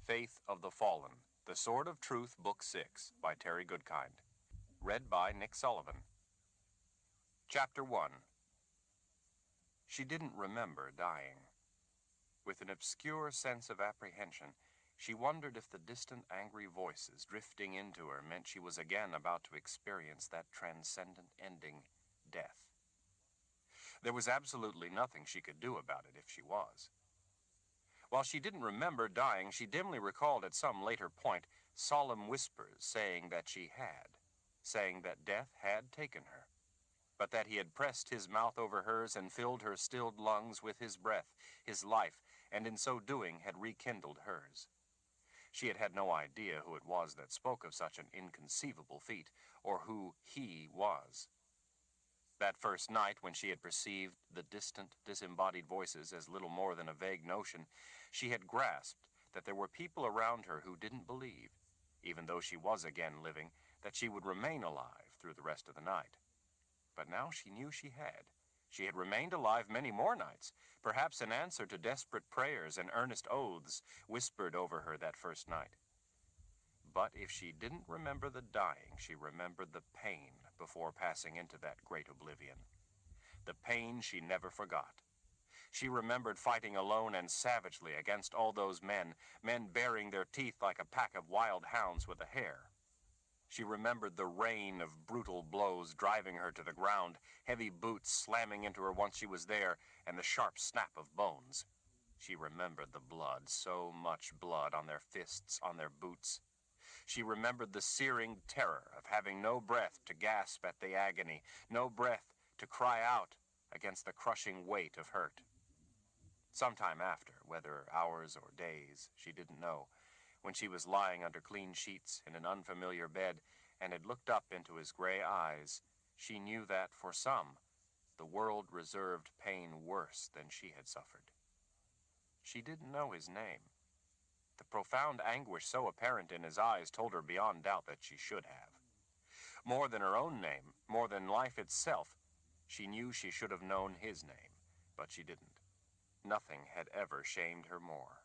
Faith of the Fallen, The Sword of Truth, Book 6, by Terry Goodkind. Read by Nick Sullivan. Chapter 1. She didn't remember dying. With an obscure sense of apprehension, she wondered if the distant angry voices drifting into her meant she was again about to experience that transcendent ending, death. There was absolutely nothing she could do about it if she was. While she didn't remember dying, she dimly recalled at some later point solemn whispers saying that she had, saying that death had taken her, but that he had pressed his mouth over hers and filled her stilled lungs with his breath, his life, and in so doing had rekindled hers. She had had no idea who it was that spoke of such an inconceivable feat, or who he was. That first night, when she had perceived the distant, disembodied voices as little more than a vague notion, she had grasped that there were people around her who didn't believe, even though she was again living, that she would remain alive through the rest of the night. But now she knew she had. She had remained alive many more nights, perhaps in answer to desperate prayers and earnest oaths whispered over her that first night. But if she didn't remember the dying, she remembered the pain before passing into that great oblivion. The pain she never forgot. She remembered fighting alone and savagely against all those men baring their teeth like a pack of wild hounds with a hare. She remembered the rain of brutal blows driving her to the ground, heavy boots slamming into her once she was there, and the sharp snap of bones. She remembered the blood, so much blood on their fists, on their boots. She remembered the searing terror of having no breath to gasp at the agony, no breath to cry out against the crushing weight of hurt. Sometime after, whether hours or days, she didn't know, when she was lying under clean sheets in an unfamiliar bed and had looked up into his gray eyes, she knew that, for some, the world reserved pain worse than she had suffered. She didn't know his name. The profound anguish so apparent in his eyes told her beyond doubt that she should have. More than her own name, more than life itself, she knew she should have known his name, but she didn't. Nothing had ever shamed her more.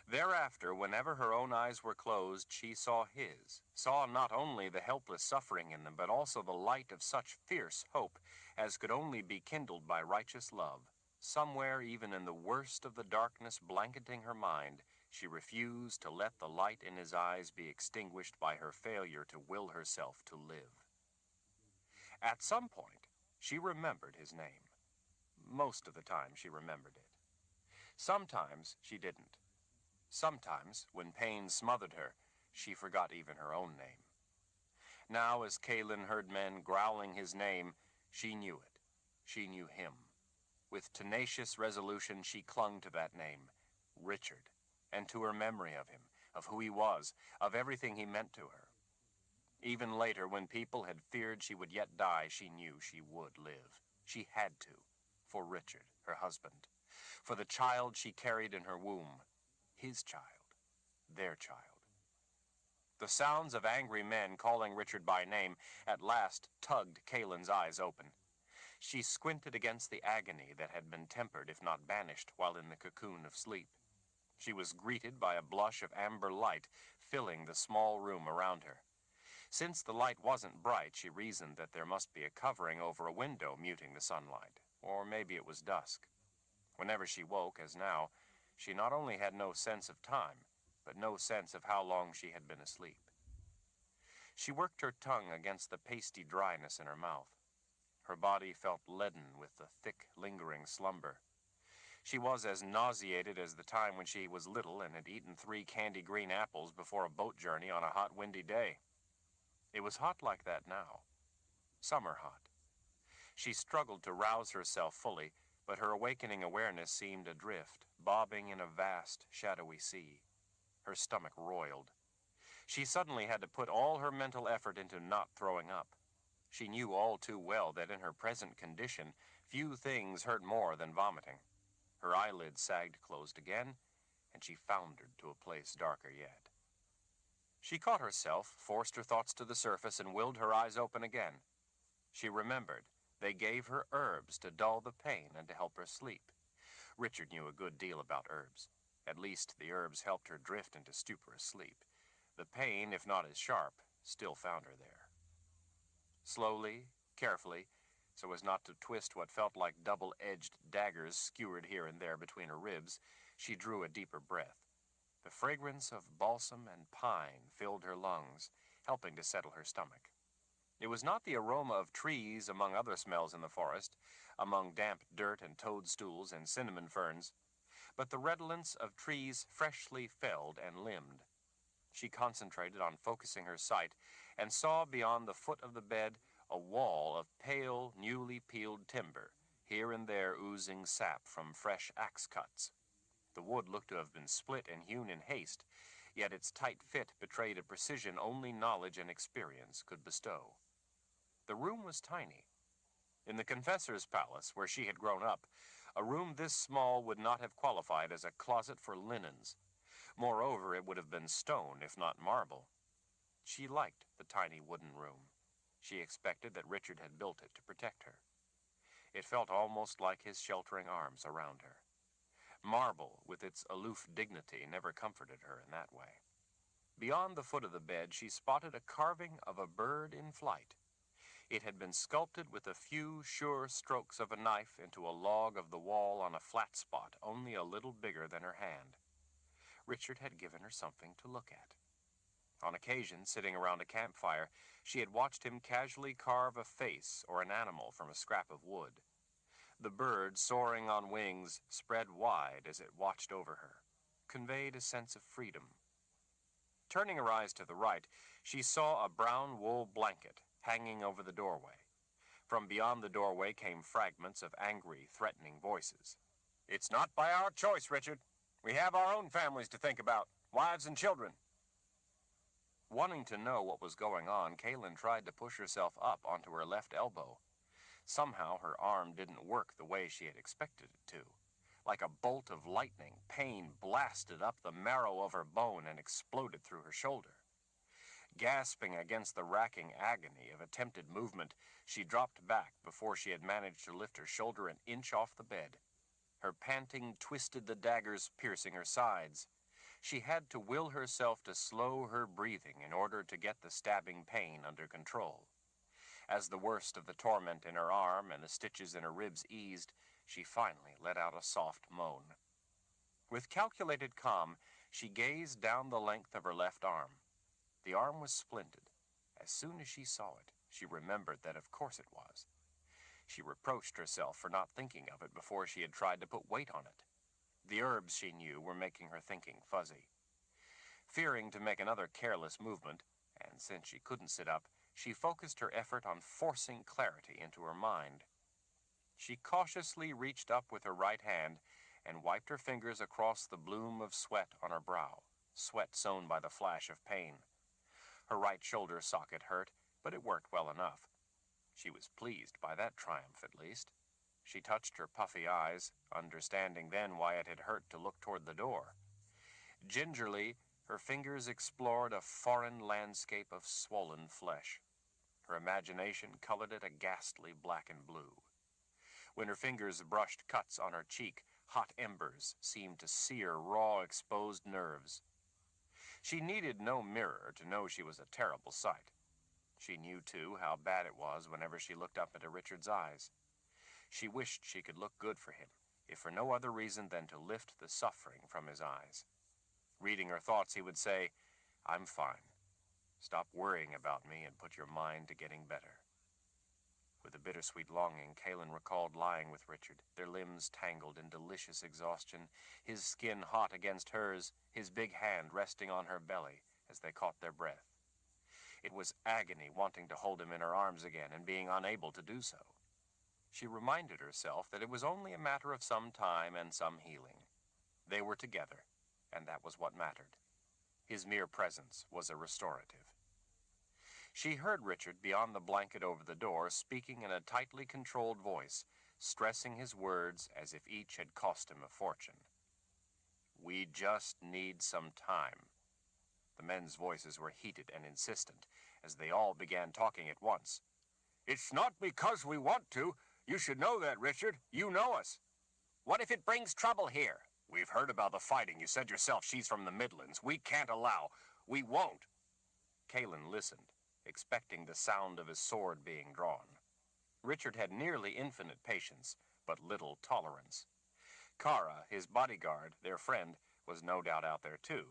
Thereafter, whenever her own eyes were closed, she saw his, saw not only the helpless suffering in them, but also the light of such fierce hope as could only be kindled by righteous love. Somewhere, even in the worst of the darkness blanketing her mind, she refused to let the light in his eyes be extinguished by her failure to will herself to live. At some point, she remembered his name. Most of the time she remembered it. Sometimes she didn't. Sometimes, when pain smothered her, she forgot even her own name. Now, as Kaylin heard men growling his name, she knew it. She knew him. With tenacious resolution, she clung to that name, Richard, and to her memory of him, of who he was, of everything he meant to her. Even later, when people had feared she would yet die, she knew she would live. She had to, for Richard, her husband, for the child she carried in her womb, his child, their child. The sounds of angry men calling Richard by name at last tugged Kaylin's eyes open. She squinted against the agony that had been tempered, if not banished, while in the cocoon of sleep. She was greeted by a blush of amber light filling the small room around her. Since the light wasn't bright, she reasoned that there must be a covering over a window muting the sunlight, or maybe it was dusk. Whenever she woke, as now, she not only had no sense of time, but no sense of how long she had been asleep. She worked her tongue against the pasty dryness in her mouth. Her body felt leaden with the thick, lingering slumber. She was as nauseated as the time when she was little and had eaten 3 candy green apples before a boat journey on a hot, windy day. It was hot like that now. Summer hot. She struggled to rouse herself fully, but her awakening awareness seemed adrift, bobbing in a vast, shadowy sea. Her stomach roiled. She suddenly had to put all her mental effort into not throwing up. She knew all too well that in her present condition, few things hurt more than vomiting. Her eyelids sagged closed again, and she floundered to a place darker yet. She caught herself, forced her thoughts to the surface, and willed her eyes open again. She remembered. They gave her herbs to dull the pain and to help her sleep. Richard knew a good deal about herbs. At least the herbs helped her drift into stuporous sleep. The pain, if not as sharp, still found her there. Slowly, carefully, so as not to twist what felt like double-edged daggers skewered here and there between her ribs, she drew a deeper breath. The fragrance of balsam and pine filled her lungs, helping to settle her stomach. It was not the aroma of trees among other smells in the forest, among damp dirt and toadstools and cinnamon ferns, but the redolence of trees freshly felled and limbed. She concentrated on focusing her sight and saw beyond the foot of the bed a wall of pale, newly peeled timber, here and there oozing sap from fresh axe cuts. The wood looked to have been split and hewn in haste, yet its tight fit betrayed a precision only knowledge and experience could bestow. The room was tiny. In the confessor's palace, where she had grown up, a room this small would not have qualified as a closet for linens. Moreover, it would have been stone, if not marble. She liked the tiny wooden room. She expected that Richard had built it to protect her. It felt almost like his sheltering arms around her. Marble, with its aloof dignity, never comforted her in that way. Beyond the foot of the bed, she spotted a carving of a bird in flight. It had been sculpted with a few sure strokes of a knife into a log of the wall on a flat spot only a little bigger than her hand. Richard had given her something to look at. On occasion, sitting around a campfire, she had watched him casually carve a face or an animal from a scrap of wood. The bird, soaring on wings, spread wide as it watched over her, conveyed a sense of freedom. Turning her eyes to the right, she saw a brown wool blanket hanging over the doorway. From beyond the doorway came fragments of angry, threatening voices. "It's not by our choice, Richard. We have our own families to think about, wives and children." Wanting to know what was going on, Kaylin tried to push herself up onto her left elbow. Somehow her arm didn't work the way she had expected it to. Like a bolt of lightning, pain blasted up the marrow of her bone and exploded through her shoulder. Gasping against the racking agony of attempted movement, she dropped back before she had managed to lift her shoulder an inch off the bed. Her panting twisted the daggers piercing her sides. She had to will herself to slow her breathing in order to get the stabbing pain under control. As the worst of the torment in her arm and the stitches in her ribs eased, she finally let out a soft moan. With calculated calm, she gazed down the length of her left arm. The arm was splinted. As soon as she saw it, she remembered that of course it was. She reproached herself for not thinking of it before she had tried to put weight on it. The herbs, she knew, were making her thinking fuzzy. Fearing to make another careless movement, and since she couldn't sit up, she focused her effort on forcing clarity into her mind. She cautiously reached up with her right hand and wiped her fingers across the bloom of sweat on her brow, sweat sown by the flash of pain. Her right shoulder socket hurt, but it worked well enough. She was pleased by that triumph, at least. She touched her puffy eyes, understanding then why it had hurt to look toward the door. Gingerly, her fingers explored a foreign landscape of swollen flesh. Her imagination colored it a ghastly black and blue. When her fingers brushed cuts on her cheek, hot embers seemed to sear raw, exposed nerves. She needed no mirror to know she was a terrible sight. She knew, too, how bad it was whenever she looked up into Richard's eyes. She wished she could look good for him, if for no other reason than to lift the suffering from his eyes. Reading her thoughts, he would say, "I'm fine. Stop worrying about me and put your mind to getting better." With a bittersweet longing, Kaylin recalled lying with Richard, their limbs tangled in delicious exhaustion, his skin hot against hers, his big hand resting on her belly as they caught their breath. It was agony wanting to hold him in her arms again and being unable to do so. She reminded herself that it was only a matter of some time and some healing. They were together, and that was what mattered. His mere presence was a restorative. She heard Richard beyond the blanket over the door speaking in a tightly controlled voice, stressing his words as if each had cost him a fortune. "We just need some time." The men's voices were heated and insistent as they all began talking at once. "It's not because we want to. You should know that, Richard. You know us." "What if it brings trouble here?" We've heard about the fighting. You said yourself she's from the Midlands. We can't allow. We won't. Kalin listened, expecting the sound of his sword being drawn. Richard had nearly infinite patience, but little tolerance. Kara, his bodyguard, their friend, was no doubt out there too.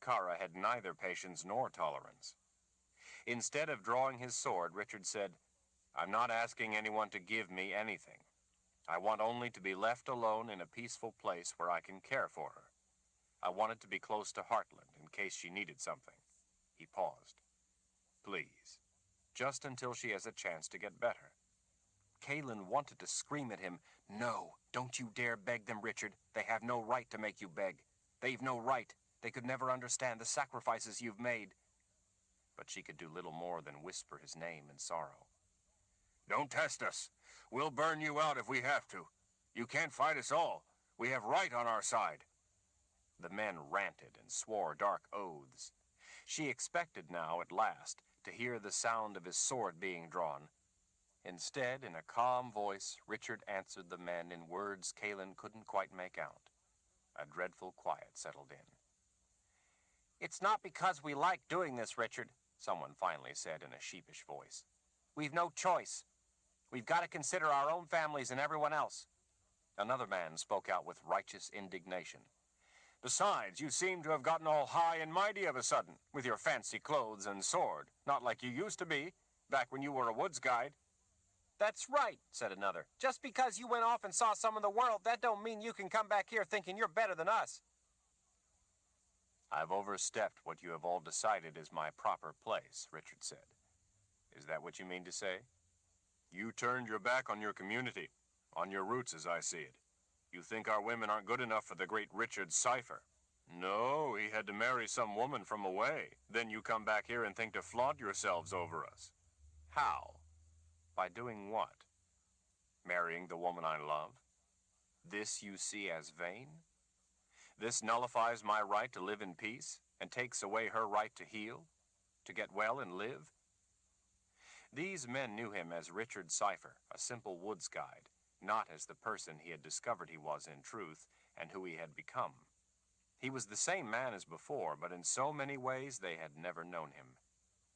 Kara had neither patience nor tolerance. Instead of drawing his sword, Richard said, "I'm not asking anyone to give me anything. I want only to be left alone in a peaceful place where I can care for her. I wanted to be close to Heartland in case she needed something." He paused. "Please, just until she has a chance to get better." Kalin wanted to scream at him, "No, don't you dare beg them, Richard. They have no right to make you beg. They've no right. They could never understand the sacrifices you've made." But she could do little more than whisper his name in sorrow. "Don't test us. We'll burn you out if we have to. You can't fight us all. We have right on our side." The men ranted and swore dark oaths. She expected now, at last, to hear the sound of his sword being drawn. Instead, in a calm voice, Richard answered the men in words Kalin couldn't quite make out. A dreadful quiet settled in. "It's not because we like doing this, Richard," someone finally said in a sheepish voice. "We've no choice. We've got to consider our own families and everyone else." Another man spoke out with righteous indignation. "Besides, you seem to have gotten all high and mighty of a sudden, with your fancy clothes and sword, not like you used to be, back when you were a woods guide." "That's right," said another. "Just because you went off and saw some of the world, that don't mean you can come back here thinking you're better than us." "I've overstepped what you have all decided is my proper place," Richard said. "Is that what you mean to say?" "You turned your back on your community, on your roots as I see it. You think our women aren't good enough for the great Richard Cipher. No, he had to marry some woman from away. Then you come back here and think to flaunt yourselves over us." "How? By doing what? Marrying the woman I love? This you see as vain? This nullifies my right to live in peace and takes away her right to heal, to get well and live?" These men knew him as Richard Cipher, a simple woods guide, not as the person he had discovered he was in truth and who he had become. He was the same man as before, but in so many ways they had never known him.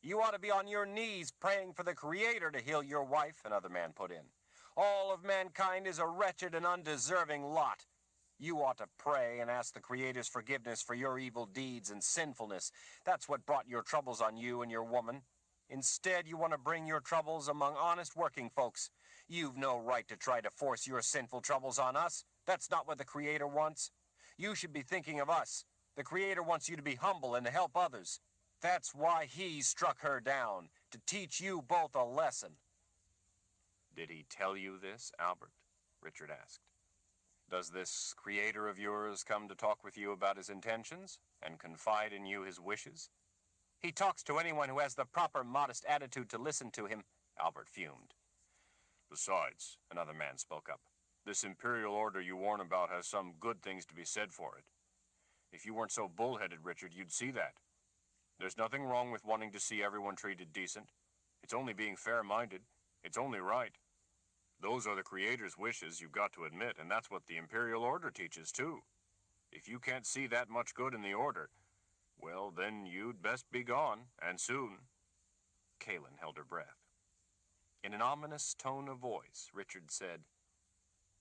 "You ought to be on your knees praying for the Creator to heal your wife," another man put in. "All of mankind is a wretched and undeserving lot. You ought to pray and ask the Creator's forgiveness for your evil deeds and sinfulness. That's what brought your troubles on you and your woman. Instead, you want to bring your troubles among honest working folks. You've no right to try to force your sinful troubles on us. That's not what the Creator wants. You should be thinking of us. The Creator wants you to be humble and to help others. That's why he struck her down, to teach you both a lesson." "Did he tell you this, Albert?" Richard asked. "Does this Creator of yours come to talk with you about his intentions and confide in you his wishes?" "He talks to anyone who has the proper modest attitude to listen to him," Albert fumed. "Besides," another man spoke up, "this Imperial Order you warn about has some good things to be said for it. If you weren't so bullheaded, Richard, you'd see that. There's nothing wrong with wanting to see everyone treated decent. It's only being fair-minded. It's only right. Those are the Creator's wishes, you've got to admit, and that's what the Imperial Order teaches, too. If you can't see that much good in the Order, well, then you'd best be gone, and soon." Kalin held her breath. In an ominous tone of voice, Richard said,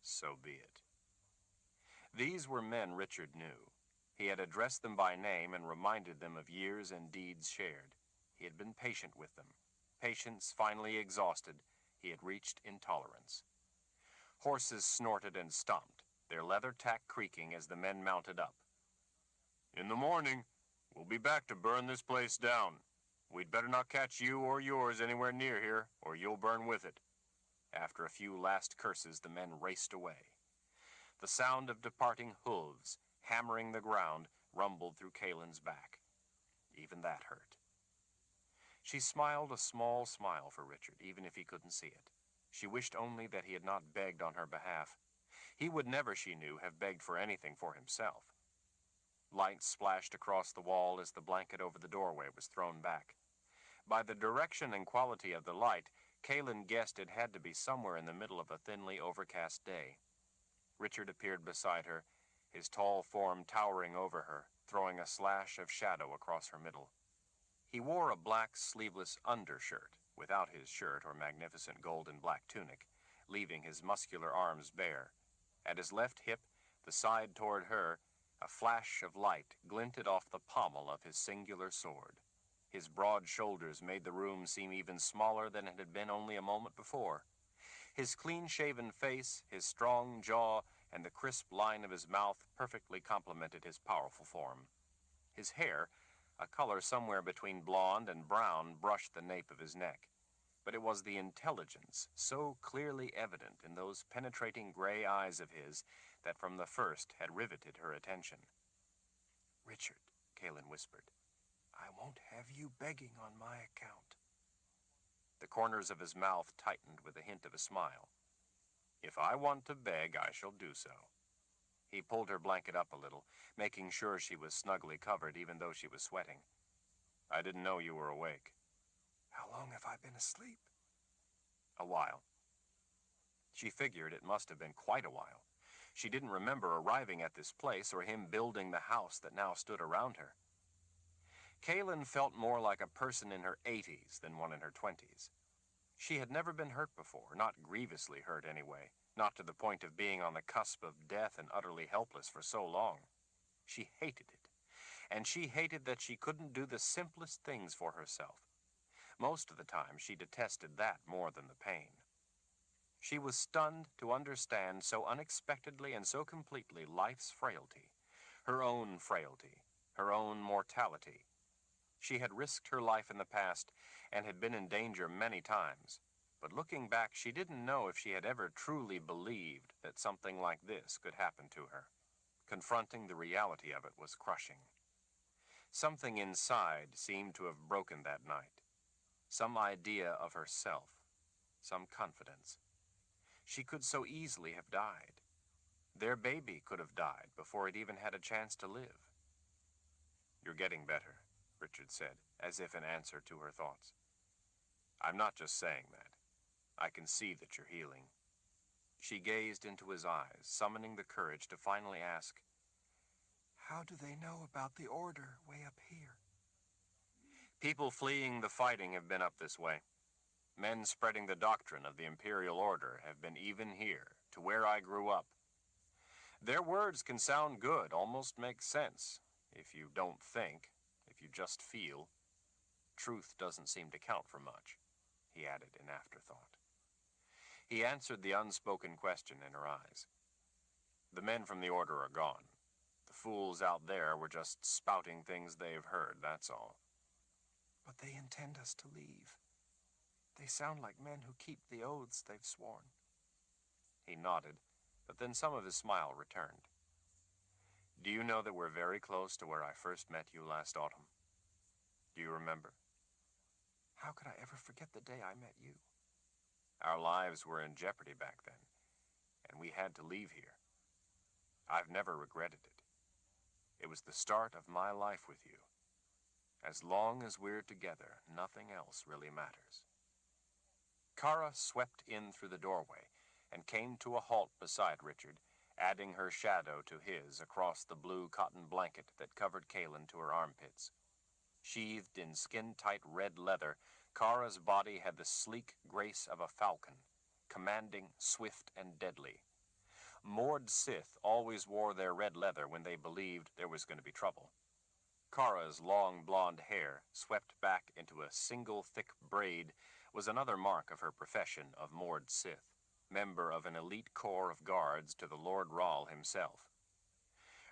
"So be it." These were men Richard knew. He had addressed them by name and reminded them of years and deeds shared. He had been patient with them. Patience finally exhausted, he had reached intolerance. Horses snorted and stomped, their leather tack creaking as the men mounted up. "In the morning, we'll be back to burn this place down. We'd better not catch you or yours anywhere near here, or you'll burn with it." After a few last curses, the men raced away. The sound of departing hooves, hammering the ground, rumbled through Kalin's back. Even that hurt. She smiled a small smile for Richard, even if he couldn't see it. She wished only that he had not begged on her behalf. He would never, she knew, have begged for anything for himself. Light splashed across the wall as the blanket over the doorway was thrown back. By the direction and quality of the light, Kalin guessed it had to be somewhere in the middle of a thinly overcast day. Richard appeared beside her, his tall form towering over her, throwing a slash of shadow across her middle. He wore a black sleeveless undershirt, without his shirt or magnificent gold and black tunic, leaving his muscular arms bare. At his left hip, the side toward her, a flash of light glinted off the pommel of his singular sword. His broad shoulders made the room seem even smaller than it had been only a moment before. His clean-shaven face, his strong jaw, and the crisp line of his mouth perfectly complemented his powerful form. His hair, a color somewhere between blonde and brown, brushed the nape of his neck. But it was the intelligence, so clearly evident in those penetrating gray eyes of his, that from the first had riveted her attention. "Richard," Kaelin whispered, "I won't have you begging on my account." The corners of his mouth tightened with a hint of a smile. "If I want to beg, I shall do so." He pulled her blanket up a little, making sure she was snugly covered even though she was sweating. "I didn't know you were awake." "How long have I been asleep?" "A while." She figured it must have been quite a while. She didn't remember arriving at this place or him building the house that now stood around her. Kaelin felt more like a person in her 80s than one in her 20s. She had never been hurt before, not grievously hurt anyway, not to the point of being on the cusp of death and utterly helpless for so long. She hated it, and she hated that she couldn't do the simplest things for herself. Most of the time, she detested that more than the pain. She was stunned to understand so unexpectedly and so completely life's frailty, her own frailty, her own mortality. She had risked her life in the past and had been in danger many times, but looking back, she didn't know if she had ever truly believed that something like this could happen to her. Confronting the reality of it was crushing. Something inside seemed to have broken that night. Some idea of herself, some confidence. She could so easily have died. Their baby could have died before it even had a chance to live. "You're getting better," Richard said, as if in answer to her thoughts. "I'm not just saying that. I can see that you're healing." She gazed into his eyes, summoning the courage to finally ask, "How do they know about the Order way up here?" "People fleeing the fighting have been up this way. Men spreading the doctrine of the Imperial Order have been even here, to where I grew up. Their words can sound good, almost make sense, if you don't think, if you just feel. Truth doesn't seem to count for much," he added in afterthought. He answered the unspoken question in her eyes. "The men from the Order are gone. The fools out there were just spouting things they've heard, that's all." "But they intend us to leave. They sound like men who keep the oaths they've sworn." He nodded, but then some of his smile returned. "Do you know that we're very close to where I first met you last autumn? Do you remember?" "How could I ever forget the day I met you?" "Our lives were in jeopardy back then, and we had to leave here. I've never regretted it. It was the start of my life with you. As long as we're together, nothing else really matters." Kara swept in through the doorway and came to a halt beside Richard, adding her shadow to his across the blue cotton blanket that covered Kaelin to her armpits. Sheathed in skin-tight red leather, Kara's body had the sleek grace of a falcon, commanding, swift, and deadly. Moored Sith always wore their red leather when they believed there was going to be trouble. Kara's long blonde hair, swept back into a single thick braid, was another mark of her profession of Moored Sith, member of an elite corps of guards to the Lord Rahl himself.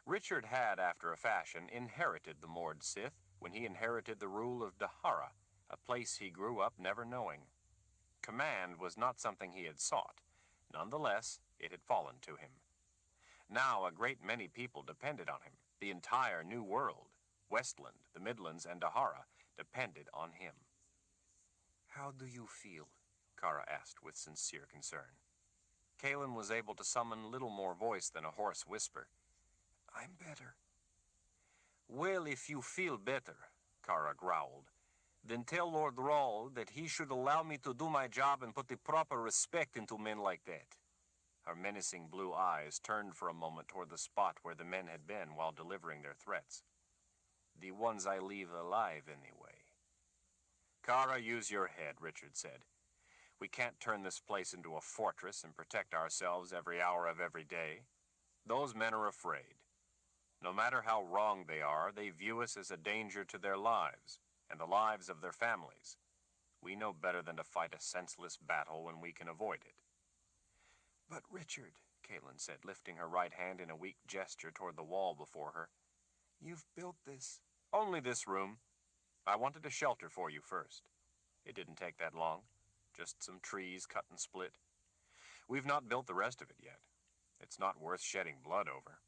Richard had, after a fashion, inherited the Moored Sith when he inherited the rule of Dahara, a place he grew up never knowing. Command was not something he had sought. Nonetheless, it had fallen to him. Now a great many people depended on him. The entire New World, Westland, the Midlands, and Dahara, depended on him. "How do you feel?" Kara asked with sincere concern. Kaelin was able to summon little more voice than a hoarse whisper. "I'm better." "Well, if you feel better," Kara growled, "then tell Lord Rahl that he should allow me to do my job and put the proper respect into men like that." Her menacing blue eyes turned for a moment toward the spot where the men had been while delivering their threats. "The ones I leave alive, anyway." "Kara, use your head," Richard said. "We can't turn this place into a fortress and protect ourselves every hour of every day. Those men are afraid. No matter how wrong they are, they view us as a danger to their lives and the lives of their families. We know better than to fight a senseless battle when we can avoid it." "But Richard," Caitlin said, lifting her right hand in a weak gesture toward the wall before her, "you've built this—" "Only this room. I wanted a shelter for you first. It didn't take that long. Just some trees cut and split. We've not built the rest of it yet. It's not worth shedding blood over."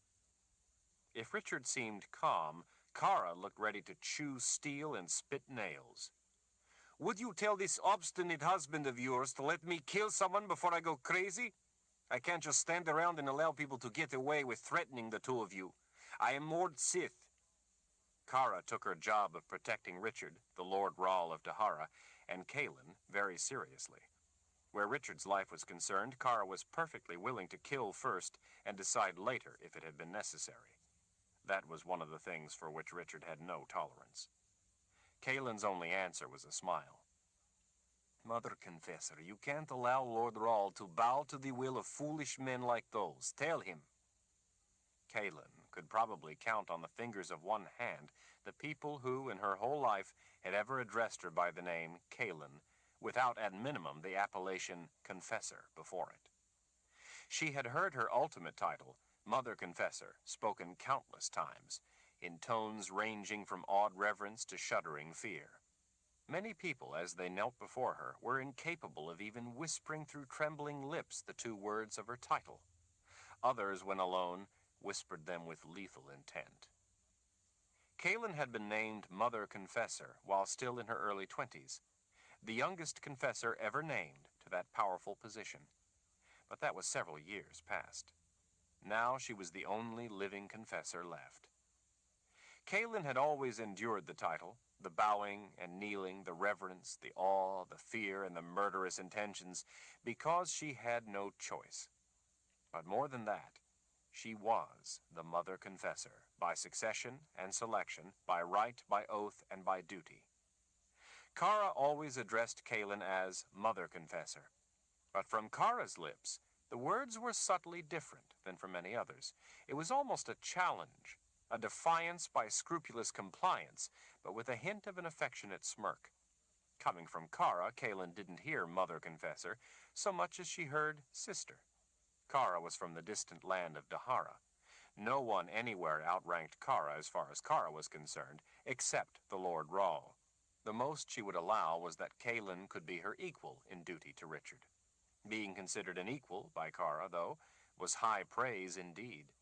If Richard seemed calm, Kara looked ready to chew steel and spit nails. "Would you tell this obstinate husband of yours to let me kill someone before I go crazy? I can't just stand around and allow people to get away with threatening the two of you. I am Mord Sith." Kara took her job of protecting Richard, the Lord Rahl of Dahara, and Kaelin very seriously. Where Richard's life was concerned, Kara was perfectly willing to kill first and decide later if it had been necessary. That was one of the things for which Richard had no tolerance. Kaelin's only answer was a smile. "Mother Confessor, you can't allow Lord Rahl to bow to the will of foolish men like those. Tell him." Kaelin could probably count on the fingers of one hand the people who, in her whole life, had ever addressed her by the name Kaelin, without at minimum the appellation Confessor before it. She had heard her ultimate title, Mother Confessor, spoken countless times, in tones ranging from awed reverence to shuddering fear. Many people, as they knelt before her, were incapable of even whispering through trembling lips the two words of her title. Others, when alone, whispered them with lethal intent. Kaelin had been named Mother Confessor while still in her early 20s, the youngest confessor ever named to that powerful position. But that was several years past. Now she was the only living confessor left. Kaelin had always endured the title, the bowing and kneeling, the reverence, the awe, the fear, and the murderous intentions, because she had no choice. But more than that, she was the Mother Confessor, by succession and selection, by right, by oath, and by duty. Kara always addressed Kaelin as Mother Confessor, but from Kara's lips, the words were subtly different than from many others. It was almost a challenge, a defiance by scrupulous compliance, but with a hint of an affectionate smirk. Coming from Kara, Kaelin didn't hear Mother Confessor so much as she heard Sister. Kara was from the distant land of Dahara. No one anywhere outranked Kara as far as Kara was concerned, except the Lord Rahl. The most she would allow was that Kaelin could be her equal in duty to Richard. Being considered an equal by Kara, though, was high praise indeed.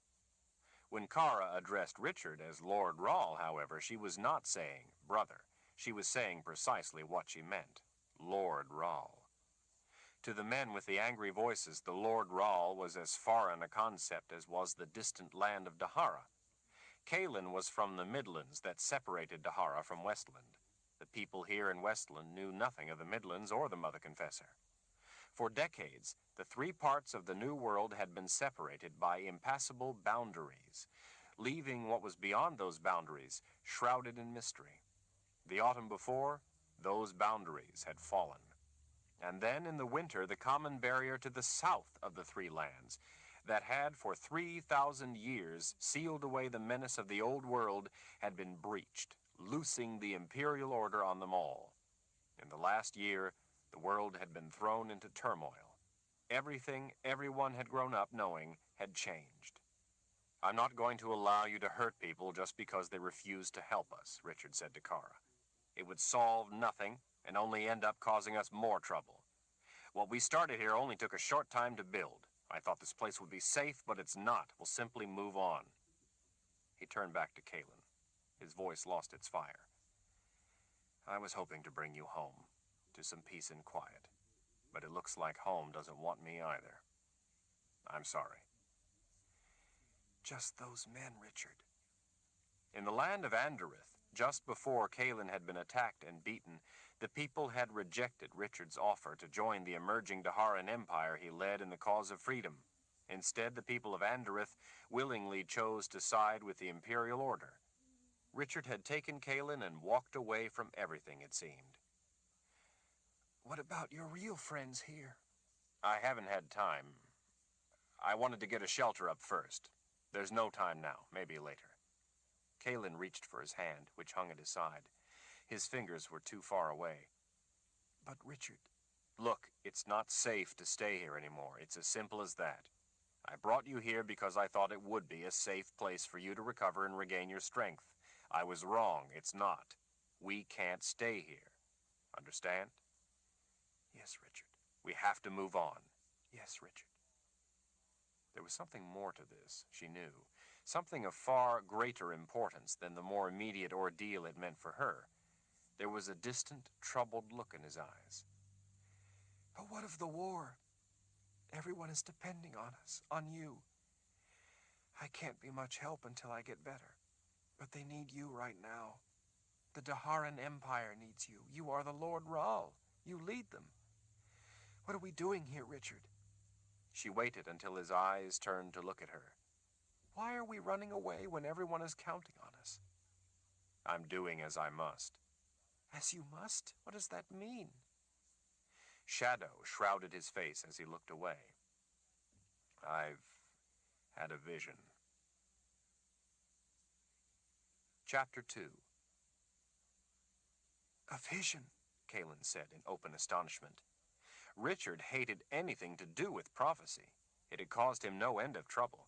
When Kara addressed Richard as Lord Rahl, however, she was not saying brother. She was saying precisely what she meant, Lord Rahl. To the men with the angry voices, the Lord Rahl was as foreign a concept as was the distant land of Dahara. Kaelin was from the Midlands that separated Dahara from Westland. The people here in Westland knew nothing of the Midlands or the Mother Confessor. For decades, the three parts of the New World had been separated by impassable boundaries, leaving what was beyond those boundaries shrouded in mystery. The autumn before, those boundaries had fallen. And then in the winter, the common barrier to the south of the three lands, that had for 3,000 years sealed away the menace of the old world, had been breached, loosing the Imperial Order on them all. In the last year, the world had been thrown into turmoil. Everything everyone had grown up knowing had changed. "I'm not going to allow you to hurt people just because they refuse to help us," Richard said to Kara. "It would solve nothing and only end up causing us more trouble. What we started here only took a short time to build. I thought this place would be safe, but it's not. We'll simply move on." He turned back to Kaelin. His voice lost its fire. "I was hoping to bring you home, to some peace and quiet, but it looks like home doesn't want me either. I'm sorry." "Just those men, Richard." In the land of Anderith, just before Kaelin had been attacked and beaten, the people had rejected Richard's offer to join the emerging Daharan Empire he led in the cause of freedom. Instead, the people of Anderith willingly chose to side with the Imperial Order. Richard had taken Kaelin and walked away from everything, it seemed. What about your real friends here? I haven't had time. I wanted to get a shelter up first. There's no time now, maybe later. Kaelin reached for his hand, which hung at his side. His fingers were too far away. But Richard... Look, it's not safe to stay here anymore. It's as simple as that. I brought you here because I thought it would be a safe place for you to recover and regain your strength. I was wrong. It's not. We can't stay here. Understand? Yes, Richard. We have to move on. Yes, Richard. There was something more to this, she knew. Something of far greater importance than the more immediate ordeal it meant for her. There was a distant, troubled look in his eyes. But what of the war? Everyone is depending on us, on you. I can't be much help until I get better. But they need you right now. The Daharan Empire needs you. You are the Lord Rahl. You lead them. What are we doing here, Richard? She waited until his eyes turned to look at her. Why are we running away when everyone is counting on us? I'm doing as I must. As you must? What does that mean? Shadow shrouded his face as he looked away. I've had a vision. Chapter 2. A vision, Kaelin said in open astonishment. Richard hated anything to do with prophecy. It had caused him no end of trouble.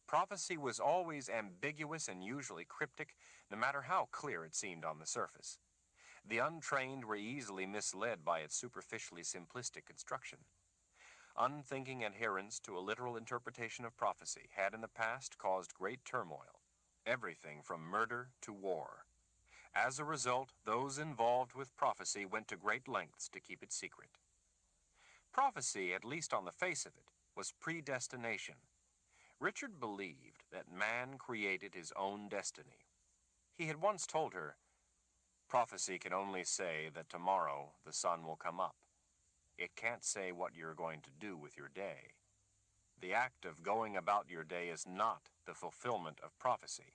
Prophecy was always ambiguous and usually cryptic, no matter how clear it seemed on the surface. The untrained were easily misled by its superficially simplistic construction. Unthinking adherence to a literal interpretation of prophecy had in the past caused great turmoil, everything from murder to war. As a result, those involved with prophecy went to great lengths to keep it secret. Prophecy, at least on the face of it, was predestination. Richard believed that man created his own destiny. He had once told her, "Prophecy can only say that tomorrow the sun will come up. It can't say what you're going to do with your day. The act of going about your day is not the fulfillment of prophecy,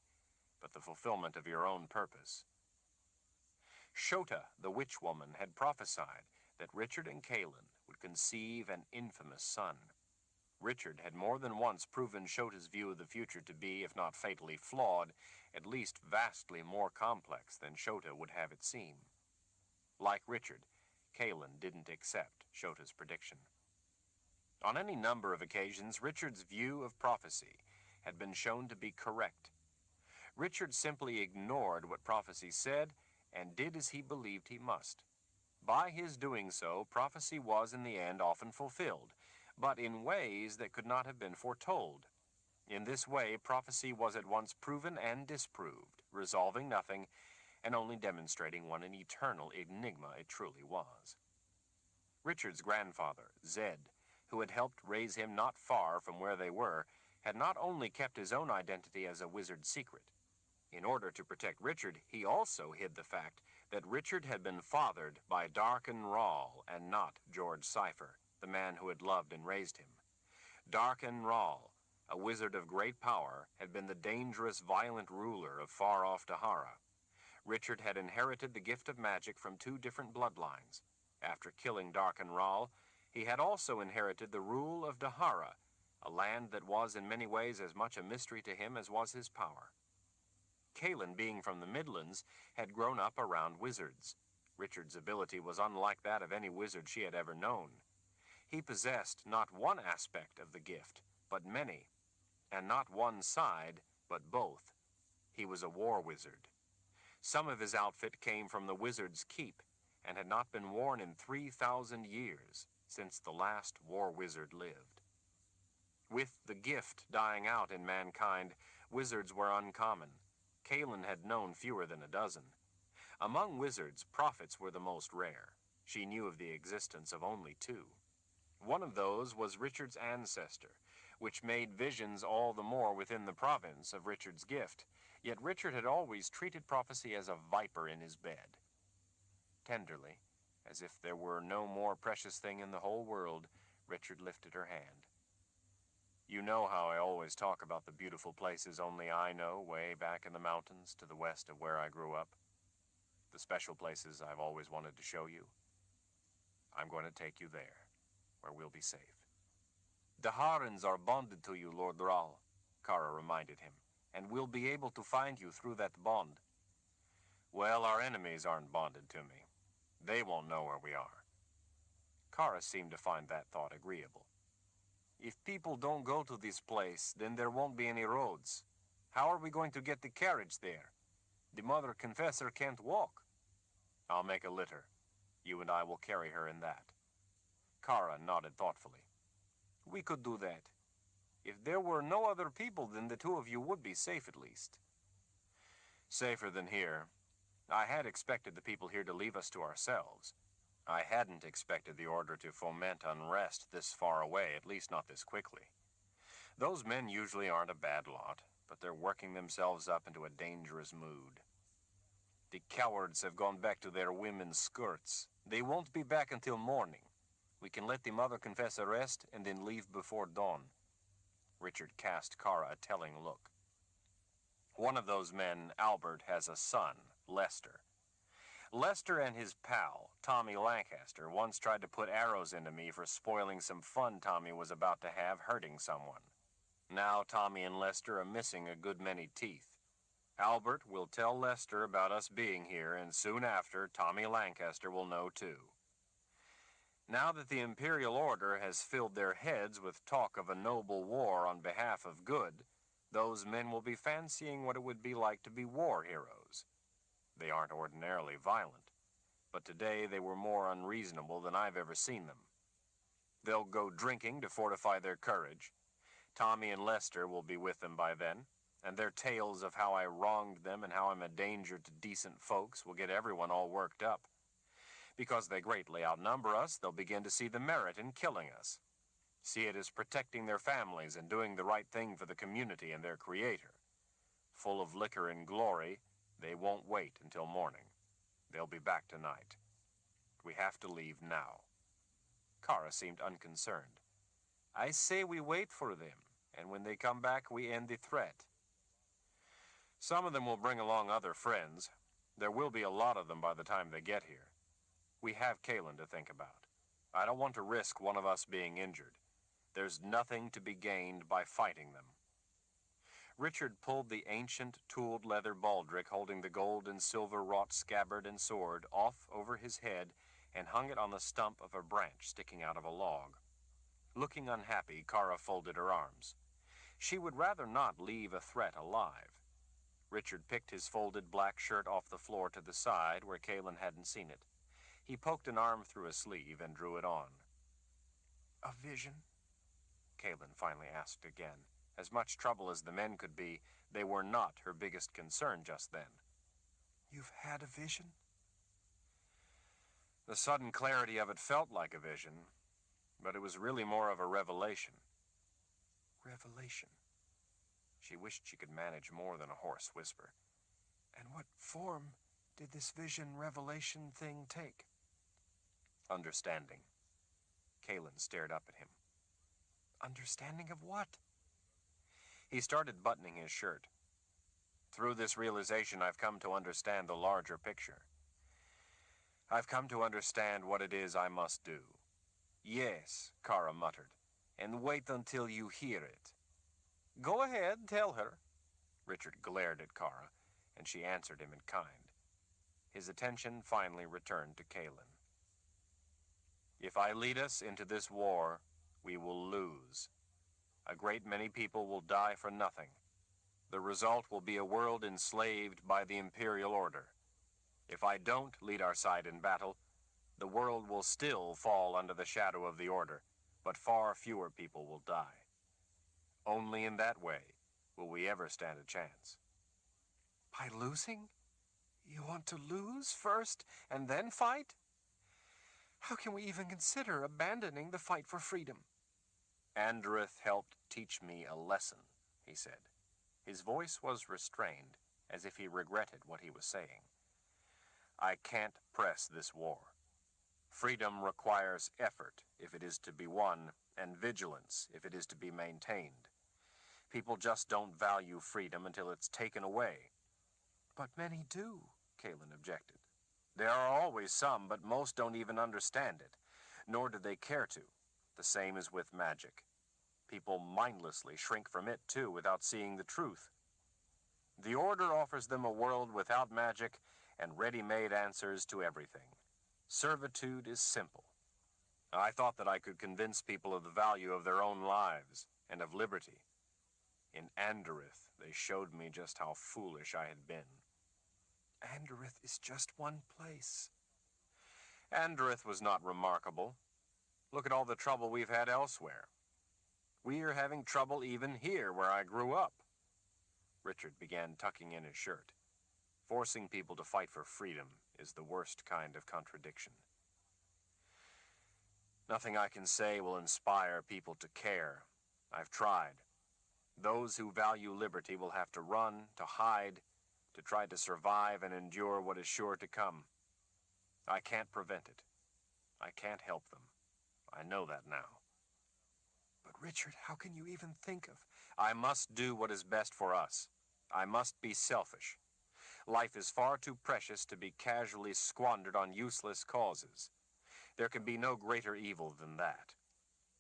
but the fulfillment of your own purpose." Shota, the witch woman, had prophesied that Richard and Kaelin would conceive an infamous son. Richard had more than once proven Shota's view of the future to be, if not fatally flawed, at least vastly more complex than Shota would have it seem. Like Richard, Kaelin didn't accept Shota's prediction. On any number of occasions, Richard's view of prophecy had been shown to be correct. Richard simply ignored what prophecy said and did as he believed he must. By his doing so, prophecy was in the end often fulfilled, but in ways that could not have been foretold. In this way, prophecy was at once proven and disproved, resolving nothing, and only demonstrating what an eternal enigma it truly was. Richard's grandfather, Zed, who had helped raise him not far from where they were, had not only kept his own identity as a wizard secret. In order to protect Richard, he also hid the fact that Richard had been fathered by Darken Rahl and not George Cypher, the man who had loved and raised him. Darken Rahl, a wizard of great power, had been the dangerous, violent ruler of far-off Dahara. Richard had inherited the gift of magic from two different bloodlines. After killing Darken Rahl, he had also inherited the rule of Dahara, a land that was in many ways as much a mystery to him as was his power. Kaelin, being from the Midlands, had grown up around wizards. Richard's ability was unlike that of any wizard she had ever known. He possessed not one aspect of the gift, but many, and not one side, but both. He was a war wizard. Some of his outfit came from the wizard's keep, and had not been worn in 3,000 years, since the last war wizard lived. With the gift dying out in mankind, wizards were uncommon. Kaelin had known fewer than a dozen. Among wizards, prophets were the most rare. She knew of the existence of only two. One of those was Richard's ancestor, which made visions all the more within the province of Richard's gift. Yet Richard had always treated prophecy as a viper in his bed. Tenderly, as if there were no more precious thing in the whole world, Richard lifted her hand. You know how I always talk about the beautiful places only I know way back in the mountains to the west of where I grew up. The special places I've always wanted to show you. I'm going to take you there, where we'll be safe. The Harans are bonded to you, Lord Rahl, Kara reminded him, and we'll be able to find you through that bond. Well, our enemies aren't bonded to me. They won't know where we are. Kara seemed to find that thought agreeable. If people don't go to this place, then there won't be any roads. How are we going to get the carriage there? The Mother Confessor can't walk. I'll make a litter. You and I will carry her in that. Kara nodded thoughtfully. We could do that. If there were no other people, then the two of you would be safe at least. Safer than here. I had expected the people here to leave us to ourselves. I hadn't expected the Order to foment unrest this far away, at least not this quickly. Those men usually aren't a bad lot, but they're working themselves up into a dangerous mood. The cowards have gone back to their women's skirts. They won't be back until morning. We can let the Mother Confessor rest and then leave before dawn. Richard cast Kara a telling look. One of those men, Albert, has a son, Lester. Lester and his pal, Tommy Lancaster, once tried to put arrows into me for spoiling some fun Tommy was about to have hurting someone. Now Tommy and Lester are missing a good many teeth. Albert will tell Lester about us being here, and soon after, Tommy Lancaster will know too. Now that the Imperial Order has filled their heads with talk of a noble war on behalf of good, those men will be fancying what it would be like to be war heroes. They aren't ordinarily violent, but today they were more unreasonable than I've ever seen them. They'll go drinking to fortify their courage. Tommy and Lester will be with them by then, and their tales of how I wronged them and how I'm a danger to decent folks will get everyone all worked up. Because they greatly outnumber us, they'll begin to see the merit in killing us. See it as protecting their families and doing the right thing for the community and their creator. Full of liquor and glory, they won't wait until morning. They'll be back tonight. We have to leave now. Kara seemed unconcerned. I say we wait for them, and when they come back, we end the threat. Some of them will bring along other friends. There will be a lot of them by the time they get here. We have Kalen to think about. I don't want to risk one of us being injured. There's nothing to be gained by fighting them. Richard pulled the ancient tooled leather baldric holding the gold and silver wrought scabbard and sword off over his head and hung it on the stump of a branch sticking out of a log. Looking unhappy, Kara folded her arms. She would rather not leave a threat alive. Richard picked his folded black shirt off the floor to the side where Kalen hadn't seen it. He poked an arm through a sleeve and drew it on. A vision? Kalen finally asked again. As much trouble as the men could be, they were not her biggest concern just then. You've had a vision? The sudden clarity of it felt like a vision, but it was really more of a revelation. Revelation? She wished she could manage more than a hoarse whisper. And what form did this vision revelation thing take? Understanding. Kalen stared up at him. Understanding of what? He started buttoning his shirt. Through this realization, I've come to understand the larger picture. I've come to understand what it is I must do. Yes, Kara muttered, and wait until you hear it. Go ahead, tell her. Richard glared at Kara, and she answered him in kind. His attention finally returned to Kalen. If I lead us into this war, we will lose. A great many people will die for nothing. The result will be a world enslaved by the Imperial Order. If I don't lead our side in battle, the world will still fall under the shadow of the Order, but far fewer people will die. Only in that way will we ever stand a chance. By losing? You want to lose first and then fight? How can we even consider abandoning the fight for freedom? Andrith helped teach me a lesson, he said. His voice was restrained, as if he regretted what he was saying. I can't press this war. Freedom requires effort if it is to be won, and vigilance if it is to be maintained. People just don't value freedom until it's taken away. But many do, Kalen objected. There are always some, but most don't even understand it, nor do they care to. The same is with magic. People mindlessly shrink from it, too, without seeing the truth. The Order offers them a world without magic and ready-made answers to everything. Servitude is simple. I thought that I could convince people of the value of their own lives and of liberty. In Anderith, they showed me just how foolish I had been. Anderith is just one place. Anderith was not remarkable. Look at all the trouble we've had elsewhere. We are having trouble even here where I grew up. Richard began tucking in his shirt. Forcing people to fight for freedom is the worst kind of contradiction. Nothing I can say will inspire people to care. I've tried. Those who value liberty will have to run, to hide, to try to survive and endure what is sure to come. I can't prevent it. I can't help them. I know that now. But Richard, how can you even think of... I must do what is best for us. I must be selfish. Life is far too precious to be casually squandered on useless causes. There can be no greater evil than that.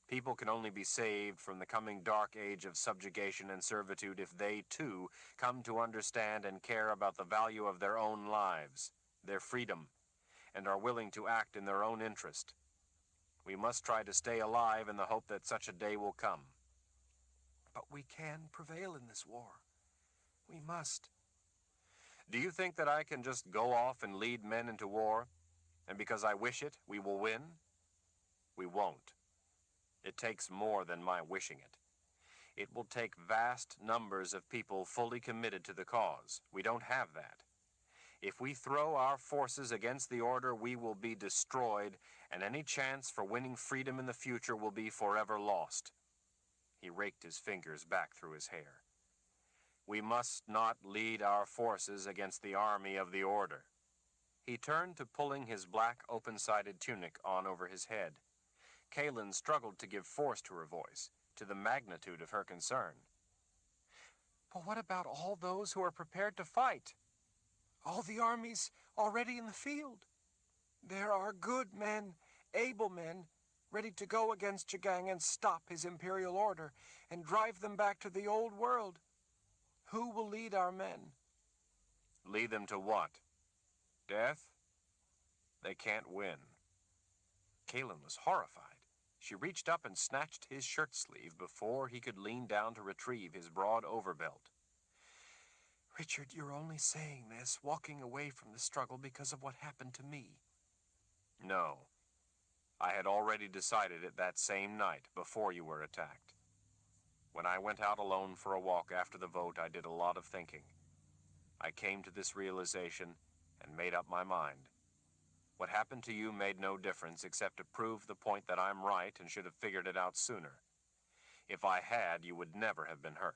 People can only be saved from the coming dark age of subjugation and servitude if they, too, come to understand and care about the value of their own lives, their freedom, and are willing to act in their own interest. We must try to stay alive in the hope that such a day will come. But we can prevail in this war. We must. Do you think that I can just go off and lead men into war, and because I wish it, we will win? We won't. It takes more than my wishing it. It will take vast numbers of people fully committed to the cause. We don't have that. If we throw our forces against the Order, we will be destroyed, and any chance for winning freedom in the future will be forever lost. He raked his fingers back through his hair. We must not lead our forces against the army of the Order. He turned to pulling his black, open-sided tunic on over his head. Kalen struggled to give force to her voice, to the magnitude of her concern. But what about all those who are prepared to fight? All the armies already in the field? There are good men, able men, ready to go against Jagang and stop his Imperial Order and drive them back to the old world. Who will lead our men? Lead them to what? Death? They can't win. Kalen was horrified. She reached up and snatched his shirt sleeve before he could lean down to retrieve his broad overbelt. Richard, you're only saying this, walking away from the struggle because of what happened to me. No. I had already decided it that same night, before you were attacked. When I went out alone for a walk after the vote, I did a lot of thinking. I came to this realization and made up my mind. What happened to you made no difference except to prove the point that I'm right and should have figured it out sooner. If I had, you would never have been hurt.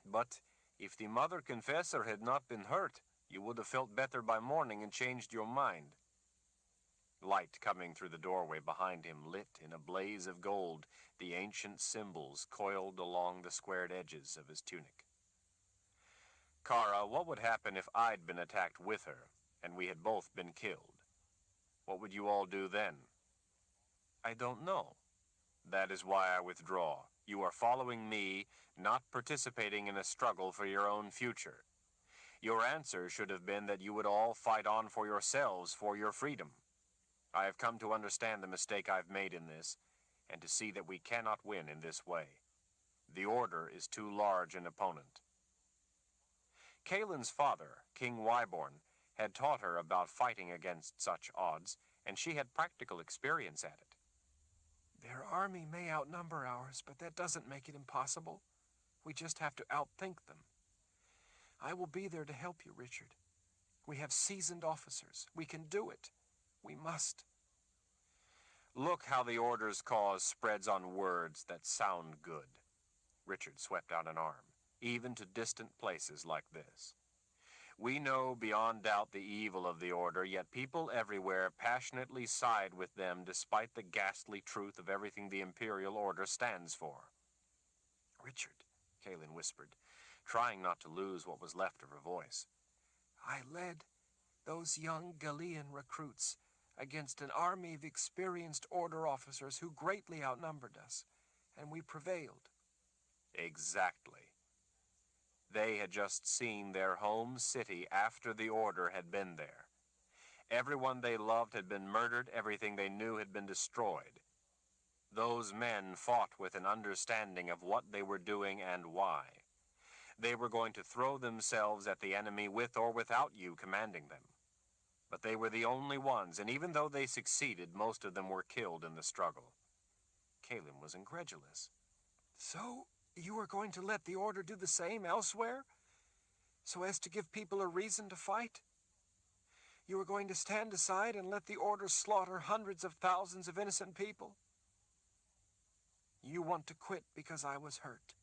But if the Mother Confessor had not been hurt, you would have felt better by morning and changed your mind. Light coming through the doorway behind him lit in a blaze of gold the ancient symbols coiled along the squared edges of his tunic. Kara, what would happen if I'd been attacked with her and we had both been killed? What would you all do then? I don't know. That is why I withdraw. You are following me, not participating in a struggle for your own future. Your answer should have been that you would all fight on for yourselves, for your freedom. I have come to understand the mistake I've made in this, and to see that we cannot win in this way. The Order is too large an opponent. Kalen's father, King Wyborn, had taught her about fighting against such odds, and she had practical experience at it. Their army may outnumber ours, but that doesn't make it impossible. We just have to outthink them. I will be there to help you, Richard. We have seasoned officers. We can do it. We must. Look how the Order's cause spreads on words that sound good. Richard swept out an arm, even to distant places like this. We know beyond doubt the evil of the Order, yet people everywhere passionately side with them despite the ghastly truth of everything the Imperial Order stands for. Richard, Kaelin whispered, trying not to lose what was left of her voice. I led those young Galilean recruits against an army of experienced Order officers who greatly outnumbered us, and we prevailed. Exactly. They had just seen their home city after the Order had been there. Everyone they loved had been murdered, everything they knew had been destroyed. Those men fought with an understanding of what they were doing and why. They were going to throw themselves at the enemy with or without you commanding them. But they were the only ones, and even though they succeeded, most of them were killed in the struggle. Kaelin was incredulous. So, you are going to let the Order do the same elsewhere? So as to give people a reason to fight? You are going to stand aside and let the Order slaughter hundreds of thousands of innocent people? You want to quit because I was hurt.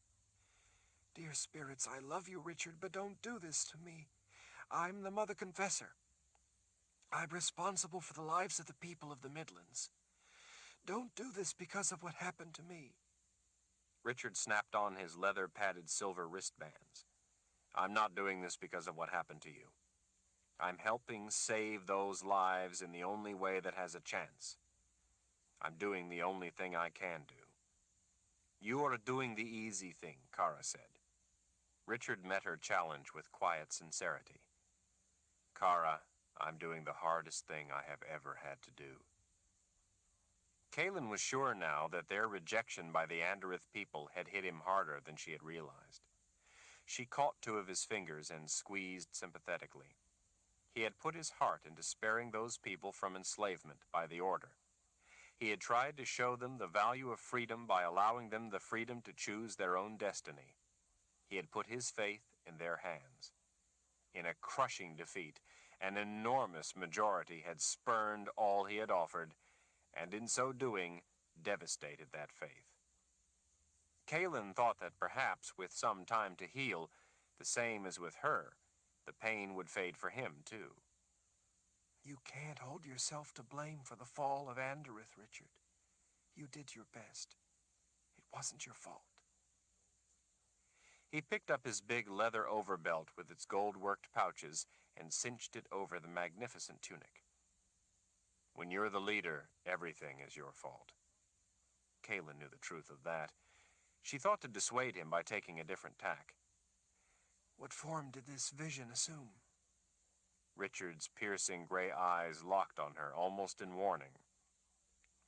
Dear spirits, I love you, Richard, but don't do this to me. I'm the Mother Confessor. I'm responsible for the lives of the people of the Midlands. Don't do this because of what happened to me. Richard snapped on his leather-padded silver wristbands. I'm not doing this because of what happened to you. I'm helping save those lives in the only way that has a chance. I'm doing the only thing I can do. You are doing the easy thing, Kara said. Richard met her challenge with quiet sincerity. Kara, I'm doing the hardest thing I have ever had to do. Kaelin was sure now that their rejection by the Anderith people had hit him harder than she had realized. She caught two of his fingers and squeezed sympathetically. He had put his heart into sparing those people from enslavement by the Order. He had tried to show them the value of freedom by allowing them the freedom to choose their own destiny. He had put his faith in their hands. In a crushing defeat, an enormous majority had spurned all he had offered, and in so doing, devastated that faith. Kaelin thought that perhaps, with some time to heal, the same as with her, the pain would fade for him, too. You can't hold yourself to blame for the fall of Anderith, Richard. You did your best. It wasn't your fault. He picked up his big leather overbelt with its gold-worked pouches and cinched it over the magnificent tunic. When you're the leader, everything is your fault. Kaelin knew the truth of that. She thought to dissuade him by taking a different tack. What form did this vision assume? Richard's piercing gray eyes locked on her, almost in warning.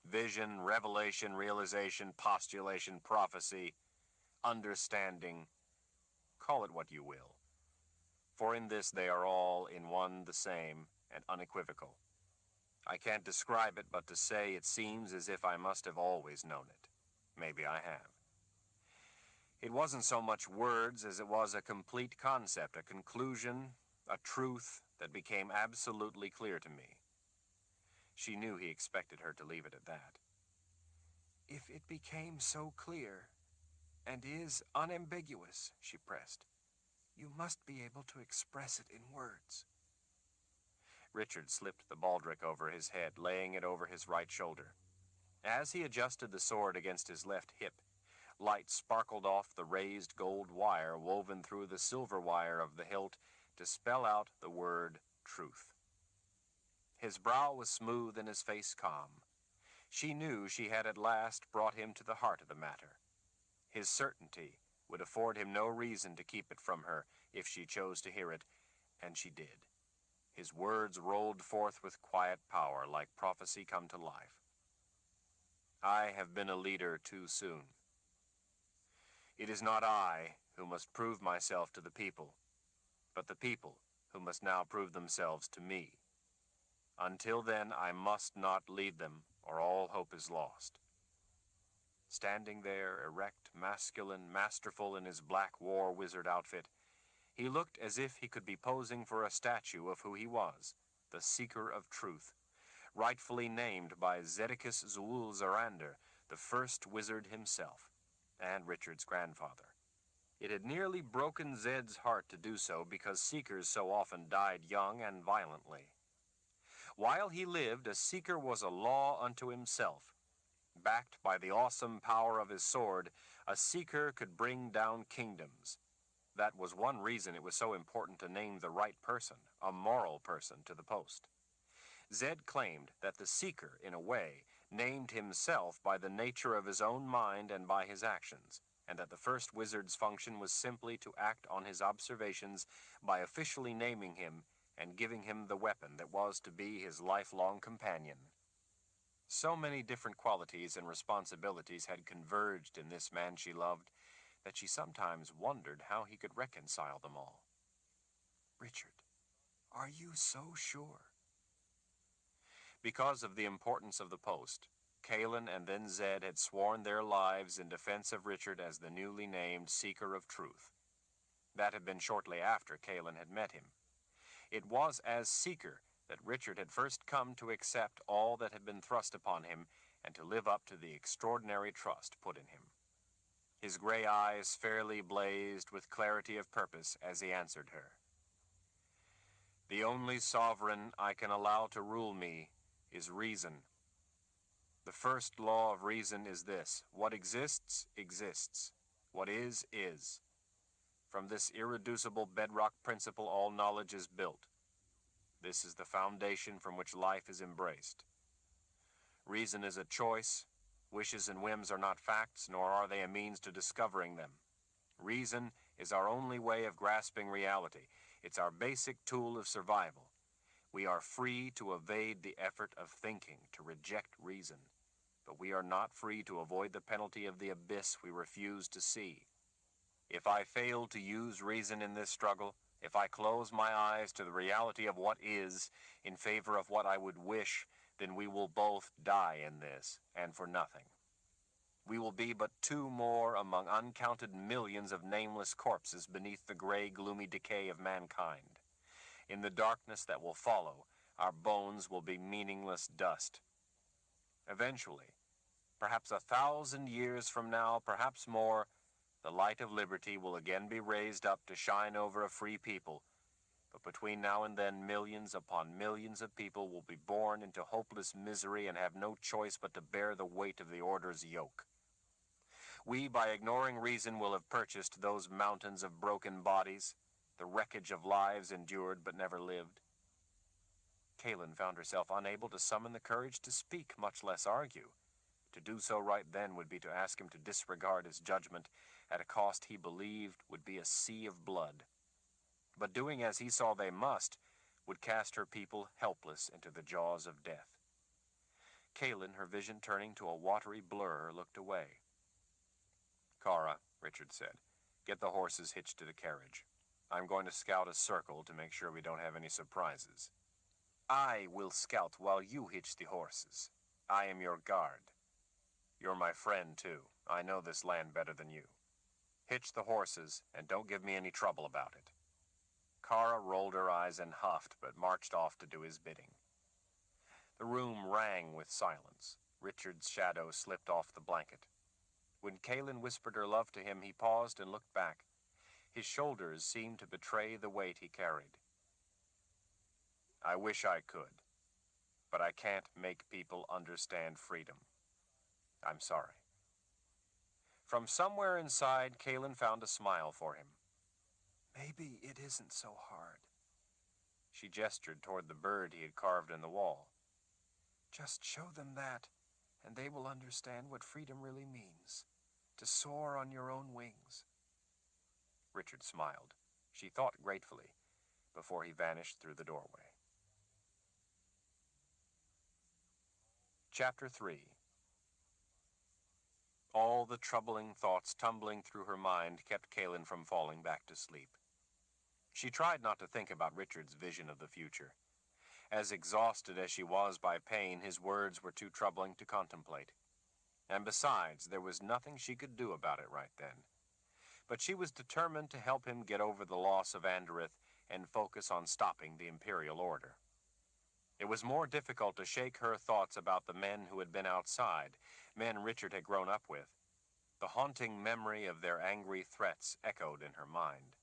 Vision, revelation, realization, postulation, prophecy, understanding, call it what you will. For in this they are all in one the same and unequivocal. I can't describe it, but to say it seems as if I must have always known it. Maybe I have. It wasn't so much words as it was a complete concept, a conclusion, a truth that became absolutely clear to me. She knew he expected her to leave it at that. If it became so clear and is unambiguous, she pressed, you must be able to express it in words. Richard slipped the baldric over his head, laying it over his right shoulder. As he adjusted the sword against his left hip, light sparkled off the raised gold wire woven through the silver wire of the hilt to spell out the word truth. His brow was smooth and his face calm. She knew she had at last brought him to the heart of the matter. His certainty would afford him no reason to keep it from her if she chose to hear it, and she did. His words rolled forth with quiet power, like prophecy come to life. I have been a leader too soon. It is not I who must prove myself to the people, but the people who must now prove themselves to me. Until then, I must not lead them, or all hope is lost. Standing there, erect, masculine, masterful in his black war wizard outfit, he looked as if he could be posing for a statue of who he was, the seeker of truth, rightfully named by Zedekis Zuul Zarander, the first wizard himself, and Richard's grandfather. It had nearly broken Zed's heart to do so because Seekers so often died young and violently. While he lived, a Seeker was a law unto himself. Backed by the awesome power of his sword, a Seeker could bring down kingdoms. That was one reason it was so important to name the right person, a moral person, to the post. Zed claimed that the Seeker, in a way, named himself by the nature of his own mind and by his actions, and that the first wizard's function was simply to act on his observations by officially naming him and giving him the weapon that was to be his lifelong companion. So many different qualities and responsibilities had converged in this man she loved that she sometimes wondered how he could reconcile them all. Richard, are you so sure? Because of the importance of the post, Kalen and then Zed had sworn their lives in defense of Richard as the newly named Seeker of Truth. That had been shortly after Kalen had met him. It was as Seeker that Richard had first come to accept all that had been thrust upon him and to live up to the extraordinary trust put in him. His gray eyes fairly blazed with clarity of purpose as he answered her. "The only sovereign I can allow to rule me is reason. The first law of reason is this: what exists, exists. What is, is. From this irreducible bedrock principle all knowledge is built. This is the foundation from which life is embraced. Reason is a choice. Wishes and whims are not facts, nor are they a means to discovering them. Reason is our only way of grasping reality. It's our basic tool of survival. We are free to evade the effort of thinking, to reject reason. But we are not free to avoid the penalty of the abyss we refuse to see. If I fail to use reason in this struggle, if I close my eyes to the reality of what is in favor of what I would wish, then we will both die in this, and for nothing. We will be but two more among uncounted millions of nameless corpses beneath the gray, gloomy decay of mankind. In the darkness that will follow, our bones will be meaningless dust. Eventually, perhaps 1,000 years from now, perhaps more, the light of liberty will again be raised up to shine over a free people. But between now and then, millions upon millions of people will be born into hopeless misery and have no choice but to bear the weight of the Order's yoke. We, by ignoring reason, will have purchased those mountains of broken bodies, the wreckage of lives endured but never lived. Kalen found herself unable to summon the courage to speak, much less argue. To do so right then would be to ask him to disregard his judgment at a cost he believed would be a sea of blood. But doing as he saw they must would cast her people helpless into the jaws of death. Kalen, her vision turning to a watery blur, looked away. "Kara," Richard said, "get the horses hitched to the carriage. I'm going to scout a circle to make sure we don't have any surprises." "I will scout while you hitch the horses. I am your guard. You're my friend, too. I know this land better than you. Hitch the horses, and don't give me any trouble about it." Kara rolled her eyes and huffed, but marched off to do his bidding. The room rang with silence. Richard's shadow slipped off the blanket. When Kalen whispered her love to him, he paused and looked back. His shoulders seemed to betray the weight he carried. "I wish I could, but I can't make people understand freedom. I'm sorry." From somewhere inside, Kalen found a smile for him. Maybe it isn't so hard. She gestured toward the bird he had carved in the wall. Just show them that, and they will understand what freedom really means. To soar on your own wings. Richard smiled. She thought gratefully, before he vanished through the doorway. Chapter 3. All the troubling thoughts tumbling through her mind kept Kalen from falling back to sleep. She tried not to think about Richard's vision of the future. As exhausted as she was by pain, his words were too troubling to contemplate. And besides, there was nothing she could do about it right then. But she was determined to help him get over the loss of Anderith and focus on stopping the Imperial Order. It was more difficult to shake her thoughts about the men who had been outside, men Richard had grown up with. The haunting memory of their angry threats echoed in her mind.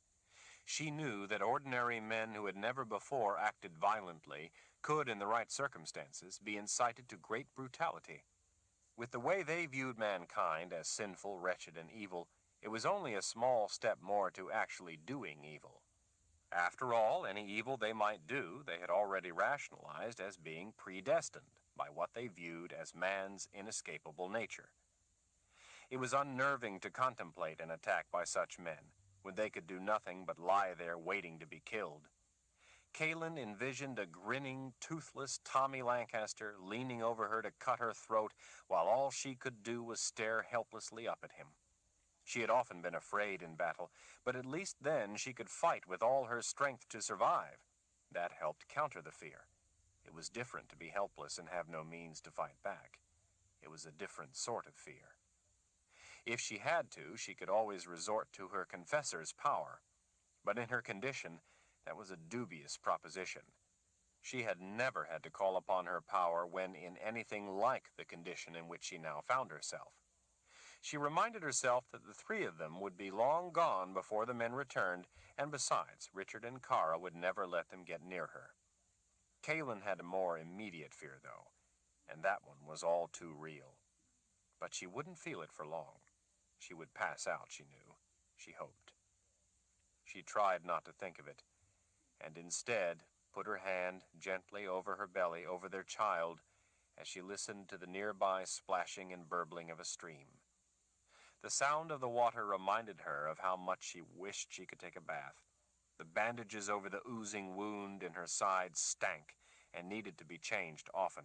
She knew that ordinary men who had never before acted violently could, in the right circumstances, be incited to great brutality. With the way they viewed mankind as sinful, wretched, and evil, it was only a small step more to actually doing evil. After all, any evil they might do, they had already rationalized as being predestined by what they viewed as man's inescapable nature. It was unnerving to contemplate an attack by such men, when they could do nothing but lie there waiting to be killed. Kaelin envisioned a grinning, toothless Tommy Lancaster leaning over her to cut her throat, while all she could do was stare helplessly up at him. She had often been afraid in battle, but at least then she could fight with all her strength to survive. That helped counter the fear. It was different to be helpless and have no means to fight back. It was a different sort of fear. If she had to, she could always resort to her confessor's power. But in her condition, that was a dubious proposition. She had never had to call upon her power when in anything like the condition in which she now found herself. She reminded herself that the three of them would be long gone before the men returned, and besides, Richard and Kara would never let them get near her. Kaelin had a more immediate fear, though, and that one was all too real. But she wouldn't feel it for long. She would pass out, she knew. She hoped. She tried not to think of it, and instead put her hand gently over her belly, over their child, as she listened to the nearby splashing and burbling of a stream. The sound of the water reminded her of how much she wished she could take a bath. The bandages over the oozing wound in her side stank and needed to be changed often.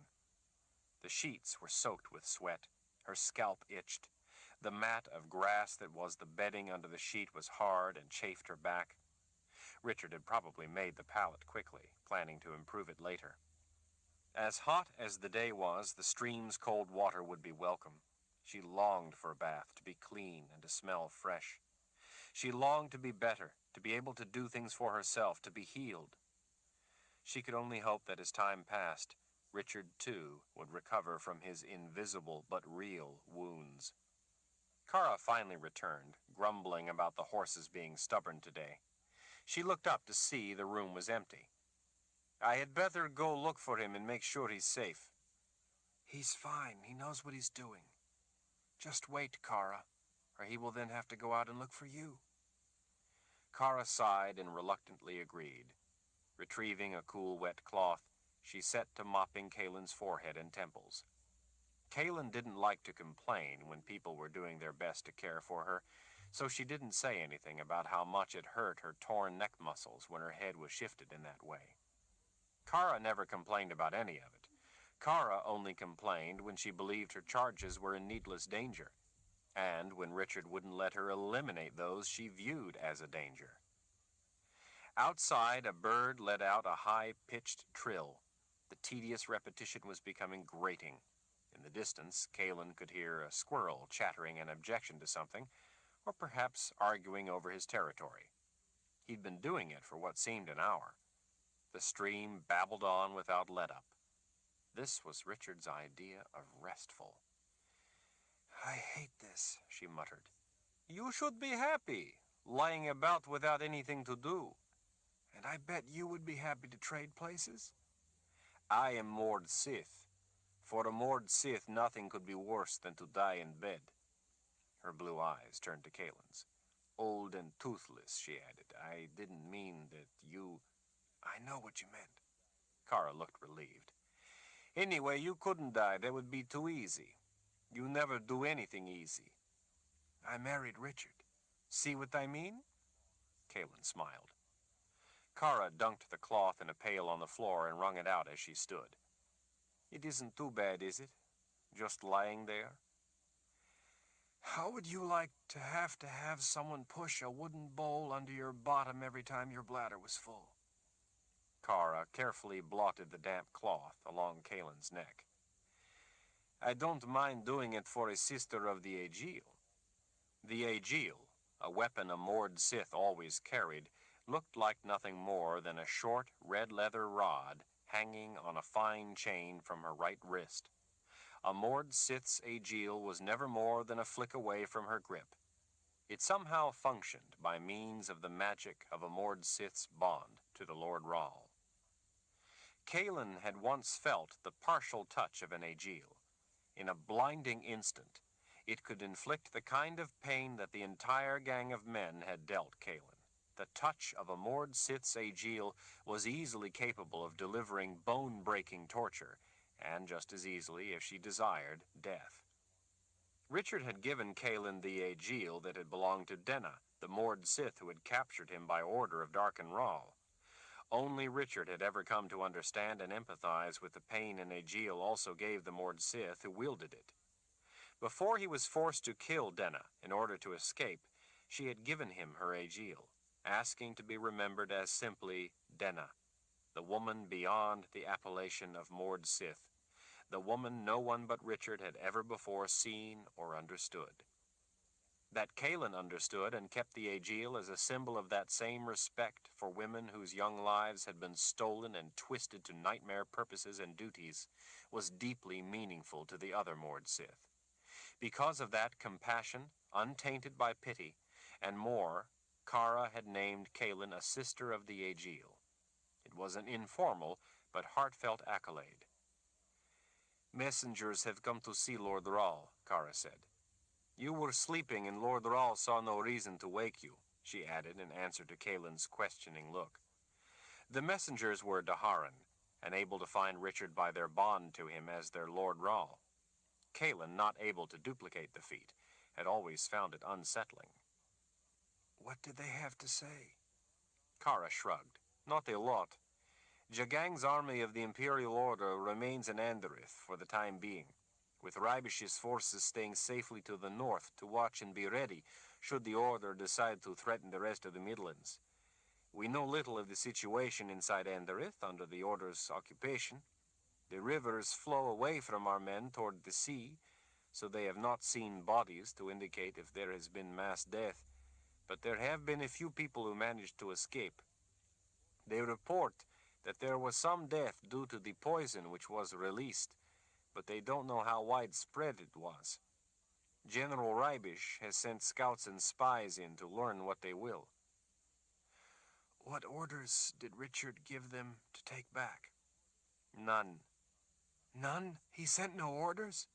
The sheets were soaked with sweat. Her scalp itched. The mat of grass that was the bedding under the sheet was hard and chafed her back. Richard had probably made the pallet quickly, planning to improve it later. As hot as the day was, the stream's cold water would be welcome. She longed for a bath, to be clean and to smell fresh. She longed to be better, to be able to do things for herself, to be healed. She could only hope that as time passed, Richard, too, would recover from his invisible but real wounds. Kara finally returned, grumbling about the horses being stubborn today. She looked up to see the room was empty. "I had better go look for him and make sure he's safe." He's fine. He knows what he's doing. Just wait, Kara, or he will then have to go out and look for you. Kara sighed and reluctantly agreed. Retrieving a cool, wet cloth, she set to mopping Kaelin's forehead and temples. Kaelin didn't like to complain when people were doing their best to care for her, so she didn't say anything about how much it hurt her torn neck muscles when her head was shifted in that way. Kara never complained about any of it. Kara only complained when she believed her charges were in needless danger, and when Richard wouldn't let her eliminate those she viewed as a danger. Outside, a bird let out a high-pitched trill. The tedious repetition was becoming grating. In the distance, Kaelin could hear a squirrel chattering an objection to something, or perhaps arguing over his territory. He'd been doing it for what seemed an hour. The stream babbled on without let-up. This was Richard's idea of restful. I hate this, she muttered. "You should be happy, lying about without anything to do." And I bet you would be happy to trade places? "I am Mord Sith. For a Mord Sith, nothing could be worse than to die in bed." Her blue eyes turned to Kaelin's. "Old and toothless," she added. "I didn't mean that you—" I know what you meant. Kara looked relieved. "Anyway, you couldn't die. That would be too easy. You never do anything easy." I married Richard. "See what I mean?" Kaelin smiled. Kara dunked the cloth in a pail on the floor and wrung it out as she stood. "It isn't too bad, is it? Just lying there?" How would you like to have someone push a wooden bowl under your bottom every time your bladder was full? Kara carefully blotted the damp cloth along Kaelin's neck. "I don't mind doing it for a sister of the Aegil." The Aegil, a weapon a Mord Sith always carried, looked like nothing more than a short red leather rod hanging on a fine chain from her right wrist. A Mord Sith's Aegil was never more than a flick away from her grip. It somehow functioned by means of the magic of a Mord Sith's bond to the Lord Rahl. Kaelin had once felt the partial touch of an Aegil. In a blinding instant, it could inflict the kind of pain that the entire gang of men had dealt Kaelin. The touch of a Mord Sith's Aegil was easily capable of delivering bone-breaking torture, and just as easily, if she desired, death. Richard had given Kaelin the Aegil that had belonged to Denna, the Mord Sith who had captured him by order of Darken Rahl. Only Richard had ever come to understand and empathize with the pain an Aegil also gave the Mord Sith who wielded it. Before he was forced to kill Denna in order to escape, she had given him her Aegil, asking to be remembered as simply Denna, the woman beyond the appellation of Mord Sith, the woman no one but Richard had ever before seen or understood. That Kaelin understood and kept the Aegil as a symbol of that same respect for women whose young lives had been stolen and twisted to nightmare purposes and duties was deeply meaningful to the other Mord Sith. Because of that compassion, untainted by pity, and more, Kara had named Kaelin a sister of the Aegil. It was an informal but heartfelt accolade. "Messengers have come to see Lord Rahl," Kara said. "You were sleeping and Lord Rahl saw no reason to wake you," she added in answer to Kaelin's questioning look. The messengers were Daharan, and able to find Richard by their bond to him as their Lord Rahl. Kaelin, not able to duplicate the feat, had always found it unsettling. "What did they have to say?" Kara shrugged. "Not a lot. Jagang's army of the Imperial Order remains in Anderith for the time being, with Raibish's forces staying safely to the north to watch and be ready should the Order decide to threaten the rest of the Midlands. We know little of the situation inside Anderith under the Order's occupation. The rivers flow away from our men toward the sea, so they have not seen bodies to indicate if there has been mass death, but there have been a few people who managed to escape. They report that there was some death due to the poison which was released, but they don't know how widespread it was. General Raibish has sent scouts and spies in to learn what they will." "What orders did Richard give them to take back?" "None." "None? He sent no orders?"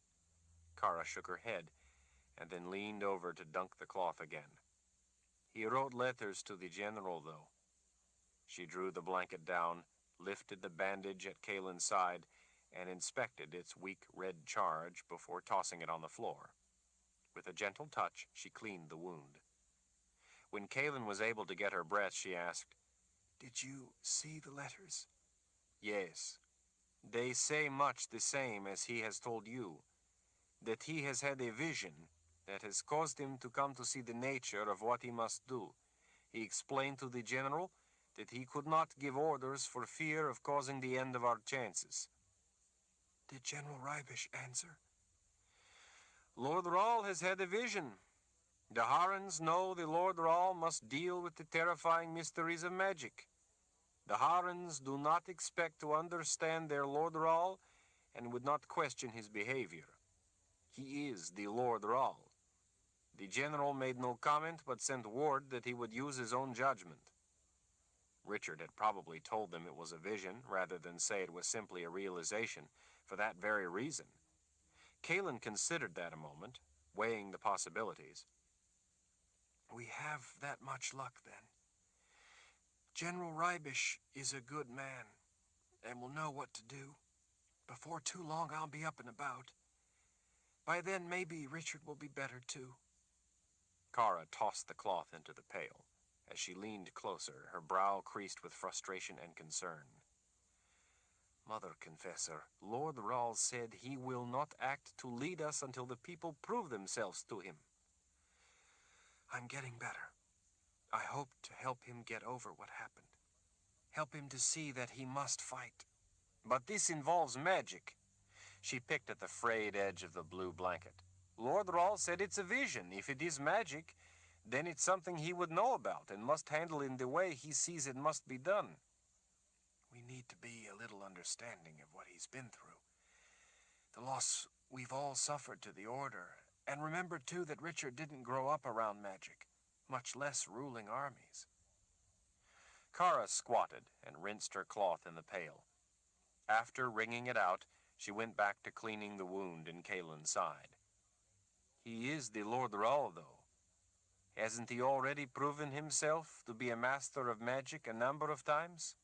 Kara shook her head, and then leaned over to dunk the cloth again. "He wrote letters to the general, though." She drew the blanket down, lifted the bandage at Kaelin's side, and inspected its weak red charge before tossing it on the floor. With a gentle touch, she cleaned the wound. When Kaelin was able to get her breath, she asked, "Did you see the letters?" "Yes. They say much the same as he has told you, that he has had a vision that has caused him to come to see the nature of what he must do. He explained to the general that he could not give orders for fear of causing the end of our chances." "Did General Raibish answer?" "Lord Rahl has had a vision. The Harans know the Lord Rahl must deal with the terrifying mysteries of magic. The Harans do not expect to understand their Lord Rahl and would not question his behavior. He is the Lord Rahl. The general made no comment but sent word that he would use his own judgment." Richard had probably told them it was a vision rather than say it was simply a realization for that very reason. Kaelin considered that a moment, weighing the possibilities. "We have that much luck, then. General Raibish is a good man and will know what to do. Before too long, I'll be up and about. By then, maybe Richard will be better, too." Kara tossed the cloth into the pail. As she leaned closer, her brow creased with frustration and concern. "Mother Confessor, Lord Rahl said he will not act to lead us until the people prove themselves to him." "I'm getting better. I hope to help him get over what happened. Help him to see that he must fight." "But this involves magic." She picked at the frayed edge of the blue blanket. "Lord Rahl said it's a vision. If it is magic, then it's something he would know about and must handle in the way he sees it must be done." "We need to be a little understanding of what he's been through. The loss we've all suffered to the Order. And remember, too, that Richard didn't grow up around magic, much less ruling armies. Kara squatted and rinsed her cloth in the pail. After wringing it out, she went back to cleaning the wound in Kalen's side. He is the Lord Rahl, though. Hasn't he already proven himself to be a master of magic a number of times?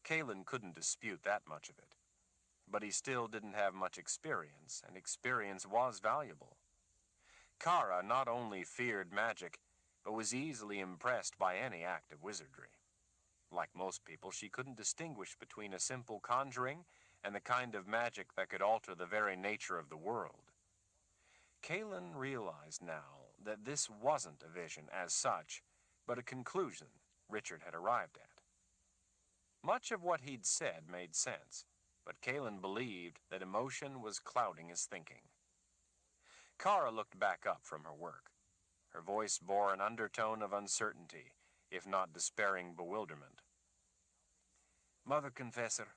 Kalen couldn't dispute that much of it. But he still didn't have much experience, and experience was valuable. Kara not only feared magic, but was easily impressed by any act of wizardry. Like most people, she couldn't distinguish between a simple conjuring and the kind of magic that could alter the very nature of the world. Kalen realized now that this wasn't a vision as such, but a conclusion Richard had arrived at. Much of what he'd said made sense, but Kalen believed that emotion was clouding his thinking. Kara looked back up from her work. Her voice bore an undertone of uncertainty, if not despairing bewilderment. Mother Confessor,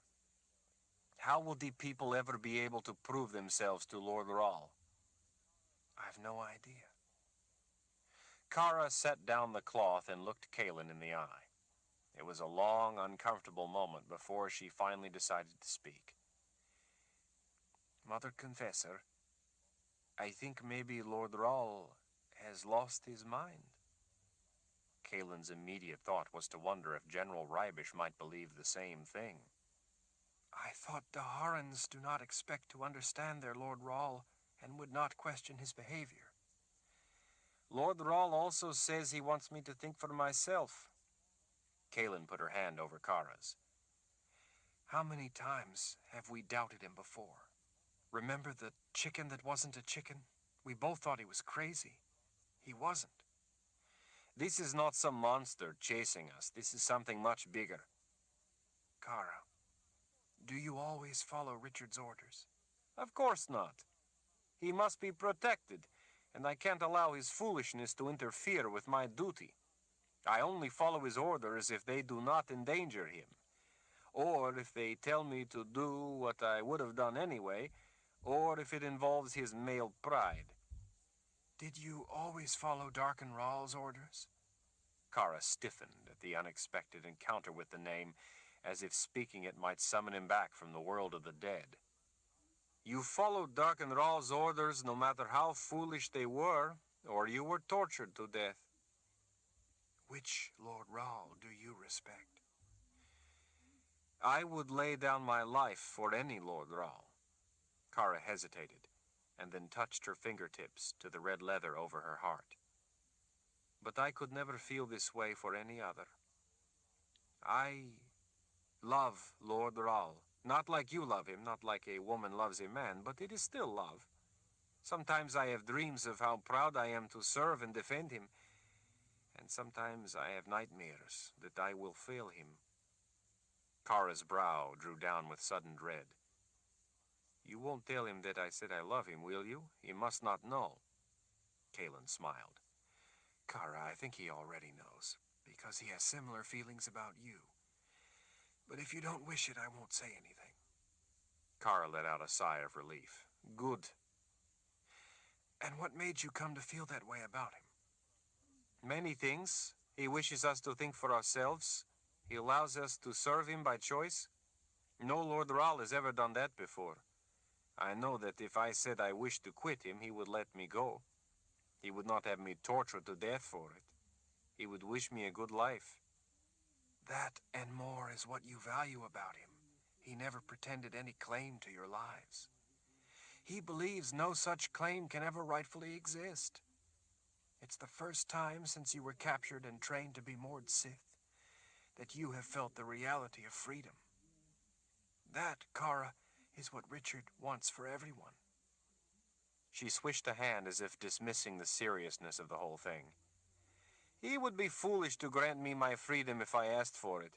how will the people ever be able to prove themselves to Lord Rahl? I've no idea. Kara set down the cloth and looked Kalen in the eye. It was a long, uncomfortable moment before she finally decided to speak. Mother Confessor, I think maybe Lord Rahl has lost his mind. Kalen's immediate thought was to wonder if General Rybish might believe the same thing. I thought the Harans do not expect to understand their Lord Rahl and would not question his behavior. Lord Rahl also says he wants me to think for myself. Kalen put her hand over Kara's. How many times have we doubted him before? Remember the chicken that wasn't a chicken? We both thought he was crazy. He wasn't. This is not some monster chasing us. This is something much bigger. Kara, do you always follow Richard's orders? Of course not. He must be protected, and I can't allow his foolishness to interfere with my duty. I only follow his orders if they do not endanger him, or if they tell me to do what I would have done anyway, or if it involves his male pride. Did you always follow Darken Rahl's orders? Kara stiffened at the unexpected encounter with the name, as if speaking it might summon him back from the world of the dead. You followed Darken Rahl's orders no matter how foolish they were, or you were tortured to death. Which Lord Rahl do you respect? I would lay down my life for any Lord Rahl. Kara hesitated, and then touched her fingertips to the red leather over her heart. But I could never feel this way for any other. I love Lord Rahl. Not like you love him, not like a woman loves a man, but it is still love. Sometimes I have dreams of how proud I am to serve and defend him, and sometimes I have nightmares that I will fail him. Kara's brow drew down with sudden dread. You won't tell him that I said I love him, will you? He must not know. Kalen smiled. Kara, I think he already knows, because he has similar feelings about you. But if you don't wish it, I won't say anything. Kara let out a sigh of relief. Good. And what made you come to feel that way about him? Many things. He wishes us to think for ourselves. He allows us to serve him by choice. No Lord Rahl has ever done that before. I know that if I said I wished to quit him, he would let me go. He would not have me tortured to death for it. He would wish me a good life. That and more is what you value about him. He never pretended any claim to your lives. He believes no such claim can ever rightfully exist. It's the first time since you were captured and trained to be Mord Sith that you have felt the reality of freedom. That, Kara, is what Richard wants for everyone. She swished a hand as if dismissing the seriousness of the whole thing. He would be foolish to grant me my freedom if I asked for it.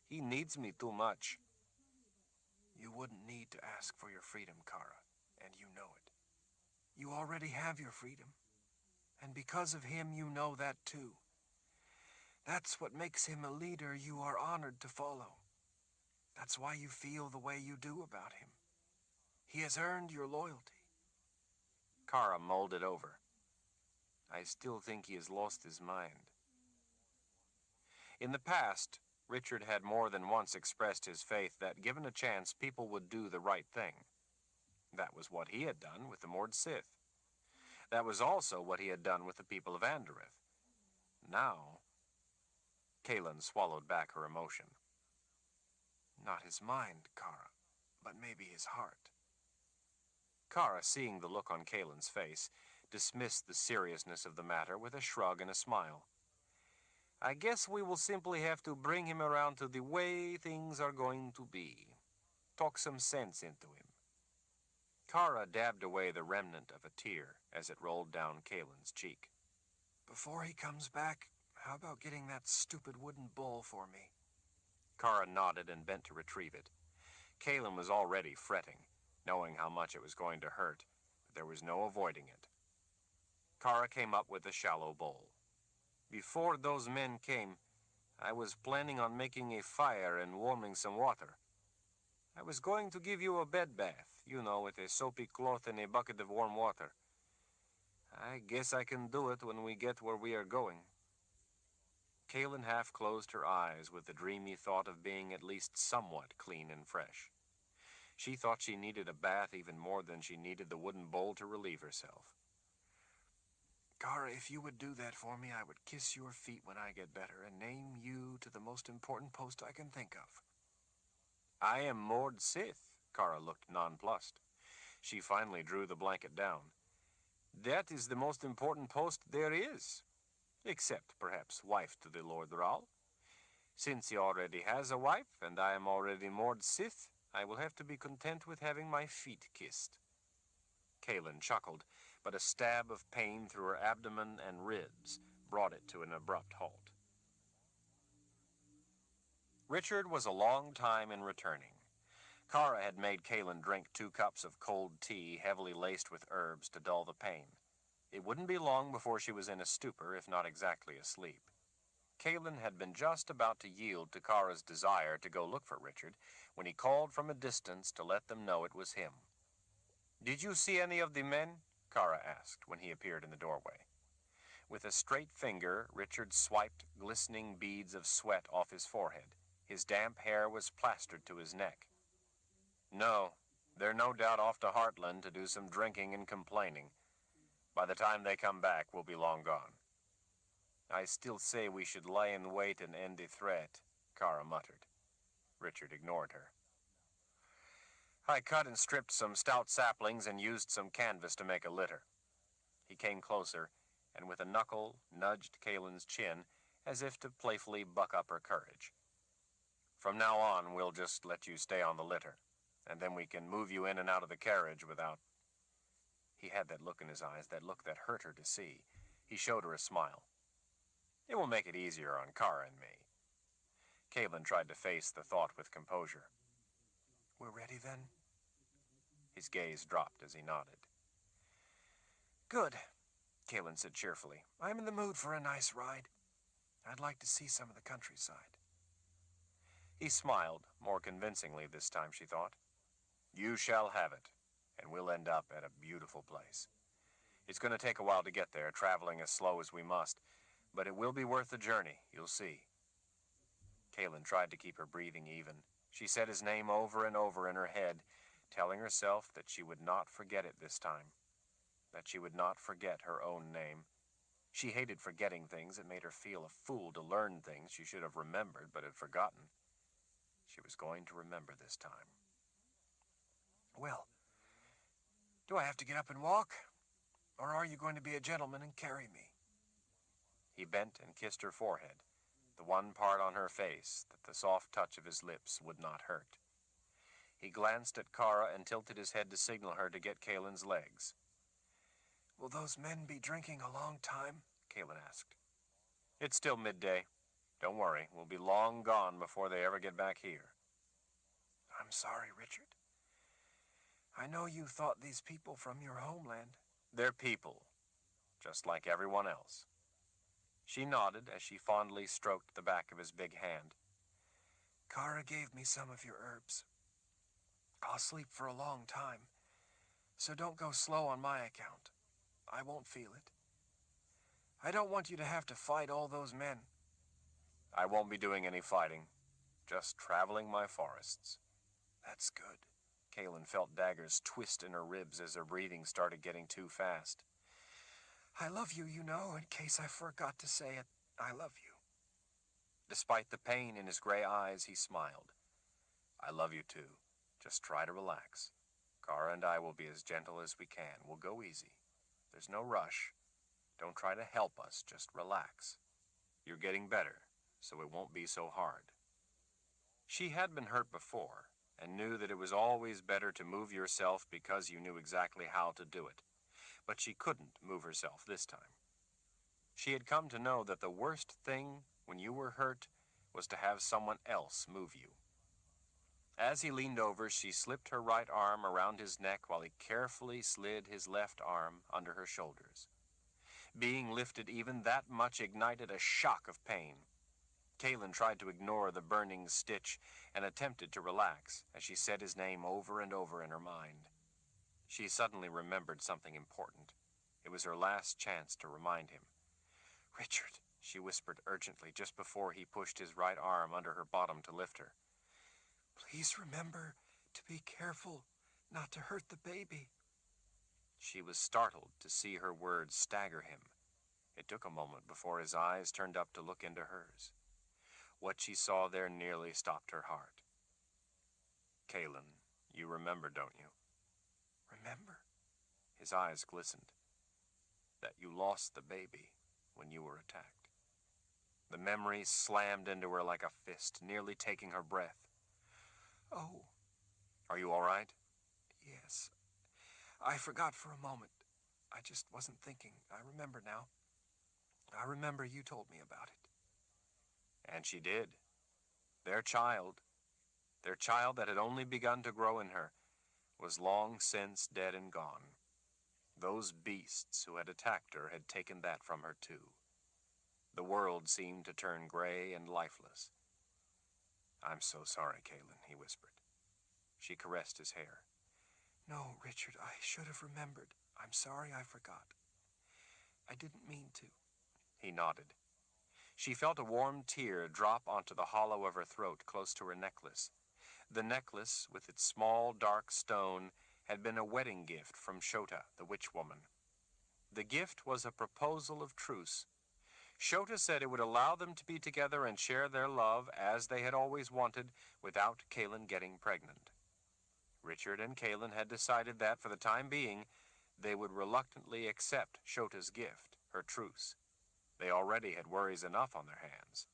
He needs me too much. You wouldn't need to ask for your freedom, Kara, and you know it. You already have your freedom, and because of him, you know that too. That's what makes him a leader you are honored to follow. That's why you feel the way you do about him. He has earned your loyalty. Kara mulled it over. I still think he has lost his mind. In the past, Richard had more than once expressed his faith that, given a chance, people would do the right thing. That was what he had done with the Mord Sith. That was also what he had done with the people of Andereth. Now, Kaelin swallowed back her emotion. Not his mind, Kara, but maybe his heart. Kara, seeing the look on Kaelin's face, dismissed the seriousness of the matter with a shrug and a smile. I guess we will simply have to bring him around to the way things are going to be. Talk some sense into him. Kara dabbed away the remnant of a tear as it rolled down Kaelin's cheek. Before he comes back, how about getting that stupid wooden bowl for me? Kara nodded and bent to retrieve it. Kaelin was already fretting, knowing how much it was going to hurt, but there was no avoiding it. Kara came up with a shallow bowl. Before those men came, I was planning on making a fire and warming some water. I was going to give you a bed bath, with a soapy cloth and a bucket of warm water. I guess I can do it when we get where we are going. Kaelin half closed her eyes with the dreamy thought of being at least somewhat clean and fresh. She thought she needed a bath even more than she needed the wooden bowl to relieve herself. Kara, if you would do that for me, I would kiss your feet when I get better and name you to the most important post I can think of. I am Mord Sith. Kara looked nonplussed. She finally drew the blanket down. That is the most important post there is, except perhaps wife to the Lord Rahl. Since he already has a wife, and I am already Mord Sith, I will have to be content with having my feet kissed. Kaelin chuckled, but a stab of pain through her abdomen and ribs brought it to an abrupt halt. Richard was a long time in returning. Kara had made Kaelin drink 2 cups of cold tea heavily laced with herbs to dull the pain. It wouldn't be long before she was in a stupor, if not exactly asleep. Kaelin had been just about to yield to Kara's desire to go look for Richard when he called from a distance to let them know it was him. Did you see any of the men? Kara asked when he appeared in the doorway. With a straight finger, Richard swiped glistening beads of sweat off his forehead. His damp hair was plastered to his neck. No, they're no doubt off to Heartland to do some drinking and complaining. By the time they come back, we'll be long gone. I still say we should lie in wait and end the threat, Kara muttered. Richard ignored her. I cut and stripped some stout saplings and used some canvas to make a litter. He came closer and with a knuckle nudged Kaelin's chin as if to playfully buck up her courage. From now on, we'll just let you stay on the litter, and then we can move you in and out of the carriage without... He had that look in his eyes, that look that hurt her to see. He showed her a smile. It will make it easier on Kara and me. Kaelin tried to face the thought with composure. We're ready then? His gaze dropped as he nodded. Good, Kaelin said cheerfully. I'm in the mood for a nice ride. I'd like to see some of the countryside. He smiled, more convincingly this time, she thought. You shall have it, and we'll end up at a beautiful place. It's going to take a while to get there, traveling as slow as we must, but it will be worth the journey, you'll see. Kaelin tried to keep her breathing even. She said his name over and over in her head, telling herself that she would not forget it this time, that she would not forget her own name. She hated forgetting things. It made her feel a fool to learn things she should have remembered but had forgotten. She was going to remember this time. Well, do I have to get up and walk? Or are you going to be a gentleman and carry me? He bent and kissed her forehead, the one part on her face that the soft touch of his lips would not hurt. He glanced at Kara and tilted his head to signal her to get Kaelin's legs. Will those men be drinking a long time? Kaelin asked. It's still midday. Don't worry, we'll be long gone before they ever get back here. I'm sorry, Richard. I know you thought these people from your homeland. They're people, just like everyone else. She nodded as she fondly stroked the back of his big hand. Kara gave me some of your herbs. I'll sleep for a long time, So don't go slow on my account. I won't feel it. I don't want you to have to fight all those men. I won't be doing any fighting, just traveling my forests. That's good. Kaylin felt daggers twist in her ribs as her breathing started getting too fast. I love you, you know, in case I forgot to say it. I love you. Despite the pain in his gray eyes, he smiled. I love you too. Just try to relax. Kara and I will be as gentle as we can. We'll go easy. There's no rush. Don't try to help us, just relax. You're getting better, so it won't be so hard. She had been hurt before, and knew that it was always better to move yourself because you knew exactly how to do it. But she couldn't move herself this time. She had come to know that the worst thing when you were hurt was to have someone else move you. As he leaned over, she slipped her right arm around his neck while he carefully slid his left arm under her shoulders. Being lifted even that much ignited a shock of pain. Kaylin tried to ignore the burning stitch and attempted to relax as she said his name over and over in her mind. She suddenly remembered something important. It was her last chance to remind him. "Richard," she whispered urgently just before he pushed his right arm under her bottom to lift her. "Please remember to be careful not to hurt the baby." She was startled to see her words stagger him. It took a moment before his eyes turned up to look into hers. What she saw there nearly stopped her heart. "Kaylin, you remember, don't you?" "Remember?" His eyes glistened. "That you lost the baby when you were attacked." The memory slammed into her like a fist, nearly taking her breath. "Oh." "Are you all right?" "Yes. I forgot for a moment. I just wasn't thinking. I remember now. I remember you told me about it." And she did. Their child that had only begun to grow in her, was long since dead and gone. Those beasts who had attacked her had taken that from her too. The world seemed to turn gray and lifeless. "I'm so sorry, Kaylin," he whispered. She caressed his hair. "No, Richard, I should have remembered. I'm sorry I forgot. I didn't mean to." He nodded. She felt a warm tear drop onto the hollow of her throat close to her necklace. The necklace, with its small dark stone, had been a wedding gift from Shota, the witch woman. The gift was a proposal of truce. Shota said it would allow them to be together and share their love as they had always wanted, without Kaylin getting pregnant. Richard and Kaylin had decided that, for the time being, they would reluctantly accept Shota's gift, her truce. They already had worries enough on their hands.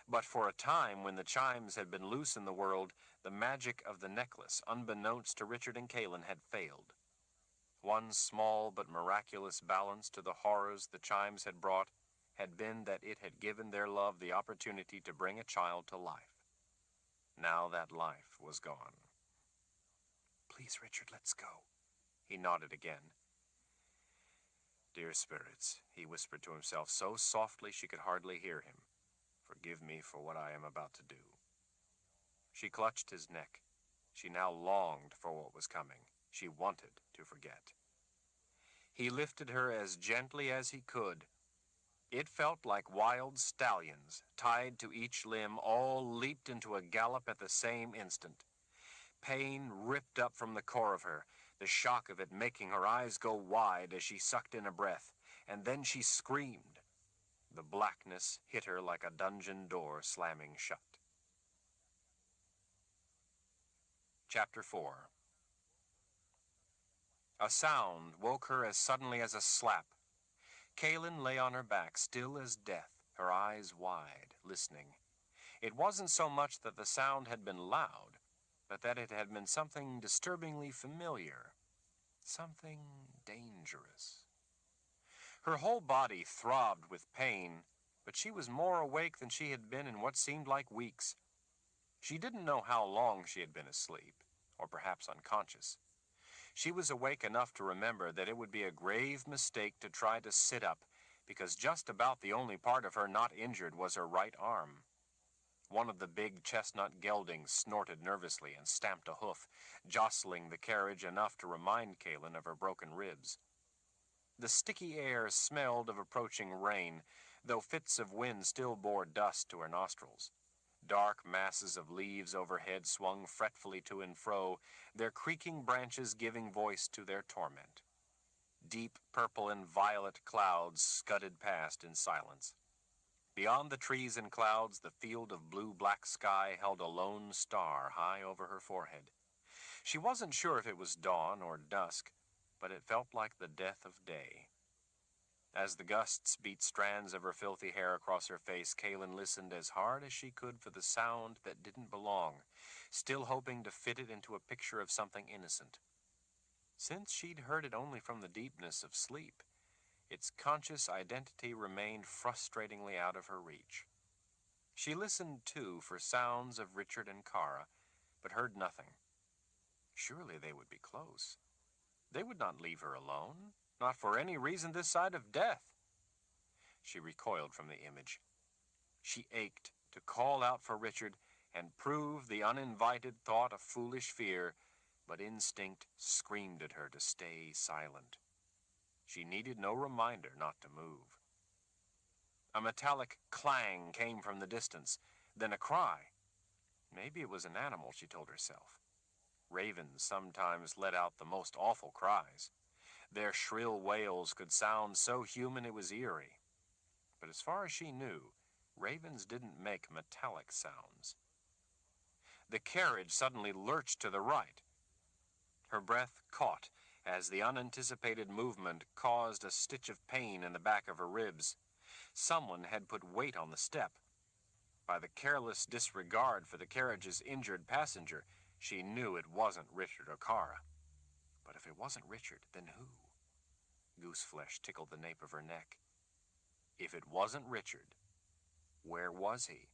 But for a time, when the chimes had been loose in the world, the magic of the necklace, unbeknownst to Richard and Kaylin, had failed. One small but miraculous balance to the horrors the chimes had brought had been that it had given their love the opportunity to bring a child to life. Now that life was gone. "Please, Richard, let's go." He nodded again. "Dear spirits," he whispered to himself so softly she could hardly hear him, "forgive me for what I am about to do." She clutched his neck. She now longed for what was coming. She wanted to forget. He lifted her as gently as he could. It felt like wild stallions, tied to each limb, all leaped into a gallop at the same instant. Pain ripped up from the core of her, the shock of it making her eyes go wide as she sucked in a breath, and then she screamed. The blackness hit her like a dungeon door slamming shut. Chapter 4. A sound woke her as suddenly as a slap. Kaylin lay on her back, still as death, her eyes wide, listening. It wasn't so much that the sound had been loud, but that it had been something disturbingly familiar, something dangerous. Her whole body throbbed with pain, but she was more awake than she had been in what seemed like weeks. She didn't know how long she had been asleep, or perhaps unconscious. She was awake enough to remember that it would be a grave mistake to try to sit up, because just about the only part of her not injured was her right arm. One of the big chestnut geldings snorted nervously and stamped a hoof, jostling the carriage enough to remind Kaelin of her broken ribs. The sticky air smelled of approaching rain, though fits of wind still bore dust to her nostrils. Dark masses of leaves overhead swung fretfully to and fro, their creaking branches giving voice to their torment. Deep purple and violet clouds scudded past in silence. Beyond the trees and clouds, the field of blue-black sky held a lone star high over her forehead. She wasn't sure if it was dawn or dusk, but it felt like the death of day. As the gusts beat strands of her filthy hair across her face, Kaelin listened as hard as she could for the sound that didn't belong, still hoping to fit it into a picture of something innocent. Since she'd heard it only from the deepness of sleep, its conscious identity remained frustratingly out of her reach. She listened, too, for sounds of Richard and Kara, but heard nothing. Surely they would be close. They would not leave her alone, not for any reason this side of death. She recoiled from the image. She ached to call out for Richard and prove the uninvited thought a foolish fear, but instinct screamed at her to stay silent. She needed no reminder not to move. A metallic clang came from the distance, then a cry. Maybe it was an animal, she told herself. Ravens sometimes let out the most awful cries. Their shrill wails could sound so human it was eerie. But as far as she knew, ravens didn't make metallic sounds. The carriage suddenly lurched to the right. Her breath caught as the unanticipated movement caused a stitch of pain in the back of her ribs. Someone had put weight on the step. By the careless disregard for the carriage's injured passenger, she knew it wasn't Richard or Kara. But if it wasn't Richard, then who? Gooseflesh tickled the nape of her neck. If it wasn't Richard, where was he?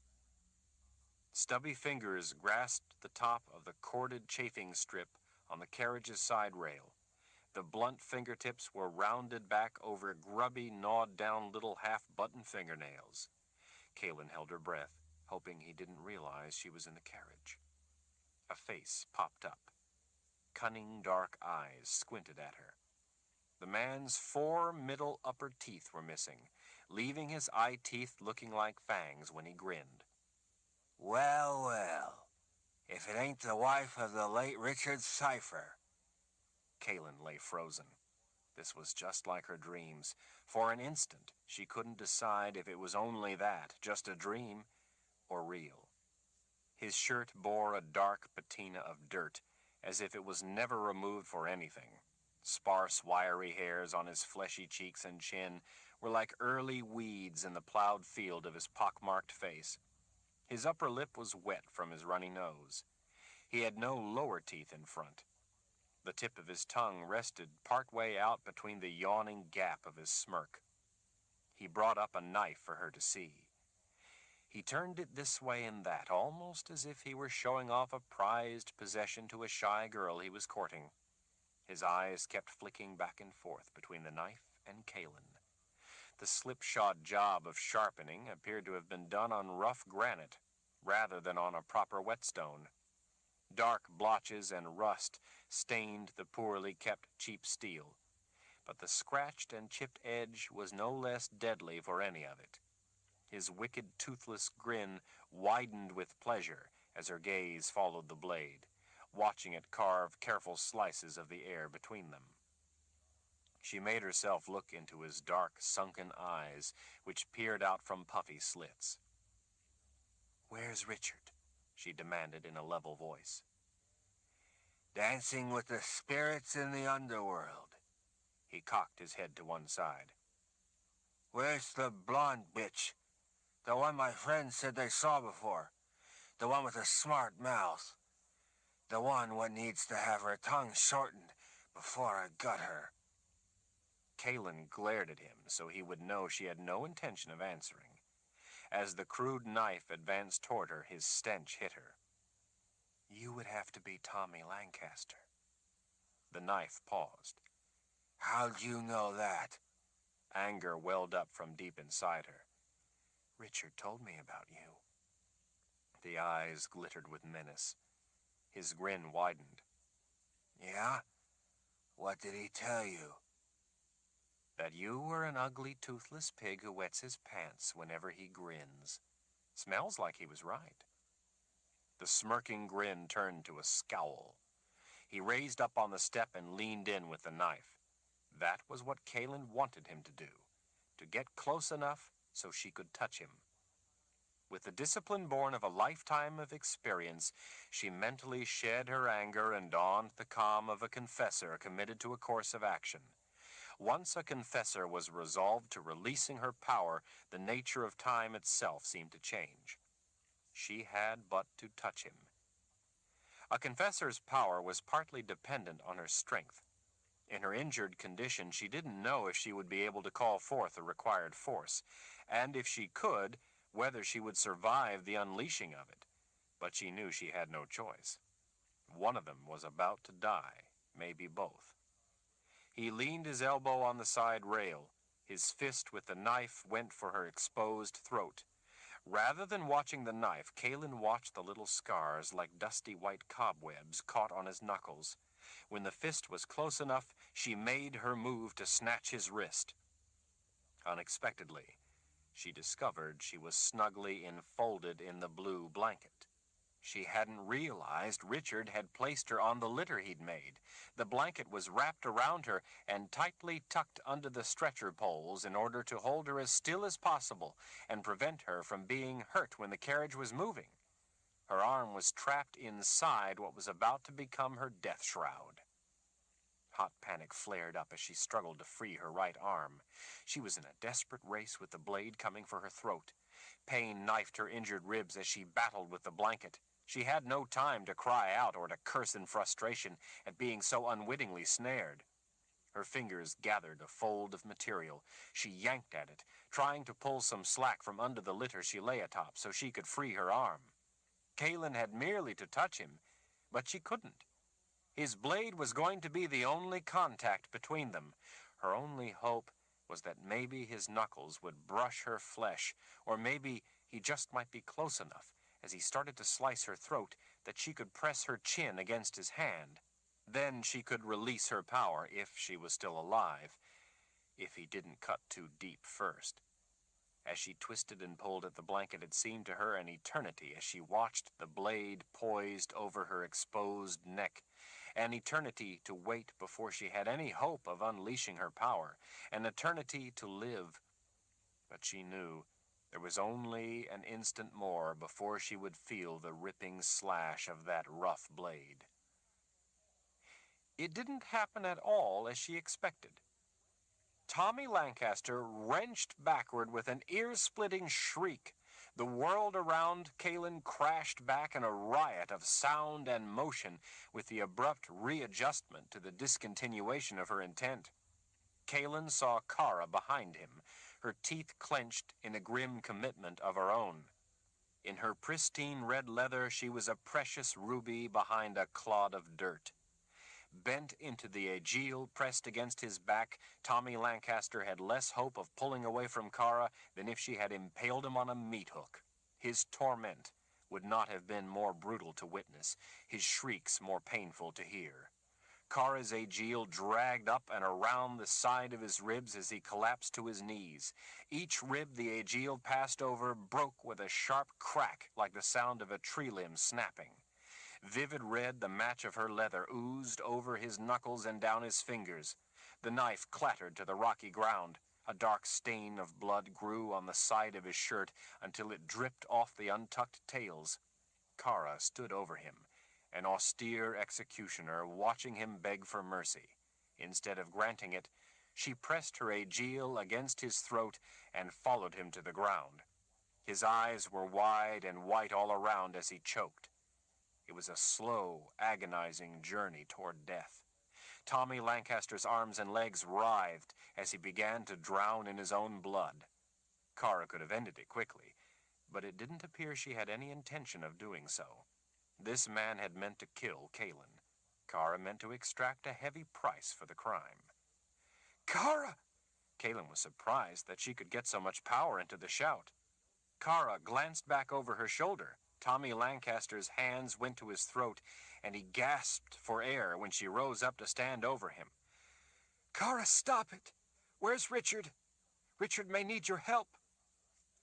Stubby fingers grasped the top of the corded chafing strip on the carriage's side rail. The blunt fingertips were rounded back over grubby, gnawed-down little half-button fingernails. Kaelin held her breath, hoping he didn't realize she was in the carriage. A face popped up. Cunning dark eyes squinted at her. The man's 4 middle upper teeth were missing, leaving his eye teeth looking like fangs when he grinned. Well, well, if it ain't the wife of the late Richard Cypher. Kaelin lay frozen. This was just like her dreams. For an instant, she couldn't decide if it was only that, just a dream, or real. His shirt bore a dark patina of dirt, as if it was never removed for anything. Sparse, wiry hairs on his fleshy cheeks and chin were like early weeds in the plowed field of his pockmarked face. His upper lip was wet from his runny nose. He had no lower teeth in front. The tip of his tongue rested partway out between the yawning gap of his smirk. He brought up a knife for her to see. He turned it this way and that, almost as if he were showing off a prized possession to a shy girl he was courting. His eyes kept flicking back and forth between the knife and Kaelin. The slipshod job of sharpening appeared to have been done on rough granite, rather than on a proper whetstone. Dark blotches and rust stained the poorly kept cheap steel, but the scratched and chipped edge was no less deadly for any of it. His wicked, toothless grin widened with pleasure as her gaze followed the blade, watching it carve careful slices of the air between them. She made herself look into his dark, sunken eyes, which peered out from puffy slits. "Where's Richard?" she demanded in a level voice. Dancing with the spirits in the underworld. He cocked his head to one side. Where's the blonde bitch? The one my friends said they saw before. The one with the smart mouth. The one what needs to have her tongue shortened before I gut her. Kaelin glared at him so he would know she had no intention of answering. As the crude knife advanced toward her, his stench hit her. "You would have to be Tommy Lancaster." The knife paused. How'd you know that? Anger welled up from deep inside her. "Richard told me about you." The eyes glittered with menace. His grin widened. Yeah? What did he tell you? That you were an ugly, toothless pig who wets his pants whenever he grins. Smells like he was right. The smirking grin turned to a scowl. He raised up on the step and leaned in with the knife. That was what Kaelin wanted him to do, to get close enough so she could touch him. With the discipline born of a lifetime of experience, she mentally shed her anger and donned the calm of a confessor committed to a course of action. Once a confessor was resolved to releasing her power, the nature of time itself seemed to change. She had but to touch him. A confessor's power was partly dependent on her strength. In her injured condition, she didn't know if she would be able to call forth the required force, and if she could, whether she would survive the unleashing of it. But she knew she had no choice. One of them was about to die, maybe both. He leaned his elbow on the side rail. His fist with the knife went for her exposed throat. Rather than watching the knife, Kaelin watched the little scars like dusty white cobwebs caught on his knuckles. When the fist was close enough, she made her move to snatch his wrist. Unexpectedly, she discovered she was snugly enfolded in the blue blanket. She hadn't realized Richard had placed her on the litter he'd made. The blanket was wrapped around her and tightly tucked under the stretcher poles in order to hold her as still as possible and prevent her from being hurt when the carriage was moving. Her arm was trapped inside what was about to become her death shroud. Hot panic flared up as she struggled to free her right arm. She was in a desperate race with the blade coming for her throat. Pain knifed her injured ribs as she battled with the blanket. She had no time to cry out or to curse in frustration at being so unwittingly snared. Her fingers gathered a fold of material. She yanked at it, trying to pull some slack from under the litter she lay atop so she could free her arm. Kaelin had merely to touch him, but she couldn't. His blade was going to be the only contact between them. Her only hope was that maybe his knuckles would brush her flesh, or maybe he just might be close enough as he started to slice her throat that she could press her chin against his hand. Then she could release her power if she was still alive, if he didn't cut too deep first. As she twisted and pulled at the blanket, it seemed to her an eternity as she watched the blade poised over her exposed neck. An eternity to wait before she had any hope of unleashing her power. An eternity to live. But she knew there was only an instant more before she would feel the ripping slash of that rough blade. It didn't happen at all as she expected. Tommy Lancaster wrenched backward with an ear-splitting shriek. The world around Kaelin crashed back in a riot of sound and motion with the abrupt readjustment to the discontinuation of her intent. Kaelin saw Kara behind him, her teeth clenched in a grim commitment of her own. In her pristine red leather, she was a precious ruby behind a clod of dirt. Bent into the aegile pressed against his back, Tommy Lancaster had less hope of pulling away from Kara than if she had impaled him on a meat hook. His torment would not have been more brutal to witness, his shrieks more painful to hear. Kara's aegile dragged up and around the side of his ribs as he collapsed to his knees. Each rib the aegile passed over broke with a sharp crack like the sound of a tree limb snapping. Vivid red, the match of her leather oozed over his knuckles and down his fingers. The knife clattered to the rocky ground. A dark stain of blood grew on the side of his shirt until it dripped off the untucked tails. Kara stood over him, an austere executioner watching him beg for mercy. Instead of granting it, she pressed her aegile against his throat and followed him to the ground. His eyes were wide and white all around as he choked. It was a slow, agonizing journey toward death. Tommy Lancaster's arms and legs writhed as he began to drown in his own blood. Kara could have ended it quickly, but it didn't appear she had any intention of doing so. This man had meant to kill Kaelin. Kara meant to extract a heavy price for the crime. "Kara!" Kaelin was surprised that she could get so much power into the shout. Kara glanced back over her shoulder. Tommy Lancaster's hands went to his throat, and he gasped for air when she rose up to stand over him. Kara, stop it! Where's Richard? Richard may need your help.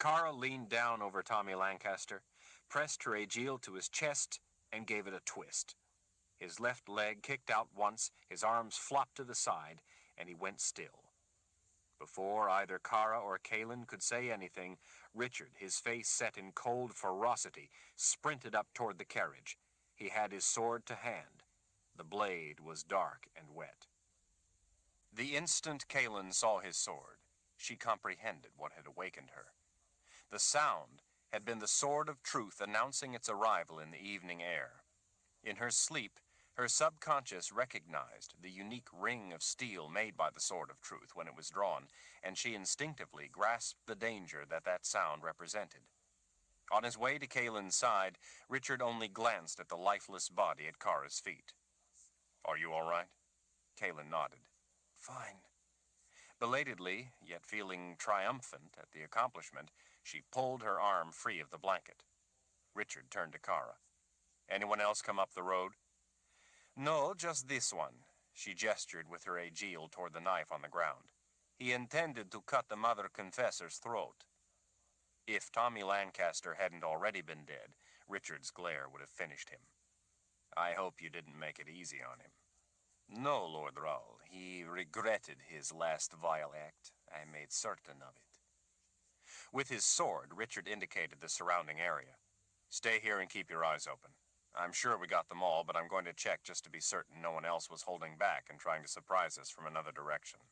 Kara leaned down over Tommy Lancaster, pressed her Aegil to his chest, and gave it a twist. His left leg kicked out once, his arms flopped to the side, and he went still. Before either Kara or Kalin could say anything, Richard, his face set in cold ferocity, sprinted up toward the carriage. He had his sword to hand. The blade was dark and wet. The instant Kalin saw his sword, she comprehended what had awakened her. The sound had been the sword of truth announcing its arrival in the evening air. In her sleep, her subconscious recognized the unique ring of steel made by the sword of truth when it was drawn, and she instinctively grasped the danger that that sound represented. On his way to Kalin's side, Richard only glanced at the lifeless body at Kara's feet. "Are you all right?" Kalin nodded. Fine. Belatedly, yet feeling triumphant at the accomplishment, she pulled her arm free of the blanket. Richard turned to Kara. "Anyone else come up the road?" "No, just this one." She gestured with her Aegil toward the knife on the ground. "He intended to cut the Mother Confessor's throat." If Tommy Lancaster hadn't already been dead, Richard's glare would have finished him. "I hope you didn't make it easy on him." "No, Lord Rahl. He regretted his last vile act. I made certain of it." With his sword, Richard indicated the surrounding area. "Stay here and keep your eyes open. I'm sure we got them all, but I'm going to check just to be certain no one else was holding back and trying to surprise us from another direction."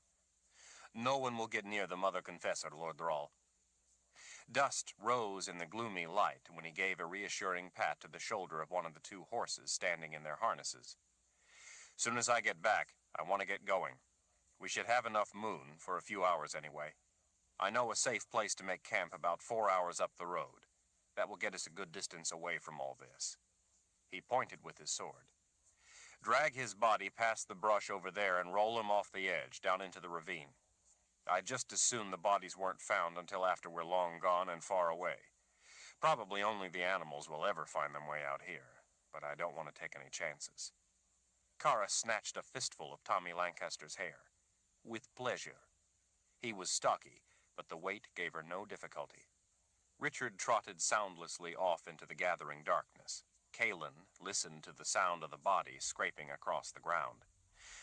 "No one will get near the Mother Confessor, Lord Rahl." Dust rose in the gloomy light when he gave a reassuring pat to the shoulder of one of the two horses standing in their harnesses. "Soon as I get back, I want to get going. We should have enough moon, for a few hours anyway. I know a safe place to make camp about 4 hours up the road. That will get us a good distance away from all this." He pointed with his sword. "Drag his body past the brush over there and roll him off the edge, down into the ravine. I'd just as soon the bodies weren't found until after we're long gone and far away. Probably only the animals will ever find them way out here, but I don't want to take any chances." Kara snatched a fistful of Tommy Lancaster's hair. With pleasure. He was stocky, but the weight gave her no difficulty. Richard trotted soundlessly off into the gathering darkness. Kalin listened to the sound of the body scraping across the ground.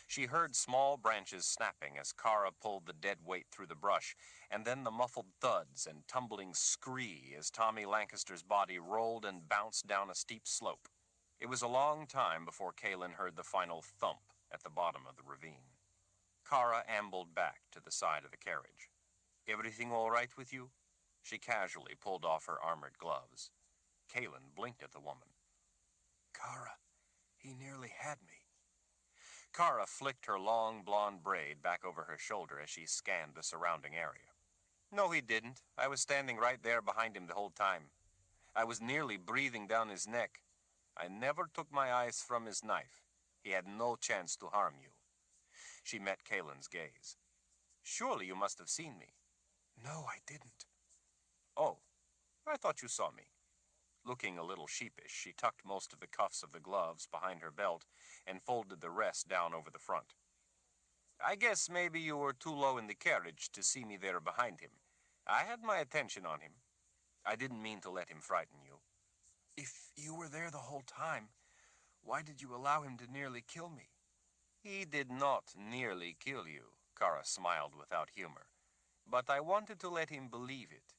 She heard small branches snapping as Kara pulled the dead weight through the brush, and then the muffled thuds and tumbling scree as Tommy Lancaster's body rolled and bounced down a steep slope. It was a long time before Kalin heard the final thump at the bottom of the ravine. Kara ambled back to the side of the carriage. "Everything all right with you?" She casually pulled off her armored gloves. Kalin blinked at the woman. Kara, he nearly had me. Kara flicked her long blonde braid back over her shoulder as she scanned the surrounding area. "No, he didn't. I was standing right there behind him the whole time. I was nearly breathing down his neck. I never took my eyes from his knife. He had no chance to harm you." She met Kalin's gaze. "Surely you must have seen me." No, I didn't. "Oh, I thought you saw me." Looking a little sheepish, she tucked most of the cuffs of the gloves behind her belt and folded the rest down over the front. "I guess maybe you were too low in the carriage to see me there behind him. I had my attention on him. I didn't mean to let him frighten you." If you were there the whole time, why did you allow him to nearly kill me? "He did not nearly kill you," Kara smiled without humor. "But I wanted to let him believe it.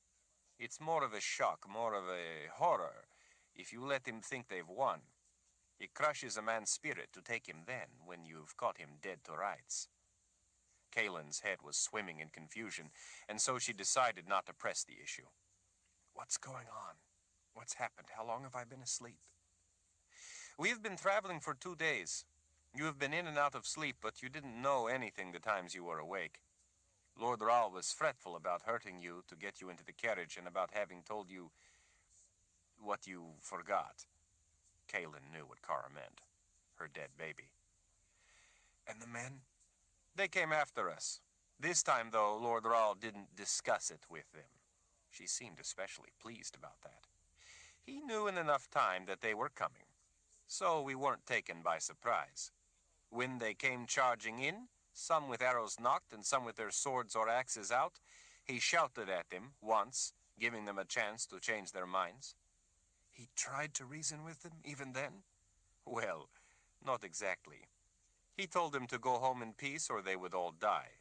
It's more of a shock, more of a horror, if you let him think they've won. It crushes a man's spirit to take him then, when you've caught him dead to rights." Kalin's head was swimming in confusion, and so she decided not to press the issue. What's going on? What's happened? How long have I been asleep? "We've been traveling for 2 days. You have been in and out of sleep, but you didn't know anything the times you were awake. Lord Rahl was fretful about hurting you to get you into the carriage and about having told you what you forgot." Kalin knew what Kara meant. Her dead baby. And the men? "They came after us. This time, though, Lord Rahl didn't discuss it with them." She seemed especially pleased about that. He knew in enough time that they were coming, so we weren't taken by surprise. When they came charging in, some with arrows nocked and some with their swords or axes out, he shouted at them once, giving them a chance to change their minds. He tried to reason with them even then? Well, not exactly. He told them to go home in peace or they would all die.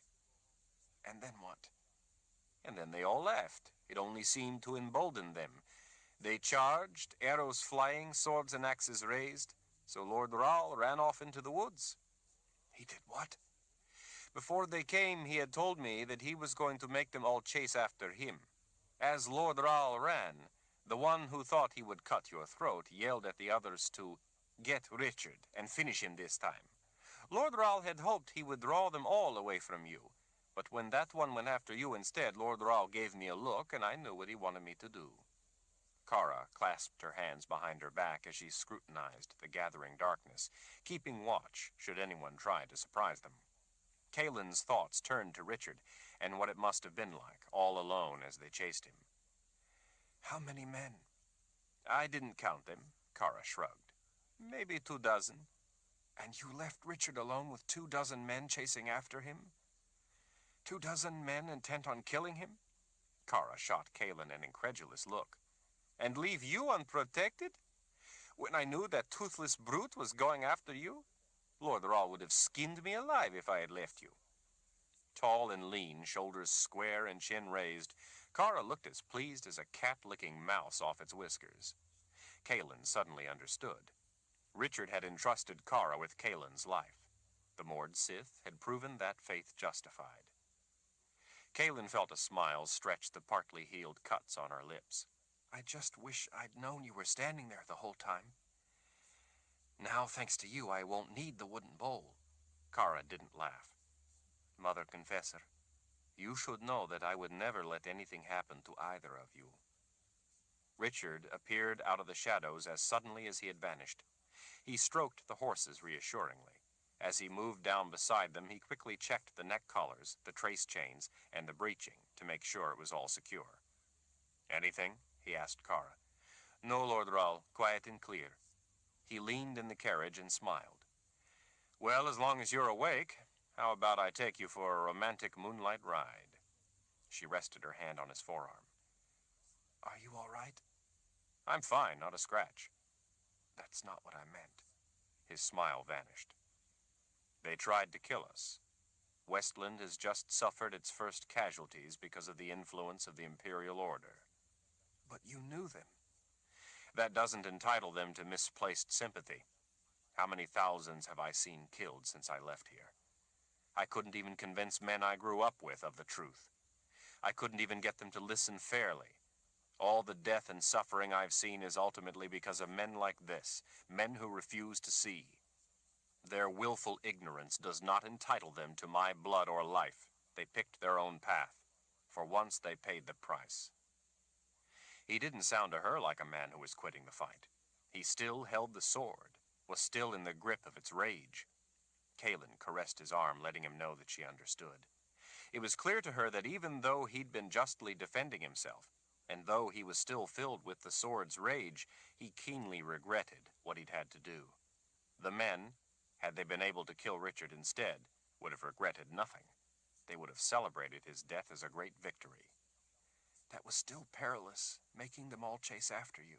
And then what? And then they all left. It only seemed to embolden them. They charged, arrows flying, swords and axes raised, so Lord Rahl ran off into the woods. He did what? Before they came, he had told me that he was going to make them all chase after him. As Lord Rahl ran, the one who thought he would cut your throat yelled at the others to get Richard and finish him this time. Lord Rahl had hoped he would draw them all away from you, but when that one went after you instead, Lord Rahl gave me a look, and I knew what he wanted me to do. Kara clasped her hands behind her back as she scrutinized the gathering darkness, keeping watch should anyone try to surprise them. Kalen's thoughts turned to Richard and what it must have been like, all alone as they chased him. How many men? I didn't count them, Kara shrugged. Maybe 24. And you left Richard alone with 24 men chasing after him? 24 men intent on killing him? Kara shot Kalen an incredulous look. And leave you unprotected? When I knew that toothless brute was going after you? Lord Rahl would have skinned me alive if I had left you. Tall and lean, shoulders square and chin raised, Kara looked as pleased as a cat licking mouse off its whiskers. Kalen suddenly understood. Richard had entrusted Kara with Kalen's life. The Mord Sith had proven that faith justified. Kalen felt a smile stretch the partly healed cuts on her lips. I just wish I'd known you were standing there the whole time. Now, thanks to you, I won't need the wooden bowl. Kara didn't laugh. Mother Confessor, you should know that I would never let anything happen to either of you. Richard appeared out of the shadows as suddenly as he had vanished. He stroked the horses reassuringly. As he moved down beside them, he quickly checked the neck collars, the trace chains, and the breeching to make sure it was all secure. Anything? He asked Kara. No, Lord Rahl, quiet and clear. He leaned in the carriage and smiled. Well, as long as you're awake, how about I take you for a romantic moonlight ride? She rested her hand on his forearm. Are you all right? I'm fine, not a scratch. That's not what I meant. His smile vanished. They tried to kill us. Westland has just suffered its first casualties because of the influence of the Imperial Order. But you knew them. That doesn't entitle them to misplaced sympathy. How many thousands have I seen killed since I left here? I couldn't even convince men I grew up with of the truth. I couldn't even get them to listen fairly. All the death and suffering I've seen is ultimately because of men like this, men who refuse to see. Their willful ignorance does not entitle them to my blood or life. They picked their own path. For once they paid the price. He didn't sound to her like a man who was quitting the fight. He still held the sword, was still in the grip of its rage. Kalen caressed his arm, letting him know that she understood. It was clear to her that even though he'd been justly defending himself, and though he was still filled with the sword's rage, he keenly regretted what he'd had to do. The men, had they been able to kill Richard instead, would have regretted nothing. They would have celebrated his death as a great victory. That was still perilous, making them all chase after you.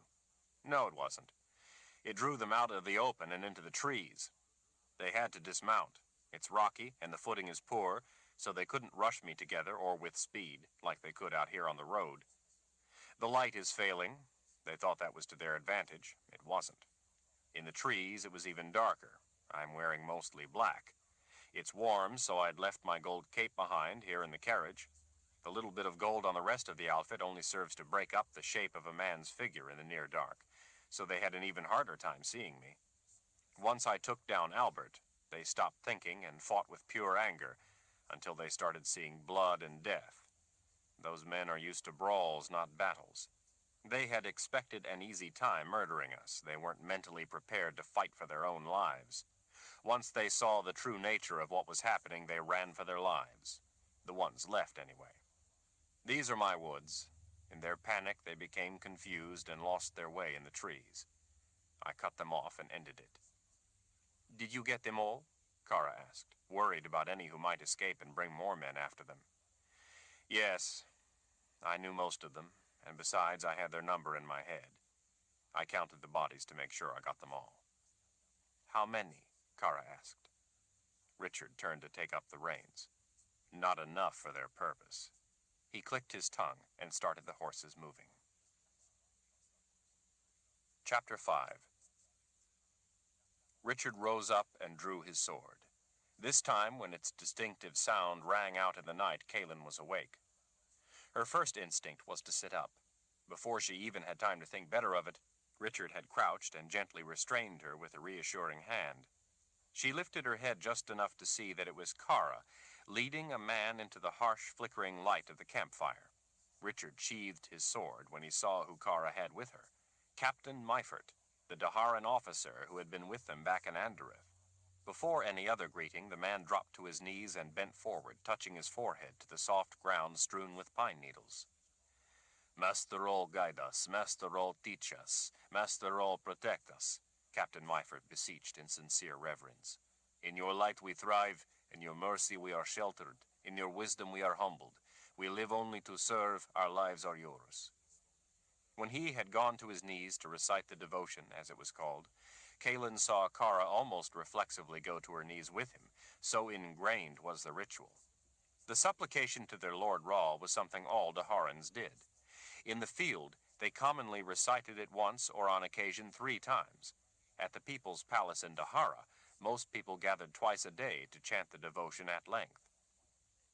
No, it wasn't. It drew them out of the open and into the trees. They had to dismount. It's rocky and the footing is poor, so they couldn't rush me together or with speed, like they could out here on the road. The light is failing. They thought that was to their advantage. It wasn't. In the trees, it was even darker. I'm wearing mostly black. It's warm, so I'd left my gold cape behind here in the carriage. The little bit of gold on the rest of the outfit only serves to break up the shape of a man's figure in the near dark, so they had an even harder time seeing me. Once I took down Albert, they stopped thinking and fought with pure anger until they started seeing blood and death. Those men are used to brawls, not battles. They had expected an easy time murdering us. They weren't mentally prepared to fight for their own lives. Once they saw the true nature of what was happening, they ran for their lives. The ones left, anyway. These are my woods. In their panic, they became confused and lost their way in the trees. I cut them off and ended it. "Did you get them all?" Kara asked, worried about any who might escape and bring more men after them. "Yes, I knew most of them, and besides, I had their number in my head. I counted the bodies to make sure I got them all." "How many?" Kara asked. Richard turned to take up the reins. "Not enough for their purpose." He clicked his tongue and started the horses moving. Chapter 5. Richard rose up and drew his sword. This time, when its distinctive sound rang out in the night, Kaelin was awake. Her first instinct was to sit up. Before she even had time to think better of it, Richard had crouched and gently restrained her with a reassuring hand. She lifted her head just enough to see that it was Kara, leading a man into the harsh, flickering light of the campfire. Richard sheathed his sword when he saw who Kara had with her: Captain Meifert, the Daharan officer who had been with them back in Andereth. Before any other greeting, the man dropped to his knees and bent forward, touching his forehead to the soft ground strewn with pine needles. "Master Rahl guide us, Master Rahl teach us, Master Rahl protect us," Captain Meifert beseeched in sincere reverence. "In your light we thrive, in your mercy we are sheltered, in your wisdom we are humbled. We live only to serve, our lives are yours." When he had gone to his knees to recite the devotion, as it was called, Kaelin saw Kara almost reflexively go to her knees with him, so ingrained was the ritual. The supplication to their Lord Rahl was something all Daharans did. In the field, they commonly recited it once or on occasion 3 times. At the People's Palace in Dahara, most people gathered twice a day to chant the devotion at length.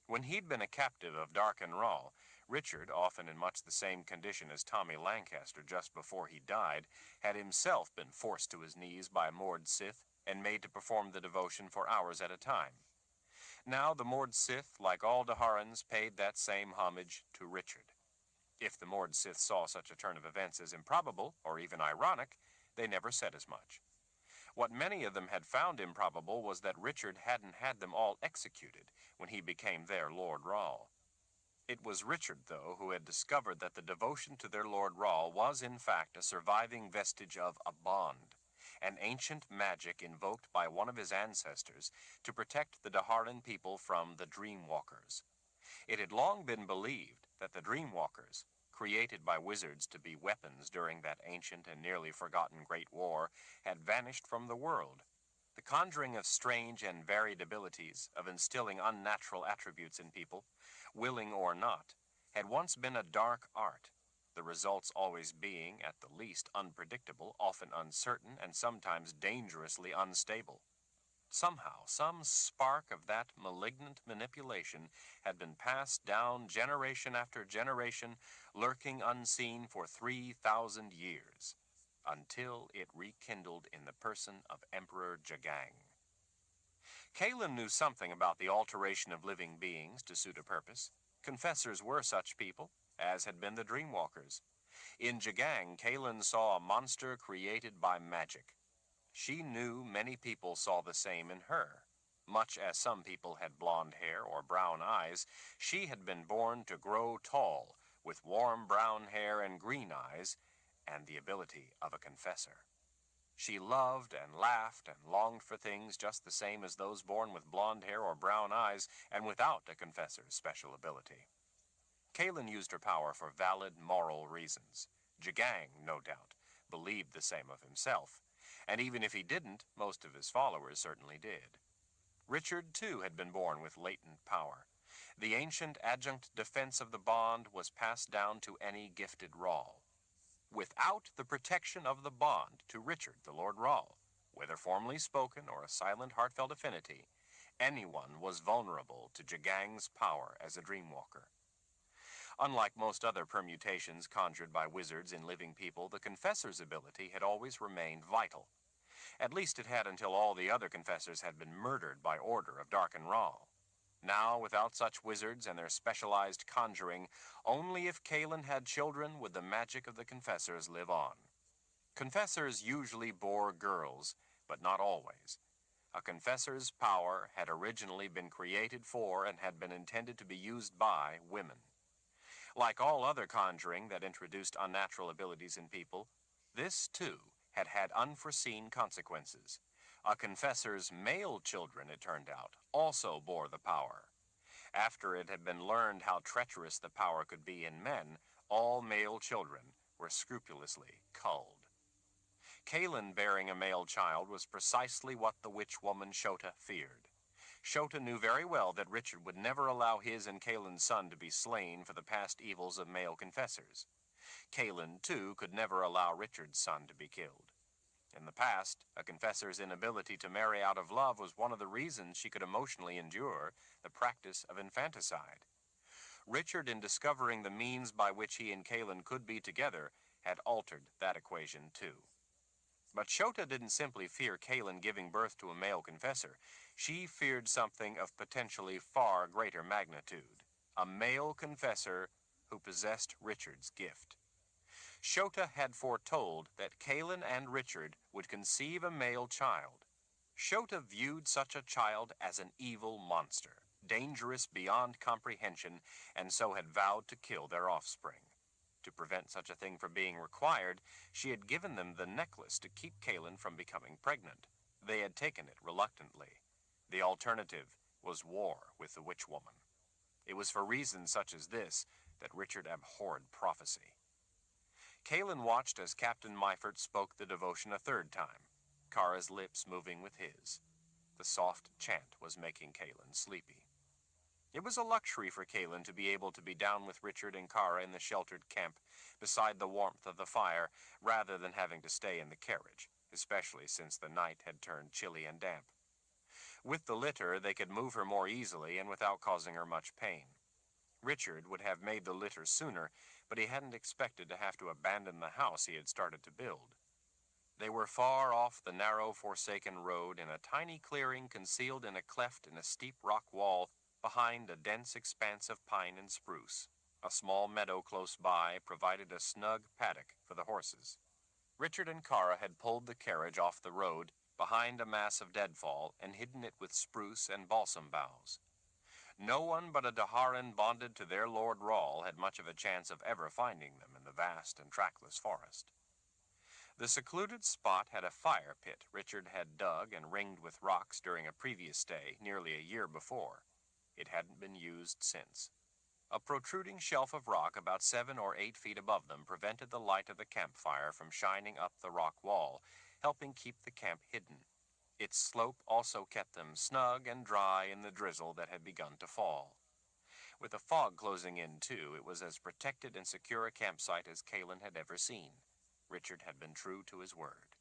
When he'd been a captive of Darken Rahl, Richard, often in much the same condition as Tommy Lancaster just before he died, had himself been forced to his knees by Mord Sith and made to perform the devotion for hours at a time. Now the Mord Sith, like all Daharans, paid that same homage to Richard. If the Mord Sith saw such a turn of events as improbable, or even ironic, they never said as much. What many of them had found improbable was that Richard hadn't had them all executed when he became their Lord Rahl. It was Richard, though, who had discovered that the devotion to their Lord Rahl was, in fact, a surviving vestige of a bond, an ancient magic invoked by one of his ancestors to protect the Daharan people from the Dreamwalkers. It had long been believed that the Dreamwalkers, created by wizards to be weapons during that ancient and nearly forgotten Great War, had vanished from the world. The conjuring of strange and varied abilities, of instilling unnatural attributes in people, willing or not, had once been a dark art, the results always being, at the least, unpredictable, often uncertain, and sometimes dangerously unstable. Somehow, some spark of that malignant manipulation had been passed down generation after generation, lurking unseen for 3,000 years, until it rekindled in the person of Emperor Jagang. Kaelin knew something about the alteration of living beings to suit a purpose. Confessors were such people, as had been the Dreamwalkers. In Jagang, Kaelin saw a monster created by magic. She knew many people saw the same in her. Much as some people had blonde hair or brown eyes, she had been born to grow tall, with warm brown hair and green eyes, and the ability of a confessor. She loved and laughed and longed for things just the same as those born with blonde hair or brown eyes and without a confessor's special ability. Kaelin used her power for valid moral reasons. Jagang, no doubt, believed the same of himself, and even if he didn't, most of his followers certainly did. Richard, too, had been born with latent power. The ancient adjunct defense of the bond was passed down to any gifted Rahl. Without the protection of the bond to Richard, the Lord Rahl, whether formally spoken or a silent, heartfelt affinity, anyone was vulnerable to Jagang's power as a dreamwalker. Unlike most other permutations conjured by wizards in living people, the confessor's ability had always remained vital. At least it had until all the other confessors had been murdered by order of Darken Rahl. Now, without such wizards and their specialized conjuring, only if Kaelin had children would the magic of the confessors live on. Confessors usually bore girls, but not always. A confessor's power had originally been created for and had been intended to be used by women. Like all other conjuring that introduced unnatural abilities in people, this, too, had had unforeseen consequences. A confessor's male children, it turned out, also bore the power. After it had been learned how treacherous the power could be in men, all male children were scrupulously culled. Kalin bearing a male child was precisely what the witch woman Shota feared. Shota knew very well that Richard would never allow his and Kalin's son to be slain for the past evils of male confessors. Kalin, too, could never allow Richard's son to be killed. In the past, a confessor's inability to marry out of love was one of the reasons she could emotionally endure the practice of infanticide. Richard, in discovering the means by which he and Kalin could be together, had altered that equation, too. But Shota didn't simply fear Kalin giving birth to a male confessor. She feared something of potentially far greater magnitude, a male confessor who possessed Richard's gift. Shota had foretold that Kalin and Richard would conceive a male child. Shota viewed such a child as an evil monster, dangerous beyond comprehension, and so had vowed to kill their offspring. To prevent such a thing from being required, she had given them the necklace to keep Kalin from becoming pregnant. They had taken it reluctantly. The alternative was war with the witch woman. It was for reasons such as this that Richard abhorred prophecy. Kalin watched as Captain Meifert spoke the devotion a third time, Kara's lips moving with his. The soft chant was making Kalin sleepy. It was a luxury for Kalin to be able to be down with Richard and Kara in the sheltered camp beside the warmth of the fire rather than having to stay in the carriage, especially since the night had turned chilly and damp. With the litter, they could move her more easily and without causing her much pain. Richard would have made the litter sooner, but he hadn't expected to have to abandon the house he had started to build. They were far off the narrow, forsaken road in a tiny clearing concealed in a cleft in a steep rock wall behind a dense expanse of pine and spruce. A small meadow close by provided a snug paddock for the horses. Richard and Kara had pulled the carriage off the road behind a mass of deadfall and hidden it with spruce and balsam boughs. No one but a Daharan bonded to their Lord Rahl had much of a chance of ever finding them in the vast and trackless forest. The secluded spot had a fire pit Richard had dug and ringed with rocks during a previous stay nearly a year before. It hadn't been used since. A protruding shelf of rock about 7 or 8 feet above them prevented the light of the campfire from shining up the rock wall, helping keep the camp hidden. Its slope also kept them snug and dry in the drizzle that had begun to fall. With the fog closing in, too, it was as protected and secure a campsite as Kalin had ever seen. Richard had been true to his word.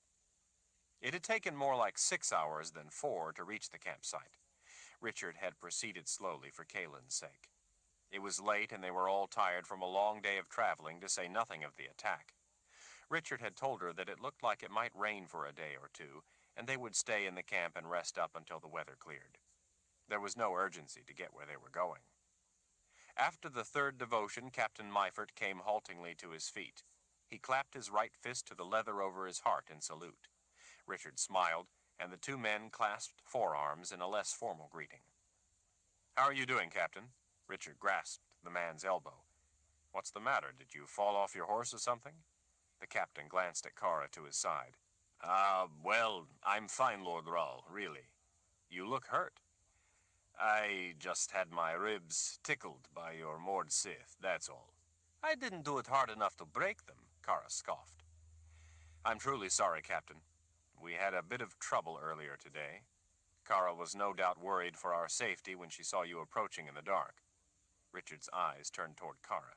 It had taken more like 6 hours than 4 to reach the campsite. Richard had proceeded slowly for Kalin's sake. It was late and they were all tired from a long day of traveling, to say nothing of the attack. Richard had told her that it looked like it might rain for a day or two, and they would stay in the camp and rest up until the weather cleared. There was no urgency to get where they were going. After the third devotion, Captain Meifert came haltingly to his feet. He clapped his right fist to the leather over his heart in salute. Richard smiled, and the two men clasped forearms in a less formal greeting. "How are you doing, Captain?" Richard grasped the man's elbow. "What's the matter? Did you fall off your horse or something?" The captain glanced at Kara to his side. Well, I'm fine, Lord Rahl, really. You look hurt." "I just had my ribs tickled by your Mord Sith, that's all. I didn't do it hard enough to break them," Kara scoffed. "I'm truly sorry, Captain. We had a bit of trouble earlier today. Kara was no doubt worried for our safety when she saw you approaching in the dark." Richard's eyes turned toward Kara.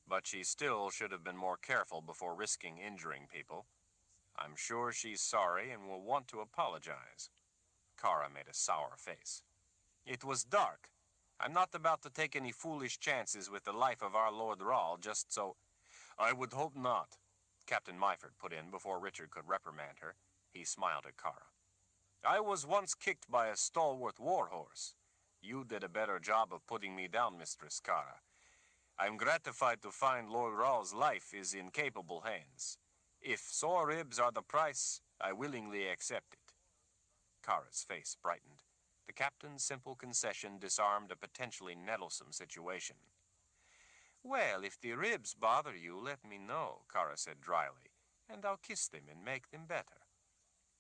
"But she still should have been more careful before risking injuring people. I'm sure she's sorry and will want to apologize." Kara made a sour face. "It was dark. I'm not about to take any foolish chances with the life of our Lord Rahl just so—" "I would hope not," Captain Meifert put in before Richard could reprimand her. He smiled at Kara. "I was once kicked by a stalwart warhorse. You did a better job of putting me down, Mistress Kara. I'm gratified to find Lord Rahl's life is in capable hands. If sore ribs are the price, I willingly accept it." Kara's face brightened. The captain's simple concession disarmed a potentially nettlesome situation. Well, if the ribs bother you, let me know, Kara said dryly, and I'll kiss them and make them better.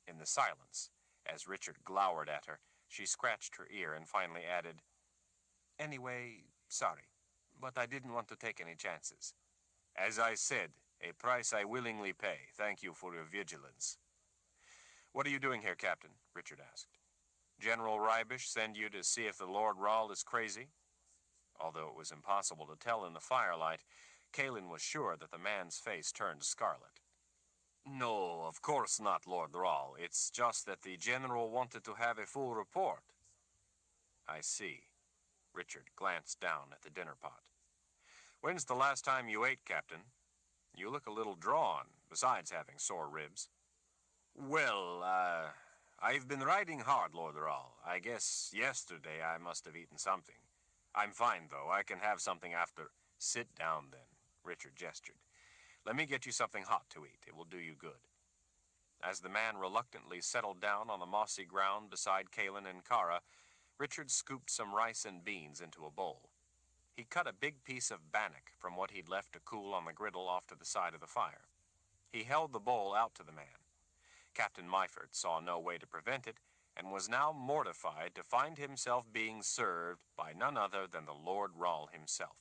In the silence, as Richard glowered at her, she scratched her ear and finally added, Anyway, sorry, but I didn't want to take any chances. As I said, a price I willingly pay. Thank you for your vigilance. What are you doing here, Captain? Richard asked. General Rybish send you to see if the Lord Rahl is crazy? Although it was impossible to tell in the firelight, Kalin was sure that the man's face turned scarlet. No, of course not, Lord Rahl. It's just that the General wanted to have a full report. I see. Richard glanced down at the dinner pot. When's the last time you ate, Captain? You look a little drawn, besides having sore ribs. Well, I've been riding hard, Lord Rahl. I guess yesterday I must have eaten something. I'm fine, though. I can have something after. Sit down, then, Richard gestured. Let me get you something hot to eat. It will do you good. As the man reluctantly settled down on the mossy ground beside Kalin and Kara, Richard scooped some rice and beans into a bowl. He cut a big piece of bannock from what he'd left to cool on the griddle off to the side of the fire. He held the bowl out to the man. Captain Myford saw no way to prevent it, and was now mortified to find himself being served by none other than the Lord Rahl himself.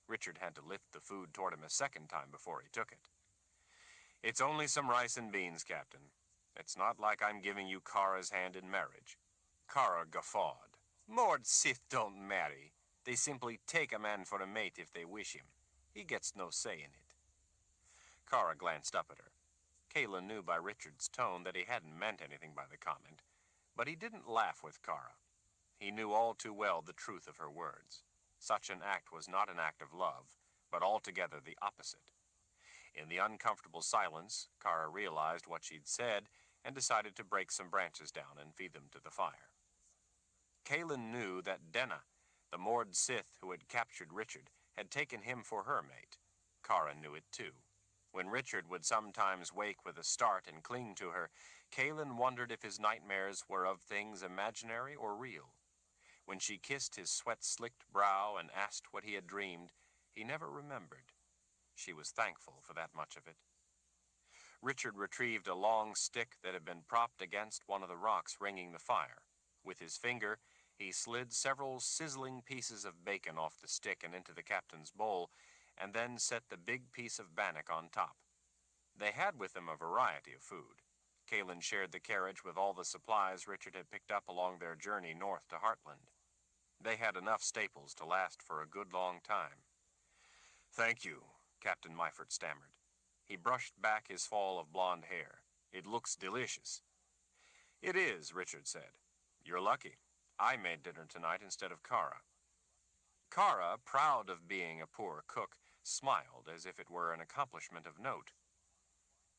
Richard had to lift the food toward him a second time before he took it. It's only some rice and beans, Captain. It's not like I'm giving you Kara's hand in marriage. Kara guffawed. Mord Sith don't marry. They simply take a man for a mate if they wish him. He gets no say in it. Kara glanced up at her. Kalin knew by Richard's tone that he hadn't meant anything by the comment, but he didn't laugh with Kara. He knew all too well the truth of her words. Such an act was not an act of love, but altogether the opposite. In the uncomfortable silence, Kara realized what she'd said and decided to break some branches down and feed them to the fire. Kalin knew that Denna, the Mord Sith who had captured Richard, had taken him for her mate. Kara knew it too. When Richard would sometimes wake with a start and cling to her, Kalin wondered if his nightmares were of things imaginary or real. When she kissed his sweat-slicked brow and asked what he had dreamed, he never remembered. She was thankful for that much of it. Richard retrieved a long stick that had been propped against one of the rocks ringing the fire. With his finger, he slid several sizzling pieces of bacon off the stick and into the captain's bowl, and then set the big piece of bannock on top. They had with them a variety of food. Kalin shared the carriage with all the supplies Richard had picked up along their journey north to Heartland. They had enough staples to last for a good long time. Thank you, Captain Myford stammered. He brushed back his fall of blonde hair. It looks delicious. It is, Richard said. You're lucky. I made dinner tonight instead of Kara. Kara, proud of being a poor cook, smiled as if it were an accomplishment of note.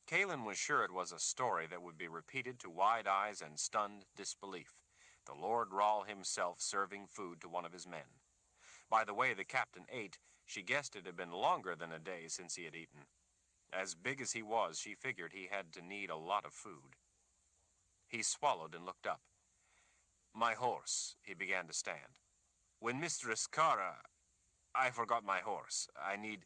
Kalin was sure it was a story that would be repeated to wide eyes and stunned disbelief, the Lord Rahl himself serving food to one of his men. By the way the captain ate, she guessed it had been longer than a day since he had eaten. As big as he was, she figured he had to need a lot of food. He swallowed and looked up. My horse, he began to stand. When Mistress Kara... I forgot my horse. I need...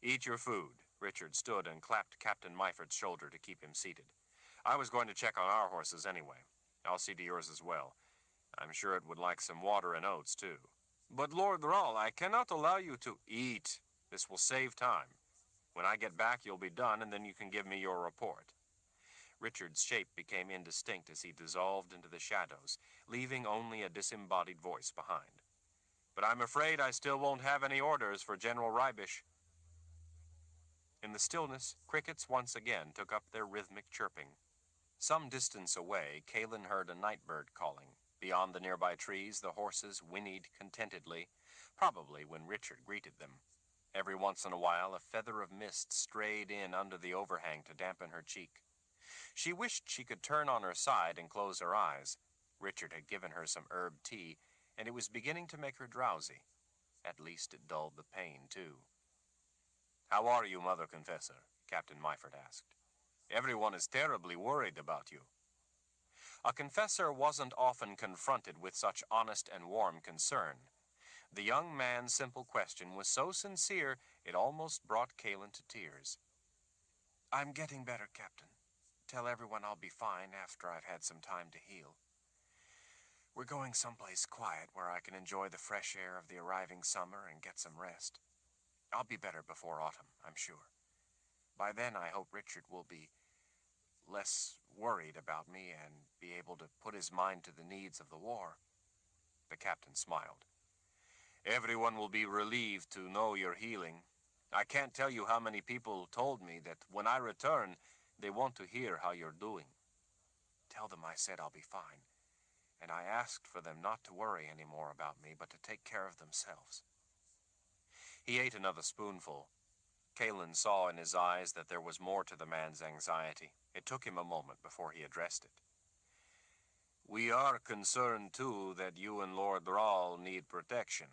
Eat your food. Richard stood and clapped Captain Myford's shoulder to keep him seated. I was going to check on our horses anyway. I'll see to yours as well. I'm sure it would like some water and oats, too. But, Lord Rahl, I cannot allow you to eat. This will save time. When I get back, you'll be done, and then you can give me your report. Richard's shape became indistinct as he dissolved into the shadows, leaving only a disembodied voice behind. But I'm afraid I still won't have any orders for General Rybish. In the stillness, crickets once again took up their rhythmic chirping. Some distance away, Kalin heard a nightbird calling. Beyond the nearby trees, the horses whinnied contentedly, probably when Richard greeted them. Every once in a while, a feather of mist strayed in under the overhang to dampen her cheek. She wished she could turn on her side and close her eyes. Richard had given her some herb tea, and it was beginning to make her drowsy. At least it dulled the pain, too. How are you, Mother Confessor? Captain Myford asked. Everyone is terribly worried about you. A confessor wasn't often confronted with such honest and warm concern. The young man's simple question was so sincere, it almost brought Kalin to tears. I'm getting better, Captain. Tell everyone I'll be fine after I've had some time to heal. We're going someplace quiet where I can enjoy the fresh air of the arriving summer and get some rest. I'll be better before autumn, I'm sure. By then, I hope Richard will be less worried about me and be able to put his mind to the needs of the war. The captain smiled. Everyone will be relieved to know you're healing. I can't tell you how many people told me that when I return, they want to hear how you're doing. Tell them I said I'll be fine, and I asked for them not to worry anymore about me, but to take care of themselves. He ate another spoonful. Kalin saw in his eyes that there was more to the man's anxiety. It took him a moment before he addressed it. We are concerned, too, that you and Lord Rahl need protection.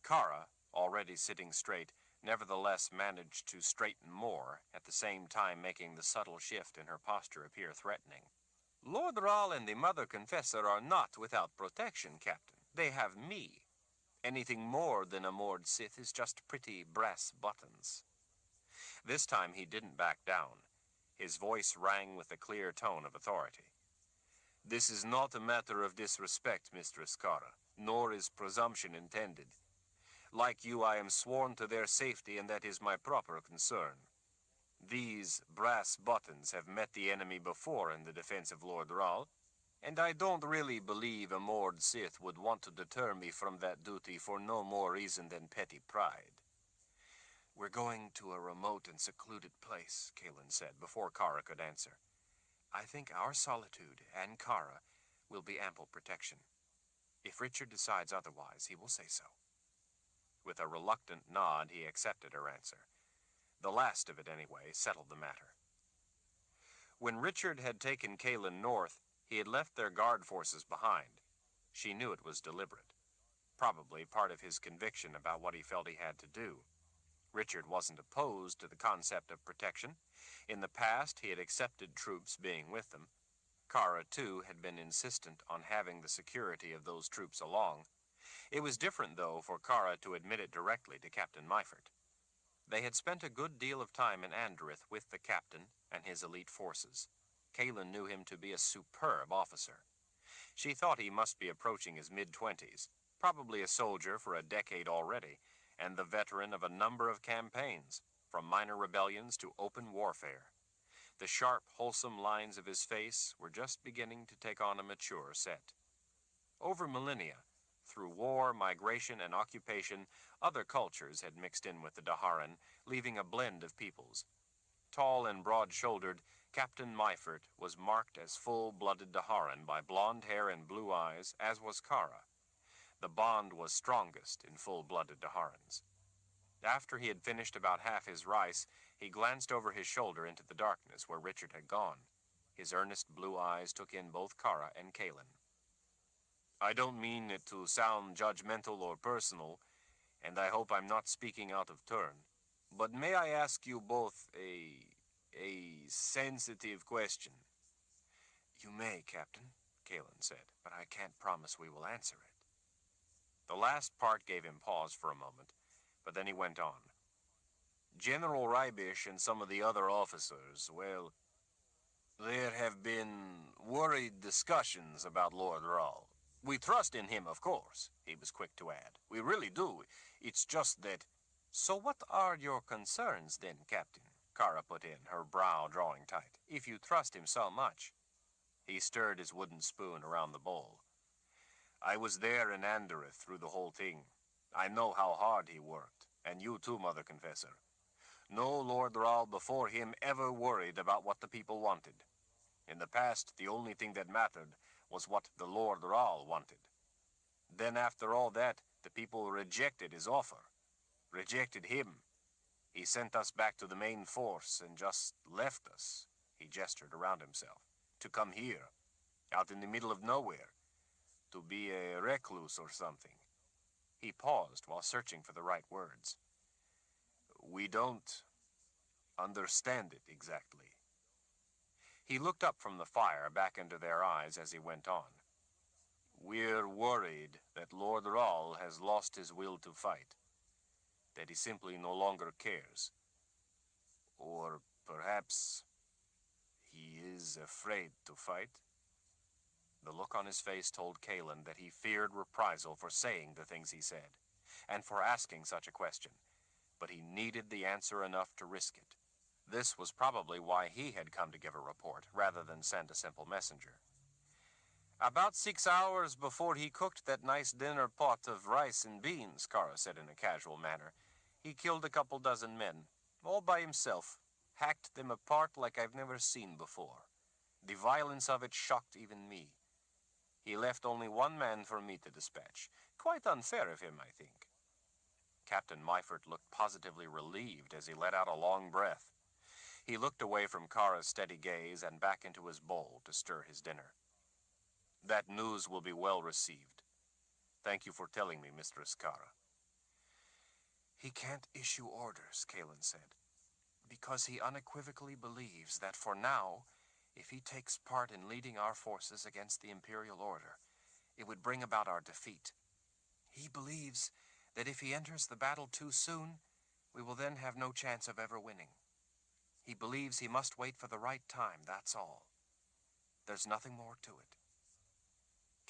Kara, already sitting straight, nevertheless managed to straighten more, at the same time making the subtle shift in her posture appear threatening. Lord Rahl and the Mother Confessor are not without protection, Captain. They have me. Anything more than a moored Sith is just pretty brass buttons. This time he didn't back down. His voice rang with a clear tone of authority. This is not a matter of disrespect, Mistress Kara, nor is presumption intended. Like you, I am sworn to their safety, and that is my proper concern. These brass buttons have met the enemy before in the defense of Lord Rahl, and I don't really believe a moored Sith would want to deter me from that duty for no more reason than petty pride. We're going to a remote and secluded place, Kalin said, before Kara could answer. I think our solitude and Kara will be ample protection. If Richard decides otherwise, he will say so. With a reluctant nod, he accepted her answer. The last of it, anyway, settled the matter. When Richard had taken Kalin north, he had left their guard forces behind. She knew it was deliberate. Probably part of his conviction about what he felt he had to do. Richard wasn't opposed to the concept of protection. In the past, he had accepted troops being with them. Kara, too, had been insistent on having the security of those troops along. It was different, though, for Kara to admit it directly to Captain Meifert. They had spent a good deal of time in Anderith with the captain and his elite forces. Kalin knew him to be a superb officer. She thought he must be approaching his mid-20s, probably a soldier for a decade already, and the veteran of a number of campaigns, from minor rebellions to open warfare. The sharp, wholesome lines of his face were just beginning to take on a mature set. Over millennia, through war, migration, and occupation, other cultures had mixed in with the Daharan, leaving a blend of peoples. Tall and broad-shouldered, Captain Meifert was marked as full-blooded Daharan by blonde hair and blue eyes, as was Kara. The bond was strongest in full-blooded Daharans. After he had finished about half his rice, he glanced over his shoulder into the darkness where Richard had gone. His earnest blue eyes took in both Kara and Kalin. I don't mean it to sound judgmental or personal, and I hope I'm not speaking out of turn, but may I ask you both a sensitive question? You may, Captain, Kalin said, but I can't promise we will answer it. The last part gave him pause for a moment, but then he went on. General Reibisch and some of the other officers, well, there have been worried discussions about Lord Rahl. We trust in him, of course, he was quick to add. We really do. It's just that... So what are your concerns then, Captain? Kara put in, her brow drawing tight. If you trust him so much. He stirred his wooden spoon around the bowl. I was there in Anderith through the whole thing. I know how hard he worked, and you too, Mother Confessor. No Lord Rahl before him ever worried about what the people wanted. In the past, the only thing that mattered was what the Lord Rahl wanted. Then after all that, the people rejected his offer, rejected him. He sent us back to the main force and just left us, he gestured around himself, to come here, out in the middle of nowhere, to be a recluse or something. He paused while searching for the right words. We don't understand it exactly. He looked up from the fire back into their eyes as he went on. We're worried that Lord Rahl has lost his will to fight, that he simply no longer cares. Or perhaps he is afraid to fight. The look on his face told Kalen that he feared reprisal for saying the things he said, and for asking such a question, but he needed the answer enough to risk it. This was probably why he had come to give a report, rather than send a simple messenger. About 6 hours before he cooked that nice dinner pot of rice and beans, Kara said in a casual manner, he killed a couple dozen men, all by himself, hacked them apart like I've never seen before. The violence of it shocked even me. He left only one man for me to dispatch. Quite unfair of him, I think. Captain Meifert looked positively relieved as he let out a long breath. He looked away from Kara's steady gaze and back into his bowl to stir his dinner. That news will be well received. Thank you for telling me, Mistress Kara. He can't issue orders, Kalen said, because he unequivocally believes that for now, if he takes part in leading our forces against the Imperial Order, it would bring about our defeat. He believes that if he enters the battle too soon, we will then have no chance of ever winning. He believes he must wait for the right time, that's all. There's nothing more to it.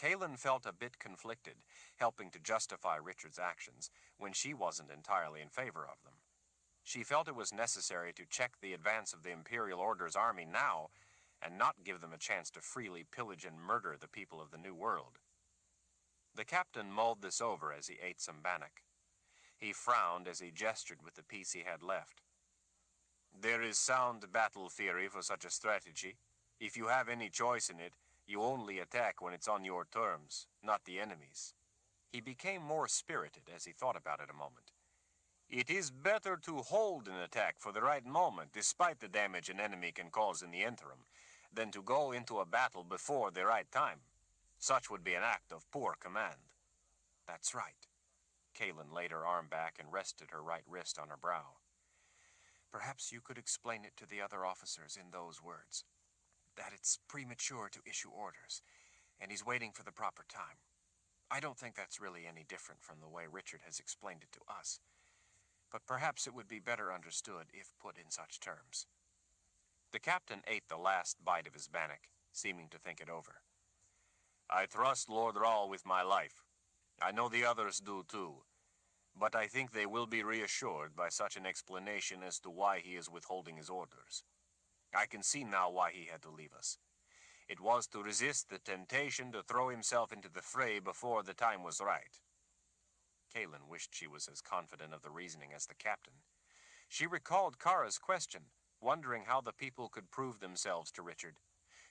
Kalen felt a bit conflicted, helping to justify Richard's actions when she wasn't entirely in favor of them. She felt it was necessary to check the advance of the Imperial Order's army now and not give them a chance to freely pillage and murder the people of the New World. The captain mulled this over as he ate some bannock. He frowned as he gestured with the piece he had left. There is sound battle theory for such a strategy. If you have any choice in it, you only attack when it's on your terms, not the enemy's. He became more spirited as he thought about it a moment. It is better to hold an attack for the right moment, despite the damage an enemy can cause in the interim, than to go into a battle before the right time. Such would be an act of poor command. That's right. Kalen laid her arm back and rested her right wrist on her brow. Perhaps you could explain it to the other officers in those words. That it's premature to issue orders, and he's waiting for the proper time. I don't think that's really any different from the way Richard has explained it to us, but perhaps it would be better understood if put in such terms. The captain ate the last bite of his bannock, seeming to think it over. I trust Lord Rahl with my life. I know the others do too, but I think they will be reassured by such an explanation as to why he is withholding his orders. I can see now why he had to leave us. It was to resist the temptation to throw himself into the fray before the time was right. Kalen wished she was as confident of the reasoning as the captain. She recalled Kara's question, wondering how the people could prove themselves to Richard.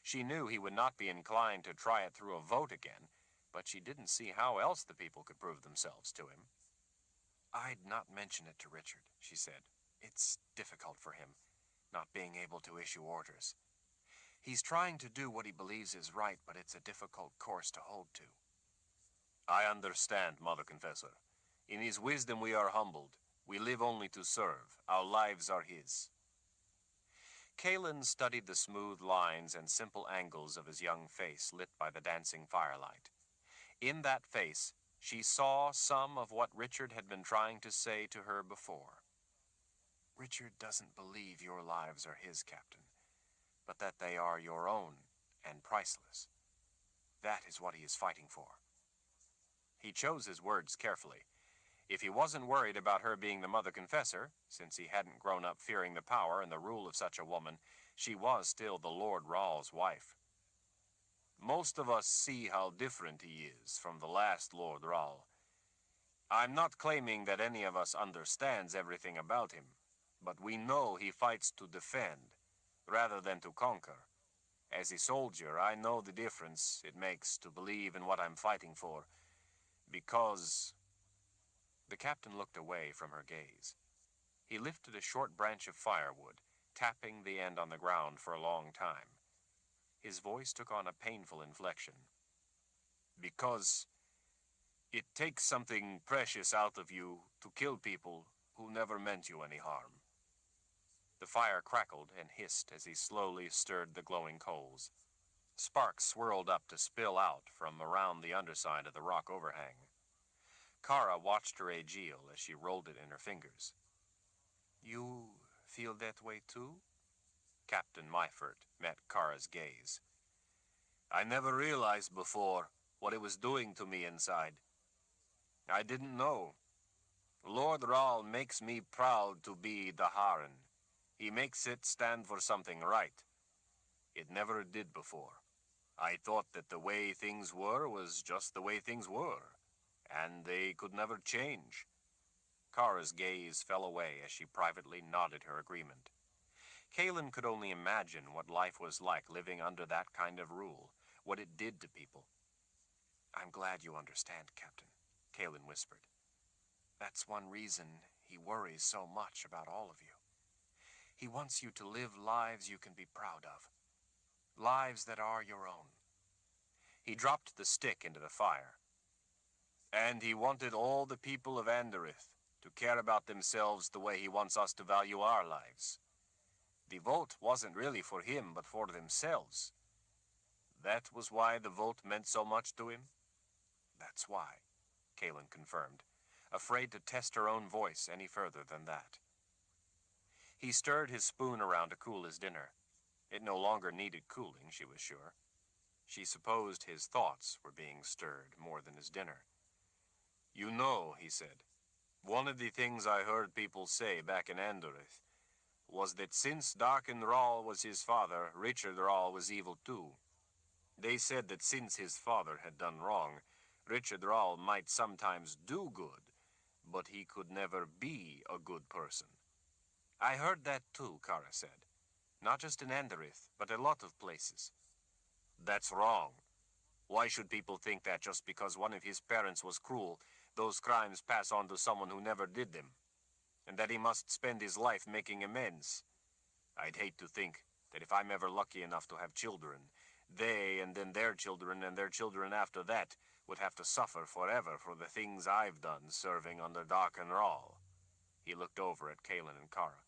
She knew he would not be inclined to try it through a vote again, but she didn't see how else the people could prove themselves to him. I'd not mention it to Richard, she said. It's difficult for him, not being able to issue orders. He's trying to do what he believes is right, but it's a difficult course to hold to. I understand, Mother Confessor. In his wisdom we are humbled. We live only to serve. Our lives are his. Kalen studied the smooth lines and simple angles of his young face lit by the dancing firelight. In that face, she saw some of what Richard had been trying to say to her before. Richard doesn't believe your lives are his, Captain, but that they are your own and priceless. That is what he is fighting for. He chose his words carefully. If he wasn't worried about her being the Mother Confessor, since he hadn't grown up fearing the power and the rule of such a woman, she was still the Lord Rahl's wife. Most of us see how different he is from the last Lord Rahl. I'm not claiming that any of us understands everything about him, but we know he fights to defend, rather than to conquer. As a soldier, I know the difference it makes to believe in what I'm fighting for, because... The captain looked away from her gaze. He lifted a short branch of firewood, tapping the end on the ground for a long time. His voice took on a painful inflection. Because it takes something precious out of you to kill people who never meant you any harm. The fire crackled and hissed as he slowly stirred the glowing coals. Sparks swirled up to spill out from around the underside of the rock overhang. Kara watched her Aegil as she rolled it in her fingers. "You feel that way too?" Captain Myford met Kara's gaze. "I never realized before what it was doing to me inside. I didn't know. Lord Rahl makes me proud to be Daharan. He makes it stand for something right. It never did before. I thought that the way things were was just the way things were, and they could never change." Kara's gaze fell away as she privately nodded her agreement. Kaelin could only imagine what life was like living under that kind of rule, what it did to people. "I'm glad you understand, Captain," Kaelin whispered. "That's one reason he worries so much about all of you. He wants you to live lives you can be proud of. Lives that are your own." He dropped the stick into the fire. "And he wanted all the people of Anderith to care about themselves the way he wants us to value our lives. The vote wasn't really for him, but for themselves. That was why the vote meant so much to him?" "That's why," Kaelin confirmed, afraid to test her own voice any further than that. He stirred his spoon around to cool his dinner. It no longer needed cooling, she was sure. She supposed his thoughts were being stirred more than his dinner. "You know," he said, "one of the things I heard people say back in Anderith was that since Darken Rahl was his father, Richard Rahl was evil too. They said that since his father had done wrong, Richard Rahl might sometimes do good, but he could never be a good person." "I heard that too," Kara said. "Not just in Anderith, but a lot of places." "That's wrong. Why should people think that just because one of his parents was cruel, those crimes pass on to someone who never did them? And that he must spend his life making amends? I'd hate to think that if I'm ever lucky enough to have children, they and then their children and their children after that would have to suffer forever for the things I've done serving under Darken Rahl." He looked over at Kaelin and Kara.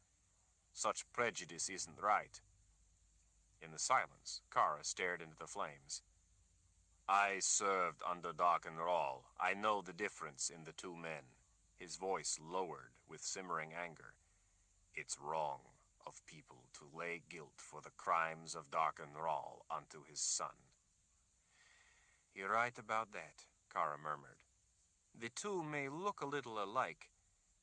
"Such prejudice isn't right." In the silence, Kara stared into the flames. "I served under Darken Rahl. I know the difference in the two men." His voice lowered with simmering anger. "It's wrong of people to lay guilt for the crimes of Darken Rahl onto his son." "You're right about that," Kara murmured. "The two may look a little alike,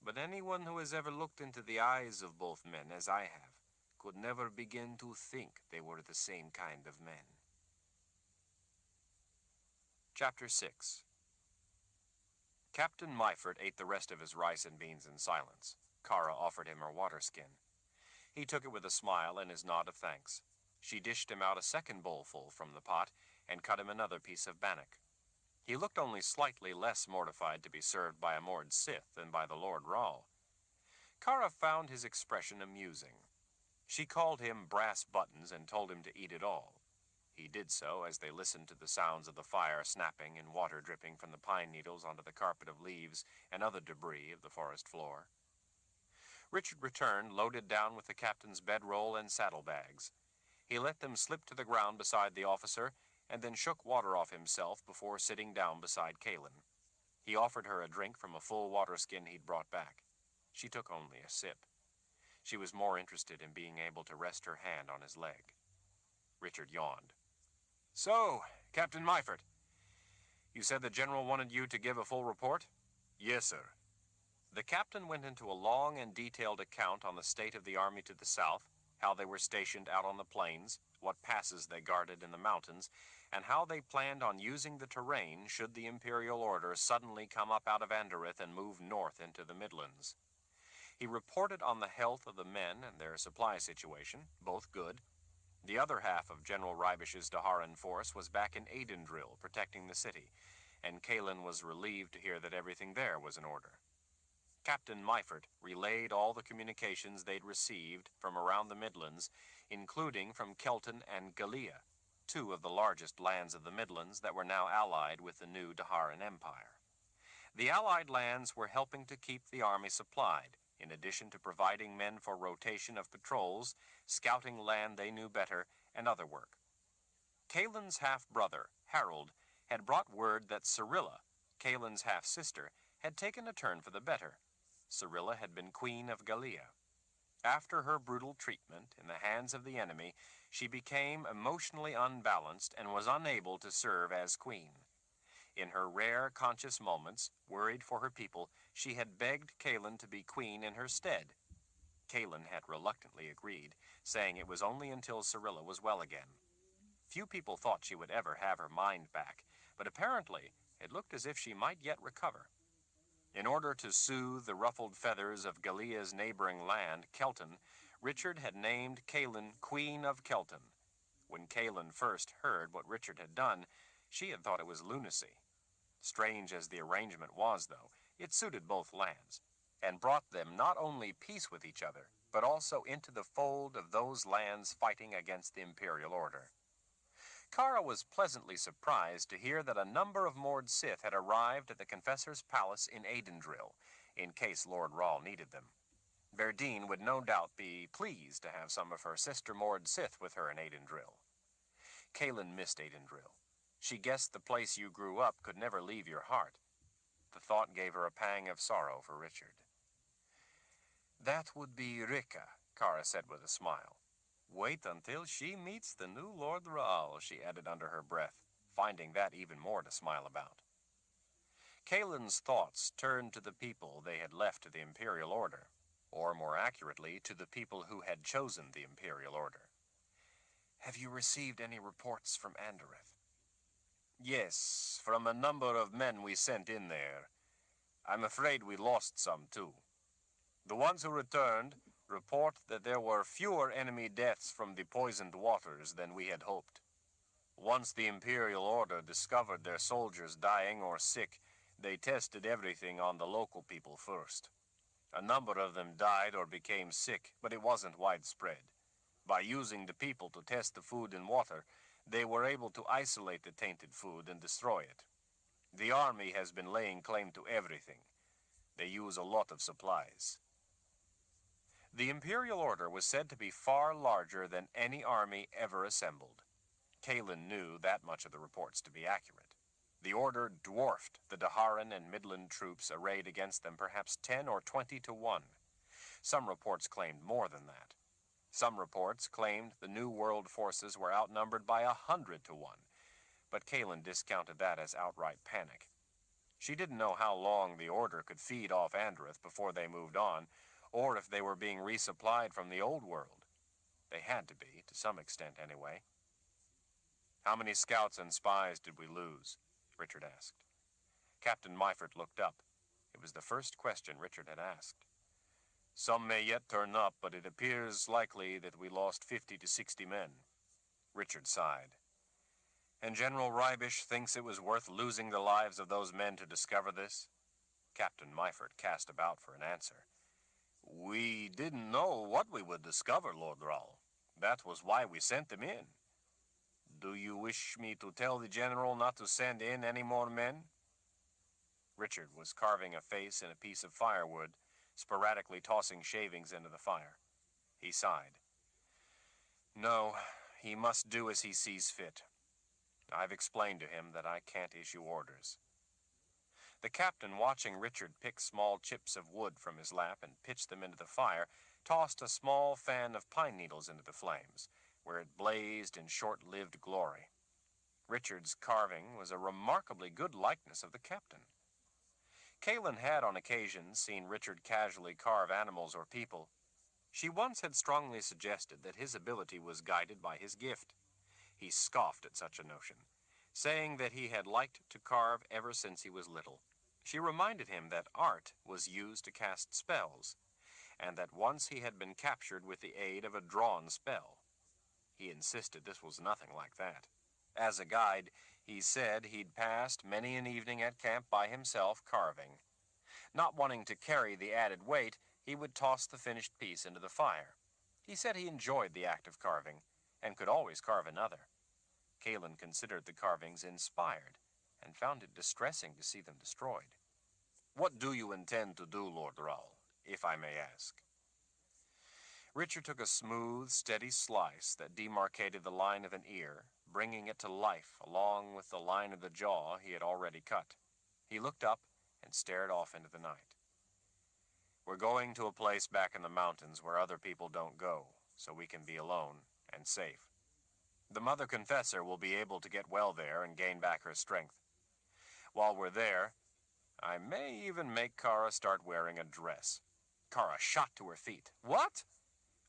but anyone who has ever looked into the eyes of both men, as I have, could never begin to think they were the same kind of men." Chapter 6. Captain Myford ate the rest of his rice and beans in silence. Kara offered him her water skin. He took it with a smile and his nod of thanks. She dished him out a second bowlful from the pot and cut him another piece of bannock. He looked only slightly less mortified to be served by a moored Sith than by the Lord Rahl. Kara found his expression amusing. She called him Brass Buttons and told him to eat it all. He did so as they listened to the sounds of the fire snapping and water dripping from the pine needles onto the carpet of leaves and other debris of the forest floor. Richard returned, loaded down with the captain's bedroll and saddlebags. He let them slip to the ground beside the officer and then shook water off himself before sitting down beside Kaelin. He offered her a drink from a full water skin he'd brought back. She took only a sip. She was more interested in being able to rest her hand on his leg. Richard yawned. "So, Captain Myford, you said the general wanted you to give a full report?" "Yes, sir." The captain went into a long and detailed account on the state of the army to the south, how they were stationed out on the plains, what passes they guarded in the mountains, and how they planned on using the terrain should the Imperial Order suddenly come up out of Anderith and move north into the Midlands. He reported on the health of the men and their supply situation, both good. The other half of General Rybish's Daharan force was back in Aidendrill, protecting the city, and Kaelin was relieved to hear that everything there was in order. Captain Myford relayed all the communications they'd received from around the Midlands, including from Kelton and Gallia, two of the largest lands of the Midlands that were now allied with the new Daharan Empire. The allied lands were helping to keep the army supplied, in addition to providing men for rotation of patrols, scouting land they knew better, and other work. Kalen's half-brother, Harold, had brought word that Cyrilla, Kalen's half-sister, had taken a turn for the better. Cyrilla had been queen of Gallia. After her brutal treatment in the hands of the enemy, she became emotionally unbalanced and was unable to serve as queen. In her rare conscious moments, worried for her people, she had begged Kalen to be queen in her stead. Kalen had reluctantly agreed, saying it was only until Cyrilla was well again. Few people thought she would ever have her mind back, but apparently it looked as if she might yet recover. In order to soothe the ruffled feathers of Gallia's neighboring land, Kelton, Richard had named Kalen Queen of Kelton. When Kalen first heard what Richard had done, she had thought it was lunacy. Strange as the arrangement was, though, it suited both lands, and brought them not only peace with each other, but also into the fold of those lands fighting against the Imperial Order. Kara was pleasantly surprised to hear that a number of Mord Sith had arrived at the Confessor's Palace in Aidendrill, in case Lord Rahl needed them. Berdine would no doubt be pleased to have some of her sister Mord Sith with her in Aidendrill. Kalen missed Aidendrill. She guessed the place you grew up could never leave your heart. The thought gave her a pang of sorrow for Richard. "That would be Rika," Kara said with a smile. "Wait until she meets the new Lord Rahl," she added under her breath, finding that even more to smile about. Kalen's thoughts turned to the people they had left to the Imperial Order, or more accurately, to the people who had chosen the Imperial Order. "Have you received any reports from Andereth?" "Yes, from a number of men we sent in there. I'm afraid we lost some, too. The ones who returned report that there were fewer enemy deaths from the poisoned waters than we had hoped. Once the Imperial Order discovered their soldiers dying or sick, they tested everything on the local people first. A number of them died or became sick, but it wasn't widespread. By using the people to test the food and water, they were able to isolate the tainted food and destroy it. The army has been laying claim to everything. They use a lot of supplies." The Imperial Order was said to be far larger than any army ever assembled. Kalen knew that much of the reports to be accurate. The Order dwarfed the Daharan and Midland troops arrayed against them perhaps 10 or 20 to 1. Some reports claimed more than that. Some reports claimed the New World forces were outnumbered by 100 to 1, but Kalen discounted that as outright panic. She didn't know how long the Order could feed off Andereth before they moved on, or if they were being resupplied from the Old World. They had to be, to some extent anyway. "How many scouts and spies did we lose?" Richard asked. Captain Meifert looked up. It was the first question Richard had asked. "Some may yet turn up, but it appears likely that we lost 50 to 60 men. Richard sighed. "And General Reibisch thinks it was worth losing the lives of those men to discover this?" Captain Meifert cast about for an answer. "We didn't know what we would discover, Lord Rahl. That was why we sent them in. Do you wish me to tell the General not to send in any more men?" Richard was carving a face in a piece of firewood, sporadically tossing shavings into the fire. He sighed. "No, he must do as he sees fit. I've explained to him that I can't issue orders." The captain, watching Richard pick small chips of wood from his lap and pitch them into the fire, tossed a small fan of pine needles into the flames, where it blazed in short-lived glory. Richard's carving was a remarkably good likeness of the captain. Kalen had on occasion seen Richard casually carve animals or people. She once had strongly suggested that his ability was guided by his gift. He scoffed at such a notion, saying that he had liked to carve ever since he was little. She reminded him that art was used to cast spells, and that once he had been captured with the aid of a drawn spell. He insisted this was nothing like that. As a guide, he said he'd passed many an evening at camp by himself carving. Not wanting to carry the added weight, he would toss the finished piece into the fire. He said he enjoyed the act of carving, and could always carve another. Kalen considered the carvings inspired, and found it distressing to see them destroyed. "What do you intend to do, Lord Rahl, if I may ask?" Richard took a smooth, steady slice that demarcated the line of an ear, bringing it to life along with the line of the jaw he had already cut. He looked up and stared off into the night. We're going to a place back in the mountains where other people don't go, so we can be alone and safe. The Mother Confessor will be able to get well there and gain back her strength. While we're there, I may even make Kara start wearing a dress. Kara shot to her feet. What?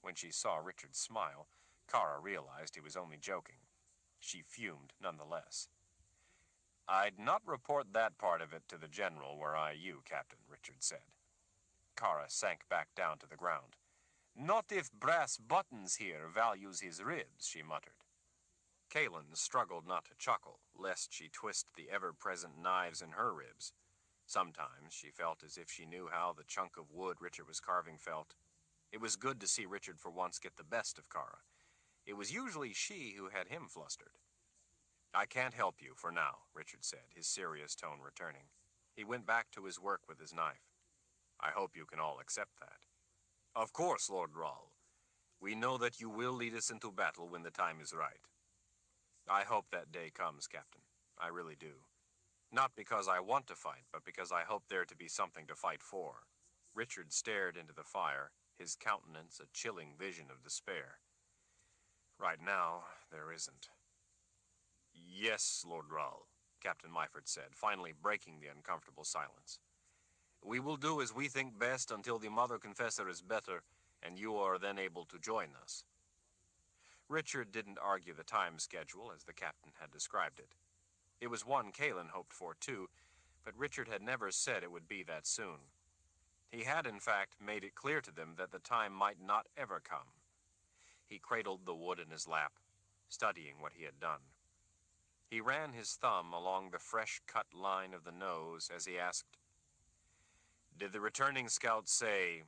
When she saw Richard smile, Kara realized he was only joking. She fumed nonetheless. I'd not report that part of it to the General were I you, Captain, Richard said. Kara sank back down to the ground. Not if Brass Buttons here values his ribs, she muttered. Kaelin struggled not to chuckle, lest she twist the ever-present knives in her ribs. Sometimes she felt as if she knew how the chunk of wood Richard was carving felt. It was good to see Richard for once get the best of Kara. It was usually she who had him flustered. I can't help you for now, Richard said, his serious tone returning. He went back to his work with his knife. I hope you can all accept that. Of course, Lord Rahl. We know that you will lead us into battle when the time is right. I hope that day comes, Captain. I really do. Not because I want to fight, but because I hope there to be something to fight for. Richard stared into the fire, his countenance a chilling vision of despair. Right now, there isn't. Yes, Lord Rahl, Captain Myford said, finally breaking the uncomfortable silence. We will do as we think best until the Mother Confessor is better, and you are then able to join us. Richard didn't argue the time schedule as the captain had described it. It was one Kaelin hoped for, too, but Richard had never said it would be that soon. He had, in fact, made it clear to them that the time might not ever come. He cradled the wood in his lap, studying what he had done. He ran his thumb along the fresh-cut line of the nose as he asked, Did the returning scout say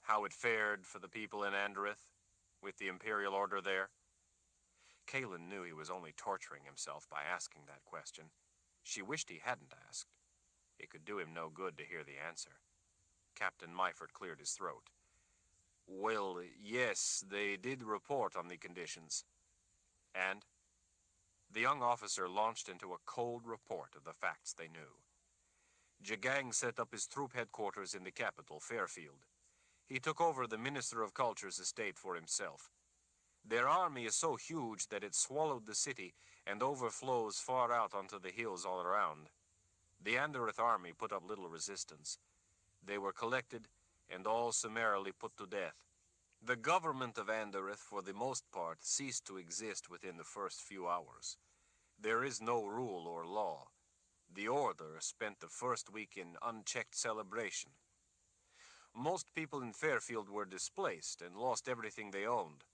how it fared for the people in Andereth, with the Imperial Order there? Kaelin knew he was only torturing himself by asking that question. She wished he hadn't asked. It could do him no good to hear the answer. Captain Myford cleared his throat. Well, yes, they did report on the conditions. And? The young officer launched into a cold report of the facts they knew. Jagang set up his troop headquarters in the capital, Fairfield. He took over the Minister of Culture's estate for himself. Their army is so huge that it swallowed the city and overflows far out onto the hills all around. The Andereth army put up little resistance. They were collected and all summarily put to death. The government of Andereth, for the most part, ceased to exist within the first few hours. There is no rule or law. The Order spent the first week in unchecked celebration. Most people in Fairfield were displaced and lost everything they owned.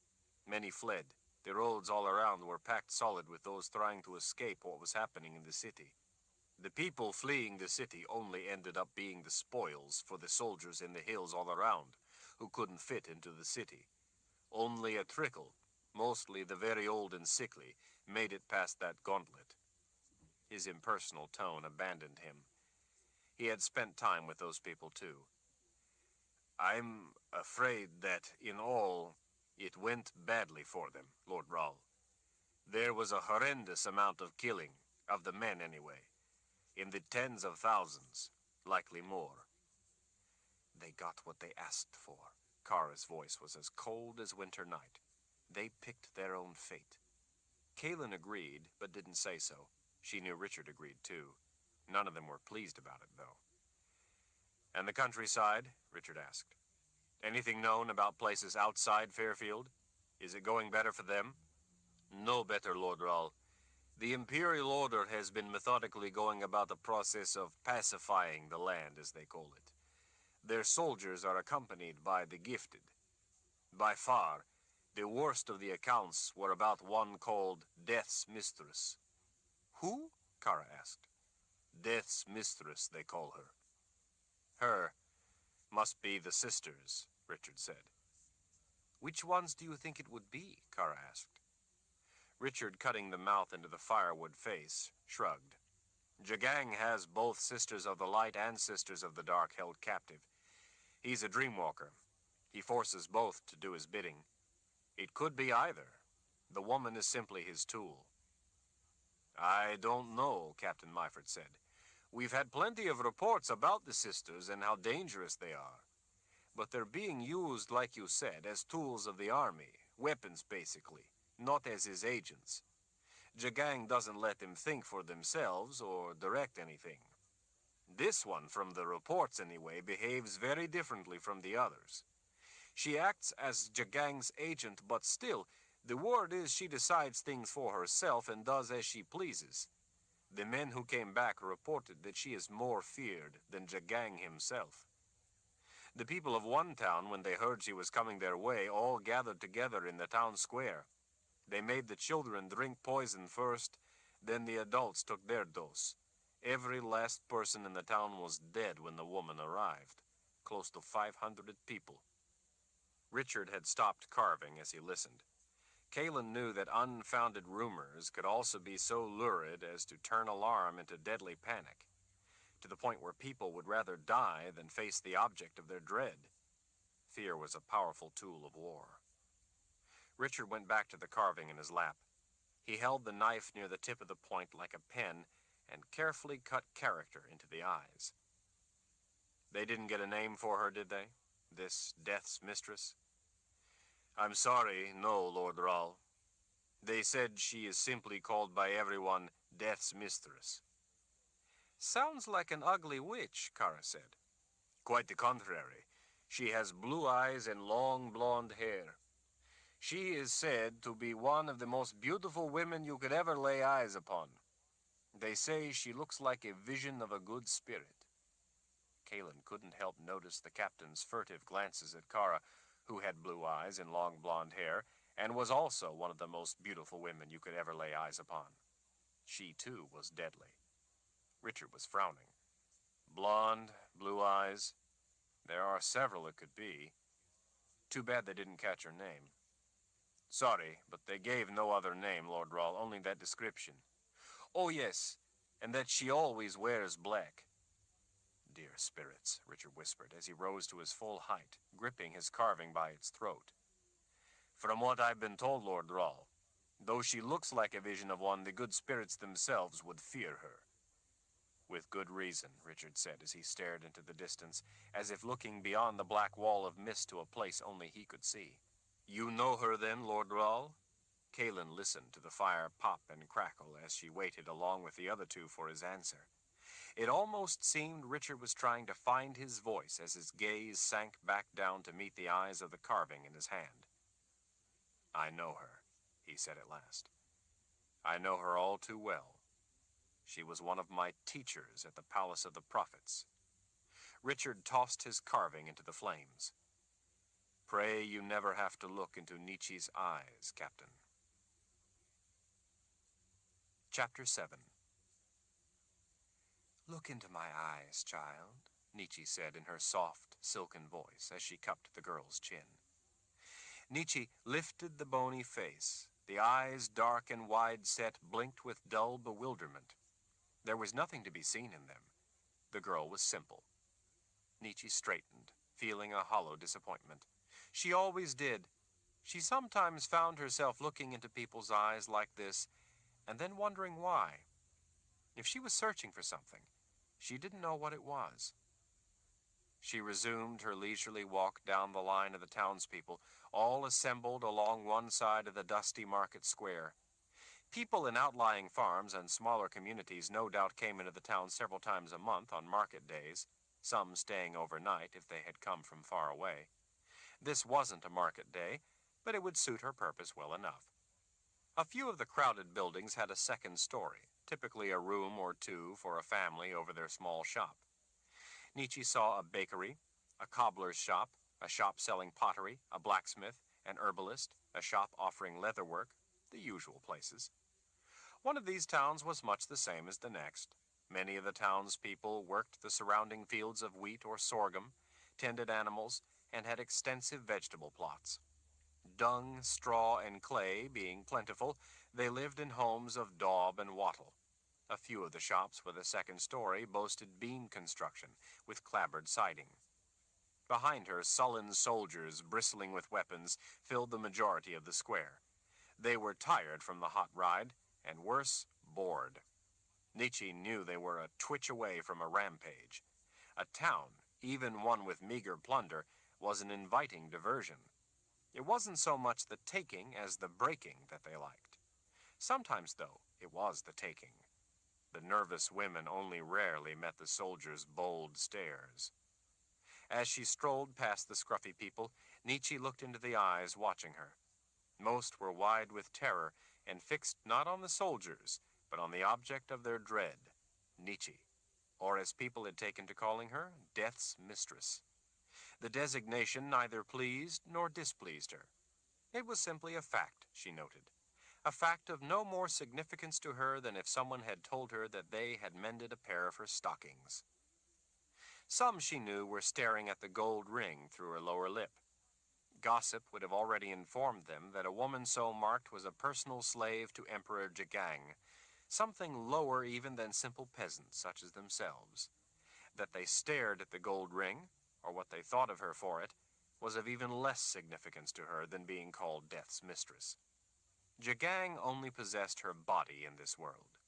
Many fled. The roads all around were packed solid with those trying to escape what was happening in the city. The people fleeing the city only ended up being the spoils for the soldiers in the hills all around, who couldn't fit into the city. Only a trickle, mostly the very old and sickly, made it past that gauntlet. His impersonal tone abandoned him. He had spent time with those people, too. I'm afraid that, in all, it went badly for them, Lord Rahl. There was a horrendous amount of killing, of the men anyway, in the tens of thousands, likely more. They got what they asked for. Kara's voice was as cold as winter night. They picked their own fate. Kaelin agreed, but didn't say so. She knew Richard agreed, too. None of them were pleased about it, though. And the countryside? Richard asked. Anything known about places outside Fairfield? Is it going better for them? No better, Lord Rahl. The Imperial Order has been methodically going about the process of pacifying the land, as they call it. Their soldiers are accompanied by the gifted. By far, the worst of the accounts were about one called Death's Mistress. Who? Kara asked. Death's Mistress, they call her. Her must be the sisters, Richard said. Which ones do you think it would be? Kara asked. Richard, cutting the mouth into the firewood face, shrugged. Jagang has both Sisters of the Light and Sisters of the Dark held captive. He's a dreamwalker. He forces both to do his bidding. It could be either. The woman is simply his tool. I don't know, Captain Myford said. We've had plenty of reports about the sisters and how dangerous they are. But they're being used, like you said, as tools of the army. Weapons, basically. Not as his agents. Jagang doesn't let them think for themselves or direct anything. This one, from the reports anyway, behaves very differently from the others. She acts as Jagang's agent, but still, the word is she decides things for herself and does as she pleases. The men who came back reported that she is more feared than Jagang himself. The people of one town, when they heard she was coming their way, all gathered together in the town square. They made the children drink poison first, then the adults took their dose. Every last person in the town was dead when the woman arrived. Close to 500 people. Richard had stopped carving as he listened. Kalen knew that unfounded rumors could also be so lurid as to turn alarm into deadly panic, to the point where people would rather die than face the object of their dread. Fear was a powerful tool of war. Richard went back to the carving in his lap. He held the knife near the tip of the point like a pen and carefully cut character into the eyes. They didn't get a name for her, did they? This Death's mistress? I'm sorry, no, Lord Rahl. They said she is simply called by everyone Death's mistress. Sounds like an ugly witch, Kara said. Quite the contrary. She has blue eyes and long blonde hair. She is said to be one of the most beautiful women you could ever lay eyes upon. They say she looks like a vision of a good spirit. Kalen couldn't help notice the captain's furtive glances at Kara, who had blue eyes and long blonde hair, and was also one of the most beautiful women you could ever lay eyes upon. She, too, was deadly. Richard was frowning. Blonde, blue eyes. There are several it could be. Too bad they didn't catch her name. Sorry, but they gave no other name, Lord Rahl, only that description. Oh, yes, and that she always wears black. Dear spirits, Richard whispered as he rose to his full height, gripping his carving by its throat. From what I've been told, Lord Rahl, though she looks like a vision of one, the good spirits themselves would fear her. With good reason, Richard said as he stared into the distance, as if looking beyond the black wall of mist to a place only he could see. You know her then, Lord Rahl? Kalen listened to the fire pop and crackle as she waited along with the other two for his answer. It almost seemed Richard was trying to find his voice as his gaze sank back down to meet the eyes of the carving in his hand. I know her, he said at last. I know her all too well. She was one of my teachers at the Palace of the Prophets. Richard tossed his carving into the flames. Pray you never have to look into Nietzsche's eyes, Captain. Chapter 7. Look into my eyes, child, Nietzsche said in her soft, silken voice as she cupped the girl's chin. Nietzsche lifted the bony face. The eyes, dark and wide-set, blinked with dull bewilderment. There was nothing to be seen in them. The girl was simple. Nietzsche straightened, feeling a hollow disappointment. She always did. She sometimes found herself looking into people's eyes like this, and then wondering why. If she was searching for something, she didn't know what it was. She resumed her leisurely walk down the line of the townspeople, all assembled along one side of the dusty market square. People in outlying farms and smaller communities no doubt came into the town several times a month on market days, some staying overnight if they had come from far away. This wasn't a market day, but it would suit her purpose well enough. A few of the crowded buildings had a second story, typically a room or two for a family over their small shop. Nietzsche saw a bakery, a cobbler's shop, a shop selling pottery, a blacksmith, an herbalist, a shop offering leatherwork, the usual places. One of these towns was much the same as the next. Many of the townspeople worked the surrounding fields of wheat or sorghum, tended animals, and had extensive vegetable plots. Dung, straw, and clay being plentiful, they lived in homes of daub and wattle. A few of the shops with a second story boasted beam construction with clapboard siding. Behind her, sullen soldiers, bristling with weapons, filled the majority of the square. They were tired from the hot ride, and worse, bored. Nietzsche knew they were a twitch away from a rampage. A town, even one with meager plunder, was an inviting diversion. It wasn't so much the taking as the breaking that they liked. Sometimes, though, it was the taking. The nervous women only rarely met the soldiers' bold stares. As she strolled past the scruffy people, Nietzsche looked into the eyes watching her. Most were wide with terror and fixed not on the soldiers, but on the object of their dread, Nietzsche, or as people had taken to calling her, Death's Mistress. The designation neither pleased nor displeased her. It was simply a fact, she noted. A fact of no more significance to her than if someone had told her that they had mended a pair of her stockings. Some, she knew, were staring at the gold ring through her lower lip. Gossip would have already informed them that a woman so marked was a personal slave to Emperor Jagang, something lower even than simple peasants such as themselves. That they stared at the gold ring, or what they thought of her for it, was of even less significance to her than being called Death's Mistress. Jagang only possessed her body in this world.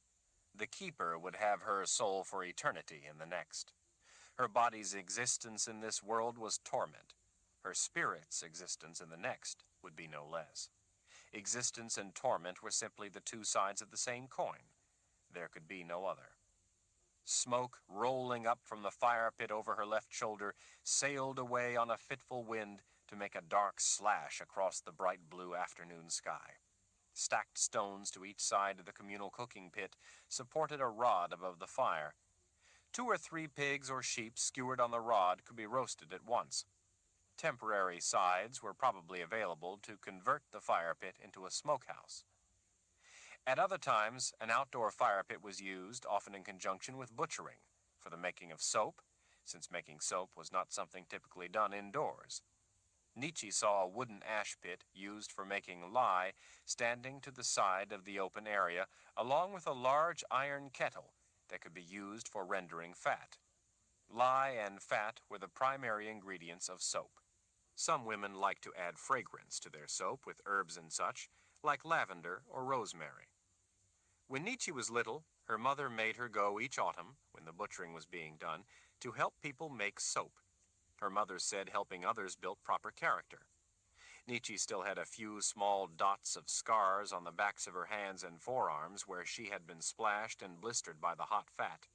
The keeper would have her soul for eternity in the next. Her body's existence in this world was torment. Her spirit's existence in the next would be no less. Existence and torment were simply the two sides of the same coin. There could be no other. Smoke, rolling up from the fire pit over her left shoulder, sailed away on a fitful wind to make a dark slash across the bright blue afternoon sky. Stacked stones to each side of the communal cooking pit supported a rod above the fire. 2 or 3 pigs or sheep skewered on the rod could be roasted at once. Temporary sides were probably available to convert the fire pit into a smokehouse. At other times, an outdoor fire pit was used, often in conjunction with butchering, for the making of soap, since making soap was not something typically done indoors. Nietzsche saw a wooden ash pit used for making lye standing to the side of the open area, along with a large iron kettle that could be used for rendering fat. Lye and fat were the primary ingredients of soap. Some women liked to add fragrance to their soap with herbs and such, like lavender or rosemary. When Nietzsche was little, her mother made her go each autumn, when the butchering was being done, to help people make soap. Her mother said helping others built proper character. Nietzsche still had a few small dots of scars on the backs of her hands and forearms where she had been splashed and blistered by the hot fat.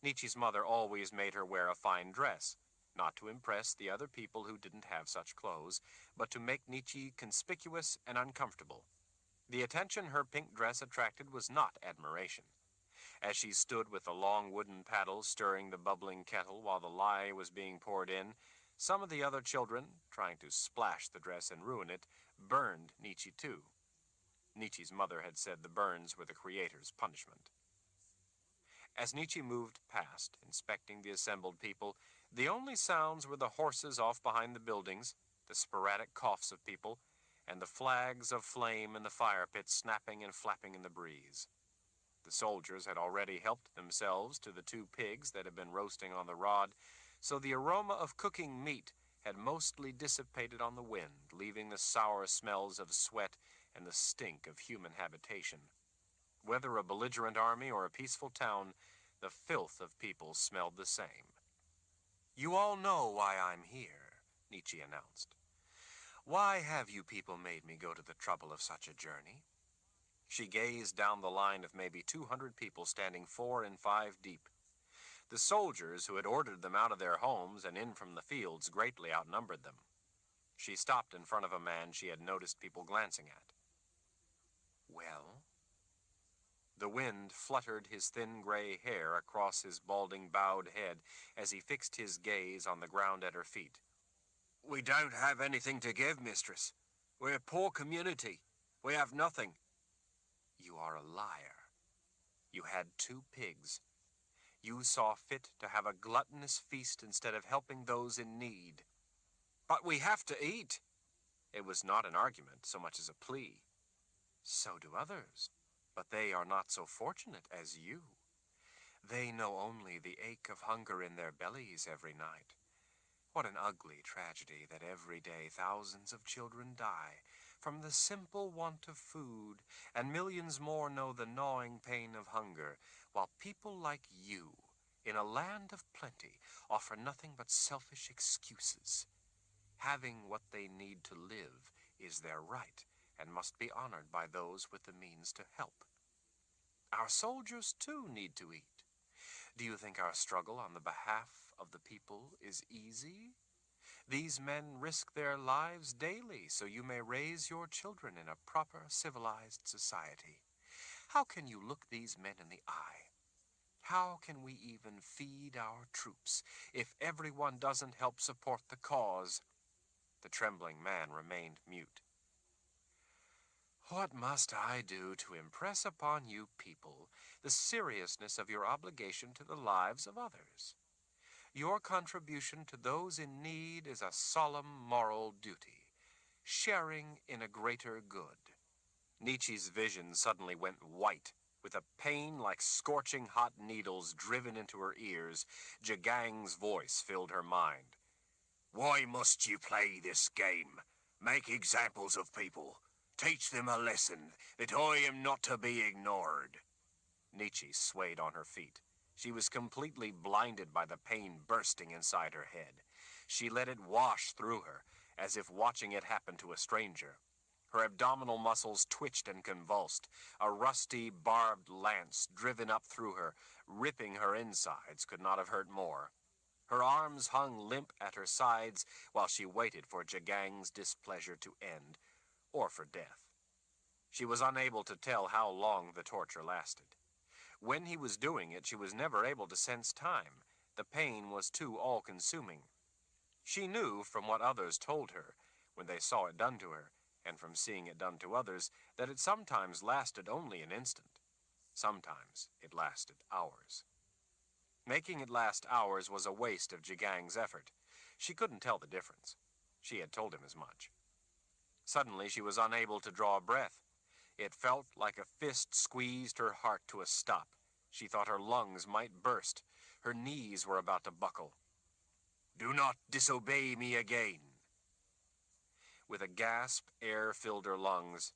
Nietzsche's mother always made her wear a fine dress, not to impress the other people who didn't have such clothes, but to make Nietzsche conspicuous and uncomfortable. The attention her pink dress attracted was not admiration. As she stood with the long wooden paddle stirring the bubbling kettle while the lye was being poured in, some of the other children, trying to splash the dress and ruin it, burned Nietzsche too. Nietzsche's mother had said the burns were the creator's punishment. As Nietzsche moved past, inspecting the assembled people, the only sounds were the horses off behind the buildings, the sporadic coughs of people, and the flags of flame in the fire pit snapping and flapping in the breeze. The soldiers had already helped themselves to the 2 pigs that had been roasting on the rod, so the aroma of cooking meat had mostly dissipated on the wind, leaving the sour smells of sweat and the stink of human habitation. Whether a belligerent army or a peaceful town, the filth of people smelled the same. "You all know why I'm here," Nietzsche announced. "Why have you people made me go to the trouble of such a journey?" She gazed down the line of maybe 200 people standing 4 and 5 deep. The soldiers who had ordered them out of their homes and in from the fields greatly outnumbered them. She stopped in front of a man she had noticed people glancing at. "Well?" The wind fluttered his thin gray hair across his balding bowed head as he fixed his gaze on the ground at her feet. "We don't have anything to give, mistress. We're a poor community. We have nothing." "You are a liar. You had 2 pigs. You saw fit to have a gluttonous feast instead of helping those in need." "But we have to eat." It was not an argument so much as a plea. "So do others, but they are not so fortunate as you. They know only the ache of hunger in their bellies every night. What an ugly tragedy that every day thousands of children die from the simple want of food, and millions more know the gnawing pain of hunger, while people like you, in a land of plenty, offer nothing but selfish excuses. Having what they need to live is their right, and must be honored by those with the means to help. Our soldiers, too, need to eat. Do you think our struggle on the behalf of the people is easy? These men risk their lives daily so you may raise your children in a proper, civilized society. How can you look these men in the eye? How can we even feed our troops if everyone doesn't help support the cause? The trembling man remained mute. What must I do to impress upon you people the seriousness of your obligation to the lives of others? Your contribution to those in need is a solemn moral duty, sharing in a greater good. Nietzsche's vision suddenly went white. With a pain like scorching hot needles driven into her ears, Jagang's voice filled her mind. Why must you play this game? Make examples of people. Teach them a lesson that I am not to be ignored. Nietzsche swayed on her feet. She was completely blinded by the pain bursting inside her head. She let it wash through her, as if watching it happen to a stranger. Her abdominal muscles twitched and convulsed. A rusty, barbed lance driven up through her, ripping her insides, could not have hurt more. Her arms hung limp at her sides while she waited for Jagang's displeasure to end, or for death. She was unable to tell how long the torture lasted. When he was doing it, she was never able to sense time. The pain was too all-consuming. She knew from what others told her, when they saw it done to her, and from seeing it done to others, that it sometimes lasted only an instant. Sometimes it lasted hours. Making it last hours was a waste of Jagang's effort. She couldn't tell the difference. She had told him as much. Suddenly she was unable to draw a breath. It felt like a fist squeezed her heart to a stop. She thought her lungs might burst. Her knees were about to buckle. Do not disobey me again. With a gasp, air filled her lungs.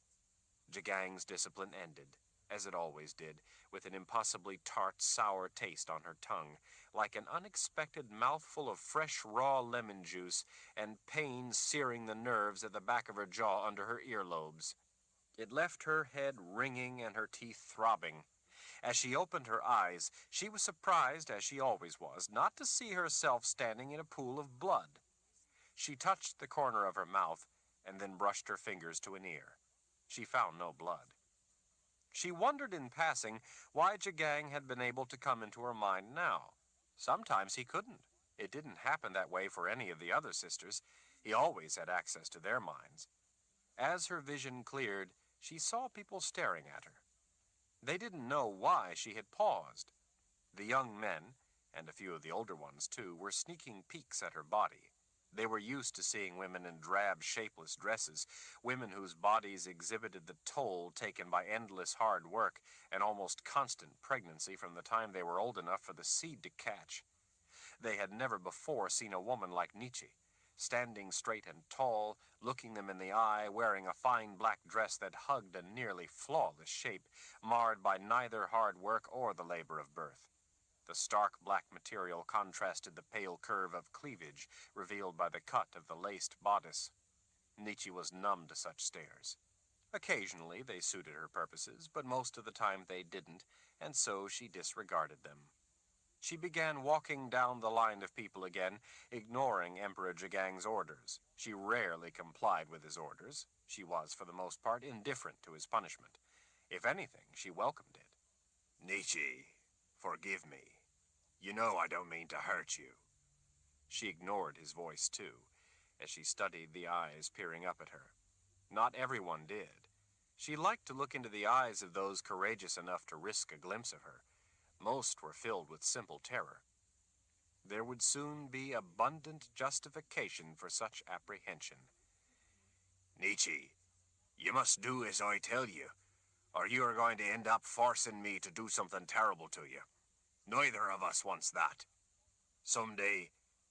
Jagang's discipline ended, as it always did, with an impossibly tart, sour taste on her tongue, like an unexpected mouthful of fresh, raw lemon juice, and pain searing the nerves at the back of her jaw under her earlobes. It left her head ringing and her teeth throbbing. As she opened her eyes, she was surprised, as she always was, not to see herself standing in a pool of blood. She touched the corner of her mouth and then brushed her fingers to an ear. She found no blood. She wondered in passing why Jagang had been able to come into her mind now. Sometimes he couldn't. It didn't happen that way for any of the other sisters. He always had access to their minds. As her vision cleared, she saw people staring at her. They didn't know why she had paused. The young men, and a few of the older ones too, were sneaking peeks at her body. They were used to seeing women in drab, shapeless dresses, women whose bodies exhibited the toll taken by endless hard work and almost constant pregnancy from the time they were old enough for the seed to catch. They had never before seen a woman like Nietzsche, standing straight and tall, looking them in the eye, wearing a fine black dress that hugged a nearly flawless shape, marred by neither hard work or the labor of birth. The stark black material contrasted the pale curve of cleavage revealed by the cut of the laced bodice. Nietzsche was numb to such stares. Occasionally they suited her purposes, but most of the time they didn't, and so she disregarded them. She began walking down the line of people again, ignoring Emperor Jagang's orders. She rarely complied with his orders. She was, for the most part, indifferent to his punishment. If anything, she welcomed it. Nietzsche, forgive me. You know I don't mean to hurt you. She ignored his voice, too, as she studied the eyes peering up at her. Not everyone did. She liked to look into the eyes of those courageous enough to risk a glimpse of her. Most were filled with simple terror. There would soon be abundant justification for such apprehension. Nietzsche, you must do as I tell you, or you are going to end up forcing me to do something terrible to you. Neither of us wants that. Someday,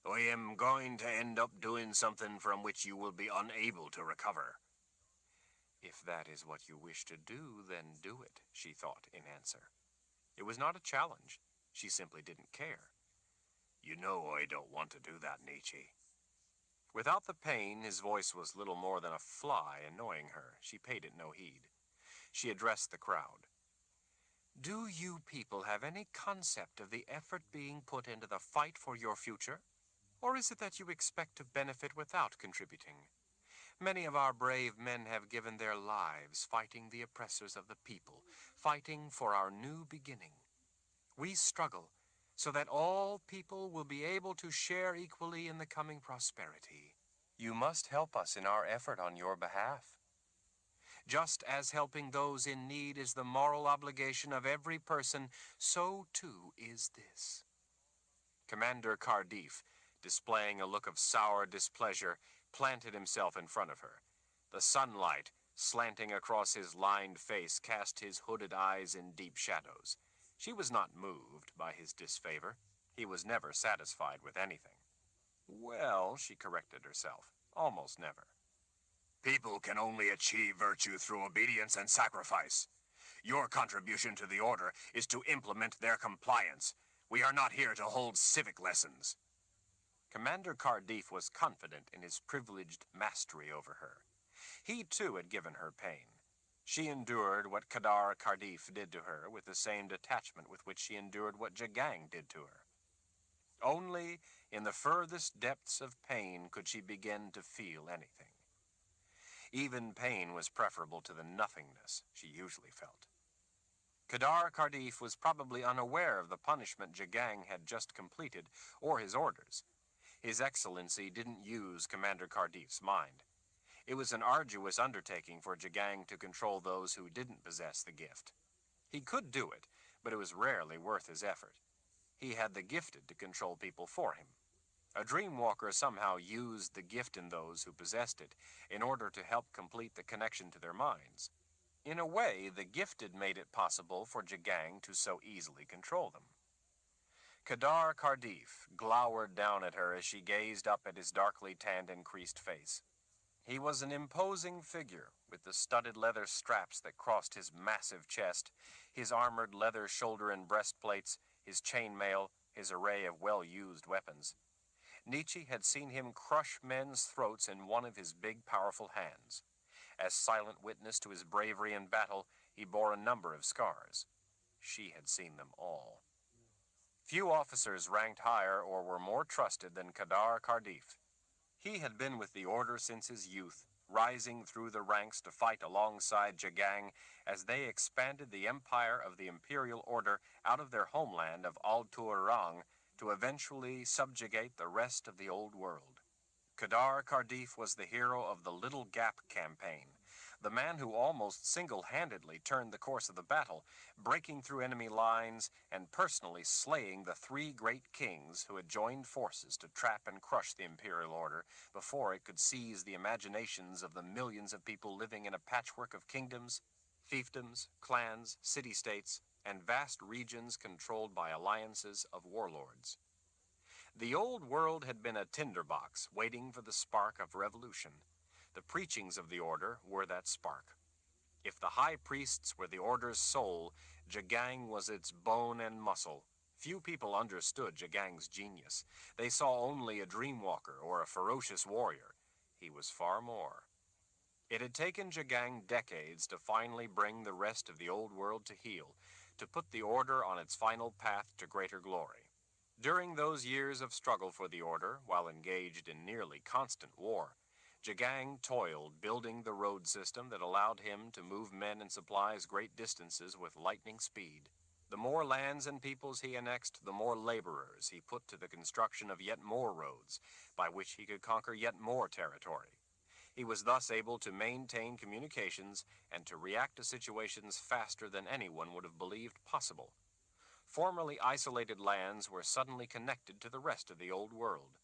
I am going to end up doing something from which you will be unable to recover. If that is what you wish to do, then do it, she thought in answer. It was not a challenge. She simply didn't care. You know I don't want to do that, Nietzsche. Without the pain, his voice was little more than a fly annoying her. She paid it no heed. She addressed the crowd. Do you people have any concept of the effort being put into the fight for your future? Or is it that you expect to benefit without contributing? Many of our brave men have given their lives fighting the oppressors of the people, fighting for our new beginning. We struggle so that all people will be able to share equally in the coming prosperity. You must help us in our effort on your behalf. Just as helping those in need is the moral obligation of every person, so too is this. Commander Cardiff, displaying a look of sour displeasure, planted himself in front of her. The sunlight, slanting across his lined face, cast his hooded eyes in deep shadows. She was not moved by his disfavor. He was never satisfied with anything. Well, she corrected herself, almost never. People can only achieve virtue through obedience and sacrifice. Your contribution to the order is to implement their compliance. We are not here to hold civic lessons. Commander Cardiff was confident in his privileged mastery over her. He, too, had given her pain. She endured what Kadar Cardiff did to her with the same detachment with which she endured what Jagang did to her. Only in the furthest depths of pain could she begin to feel anything. Even pain was preferable to the nothingness she usually felt. Kadar Cardiff was probably unaware of the punishment Jagang had just completed, or his orders. His Excellency didn't use Commander Cardiff's mind. It was an arduous undertaking for Jagang to control those who didn't possess the gift. He could do it, but it was rarely worth his effort. He had the gifted to control people for him. A dreamwalker somehow used the gift in those who possessed it in order to help complete the connection to their minds. In a way, the gifted made it possible for Jagang to so easily control them. Kadar Cardiff glowered down at her as she gazed up at his darkly tanned and creased face. He was an imposing figure, with the studded leather straps that crossed his massive chest, his armored leather shoulder and breastplates, his chainmail, his array of well-used weapons. Nietzsche had seen him crush men's throats in one of his big, powerful hands. As silent witness to his bravery in battle, he bore a number of scars. She had seen them all. Few officers ranked higher or were more trusted than Kadar Cardiff. He had been with the Order since his youth, rising through the ranks to fight alongside Jagang as they expanded the empire of the Imperial Order out of their homeland of Al-Turang to eventually subjugate the rest of the Old World. Kadar Cardiff was the hero of the Little Gap campaign, the man who almost single-handedly turned the course of the battle, breaking through enemy lines and personally slaying the 3 great kings who had joined forces to trap and crush the Imperial Order before it could seize the imaginations of the millions of people living in a patchwork of kingdoms, fiefdoms, clans, city-states, and vast regions controlled by alliances of warlords. The Old World had been a tinderbox waiting for the spark of revolution. The preachings of the Order were that spark. If the high priests were the Order's soul, Jagang was its bone and muscle. Few people understood Jagang's genius. They saw only a dreamwalker or a ferocious warrior. He was far more. It had taken Jagang decades to finally bring the rest of the Old World to heel, to put the Order on its final path to greater glory. During those years of struggle for the Order, while engaged in nearly constant war, Jagang toiled building the road system that allowed him to move men and supplies great distances with lightning speed. The more lands and peoples he annexed, the more laborers he put to the construction of yet more roads, by which he could conquer yet more territory. He was thus able to maintain communications and to react to situations faster than anyone would have believed possible. Formerly isolated lands were suddenly connected to the rest of the Old World.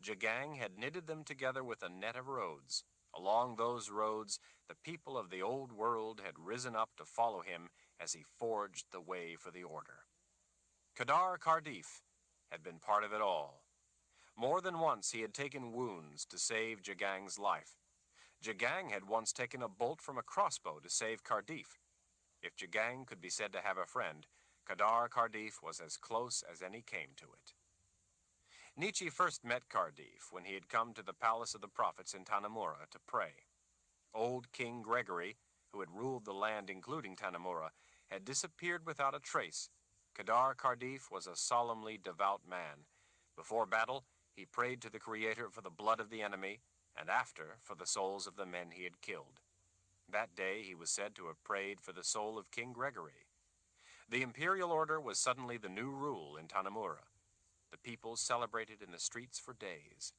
Jagang had knitted them together with a net of roads. Along those roads, the people of the Old World had risen up to follow him as he forged the way for the Order. Kadar Cardiff had been part of it all. More than once he had taken wounds to save Jagang's life. Jagang had once taken a bolt from a crossbow to save Cardiff. If Jagang could be said to have a friend, Kadar Cardiff was as close as any came to it. Nietzsche first met Cardiff when he had come to the palace of the prophets in Tanamura to pray. Old King Gregory, who had ruled the land including Tanamura, had disappeared without a trace. Kadar Cardiff was a solemnly devout man. Before battle, he prayed to the Creator for the blood of the enemy, and after, for the souls of the men he had killed. That day he was said to have prayed for the soul of King Gregory. The Imperial Order was suddenly the new rule in Tanamura. The people celebrated in the streets for days.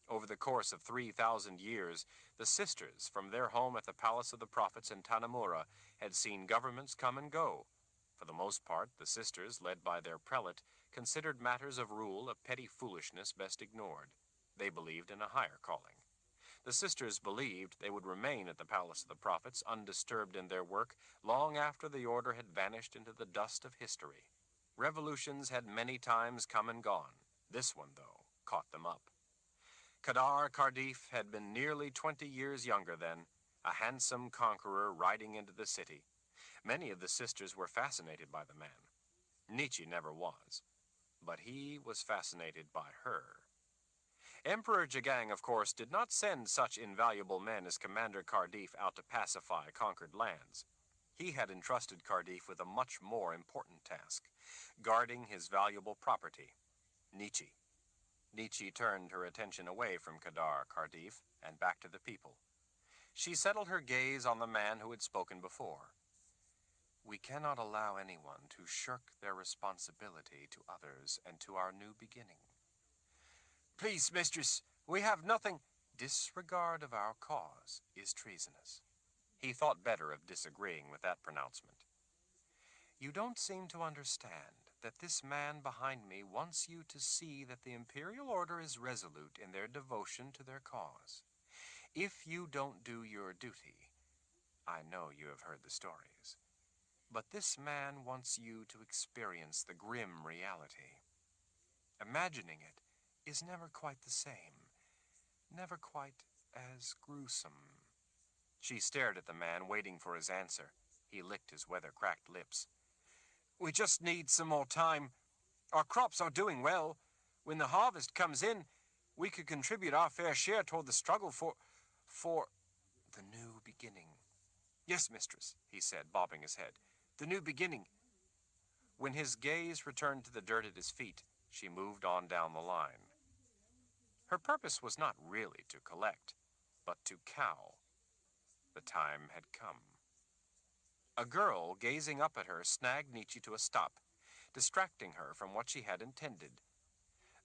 Over the course of 3,000 years, the sisters from their home at the Palace of the Prophets in Tanamura had seen governments come and go. For the most part, the sisters, led by their prelate, considered matters of rule a petty foolishness best ignored. They believed in a higher calling. The sisters believed they would remain at the Palace of the Prophets undisturbed in their work long after the order had vanished into the dust of history. Revolutions had many times come and gone. This one, though, caught them up. Kadar Cardiff had been nearly 20 years younger then, a handsome conqueror riding into the city. Many of the sisters were fascinated by the man. Nietzsche never was, but he was fascinated by her. Emperor Jagang, of course, did not send such invaluable men as Commander Cardiff out to pacify conquered lands. He had entrusted Cardiff with a much more important task, guarding his valuable property, Nietzsche. Nietzsche turned her attention away from Kadar Cardiff and back to the people. She settled her gaze on the man who had spoken before. We cannot allow anyone to shirk their responsibility to others and to our new beginning. Please, mistress, we have nothing. Disregard of our cause is treasonous. He thought better of disagreeing with that pronouncement. You don't seem to understand that this man behind me wants you to see that the Imperial Order is resolute in their devotion to their cause. If you don't do your duty, I know you have heard the stories, but this man wants you to experience the grim reality. Imagining it is never quite the same, never quite as gruesome. She stared at the man, waiting for his answer. He licked his weather-cracked lips. We just need some more time. Our crops are doing well. When the harvest comes in, we could contribute our fair share toward the struggle for the new beginning. Yes, mistress, he said, bobbing his head. The new beginning. When his gaze returned to the dirt at his feet, she moved on down the line. Her purpose was not really to collect, but to cow. The time had come. A girl gazing up at her snagged Nietzsche to a stop, distracting her from what she had intended.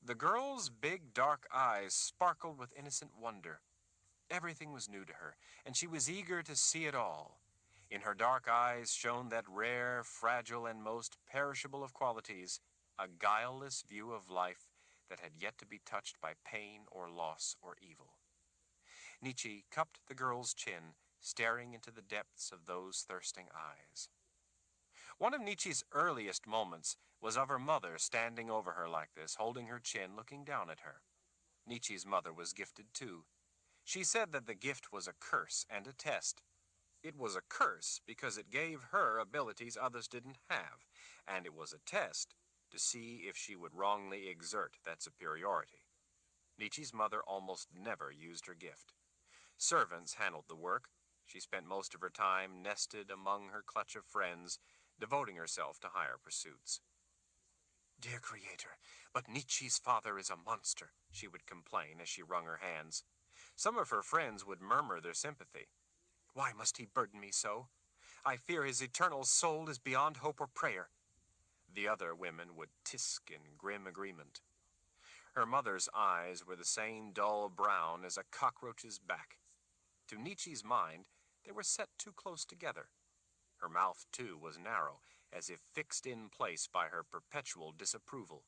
The girl's big, dark eyes sparkled with innocent wonder. Everything was new to her, and she was eager to see it all. In her dark eyes shone that rare, fragile, and most perishable of qualities, a guileless view of life that had yet to be touched by pain or loss or evil. Nietzsche cupped the girl's chin, staring into the depths of those thirsting eyes. One of Nietzsche's earliest moments was of her mother standing over her like this, holding her chin, looking down at her. Nietzsche's mother was gifted too. She said that the gift was a curse and a test. It was a curse because it gave her abilities others didn't have, and it was a test to see if she would wrongly exert that superiority. Nietzsche's mother almost never used her gift. Servants handled the work. She spent most of her time nested among her clutch of friends, devoting herself to higher pursuits. Dear Creator, but Nietzsche's father is a monster, she would complain as she wrung her hands. Some of her friends would murmur their sympathy. Why must he burden me so? I fear his eternal soul is beyond hope or prayer. The other women would tisk in grim agreement. Her mother's eyes were the same dull brown as a cockroach's back. To Nietzsche's mind, they were set too close together. Her mouth, too, was narrow, as if fixed in place by her perpetual disapproval.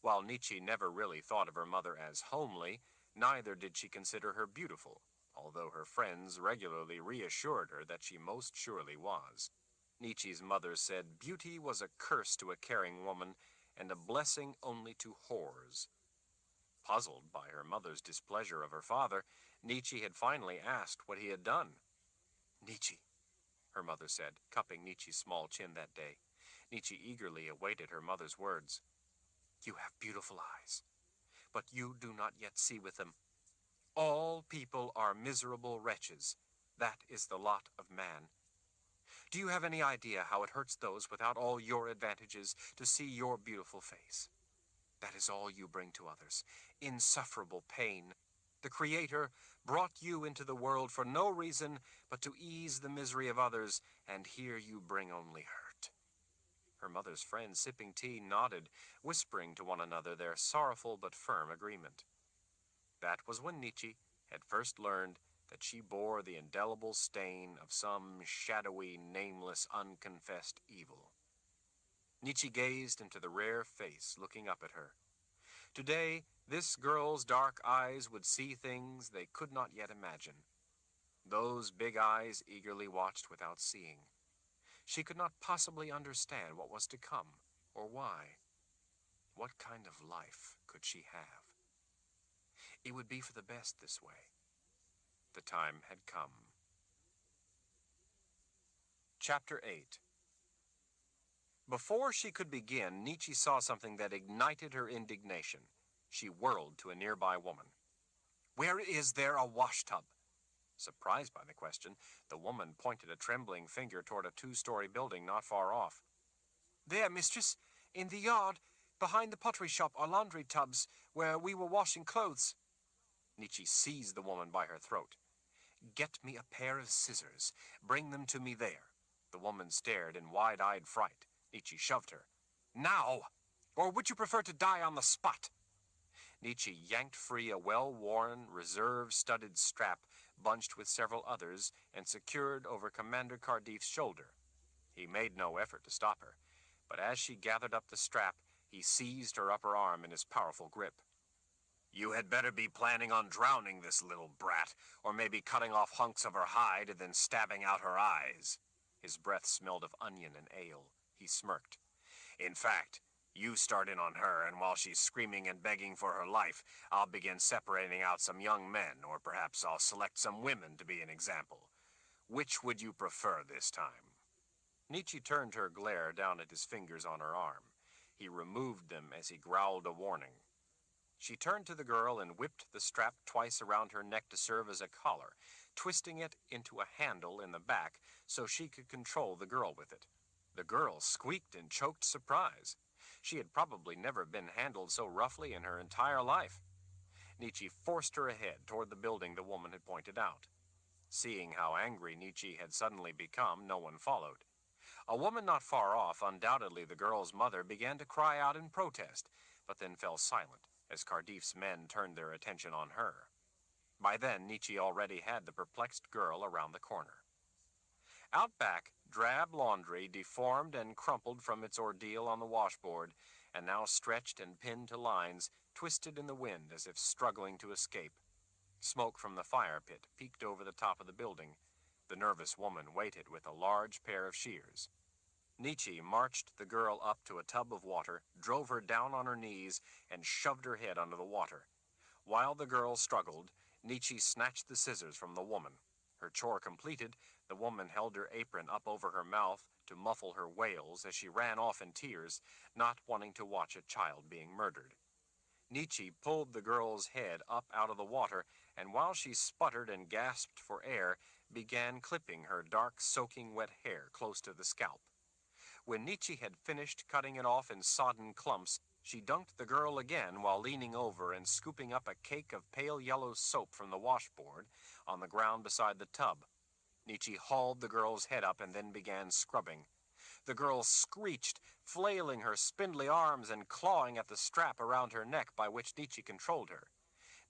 While Nietzsche never really thought of her mother as homely, neither did she consider her beautiful, although her friends regularly reassured her that she most surely was. Nietzsche's mother said beauty was a curse to a caring woman and a blessing only to whores. Puzzled by her mother's displeasure of her father, Nietzsche had finally asked what he had done. "Nietzsche," her mother said, cupping Nietzsche's small chin that day. Nietzsche eagerly awaited her mother's words. "You have beautiful eyes, but you do not yet see with them. All people are miserable wretches. That is the lot of man. Do you have any idea how it hurts those without all your advantages to see your beautiful face? That is all you bring to others, insufferable pain. The Creator brought you into the world for no reason but to ease the misery of others, and here you bring only hurt." Her mother's friends, sipping tea, nodded, whispering to one another their sorrowful but firm agreement. That was when Nietzsche had first learned that she bore the indelible stain of some shadowy, nameless, unconfessed evil. Nietzsche gazed into the rare face looking up at her. Today, this girl's dark eyes would see things they could not yet imagine. Those big eyes eagerly watched without seeing. She could not possibly understand what was to come, or why. What kind of life could she have? It would be for the best this way. The time had come. Chapter 8. Before she could begin, Nietzsche saw something that ignited her indignation. She whirled to a nearby woman. "Where is there a washtub?" Surprised by the question, the woman pointed a trembling finger toward a 2-story building not far off. "There, mistress, in the yard, behind the pottery shop, are laundry tubs where we were washing clothes." Nietzsche seized the woman by her throat. "Get me a pair of scissors. Bring them to me there." The woman stared in wide-eyed fright. Nietzsche shoved her. "Now! Or would you prefer to die on the spot?" Nietzsche yanked free a well-worn, reserve-studded strap bunched with several others and secured over Commander Cardiff's shoulder. He made no effort to stop her, but as she gathered up the strap, he seized her upper arm in his powerful grip. "You had better be planning on drowning this little brat, or maybe cutting off hunks of her hide and then stabbing out her eyes." His breath smelled of onion and ale. He smirked. "In fact, you start in on her, and while she's screaming and begging for her life, I'll begin separating out some young men, or perhaps I'll select some women to be an example. Which would you prefer this time?" Nietzsche turned her glare down at his fingers on her arm. He removed them as he growled a warning. She turned to the girl and whipped the strap twice around her neck to serve as a collar, twisting it into a handle in the back so she could control the girl with it. The girl squeaked in choked surprise. She had probably never been handled so roughly in her entire life. Nietzsche forced her ahead toward the building the woman had pointed out. Seeing how angry Nietzsche had suddenly become, no one followed. A woman not far off, undoubtedly the girl's mother, began to cry out in protest, but then fell silent as Cardiff's men turned their attention on her. By then, Nietzsche already had the perplexed girl around the corner. Out back, drab laundry deformed and crumpled from its ordeal on the washboard, and now stretched and pinned to lines, twisted in the wind as if struggling to escape. Smoke from the fire pit peeked over the top of the building. The nervous woman waited with a large pair of shears. Nietzsche marched the girl up to a tub of water, drove her down on her knees, and shoved her head under the water. While the girl struggled, Nietzsche snatched the scissors from the woman. Her chore completed, the woman held her apron up over her mouth to muffle her wails as she ran off in tears, not wanting to watch a child being murdered. Nietzsche pulled the girl's head up out of the water, and while she sputtered and gasped for air, began clipping her dark, soaking wet hair close to the scalp. When Nietzsche had finished cutting it off in sodden clumps, she dunked the girl again while leaning over and scooping up a cake of pale yellow soap from the washboard on the ground beside the tub. Nietzsche hauled the girl's head up and then began scrubbing. The girl screeched, flailing her spindly arms and clawing at the strap around her neck by which Nietzsche controlled her.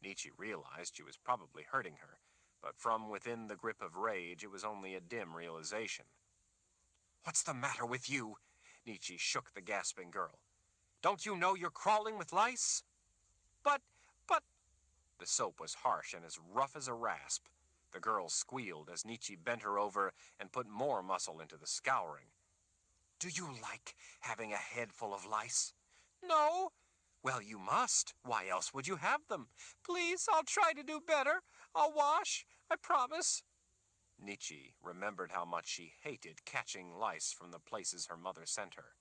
Nietzsche realized she was probably hurting her, but from within the grip of rage it was only a dim realization. "What's the matter with you?" Nietzsche shook the gasping girl. "Don't you know you're crawling with lice?" But... The soap was harsh and as rough as a rasp. The girl squealed as Nietzsche bent her over and put more muscle into the scouring. "Do you like having a head full of lice?" "No." Well, you must. Why else would you have them? Please, I'll try to do better. I'll wash, I promise. Nietzsche remembered how much she hated catching lice from the places her mother sent her.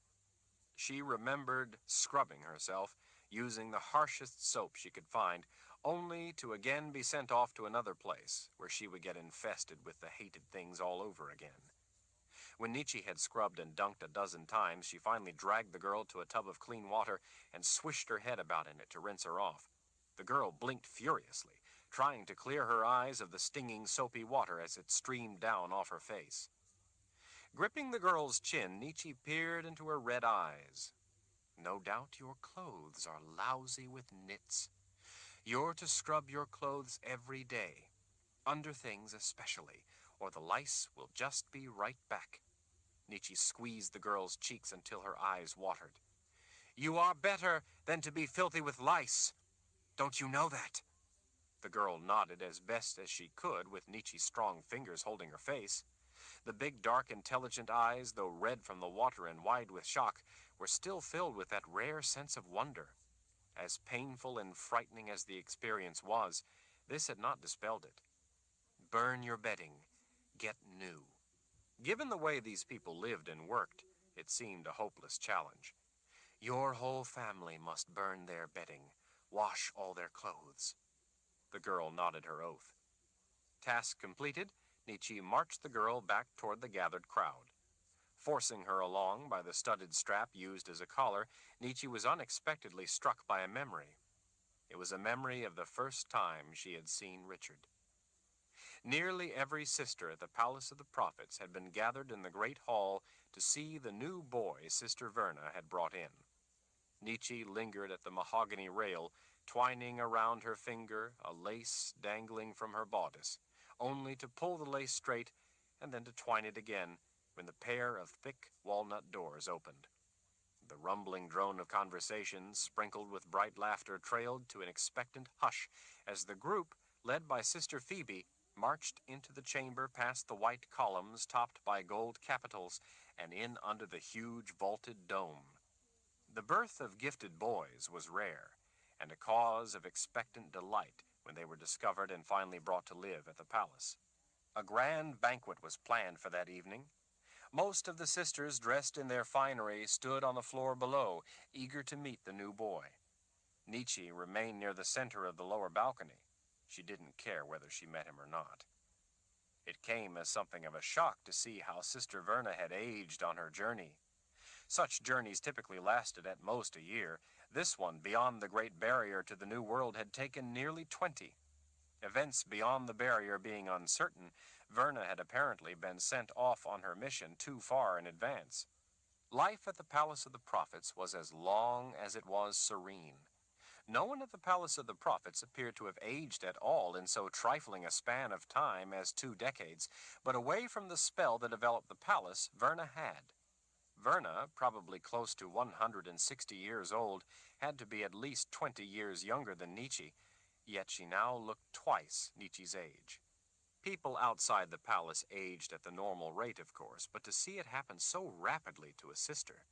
She remembered scrubbing herself, using the harshest soap she could find, only to again be sent off to another place where she would get infested with the hated things all over again. When Nietzsche had scrubbed and dunked a dozen times, she finally dragged the girl to a tub of clean water and swished her head about in it to rinse her off. The girl blinked furiously, trying to clear her eyes of the stinging soapy water as it streamed down off her face. Gripping the girl's chin, Nietzsche peered into her red eyes. No doubt your clothes are lousy with nits. You're to scrub your clothes every day, under things especially, or the lice will just be right back. Nietzsche squeezed the girl's cheeks until her eyes watered. You are better than to be filthy with lice. Don't you know that? The girl nodded as best as she could, with Nietzsche's strong fingers holding her face. The big, dark, intelligent eyes, though red from the water and wide with shock, were still filled with that rare sense of wonder. As painful and frightening as the experience was, this had not dispelled it. Burn your bedding. Get new. Given the way these people lived and worked, it seemed a hopeless challenge. Your whole family must burn their bedding, wash all their clothes. The girl nodded her oath. Task completed, Nietzsche marched the girl back toward the gathered crowd. Forcing her along by the studded strap used as a collar, Nietzsche was unexpectedly struck by a memory. It was a memory of the first time she had seen Richard. Nearly every sister at the Palace of the Prophets had been gathered in the great hall to see the new boy Sister Verna had brought in. Nietzsche lingered at the mahogany rail, twining around her finger a lace dangling from her bodice, only to pull the lace straight and then to twine it again when the pair of thick walnut doors opened. The rumbling drone of conversation, sprinkled with bright laughter, trailed to an expectant hush as the group, led by Sister Phoebe, marched into the chamber past the white columns topped by gold capitals and in under the huge vaulted dome. The birth of gifted boys was rare, and a cause of expectant delight when they were discovered and finally brought to live at the palace. A grand banquet was planned for that evening. Most of the sisters, dressed in their finery, stood on the floor below, eager to meet the new boy. Nietzsche remained near the center of the lower balcony. She didn't care whether she met him or not. It came as something of a shock to see how Sister Verna had aged on her journey. Such journeys typically lasted at most a year. This one, beyond the Great Barrier to the New World, had taken nearly 20. Events beyond the barrier being uncertain, Verna had apparently been sent off on her mission too far in advance. Life at the Palace of the Prophets was as long as it was serene. No one at the Palace of the Prophets appeared to have aged at all in so trifling a span of time as 2 decades, but away from the spell that enveloped the palace, Verna had. Verna, probably close to 160 years old, had to be at least 20 years younger than Nietzsche, yet she now looked twice Nietzsche's age. People outside the palace aged at the normal rate, of course, but to see it happen so rapidly to a sister.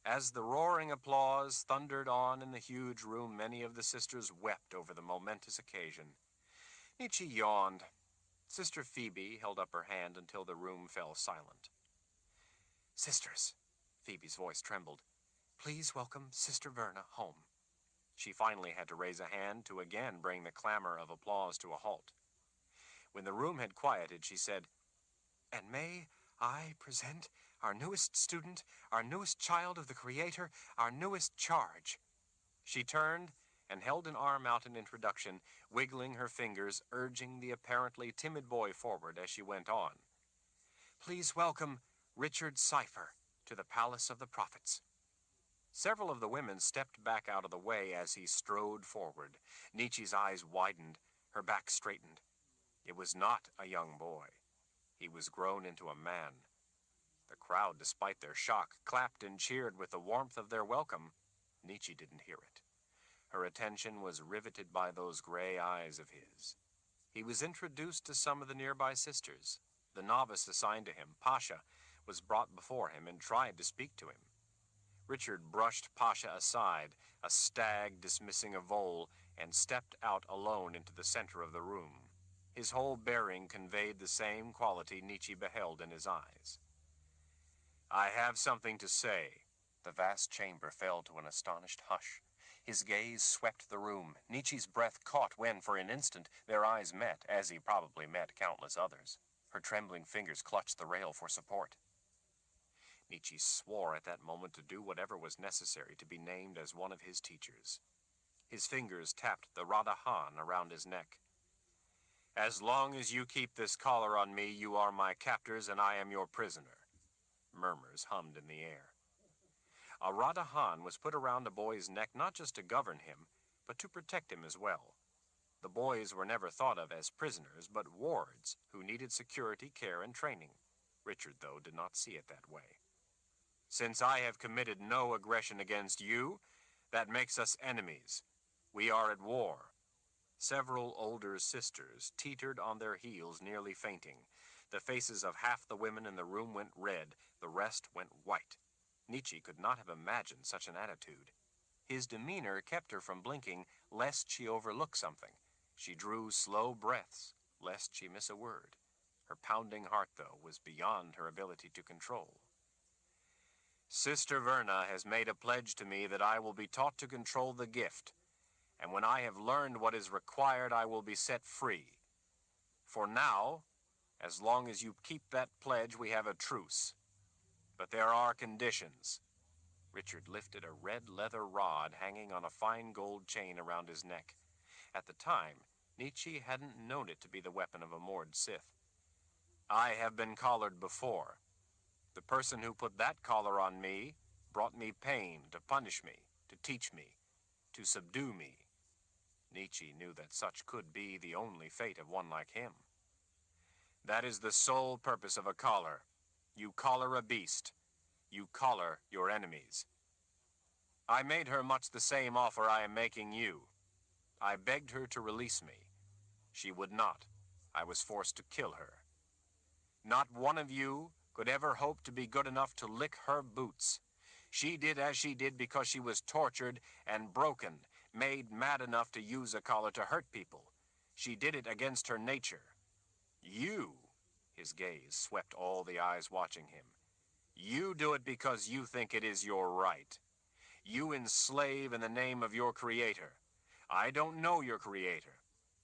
As the roaring applause thundered on in the huge room, many of the sisters wept over the momentous occasion. Nietzsche yawned. Sister Phoebe held up her hand until the room fell silent. Sisters, Phoebe's voice trembled, please welcome Sister Verna home. She finally had to raise a hand to again bring the clamor of applause to a halt. When the room had quieted, she said, And may I present our newest student, our newest child of the Creator, our newest charge. She turned and held an arm out in introduction, wiggling her fingers, urging the apparently timid boy forward as she went on. Please welcome Richard Cypher to the Palace of the Prophets. Several of the women stepped back out of the way as he strode forward. Nietzsche's eyes widened, her back straightened. It was not a young boy. He was grown into a man. The crowd, despite their shock, clapped and cheered with the warmth of their welcome. Nietzsche didn't hear it. Her attention was riveted by those gray eyes of his. He was introduced to some of the nearby sisters. The novice assigned to him, Pasha, was brought before him and tried to speak to him. Richard brushed Pasha aside, a stag dismissing a vole, and stepped out alone into the center of the room. His whole bearing conveyed the same quality Nietzsche beheld in his eyes. "I have something to say." The vast chamber fell to an astonished hush. His gaze swept the room. Nietzsche's breath caught when, for an instant, their eyes met, as he probably met countless others. Her trembling fingers clutched the rail for support. Nietzsche swore at that moment to do whatever was necessary to be named as one of his teachers. His fingers tapped the Radahan around his neck. "As long as you keep this collar on me, you are my captors and I am your prisoner." Murmurs hummed in the air. A Radahan was put around a boy's neck not just to govern him, but to protect him as well. The boys were never thought of as prisoners, but wards who needed security, care, and training. Richard, though, did not see it that way. "Since I have committed no aggression against you, that makes us enemies. We are at war." Several older sisters teetered on their heels, nearly fainting. The faces of half the women in the room went red, the rest went white. Nietzsche could not have imagined such an attitude. His demeanor kept her from blinking, lest she overlook something. She drew slow breaths, lest she miss a word. Her pounding heart, though, was beyond her ability to control. "Sister Verna has made a pledge to me that I will be taught to control the gift, and when I have learned what is required, I will be set free. For now, as long as you keep that pledge, we have a truce. But there are conditions." Richard lifted a red leather rod hanging on a fine gold chain around his neck. At the time, Nietzsche hadn't known it to be the weapon of a moored Sith. "I have been collared before. The person who put that collar on me brought me pain to punish me, to teach me, to subdue me." Nietzsche knew that such could be the only fate of one like him. "That is the sole purpose of a collar. You collar a beast. You collar your enemies. I made her much the same offer I am making you. I begged her to release me. She would not. I was forced to kill her. Not one of you could ever hope to be good enough to lick her boots. She did as she did because she was tortured and broken, made mad enough to use a collar to hurt people. She did it against her nature. You," his gaze swept all the eyes watching him, "you do it because you think it is your right. You enslave in the name of your creator. I don't know your creator.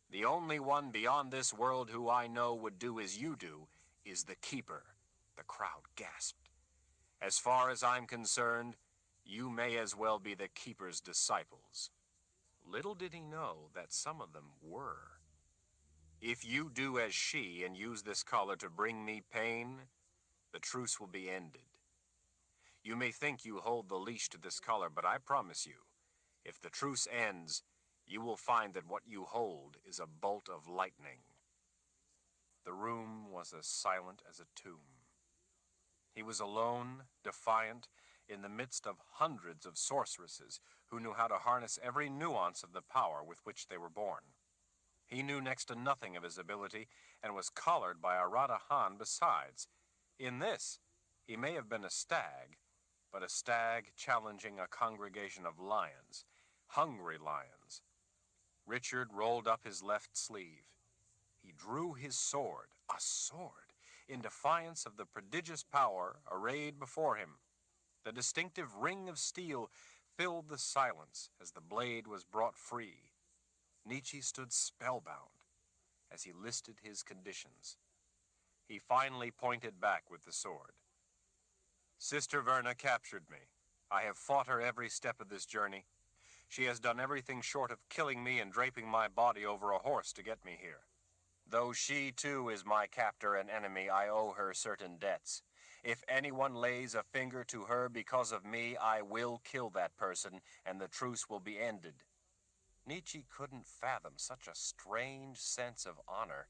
The only one beyond this world who I know would do as you do is the keeper." The crowd gasped. "As far as I'm concerned, you may as well be the keeper's disciples." Little did he know that some of them were. "If you do as she and use this collar to bring me pain, the truce will be ended. You may think you hold the leash to this collar, but I promise you, if the truce ends, you will find that what you hold is a bolt of lightning." The room was as silent as a tomb. He was alone, defiant, in the midst of hundreds of sorceresses who knew how to harness every nuance of the power with which they were born. He knew next to nothing of his ability and was collared by a Radahan besides. In this, he may have been a stag, but a stag challenging a congregation of lions, hungry lions. Richard rolled up his left sleeve. He drew his sword, a sword, in defiance of the prodigious power arrayed before him. The distinctive ring of steel filled the silence as the blade was brought free. Nietzsche stood spellbound as he listed his conditions. He finally pointed back with the sword. "Sister Verna captured me. I have fought her every step of this journey. She has done everything short of killing me and draping my body over a horse to get me here. Though she, too, is my captor and enemy, I owe her certain debts. If anyone lays a finger to her because of me, I will kill that person, and the truce will be ended." Nietzsche couldn't fathom such a strange sense of honor,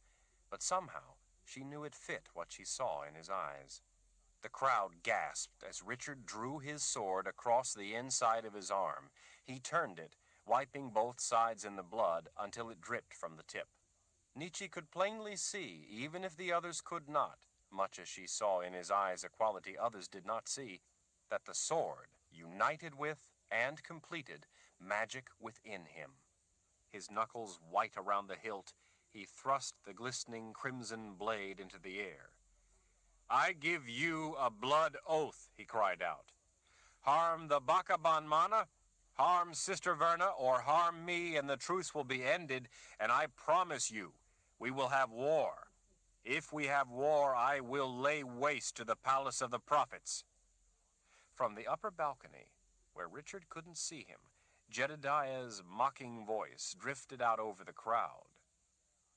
but somehow she knew it fit what she saw in his eyes. The crowd gasped as Richard drew his sword across the inside of his arm. He turned it, wiping both sides in the blood until it dripped from the tip. Nietzsche could plainly see, even if the others could not, much as she saw in his eyes a quality others did not see, that the sword united with and completed magic within him. His knuckles white around the hilt, he thrust the glistening crimson blade into the air. "I give you a blood oath," he cried out. "Harm the Bakaban Mana, harm Sister Verna, or harm me, and the truce will be ended, and I promise you, we will have war. If we have war, I will lay waste to the palace of the prophets." From the upper balcony, where Richard couldn't see him, Jedediah's mocking voice drifted out over the crowd.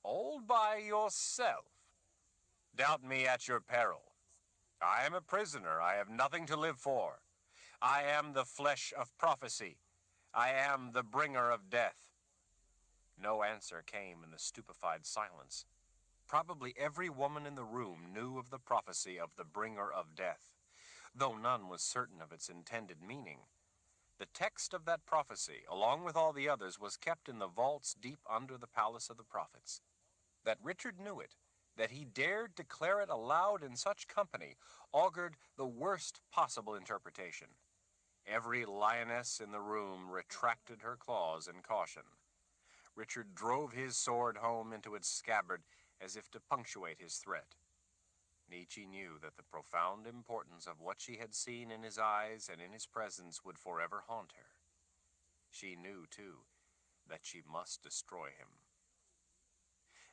"All by yourself? Doubt me at your peril. I am a prisoner. I have nothing to live for. I am the flesh of prophecy. I am the bringer of death." No answer came in the stupefied silence. Probably every woman in the room knew of the prophecy of the bringer of death, though none was certain of its intended meaning. The text of that prophecy, along with all the others, was kept in the vaults deep under the palace of the prophets. That Richard knew it, that he dared declare it aloud in such company, augured the worst possible interpretation. Every lioness in the room retracted her claws in caution. Richard drove his sword home into its scabbard as if to punctuate his threat. Nietzsche knew that the profound importance of what she had seen in his eyes and in his presence would forever haunt her. She knew, too, that she must destroy him.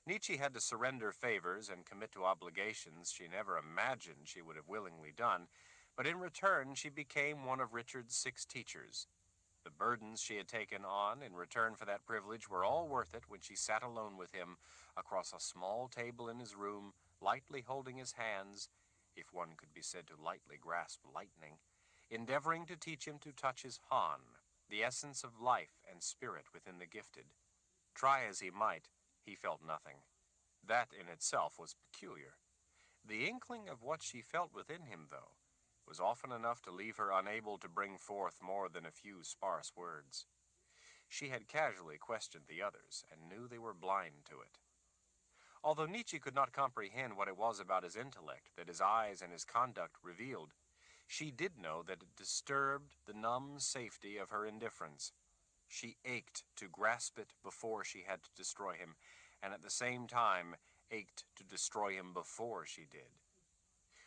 Nietzsche had to surrender favors and commit to obligations she never imagined she would have willingly done, but in return she became one of Richard's 6 teachers. The burdens she had taken on in return for that privilege were all worth it when she sat alone with him across a small table in his room, lightly holding his hands, if one could be said to lightly grasp lightning, endeavoring to teach him to touch his Han, the essence of life and spirit within the gifted. Try as he might, he felt nothing. That in itself was peculiar. The inkling of what she felt within him, though, was often enough to leave her unable to bring forth more than a few sparse words. She had casually questioned the others, and knew they were blind to it. Although Nietzsche could not comprehend what it was about his intellect that his eyes and his conduct revealed, she did know that it disturbed the numb safety of her indifference. She ached to grasp it before she had to destroy him, and at the same time ached to destroy him before she did.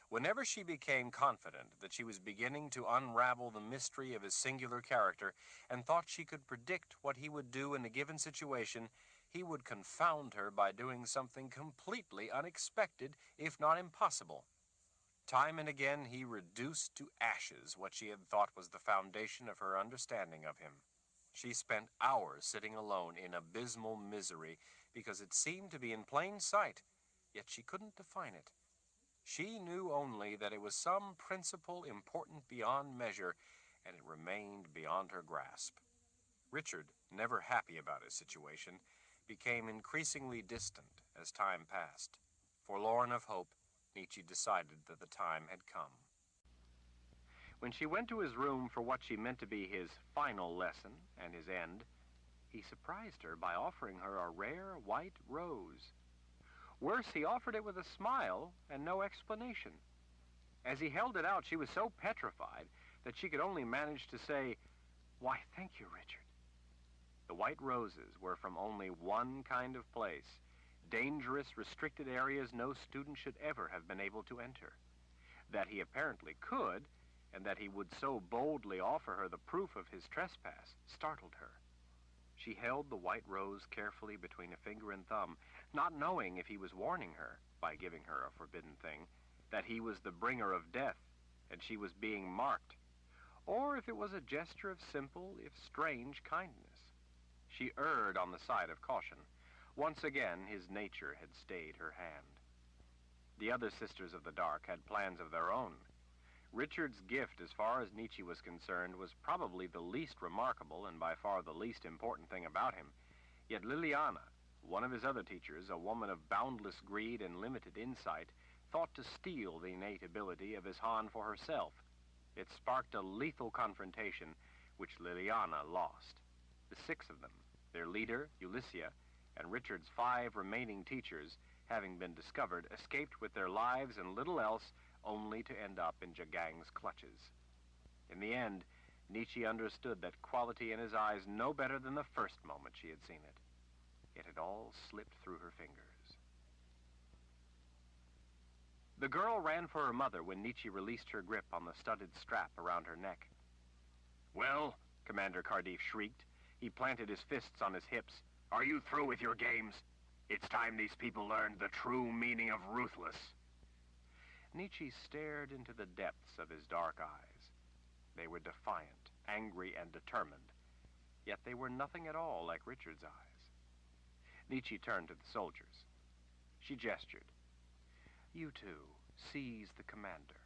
Whenever she became confident that she was beginning to unravel the mystery of his singular character and thought she could predict what he would do in a given situation, he would confound her by doing something completely unexpected, if not impossible. Time and again he reduced to ashes what she had thought was the foundation of her understanding of him. She spent hours sitting alone in abysmal misery because it seemed to be in plain sight, yet she couldn't define it. She knew only that it was some principle important beyond measure, and it remained beyond her grasp. Richard, never happy about his situation, became increasingly distant as time passed. Forlorn of hope, Nietzsche decided that the time had come. When she went to his room for what she meant to be his final lesson and his end, he surprised her by offering her a rare white rose. Worse, he offered it with a smile and no explanation. As he held it out, she was so petrified that she could only manage to say, "Why, thank you, Richard." The white roses were from only one kind of place, dangerous, restricted areas no student should ever have been able to enter. That he apparently could, and that he would so boldly offer her the proof of his trespass, startled her. She held the white rose carefully between a finger and thumb, not knowing if he was warning her, by giving her a forbidden thing, that he was the bringer of death, and she was being marked, or if it was a gesture of simple, if strange, kindness. She erred on the side of caution. Once again, his nature had stayed her hand. The other Sisters of the Dark had plans of their own. Richard's gift, as far as Nietzsche was concerned, was probably the least remarkable and by far the least important thing about him. Yet Liliana, one of his other teachers, a woman of boundless greed and limited insight, thought to steal the innate ability of his Han for herself. It sparked a lethal confrontation, which Liliana lost. The 6 of them, their leader, Ulyssia, and Richard's 5 remaining teachers, having been discovered, escaped with their lives and little else, only to end up in Jagang's clutches. In the end, Nietzsche understood that quality in his eyes no better than the first moment she had seen it. It had all slipped through her fingers. The girl ran for her mother when Nietzsche released her grip on the studded strap around her neck. "Well," Commander Cardiff shrieked. He planted his fists on his hips. "Are you through with your games? It's time these people learned the true meaning of ruthless." Nietzsche stared into the depths of his dark eyes. They were defiant, angry, and determined, yet they were nothing at all like Richard's eyes. Nietzsche turned to the soldiers. She gestured. "You two, seize the commander."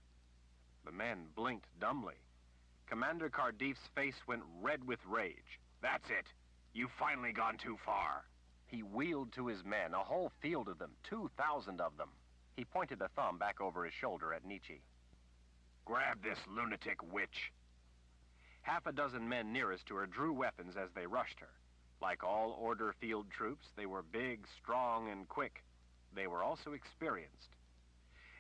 The men blinked dumbly. Commander Cardiff's face went red with rage. "That's it. You've finally gone too far." He wheeled to his men, a whole field of them, 2,000 of them. He pointed a thumb back over his shoulder at Nietzsche. "Grab this lunatic witch." Half a dozen men nearest to her drew weapons as they rushed her. Like all Order field troops, they were big, strong, and quick. They were also experienced.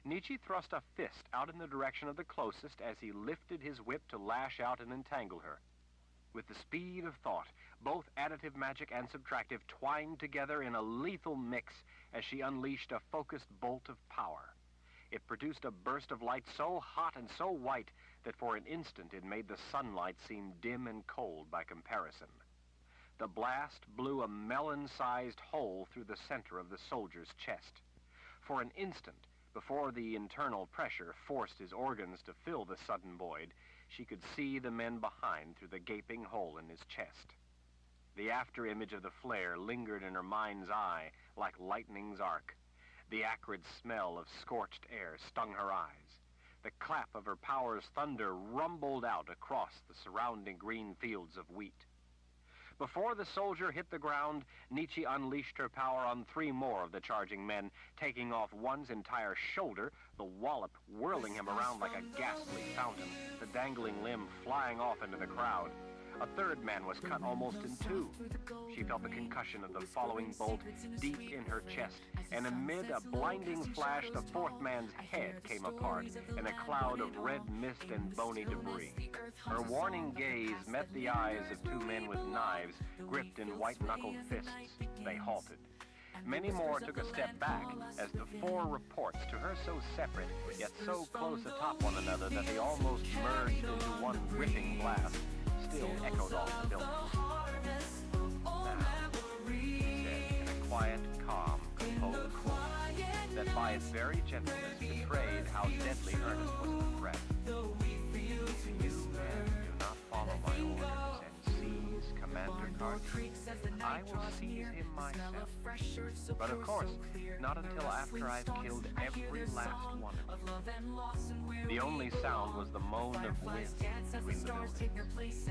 Nietzsche thrust a fist out in the direction of the closest as he lifted his whip to lash out and entangle her. With the speed of thought, both additive magic and subtractive twined together in a lethal mix as she unleashed a focused bolt of power. It produced a burst of light so hot and so white that for an instant it made the sunlight seem dim and cold by comparison. The blast blew a melon-sized hole through the center of the soldier's chest. For an instant, before the internal pressure forced his organs to fill the sudden void, she could see the men behind through the gaping hole in his chest. The after-image of the flare lingered in her mind's eye like lightning's arc. The acrid smell of scorched air stung her eyes. The clap of her power's thunder rumbled out across the surrounding green fields of wheat. Before the soldier hit the ground, Nietzsche unleashed her power on 3 more of the charging men, taking off one's entire shoulder, the wallop whirling him around like a ghastly fountain, the dangling limb flying off into the crowd. A third man was cut almost in 2. She felt the concussion of the following bolt deep in her chest, and amid a blinding flash, the 4th man's head came apart in a cloud of red mist and bony debris. Her warning gaze met the eyes of 2 men with knives gripped in white-knuckled fists. They halted. Many more took a step back as the 4 reports, to her so separate, yet so close atop one another that they almost merged into one ripping blast, still echoed off the building. "Now," he said in a quiet, calm, composed voice that by its very gentleness betrayed how deadly earnest was the threat. "If you men do not follow my orders and seize Commander Cardiff, I will seize him myself. But of course, not until after I've killed every last one of you." The only sound was the moan of wind between the buildings.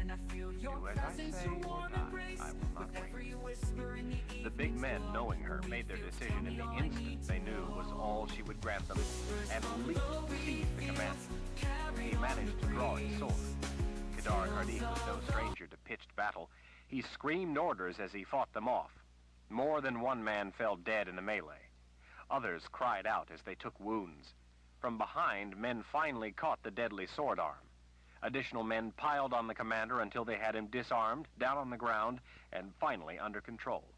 "Do as I say or die. I will not wait." The big men, knowing her, made their decision in the instant they knew was all she would grant them, and leaped to seize the commander. He managed to draw his sword. Kedar Cardiff was no stranger to pitched battle. He screamed orders as he fought them off. More than one man fell dead in the melee. Others cried out as they took wounds. From behind, men finally caught the deadly sword arm. Additional men piled on the commander until they had him disarmed, down on the ground, and finally under control.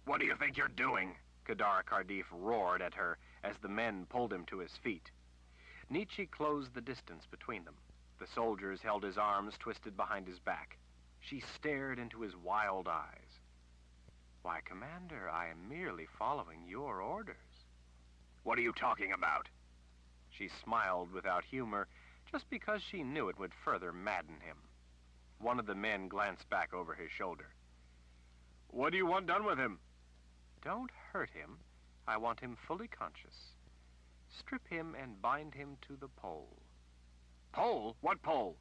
"What do you think you're doing?" Kedar Cardiff roared at her as the men pulled him to his feet. Nietzsche closed the distance between them. The soldiers held his arms twisted behind his back. She stared into his wild eyes. "Why, Commander, I am merely following your orders." "What are you talking about?" She smiled without humor, just because she knew it would further madden him. One of the men glanced back over his shoulder. "What do you want done with him?" "Don't hurt him. I want him fully conscious. Strip him and bind him to the pole." "Pole? What pole?"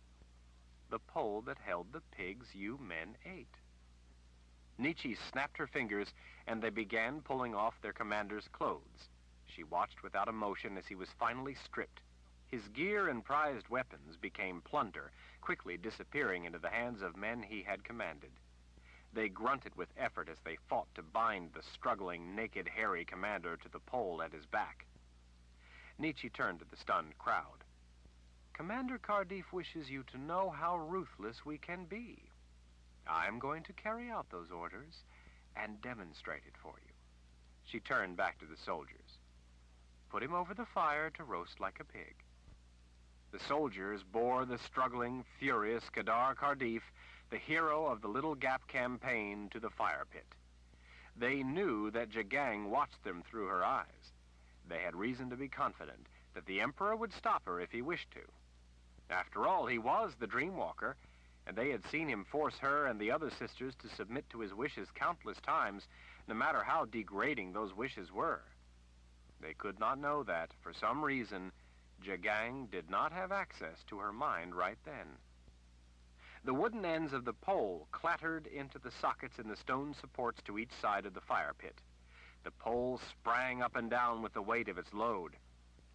"The pole that held the pigs you men ate." Nietzsche snapped her fingers, and they began pulling off their commander's clothes. She watched without emotion as he was finally stripped. His gear and prized weapons became plunder, quickly disappearing into the hands of men he had commanded. They grunted with effort as they fought to bind the struggling, naked, hairy commander to the pole at his back. Nietzsche turned to the stunned crowd. Commander Cardiff wishes you to know how ruthless we can be. I'm going to carry out those orders and demonstrate it for you." She turned back to the soldiers. "Put him over the fire to roast like a pig." The soldiers bore the struggling, furious Kedar Cardiff, the hero of the Little Gap campaign, to the fire pit. They knew that Jagang watched them through her eyes. They had reason to be confident that the Emperor would stop her if he wished to. After all, he was the Dreamwalker, and they had seen him force her and the other sisters to submit to his wishes countless times, no matter how degrading those wishes were. They could not know that, for some reason, Jagang did not have access to her mind right then. The wooden ends of the pole clattered into the sockets in the stone supports to each side of the fire pit. The pole sprang up and down with the weight of its load.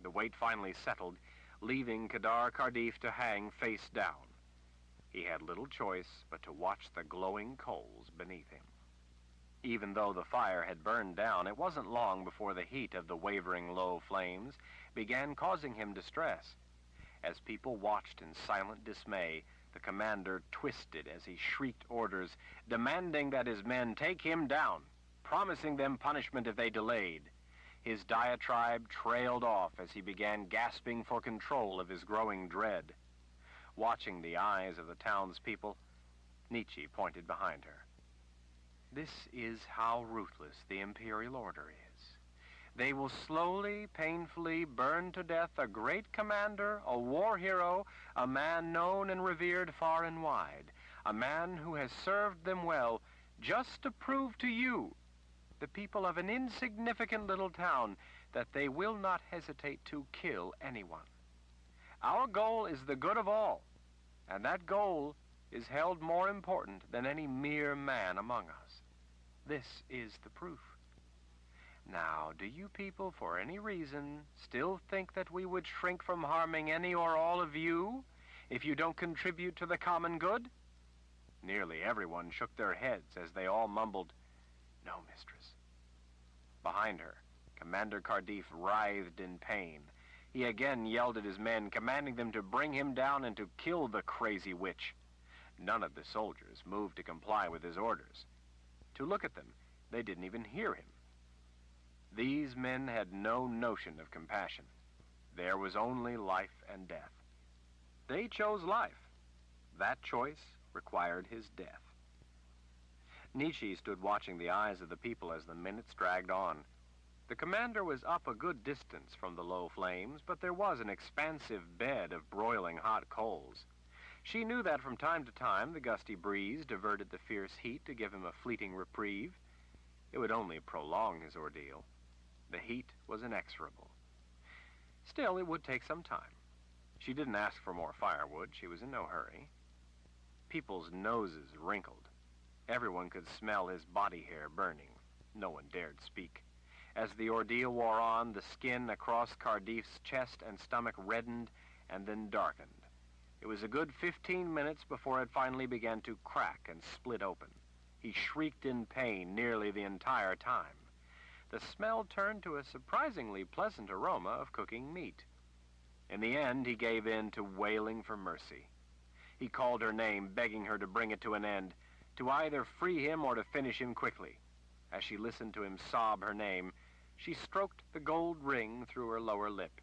The weight finally settled, leaving Kedar Cardiff to hang face down. He had little choice but to watch the glowing coals beneath him. Even though the fire had burned down, it wasn't long before the heat of the wavering low flames began causing him distress. As people watched in silent dismay, the commander twisted as he shrieked orders, demanding that his men take him down, promising them punishment if they delayed. His diatribe trailed off as he began gasping for control of his growing dread. Watching the eyes of the townspeople, Nietzsche pointed behind her. "This is how ruthless the Imperial Order is. They will slowly, painfully burn to death a great commander, a war hero, a man known and revered far and wide, a man who has served them well, just to prove to you, the people of an insignificant little town, that they will not hesitate to kill anyone. Our goal is the good of all, and that goal is held more important than any mere man among us. This is the proof. Now, do you people, for any reason, still think that we would shrink from harming any or all of you if you don't contribute to the common good?" Nearly everyone shook their heads as they all mumbled, "No, mistress." Behind her, Commander Cardiff writhed in pain. He again yelled at his men, commanding them to bring him down and to kill the crazy witch. None of the soldiers moved to comply with his orders. To look at them, they didn't even hear him. These men had no notion of compassion. There was only life and death. They chose life. That choice required his death. Nietzsche stood watching the eyes of the people as the minutes dragged on. The commander was up a good distance from the low flames, but there was an expansive bed of broiling hot coals. She knew that from time to time the gusty breeze diverted the fierce heat to give him a fleeting reprieve. It would only prolong his ordeal. The heat was inexorable. Still, it would take some time. She didn't ask for more firewood. She was in no hurry. People's noses wrinkled. Everyone could smell his body hair burning. No one dared speak. As the ordeal wore on, the skin across Cardiff's chest and stomach reddened and then darkened. It was a good 15 minutes before it finally began to crack and split open. He shrieked in pain nearly the entire time. The smell turned to a surprisingly pleasant aroma of cooking meat. In the end, he gave in to wailing for mercy. He called her name, begging her to bring it to an end, to either free him or to finish him quickly. As she listened to him sob her name, she stroked the gold ring through her lower lip,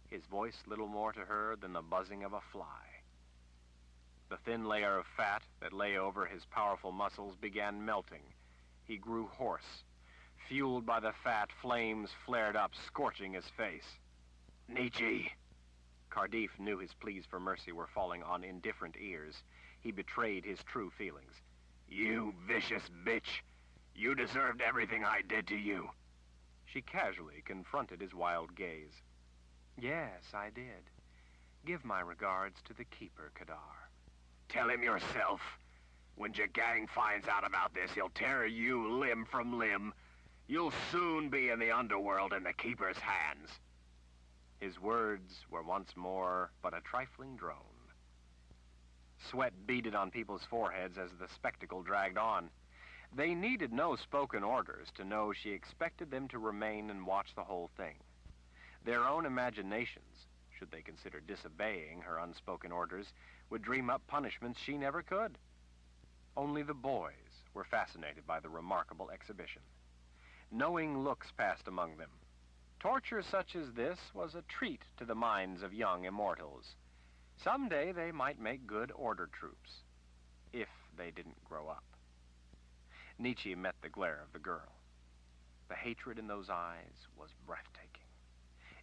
his voice little more to her than the buzzing of a fly. The thin layer of fat that lay over his powerful muscles began melting. He grew hoarse. Fueled by the fat, flames flared up, scorching his face. "Nietzsche!" Cardiff knew his pleas for mercy were falling on indifferent ears. He betrayed his true feelings. "You vicious bitch! You deserved everything I did to you." She casually confronted his wild gaze. "Yes, I did. Give my regards to the keeper, Kedar." "Tell him yourself. When Jagang finds out about this, he'll tear you limb from limb. You'll soon be in the underworld in the keeper's hands." His words were once more but a trifling drone. Sweat beaded on people's foreheads as the spectacle dragged on. They needed no spoken orders to know she expected them to remain and watch the whole thing. Their own imaginations should they consider disobeying her unspoken orders, would dream up punishments she never could. Only the boys were fascinated by the remarkable exhibition. Knowing looks passed among them. Torture such as this was a treat to the minds of young immortals. Someday they might make good order troops, if they didn't grow up. Nietzsche met the glare of the girl. The hatred in those eyes was breathtaking.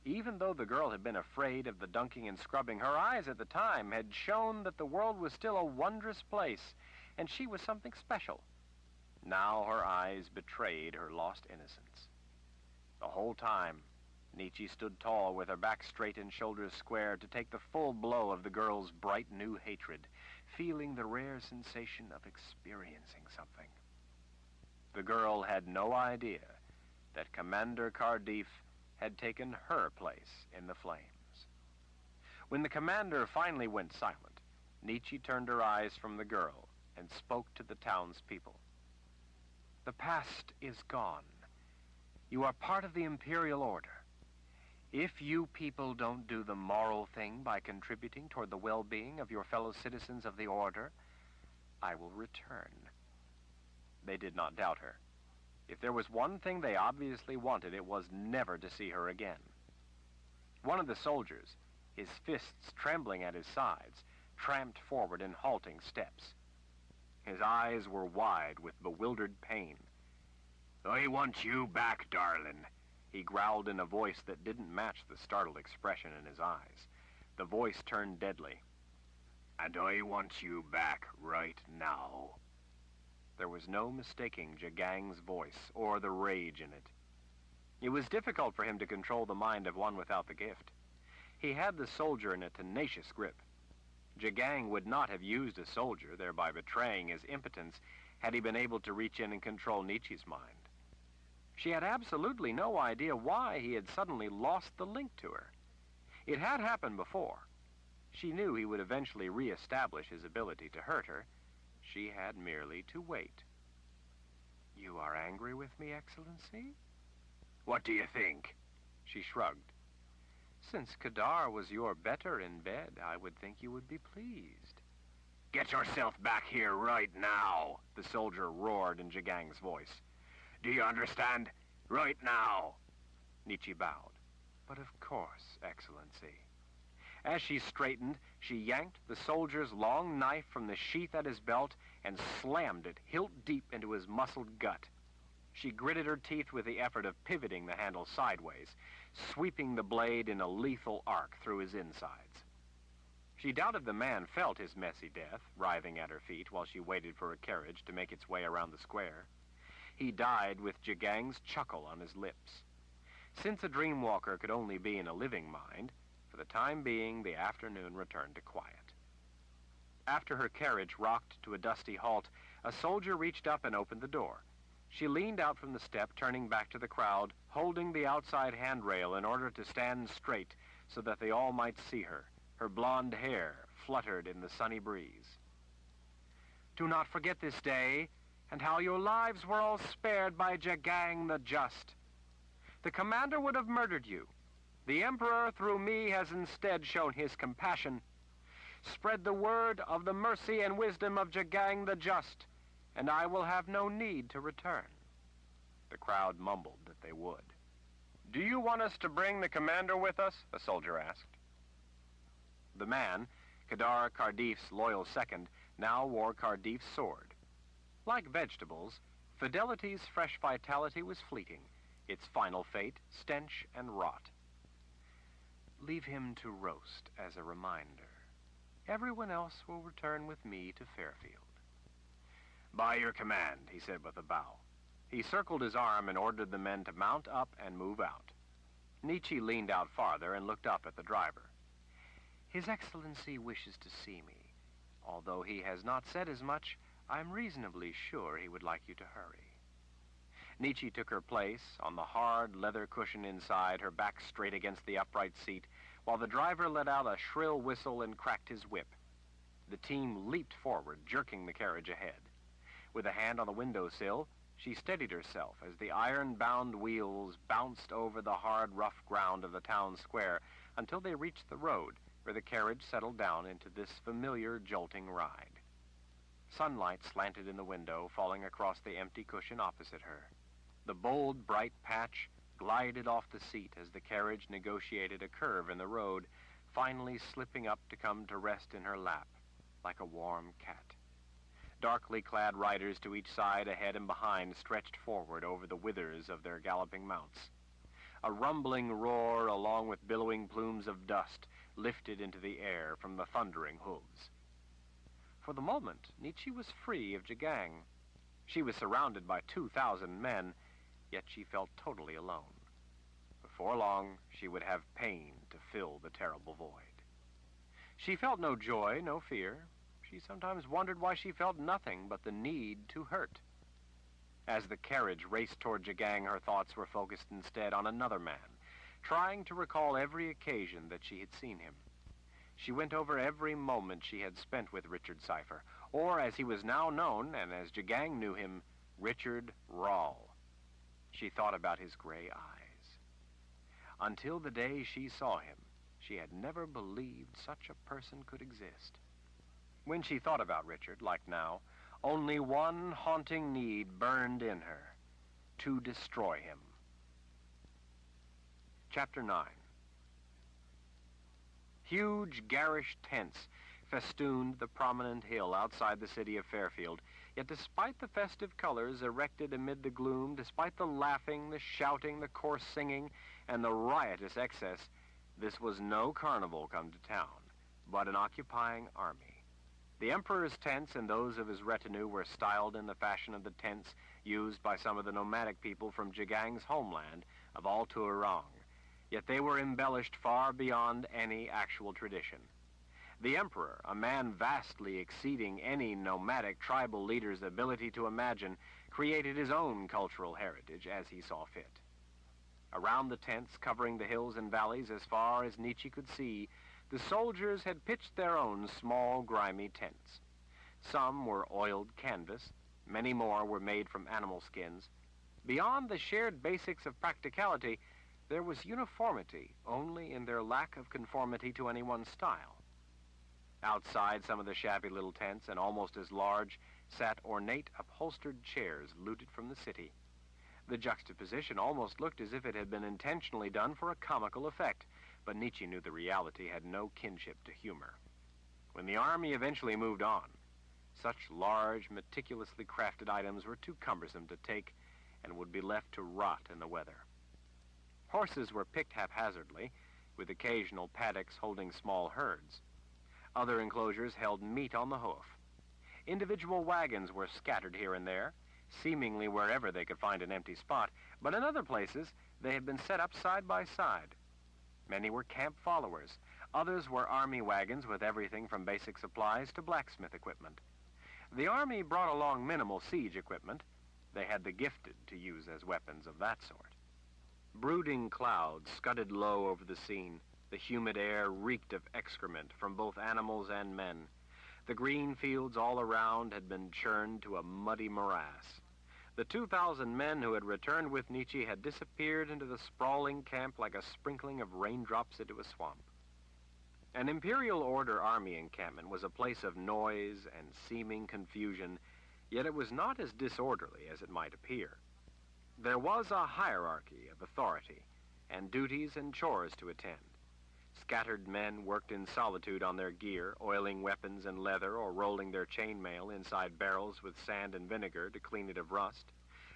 Even though the girl had been afraid of the dunking and scrubbing, her eyes at the time had shown that the world was still a wondrous place, and she was something special. Now her eyes betrayed her lost innocence. The whole time, Nietzsche stood tall with her back straight and shoulders square to take the full blow of the girl's bright new hatred, feeling the rare sensation of experiencing something. The girl had no idea that Commander Cardiff had taken her place in the flames. When the commander finally went silent, Nietzsche turned her eyes from the girl and spoke to the townspeople. The past is gone. You are part of the Imperial Order. If you people don't do the moral thing by contributing toward the well-being of your fellow citizens of the Order, I will return. They did not doubt her. If there was one thing they obviously wanted, it was never to see her again. One of the soldiers, his fists trembling at his sides, tramped forward in halting steps. His eyes were wide with bewildered pain. "I want you back, darling," he growled in a voice that didn't match the startled expression in his eyes. The voice turned deadly. "And I want you back right now." There was no mistaking Jagang's voice or the rage in it. It was difficult for him to control the mind of one without the gift. He had the soldier in a tenacious grip. Jagang would not have used a soldier, thereby betraying his impotence, had he been able to reach in and control Nietzsche's mind. She had absolutely no idea why he had suddenly lost the link to her. It had happened before. She knew he would eventually reestablish his ability to hurt her. She had merely to wait. "You are angry with me, Excellency?" "What do you think?" She shrugged. "Since Kadar was your better in bed, I would think you would be pleased." "Get yourself back here right now," the soldier roared in Jagang's voice. "Do you understand? Right now." Nietzsche bowed. "But of course, Excellency." As she straightened, she yanked the soldier's long knife from the sheath at his belt and slammed it hilt deep into his muscled gut. She gritted her teeth with the effort of pivoting the handle sideways, sweeping the blade in a lethal arc through his insides. She doubted the man felt his messy death, writhing at her feet while she waited for a carriage to make its way around the square. He died with Jagang's chuckle on his lips. Since a dreamwalker could only be in a living mind, for the time being, the afternoon returned to quiet. After her carriage rocked to a dusty halt, a soldier reached up and opened the door. She leaned out from the step, turning back to the crowd, holding the outside handrail in order to stand straight so that they all might see her. Her blonde hair fluttered in the sunny breeze. "Do not forget this day, and how your lives were all spared by Jagang the Just. The commander would have murdered you. The Emperor, through me, has instead shown his compassion. Spread the word of the mercy and wisdom of Jagang the Just, and I will have no need to return." The crowd mumbled that they would. "Do you want us to bring the commander with us?" a soldier asked. The man, Kadar Cardiff's loyal second, now wore Cardiff's sword. Like vegetables, Fidelity's fresh vitality was fleeting, its final fate stench and rot. "Leave him to roast as a reminder. Everyone else will return with me to Fairfield." "By your command," he said with a bow. He circled his arm and ordered the men to mount up and move out. Nietzsche leaned out farther and looked up at the driver. "His Excellency wishes to see me. Although he has not said as much, I'm reasonably sure he would like you to hurry." Nietzsche took her place on the hard leather cushion inside, her back straight against the upright seat, while the driver let out a shrill whistle and cracked his whip. The team leaped forward, jerking the carriage ahead. With a hand on the windowsill, she steadied herself as the iron-bound wheels bounced over the hard, rough ground of the town square, until they reached the road, where the carriage settled down into this familiar jolting ride. Sunlight slanted in the window, falling across the empty cushion opposite her. The bold, bright patch glided off the seat as the carriage negotiated a curve in the road, finally slipping up to come to rest in her lap, like a warm cat. Darkly clad riders to each side, ahead and behind, stretched forward over the withers of their galloping mounts. A rumbling roar, along with billowing plumes of dust, lifted into the air from the thundering hooves. For the moment, Nietzsche was free of Jagang. She was surrounded by 2,000 men, yet she felt totally alone. Before long, she would have pain to fill the terrible void. She felt no joy, no fear. She sometimes wondered why she felt nothing but the need to hurt. As the carriage raced toward Jagang, her thoughts were focused instead on another man, trying to recall every occasion that she had seen him. She went over every moment she had spent with Richard Cypher, or as he was now known, and as Jagang knew him, Richard Rahl. She thought about his gray eyes. Until the day she saw him, she had never believed such a person could exist. When she thought about Richard, like now, only one haunting need burned in her: to destroy him. Chapter 9. Huge, garish tents festooned the prominent hill outside the city of Fairfield, yet despite the festive colors erected amid the gloom, despite the laughing, the shouting, the coarse singing, and the riotous excess, this was no carnival come to town, but an occupying army. The Emperor's tents and those of his retinue were styled in the fashion of the tents used by some of the nomadic people from Jagang's homeland of Al Tuarang, yet they were embellished far beyond any actual tradition. The Emperor, a man vastly exceeding any nomadic tribal leader's ability to imagine, created his own cultural heritage as he saw fit. Around the tents, covering the hills and valleys as far as Nietzsche could see, the soldiers had pitched their own small, grimy tents. Some were oiled canvas, many more were made from animal skins. Beyond the shared basics of practicality, there was uniformity only in their lack of conformity to any one style. Outside some of the shabby little tents, and almost as large, sat ornate upholstered chairs looted from the city. The juxtaposition almost looked as if it had been intentionally done for a comical effect, but Nietzsche knew the reality had no kinship to humor. When the army eventually moved on, such large, meticulously crafted items were too cumbersome to take and would be left to rot in the weather. Horses were picked haphazardly, with occasional paddocks holding small herds. Other enclosures held meat on the hoof. Individual wagons were scattered here and there, seemingly wherever they could find an empty spot, but in other places they had been set up side by side. Many were camp followers. Others were army wagons with everything from basic supplies to blacksmith equipment. The army brought along minimal siege equipment. They had the gifted to use as weapons of that sort. Brooding clouds scudded low over the scene. The humid air reeked of excrement from both animals and men. The green fields all around had been churned to a muddy morass. The 2,000 men who had returned with Nietzsche had disappeared into the sprawling camp like a sprinkling of raindrops into a swamp. An Imperial Order army encampment was a place of noise and seeming confusion, yet it was not as disorderly as it might appear. There was a hierarchy of authority and duties and chores to attend. Scattered men worked in solitude on their gear, oiling weapons and leather or rolling their chainmail inside barrels with sand and vinegar to clean it of rust,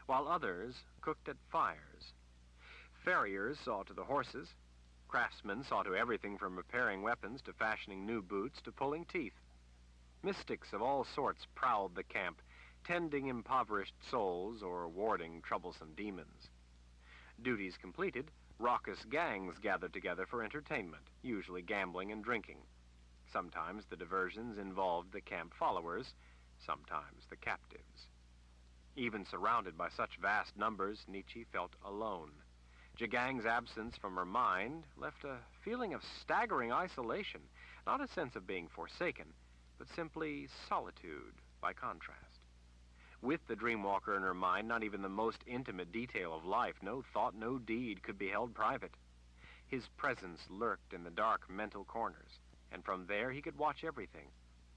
while others cooked at fires. Farriers saw to the horses. Craftsmen saw to everything from repairing weapons to fashioning new boots to pulling teeth. Mystics of all sorts prowled the camp, tending impoverished souls or warding troublesome demons. Duties completed, raucous gangs gathered together for entertainment, usually gambling and drinking. Sometimes the diversions involved the camp followers, sometimes the captives. Even surrounded by such vast numbers, Nietzsche felt alone. Jagang's absence from her mind left a feeling of staggering isolation, not a sense of being forsaken, but simply solitude by contrast. With the dreamwalker in her mind, not even the most intimate detail of life, no thought, no deed, could be held private. His presence lurked in the dark mental corners, and from there he could watch everything.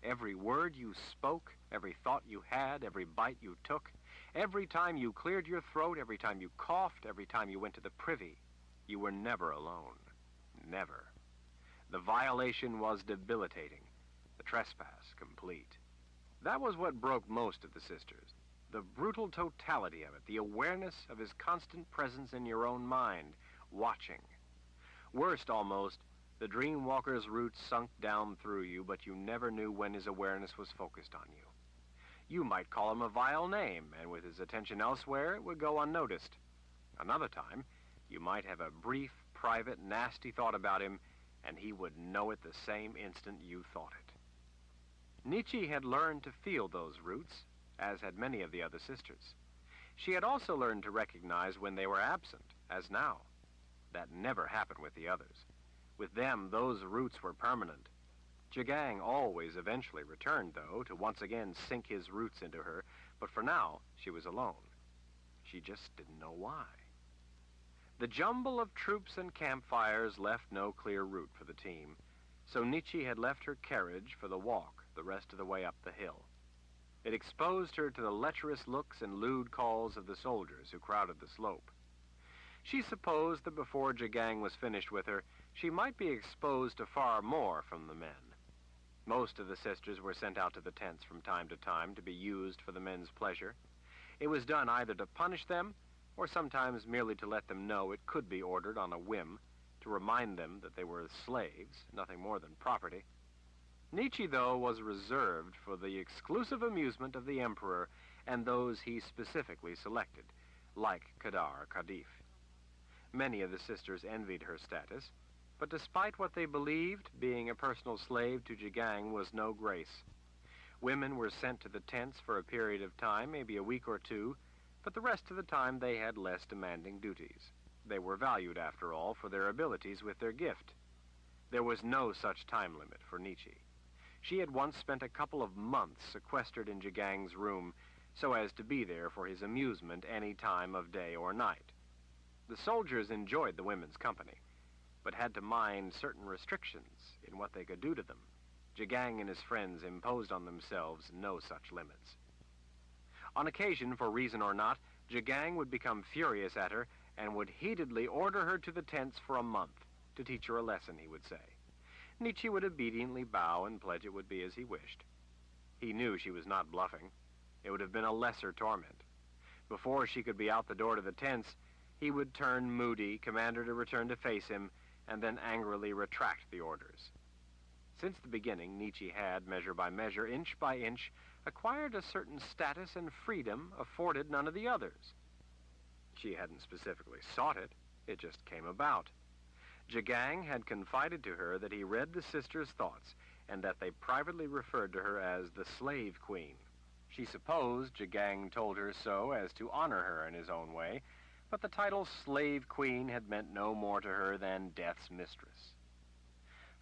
Every word you spoke, every thought you had, every bite you took, every time you cleared your throat, every time you coughed, every time you went to the privy, you were never alone. Never. The violation was debilitating, the trespass complete. That was what broke most of the sisters. The brutal totality of it, the awareness of his constant presence in your own mind, watching. Worst almost, the dream walker's roots sunk down through you, but you never knew when his awareness was focused on you. You might call him a vile name, and with his attention elsewhere, it would go unnoticed. Another time, you might have a brief, private, nasty thought about him, and he would know it the same instant you thought it. Nietzsche had learned to feel those roots, as had many of the other sisters. She had also learned to recognize when they were absent, as now. That never happened with the others. With them, those roots were permanent. Jagang always eventually returned, though, to once again sink his roots into her, but for now, she was alone. She just didn't know why. The jumble of troops and campfires left no clear route for the team, so Nietzsche had left her carriage for the walk the rest of the way up the hill. It exposed her to the lecherous looks and lewd calls of the soldiers who crowded the slope. She supposed that before Jagang was finished with her, she might be exposed to far more from the men. Most of the sisters were sent out to the tents from time to time to be used for the men's pleasure. It was done either to punish them, or sometimes merely to let them know it could be ordered on a whim, to remind them that they were slaves, nothing more than property. Nietzsche, though, was reserved for the exclusive amusement of the emperor and those he specifically selected, like Kadar Kadif. Many of the sisters envied her status, but despite what they believed, being a personal slave to Jagang was no grace. Women were sent to the tents for a period of time, maybe a week or two, but the rest of the time they had less demanding duties. They were valued, after all, for their abilities with their gift. There was no such time limit for Nietzsche. She had once spent a couple of months sequestered in Jagang's room so as to be there for his amusement any time of day or night. The soldiers enjoyed the women's company, but had to mind certain restrictions in what they could do to them. Jagang and his friends imposed on themselves no such limits. On occasion, for reason or not, Jagang would become furious at her and would heatedly order her to the tents for a month, to teach her a lesson, he would say. Nietzsche would obediently bow and pledge it would be as he wished. He knew she was not bluffing. It would have been a lesser torment. Before she could be out the door to the tents, he would turn moody, command her to return to face him, and then angrily retract the orders. Since the beginning, Nietzsche had, measure by measure, inch by inch, acquired a certain status and freedom afforded none of the others. She hadn't specifically sought it. It just came about. Jagang had confided to her that he read the sisters' thoughts and that they privately referred to her as the Slave Queen. She supposed Jagang told her so as to honor her in his own way, but the title Slave Queen had meant no more to her than Death's mistress.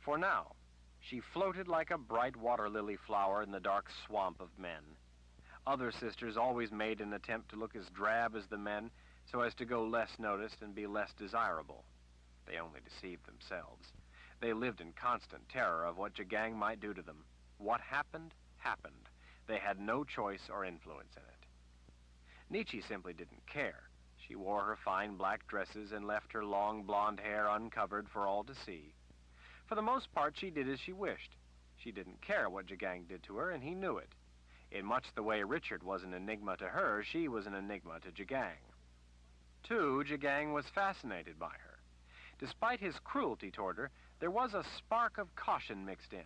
For now, she floated like a bright water lily flower in the dark swamp of men. Other sisters always made an attempt to look as drab as the men so as to go less noticed and be less desirable. They only deceived themselves. They lived in constant terror of what Jagang might do to them. What happened, happened. They had no choice or influence in it. Nietzsche simply didn't care. She wore her fine black dresses and left her long blonde hair uncovered for all to see. For the most part, she did as she wished. She didn't care what Jagang did to her, and he knew it. In much the way Richard was an enigma to her, she was an enigma to Jagang. Too, Jagang was fascinated by her. Despite his cruelty toward her, there was a spark of caution mixed in.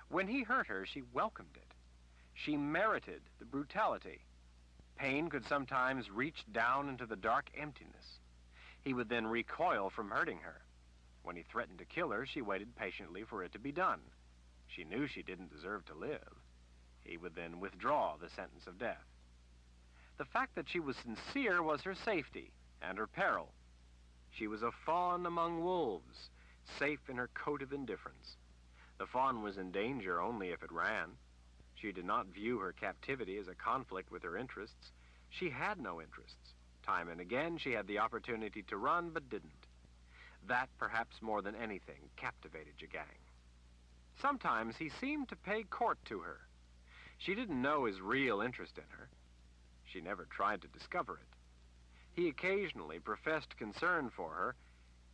When he hurt her, she welcomed it. She merited the brutality. Pain could sometimes reach down into the dark emptiness. He would then recoil from hurting her. When he threatened to kill her, she waited patiently for it to be done. She knew she didn't deserve to live. He would then withdraw the sentence of death. The fact that she was sincere was her safety and her peril. She was a fawn among wolves, safe in her coat of indifference. The fawn was in danger only if it ran. She did not view her captivity as a conflict with her interests. She had no interests. Time and again she had the opportunity to run, but didn't. That, perhaps more than anything, captivated Jagang. Sometimes he seemed to pay court to her. She didn't know his real interest in her. She never tried to discover it. He occasionally professed concern for her,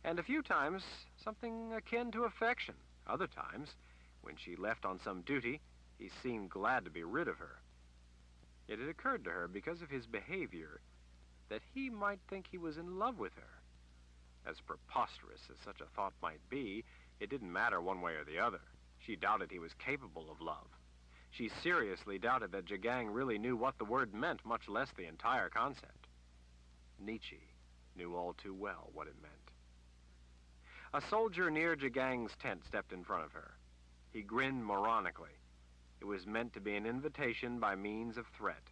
and a few times something akin to affection. Other times, when she left on some duty, he seemed glad to be rid of her. It had occurred to her, because of his behavior, that he might think he was in love with her. As preposterous as such a thought might be, it didn't matter one way or the other. She doubted he was capable of love. She seriously doubted that Jagang really knew what the word meant, much less the entire concept. Nietzsche knew all too well what it meant. A soldier near Jagang's tent stepped in front of her. He grinned moronically. It was meant to be an invitation by means of threat.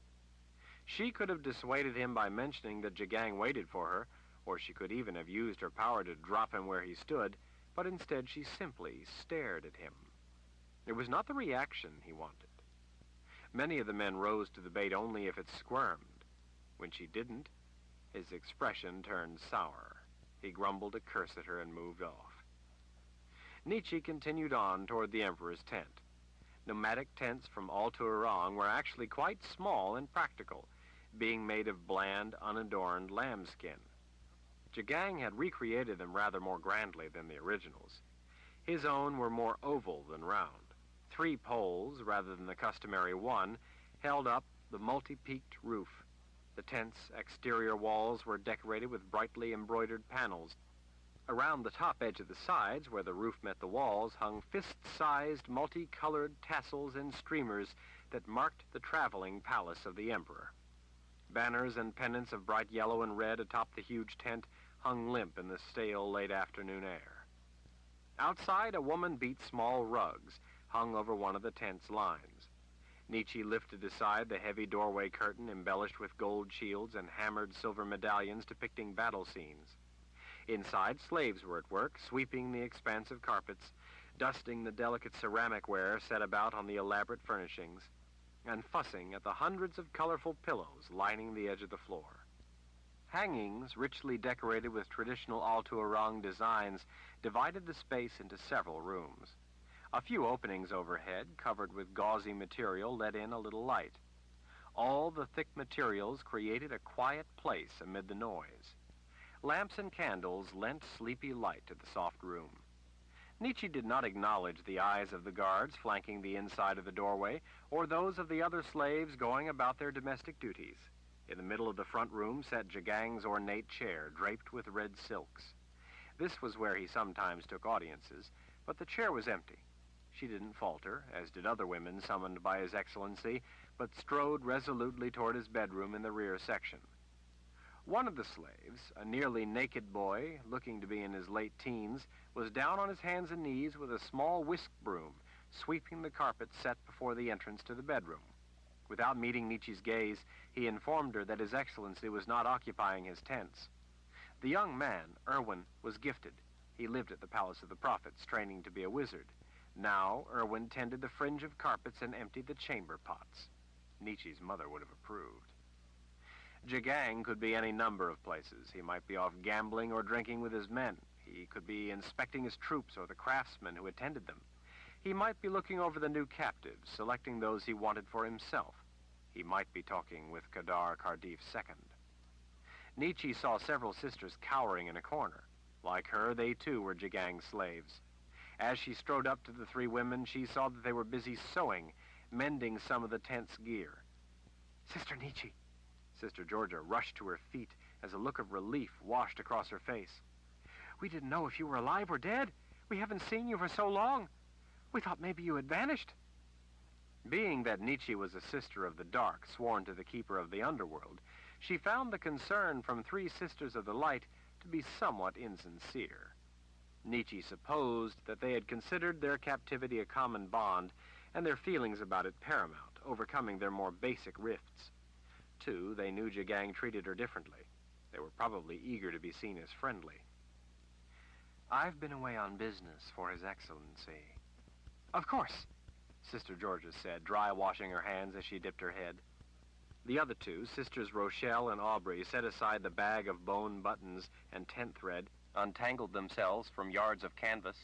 She could have dissuaded him by mentioning that Jagang waited for her, or she could even have used her power to drop him where he stood, but instead she simply stared at him. It was not the reaction he wanted. Many of the men rose to the bait only if it squirmed. When she didn't, his expression turned sour. He grumbled a curse at her and moved off. Nietzsche continued on toward the Emperor's tent. Nomadic tents from all to Orang were actually quite small and practical, being made of bland, unadorned lambskin. Jagang had recreated them rather more grandly than the originals. His own were more oval than round. 3 poles, rather than the customary one, held up the multi-peaked roof. The tent's exterior walls were decorated with brightly embroidered panels. Around the top edge of the sides, where the roof met the walls, hung fist-sized, multicolored tassels and streamers that marked the traveling palace of the emperor. Banners and pennants of bright yellow and red atop the huge tent hung limp in the stale late afternoon air. Outside, a woman beat small rugs, hung over one of the tent's lines. Nietzsche lifted aside the heavy doorway curtain embellished with gold shields and hammered silver medallions depicting battle scenes. Inside, slaves were at work, sweeping the expansive carpets, dusting the delicate ceramic ware set about on the elaborate furnishings, and fussing at the hundreds of colorful pillows lining the edge of the floor. Hangings, richly decorated with traditional All-to-Orang designs, divided the space into several rooms. A few openings overhead, covered with gauzy material, let in a little light. All the thick materials created a quiet place amid the noise. Lamps and candles lent sleepy light to the soft room. Nietzsche did not acknowledge the eyes of the guards flanking the inside of the doorway, or those of the other slaves going about their domestic duties. In the middle of the front room sat Jagang's ornate chair, draped with red silks. This was where he sometimes took audiences, but the chair was empty. She didn't falter, as did other women summoned by His Excellency, but strode resolutely toward his bedroom in the rear section. One of the slaves, a nearly naked boy, looking to be in his late teens, was down on his hands and knees with a small whisk broom, sweeping the carpet set before the entrance to the bedroom. Without meeting Nietzsche's gaze, he informed her that His Excellency was not occupying his tents. The young man, Irwin, was gifted. He lived at the Palace of the Prophets, training to be a wizard. Now, Irwin tended the fringe of carpets and emptied the chamber pots. Nietzsche's mother would have approved. Jagang could be any number of places. He might be off gambling or drinking with his men. He could be inspecting his troops or the craftsmen who attended them. He might be looking over the new captives, selecting those he wanted for himself. He might be talking with Kadar Kardif II. Nietzsche saw several sisters cowering in a corner. Like her, they too were Jagang's slaves. As she strode up to the 3 women, she saw that they were busy sewing, mending some of the tent's gear. "Sister Nietzsche!" Sister Georgia rushed to her feet as a look of relief washed across her face. "We didn't know if you were alive or dead. We haven't seen you for so long. We thought maybe you had vanished." Being that Nietzsche was a sister of the dark, sworn to the keeper of the underworld, she found the concern from 3 sisters of the light to be somewhat insincere. Nietzsche supposed that they had considered their captivity a common bond, and their feelings about it paramount, overcoming their more basic rifts. Too, they knew Jagang treated her differently. They were probably eager to be seen as friendly. "I've been away on business for His Excellency." "Of course," Sister Georgia said, dry-washing her hands as she dipped her head. The other 2, Sisters Rochelle and Aubrey, set aside the bag of bone buttons and tent thread untangled themselves from yards of canvas,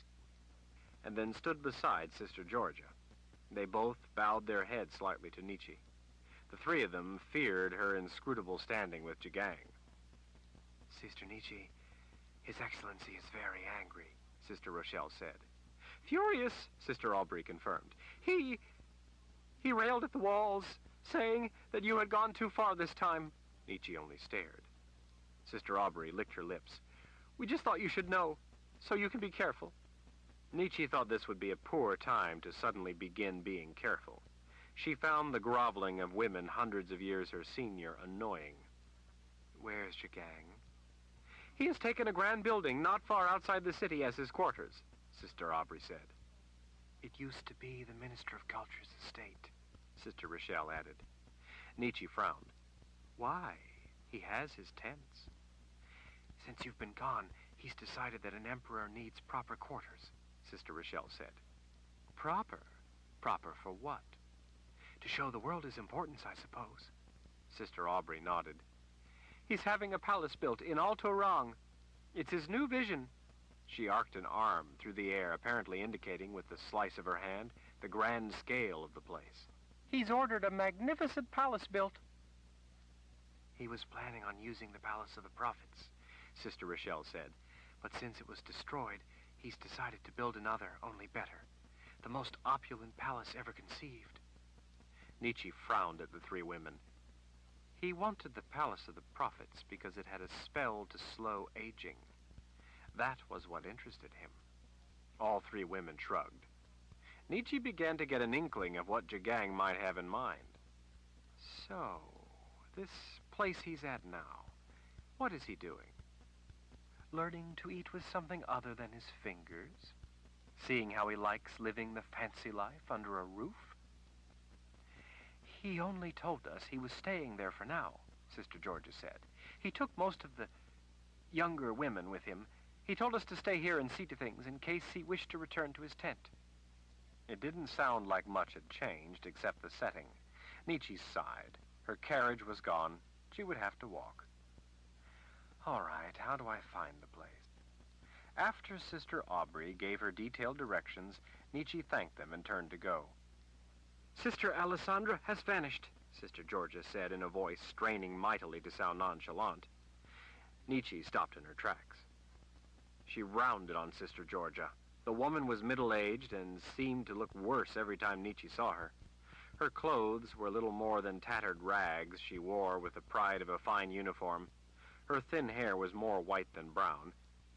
and then stood beside Sister Georgia. They both bowed their heads slightly to Nietzsche. The three of them feared her inscrutable standing with Jagang. Sister Nietzsche, His Excellency is very angry, Sister Rochelle said. Furious, Sister Aubrey confirmed. He railed at the walls, saying that you had gone too far this time. Nietzsche only stared. Sister Aubrey licked her lips. We just thought you should know, so you can be careful. Nietzsche thought this would be a poor time to suddenly begin being careful. She found the groveling of women hundreds of years her senior annoying. Where's Jagang? He has taken a grand building not far outside the city as his quarters, Sister Aubrey said. It used to be the Minister of Culture's estate, Sister Rochelle added. Nietzsche frowned. Why? He has his tents. Since you've been gone, he's decided that an emperor needs proper quarters, Sister Rochelle said. Proper? Proper for what? To show the world his importance, I suppose. Sister Aubrey nodded. He's having a palace built in Alto Rang. It's his new vision. She arced an arm through the air, apparently indicating with the slice of her hand the grand scale of the place. He's ordered a magnificent palace built. He was planning on using the Palace of the Prophets, Sister Rochelle said, but since it was destroyed, he's decided to build another, only better. The most opulent palace ever conceived. Nietzsche frowned at the three women. He wanted the Palace of the Prophets because it had a spell to slow aging. That was what interested him. All three women shrugged. Nietzsche began to get an inkling of what Jagang might have in mind. So, this place he's at now, what is he doing? Learning to eat with something other than his fingers? Seeing how he likes living the fancy life under a roof? He only told us he was staying there for now, Sister Georgia said. He took most of the younger women with him. He told us to stay here and see to things in case he wished to return to his tent. It didn't sound like much had changed except the setting. Nietzsche sighed. Her carriage was gone. She would have to walk. All right, how do I find the place? After Sister Aubrey gave her detailed directions, Nietzsche thanked them and turned to go. Sister Alessandra has vanished, Sister Georgia said in a voice straining mightily to sound nonchalant. Nietzsche stopped in her tracks. She rounded on Sister Georgia. The woman was middle-aged and seemed to look worse every time Nietzsche saw her. Her clothes were little more than tattered rags she wore with the pride of a fine uniform. Her thin hair was more white than brown.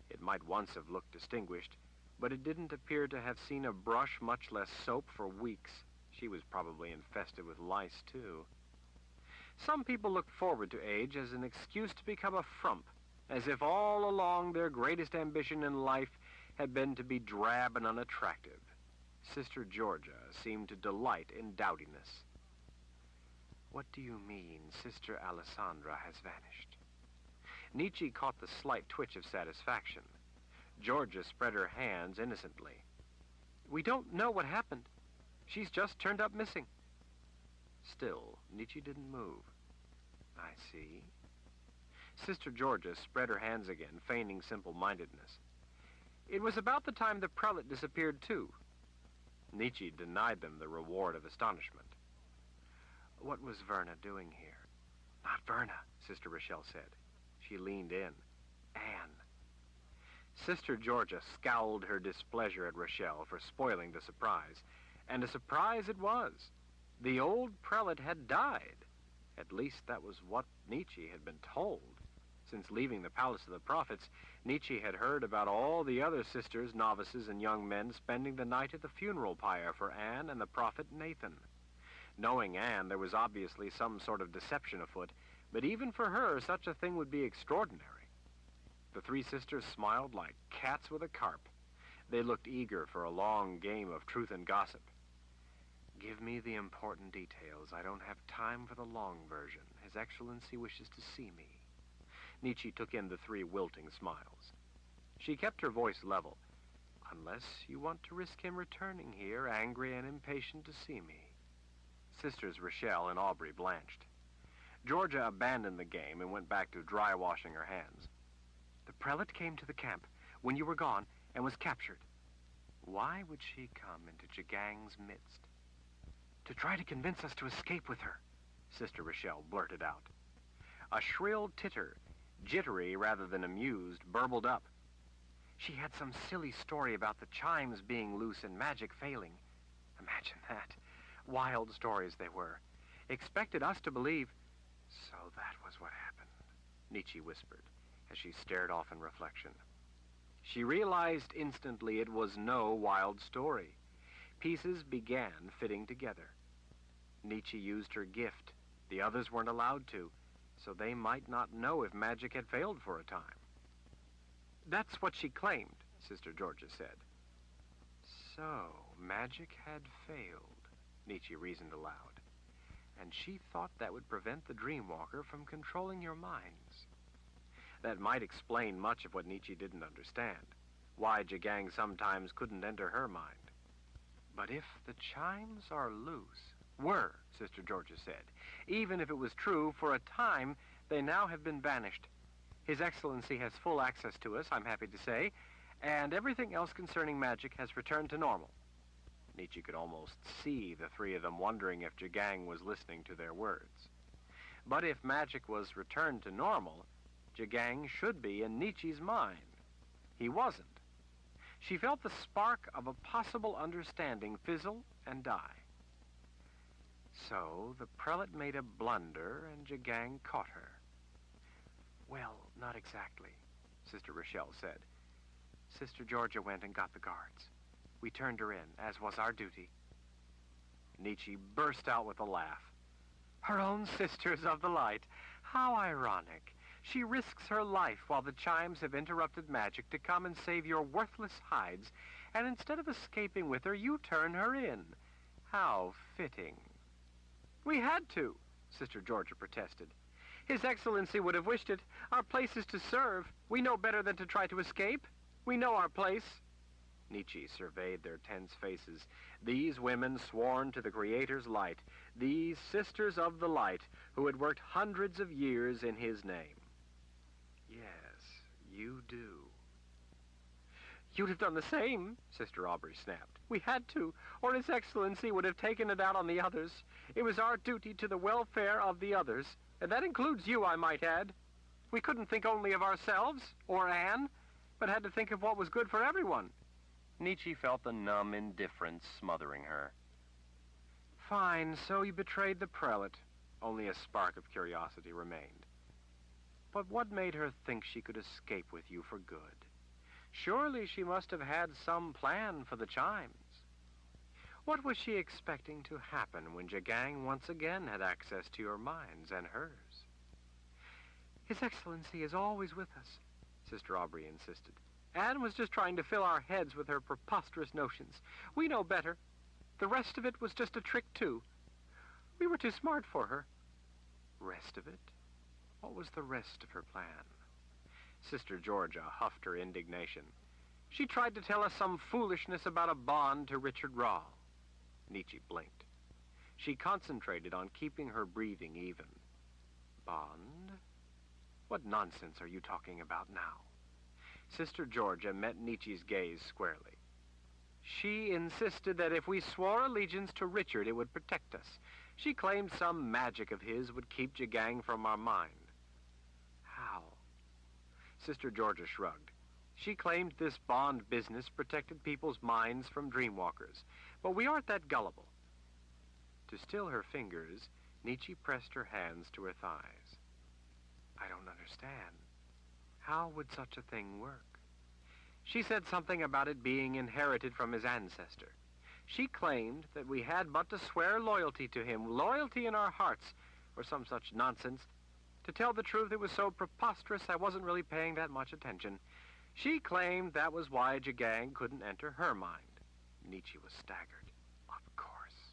It might once have looked distinguished, but it didn't appear to have seen a brush, much less soap, for weeks. She was probably infested with lice, too. Some people look forward to age as an excuse to become a frump, as if all along their greatest ambition in life had been to be drab and unattractive. Sister Georgia seemed to delight in dowdiness. What do you mean, Sister Alessandra has vanished? Nietzsche caught the slight twitch of satisfaction. Georgia spread her hands innocently. We don't know what happened. She's just turned up missing. Still, Nietzsche didn't move. I see. Sister Georgia spread her hands again, feigning simple-mindedness. It was about the time the prelate disappeared, too. Nietzsche denied them the reward of astonishment. What was Verna doing here? Not Verna, Sister Rochelle said. She leaned in. Anne. Sister Georgia scowled her displeasure at Rochelle for spoiling the surprise, and a surprise it was. The old prelate had died. At least that was what Nietzsche had been told. Since leaving the Palace of the Prophets, Nietzsche had heard about all the other sisters, novices, and young men spending the night at the funeral pyre for Anne and the prophet Nathan. Knowing Anne, there was obviously some sort of deception afoot, but even for her, such a thing would be extraordinary. The three sisters smiled like cats with a carp. They looked eager for a long game of truth and gossip. Give me the important details. I don't have time for the long version. His Excellency wishes to see me. Nietzsche took in the three wilting smiles. She kept her voice level. Unless you want to risk him returning here, angry and impatient to see me. Sisters Rochelle and Aubrey blanched. Georgia abandoned the game and went back to dry washing her hands. The prelate came to the camp when you were gone and was captured. Why would she come into Jagang's midst? To try to convince us to escape with her, Sister Rochelle blurted out. A shrill titter, jittery rather than amused, burbled up. She had some silly story about the chimes being loose and magic failing. Imagine that. Wild stories they were. Expected us to believe. So that was what happened, Nietzsche whispered as she stared off in reflection. She realized instantly it was no wild story. Pieces began fitting together. Nietzsche used her gift. The others weren't allowed to, so they might not know if magic had failed for a time. That's what she claimed, Sister Georgia said. So, magic had failed, Nietzsche reasoned aloud, and she thought that would prevent the Dreamwalker from controlling your minds. That might explain much of what Nietzsche didn't understand, why Jagang sometimes couldn't enter her mind. But if the chimes are loose, were, Sister Georgia said, even if it was true, for a time, they now have been banished. His Excellency has full access to us, I'm happy to say, and everything else concerning magic has returned to normal. Nietzsche could almost see the three of them wondering if Jagang was listening to their words. But if magic was returned to normal, Jagang should be in Nietzsche's mind. He wasn't. She felt the spark of a possible understanding fizzle and die. So the prelate made a blunder and Jagang caught her. Well, not exactly, Sister Rochelle said. Sister Georgia went and got the guards. We turned her in, as was our duty. Nietzsche burst out with a laugh. Her own sisters of the light. How ironic. She risks her life while the chimes have interrupted magic to come and save your worthless hides, and instead of escaping with her, you turn her in. How fitting. We had to, Sister Georgia protested. His Excellency would have wished it. Our place is to serve. We know better than to try to escape. We know our place. Nietzsche surveyed their tense faces. These women sworn to the Creator's light. These sisters of the light who had worked hundreds of years in his name. Yes, you do. You'd have done the same, Sister Aubrey snapped. We had to, or His Excellency would have taken it out on the others. It was our duty to the welfare of the others, and that includes you, I might add. We couldn't think only of ourselves, or Anne, but had to think of what was good for everyone. Nietzsche felt the numb indifference smothering her. Fine, so you betrayed the prelate. Only a spark of curiosity remained. But what made her think she could escape with you for good? Surely she must have had some plan for the chimes. What was she expecting to happen when Jagang once again had access to your minds and hers? His Excellency is always with us, Sister Aubrey insisted. Anne was just trying to fill our heads with her preposterous notions. We know better. The rest of it was just a trick, too. We were too smart for her. Rest of it? What was the rest of her plan? Sister Georgia huffed her indignation. She tried to tell us some foolishness about a bond to Richard Rahl. Nietzsche blinked. She concentrated on keeping her breathing even. Bond? What nonsense are you talking about now? Sister Georgia met Nietzsche's gaze squarely. She insisted that if we swore allegiance to Richard, it would protect us. She claimed some magic of his would keep Jagang from our mind. How? Sister Georgia shrugged. She claimed this bond business protected people's minds from dreamwalkers, but we aren't that gullible. To still her fingers, Nietzsche pressed her hands to her thighs. I don't understand. How would such a thing work? She said something about it being inherited from his ancestor. She claimed that we had but to swear loyalty to him, loyalty in our hearts, or some such nonsense. To tell the truth, it was so preposterous I wasn't really paying that much attention. She claimed that was why Jagang couldn't enter her mind. Nietzsche was staggered. Of course.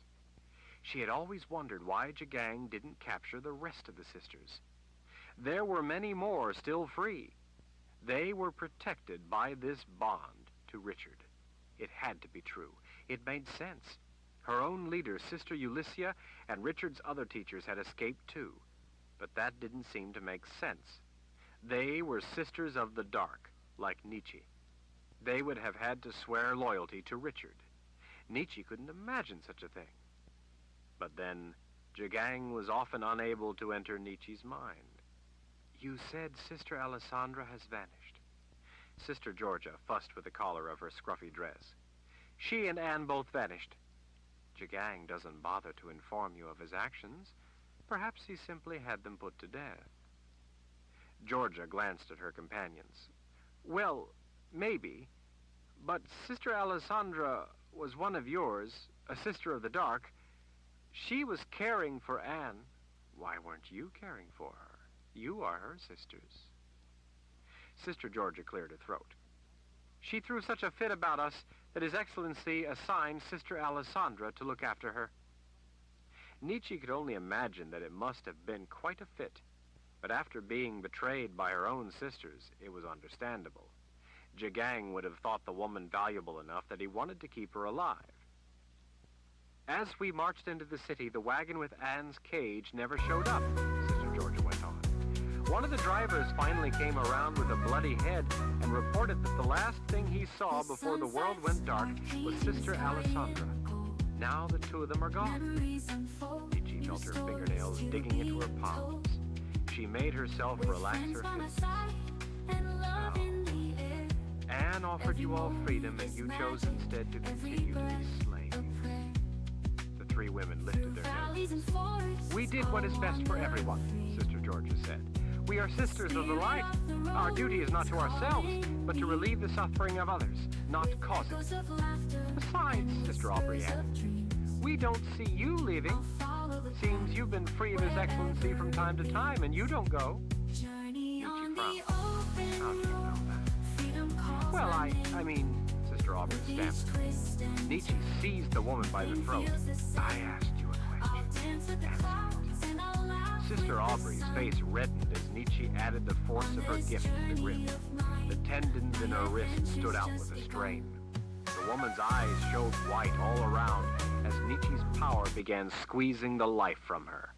She had always wondered why Jagang didn't capture the rest of the sisters. There were many more still free. They were protected by this bond to Richard. It had to be true. It made sense. Her own leader, Sister Ulyssia, and Richard's other teachers had escaped too. But that didn't seem to make sense. They were sisters of the dark, like Nietzsche. They would have had to swear loyalty to Richard. Nietzsche couldn't imagine such a thing. But then, Jagang was often unable to enter Nietzsche's mind. You said Sister Alessandra has vanished. Sister Georgia fussed with the collar of her scruffy dress. She and Anne both vanished. Jagang doesn't bother to inform you of his actions. Perhaps he simply had them put to death. Georgia glanced at her companions. Well, maybe, but Sister Alessandra was one of yours, a sister of the dark. She was caring for Anne. Why weren't you caring for her? You are her sisters. Sister Georgia cleared her throat. She threw such a fit about us that His Excellency assigned Sister Alessandra to look after her. Nietzsche could only imagine that it must have been quite a fit, but after being betrayed by her own sisters, it was understandable. Jagang would have thought the woman valuable enough that he wanted to keep her alive. As we marched into the city, the wagon with Anne's cage never showed up, Sister Georgia went on. One of the drivers finally came around with a bloody head and reported that the last thing he saw before the world went dark was Sister Alessandra. Now the two of them are gone. Nietzsche felt her fingernails digging into her palms. She made herself relax her fists. Now, Anne offered you all freedom, and you chose instead to continue to be slaves. The three women lifted their noses. We did what is best for everyone, Sister Georgia said. We are sisters of the light. Our duty is not to ourselves, but to relieve the suffering of others, not cause it. Besides, Sister Aubrey added, we don't see you leaving. Seems you've been free of His Excellency from time to time, and you don't go. Nietzsche frowned. How do you know that? Well, I mean, Sister Aubrey stamped. Nietzsche seized the woman by the throat. I asked you a question. Answer it. Sister Aubrey's face reddened as Nietzsche added the force of her gift to the grip. The tendons in her wrist stood out with a strain. The woman's eyes showed white all around as Nietzsche's power began squeezing the life from her.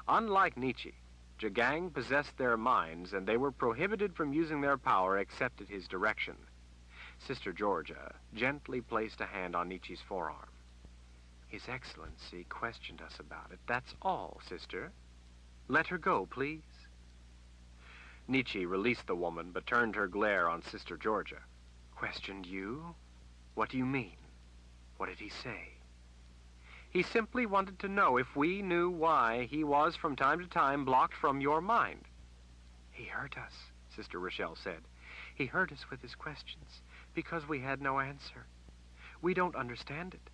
Unlike Nietzsche, Jagang possessed their minds, and they were prohibited from using their power except at his direction. Sister Georgia gently placed a hand on Nietzsche's forearm. His Excellency questioned us about it. That's all, Sister. Let her go, please. Nietzsche released the woman, but turned her glare on Sister Georgia. Questioned you? What do you mean? What did he say? He simply wanted to know if we knew why he was from time to time blocked from your mind. He hurt us, Sister Rochelle said. He hurt us with his questions because we had no answer. We don't understand it.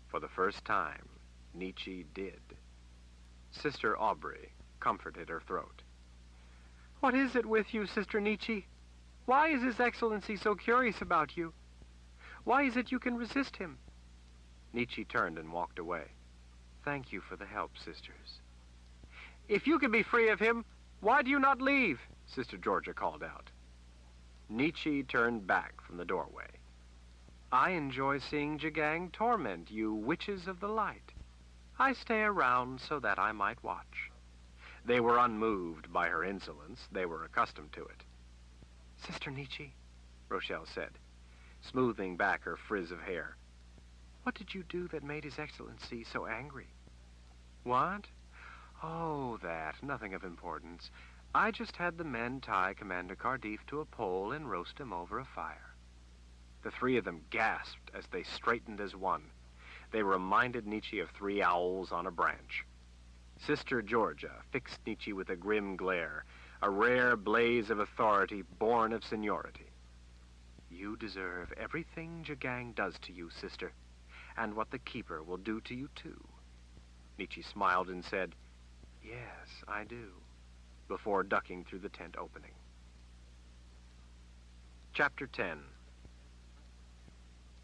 For the first time, Nietzsche did. Sister Aubrey comforted her throat. What is it with you, Sister Nietzsche? Why is His Excellency so curious about you? Why is it you can resist him? Nietzsche turned and walked away. Thank you for the help, sisters. If you can be free of him, why do you not leave? Sister Georgia called out. Nietzsche turned back from the doorway. I enjoy seeing Jagang torment you witches of the light. I stay around so that I might watch. They were unmoved by her insolence. They were accustomed to it. Sister Nietzsche, Rochelle said, smoothing back her frizz of hair. What did you do that made His Excellency so angry? What? Oh, that. Nothing of importance. I just had the men tie Commander Cardiff to a pole and roast him over a fire. The three of them gasped as they straightened as one. They reminded Nietzsche of three owls on a branch. Sister Georgia fixed Nietzsche with a grim glare, a rare blaze of authority born of seniority. You deserve everything Jagang does to you, sister, and what the Keeper will do to you, too. Nietzsche smiled and said, Yes, I do, before ducking through the tent opening. Chapter 10.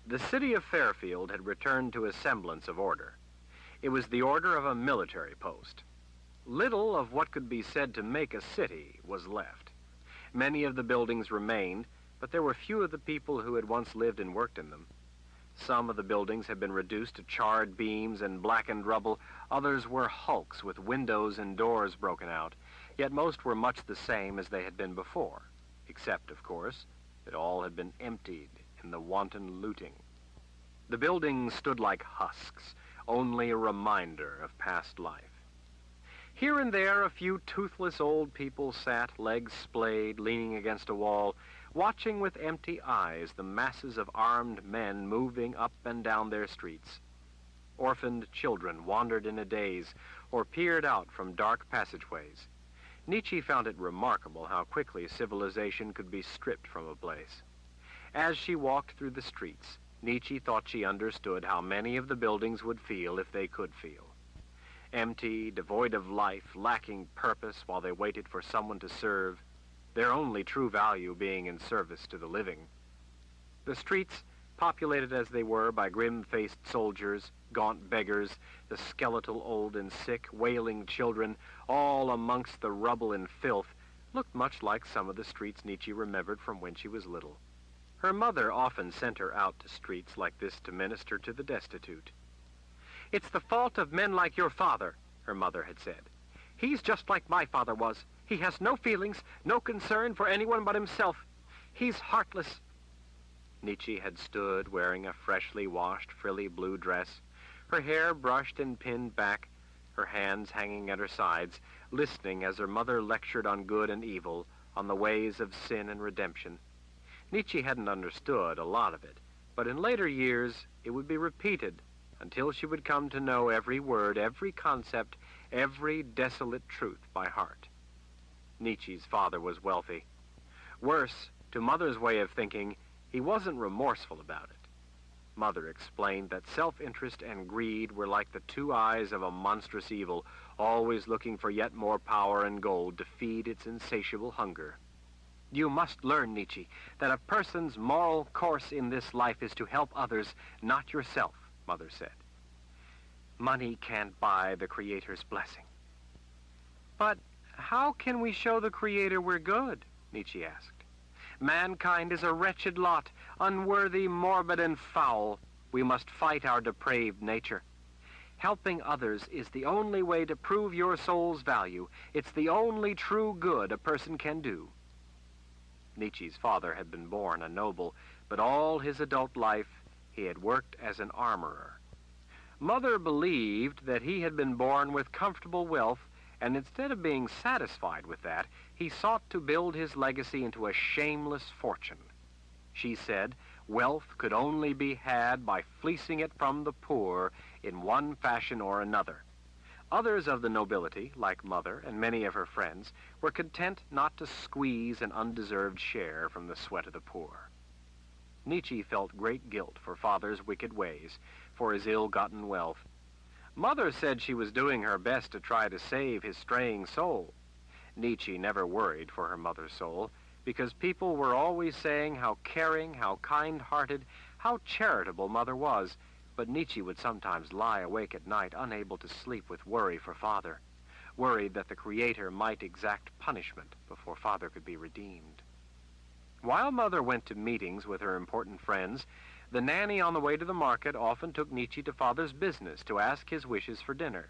The city of Fairfield had returned to a semblance of order. It was the order of a military post. Little of what could be said to make a city was left. Many of the buildings remained, but there were few of the people who had once lived and worked in them. Some of the buildings had been reduced to charred beams and blackened rubble. Others were hulks with windows and doors broken out. Yet most were much the same as they had been before, except, of course, that all had been emptied in the wanton looting. The buildings stood like husks, only a reminder of past life. Here and there a few toothless old people sat, legs splayed, leaning against a wall, watching with empty eyes the masses of armed men moving up and down their streets. Orphaned children wandered in a daze or peered out from dark passageways. Nietzsche found it remarkable how quickly civilization could be stripped from a place. As she walked through the streets, Nietzsche thought she understood how many of the buildings would feel if they could feel. Empty, devoid of life, lacking purpose while they waited for someone to serve, their only true value being in service to the living. The streets, populated as they were by grim-faced soldiers, gaunt beggars, the skeletal old and sick, wailing children, all amongst the rubble and filth, looked much like some of the streets Nietzsche remembered from when she was little. Her mother often sent her out to streets like this to minister to the destitute. "It's the fault of men like your father," her mother had said. "He's just like my father was. He has no feelings, no concern for anyone but himself. He's heartless." Nietzsche had stood wearing a freshly washed, frilly blue dress, her hair brushed and pinned back, her hands hanging at her sides, listening as her mother lectured on good and evil, on the ways of sin and redemption. Nietzsche hadn't understood a lot of it, but in later years it would be repeated until she would come to know every word, every concept, every desolate truth by heart. Nietzsche's father was wealthy. Worse, to Mother's way of thinking, he wasn't remorseful about it. Mother explained that self-interest and greed were like the two eyes of a monstrous evil, always looking for yet more power and gold to feed its insatiable hunger. "You must learn, Nietzsche, that a person's moral course in this life is to help others, not yourself," Mother said. "Money can't buy the Creator's blessing." "But how can we show the Creator we're good?" Nietzsche asked. "Mankind is a wretched lot, unworthy, morbid, and foul. We must fight our depraved nature. Helping others is the only way to prove your soul's value. It's the only true good a person can do." Nietzsche's father had been born a noble, but all his adult life he had worked as an armorer. Mother believed that he had been born with comfortable wealth, and instead of being satisfied with that, he sought to build his legacy into a shameless fortune. She said wealth could only be had by fleecing it from the poor in one fashion or another. Others of the nobility, like Mother and many of her friends, were content not to squeeze an undeserved share from the sweat of the poor. Nietzsche felt great guilt for Father's wicked ways, for his ill-gotten wealth. Mother said she was doing her best to try to save his straying soul. Nietzsche never worried for her mother's soul, because people were always saying how caring, how kind-hearted, how charitable Mother was, but Nietzsche would sometimes lie awake at night, unable to sleep with worry for Father, worried that the Creator might exact punishment before Father could be redeemed. While Mother went to meetings with her important friends, the nanny on the way to the market often took Nietzsche to Father's business to ask his wishes for dinner.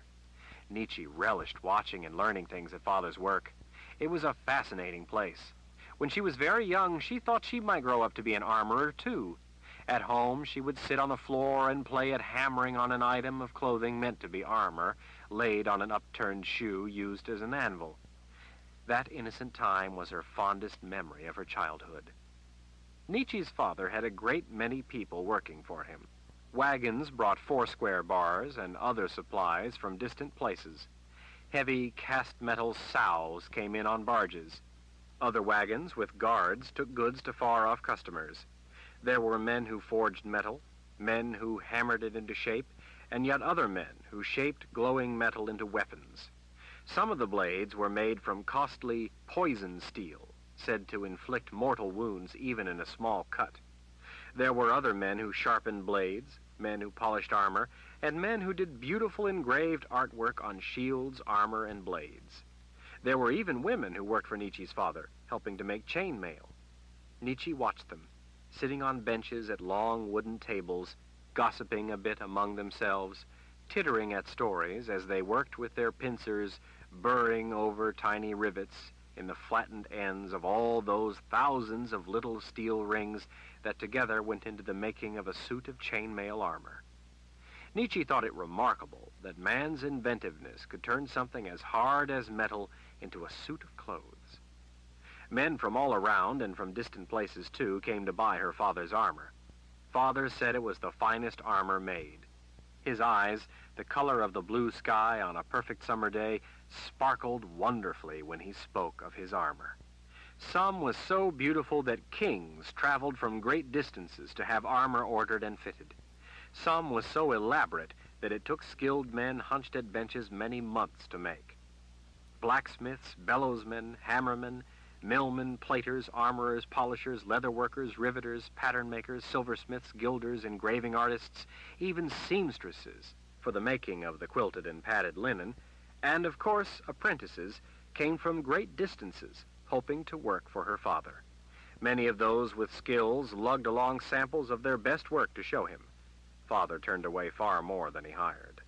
Nietzsche relished watching and learning things at Father's work. It was a fascinating place. When she was very young, she thought she might grow up to be an armorer, too. At home, she would sit on the floor and play at hammering on an item of clothing meant to be armor, laid on an upturned shoe used as an anvil. That innocent time was her fondest memory of her childhood. Nietzsche's father had a great many people working for him. Wagons brought foursquare bars and other supplies from distant places. Heavy cast metal sows came in on barges. Other wagons with guards took goods to far-off customers. There were men who forged metal, men who hammered it into shape, and yet other men who shaped glowing metal into weapons. Some of the blades were made from costly poison steel, said to inflict mortal wounds even in a small cut. There were other men who sharpened blades, men who polished armor, and men who did beautiful engraved artwork on shields, armor, and blades. There were even women who worked for Nietzsche's father, helping to make chainmail. Nietzsche watched them, sitting on benches at long wooden tables, gossiping a bit among themselves, tittering at stories as they worked with their pincers, burring over tiny rivets in the flattened ends of all those thousands of little steel rings that together went into the making of a suit of chainmail armor. Nietzsche thought it remarkable that man's inventiveness could turn something as hard as metal into a suit of clothes. Men from all around, and from distant places too, came to buy her father's armor. Father said it was the finest armor made. His eyes, the color of the blue sky on a perfect summer day, sparkled wonderfully when he spoke of his armor. Some was so beautiful that kings traveled from great distances to have armor ordered and fitted. Some was so elaborate that it took skilled men hunched at benches many months to make. Blacksmiths, bellowsmen, hammermen, millmen, platers, armorers, polishers, leatherworkers, riveters, pattern makers, silversmiths, gilders, engraving artists, even seamstresses for the making of the quilted and padded linen, and of course apprentices, came from great distances, hoping to work for her father. Many of those with skills lugged along samples of their best work to show him. Father turned away far more than he hired.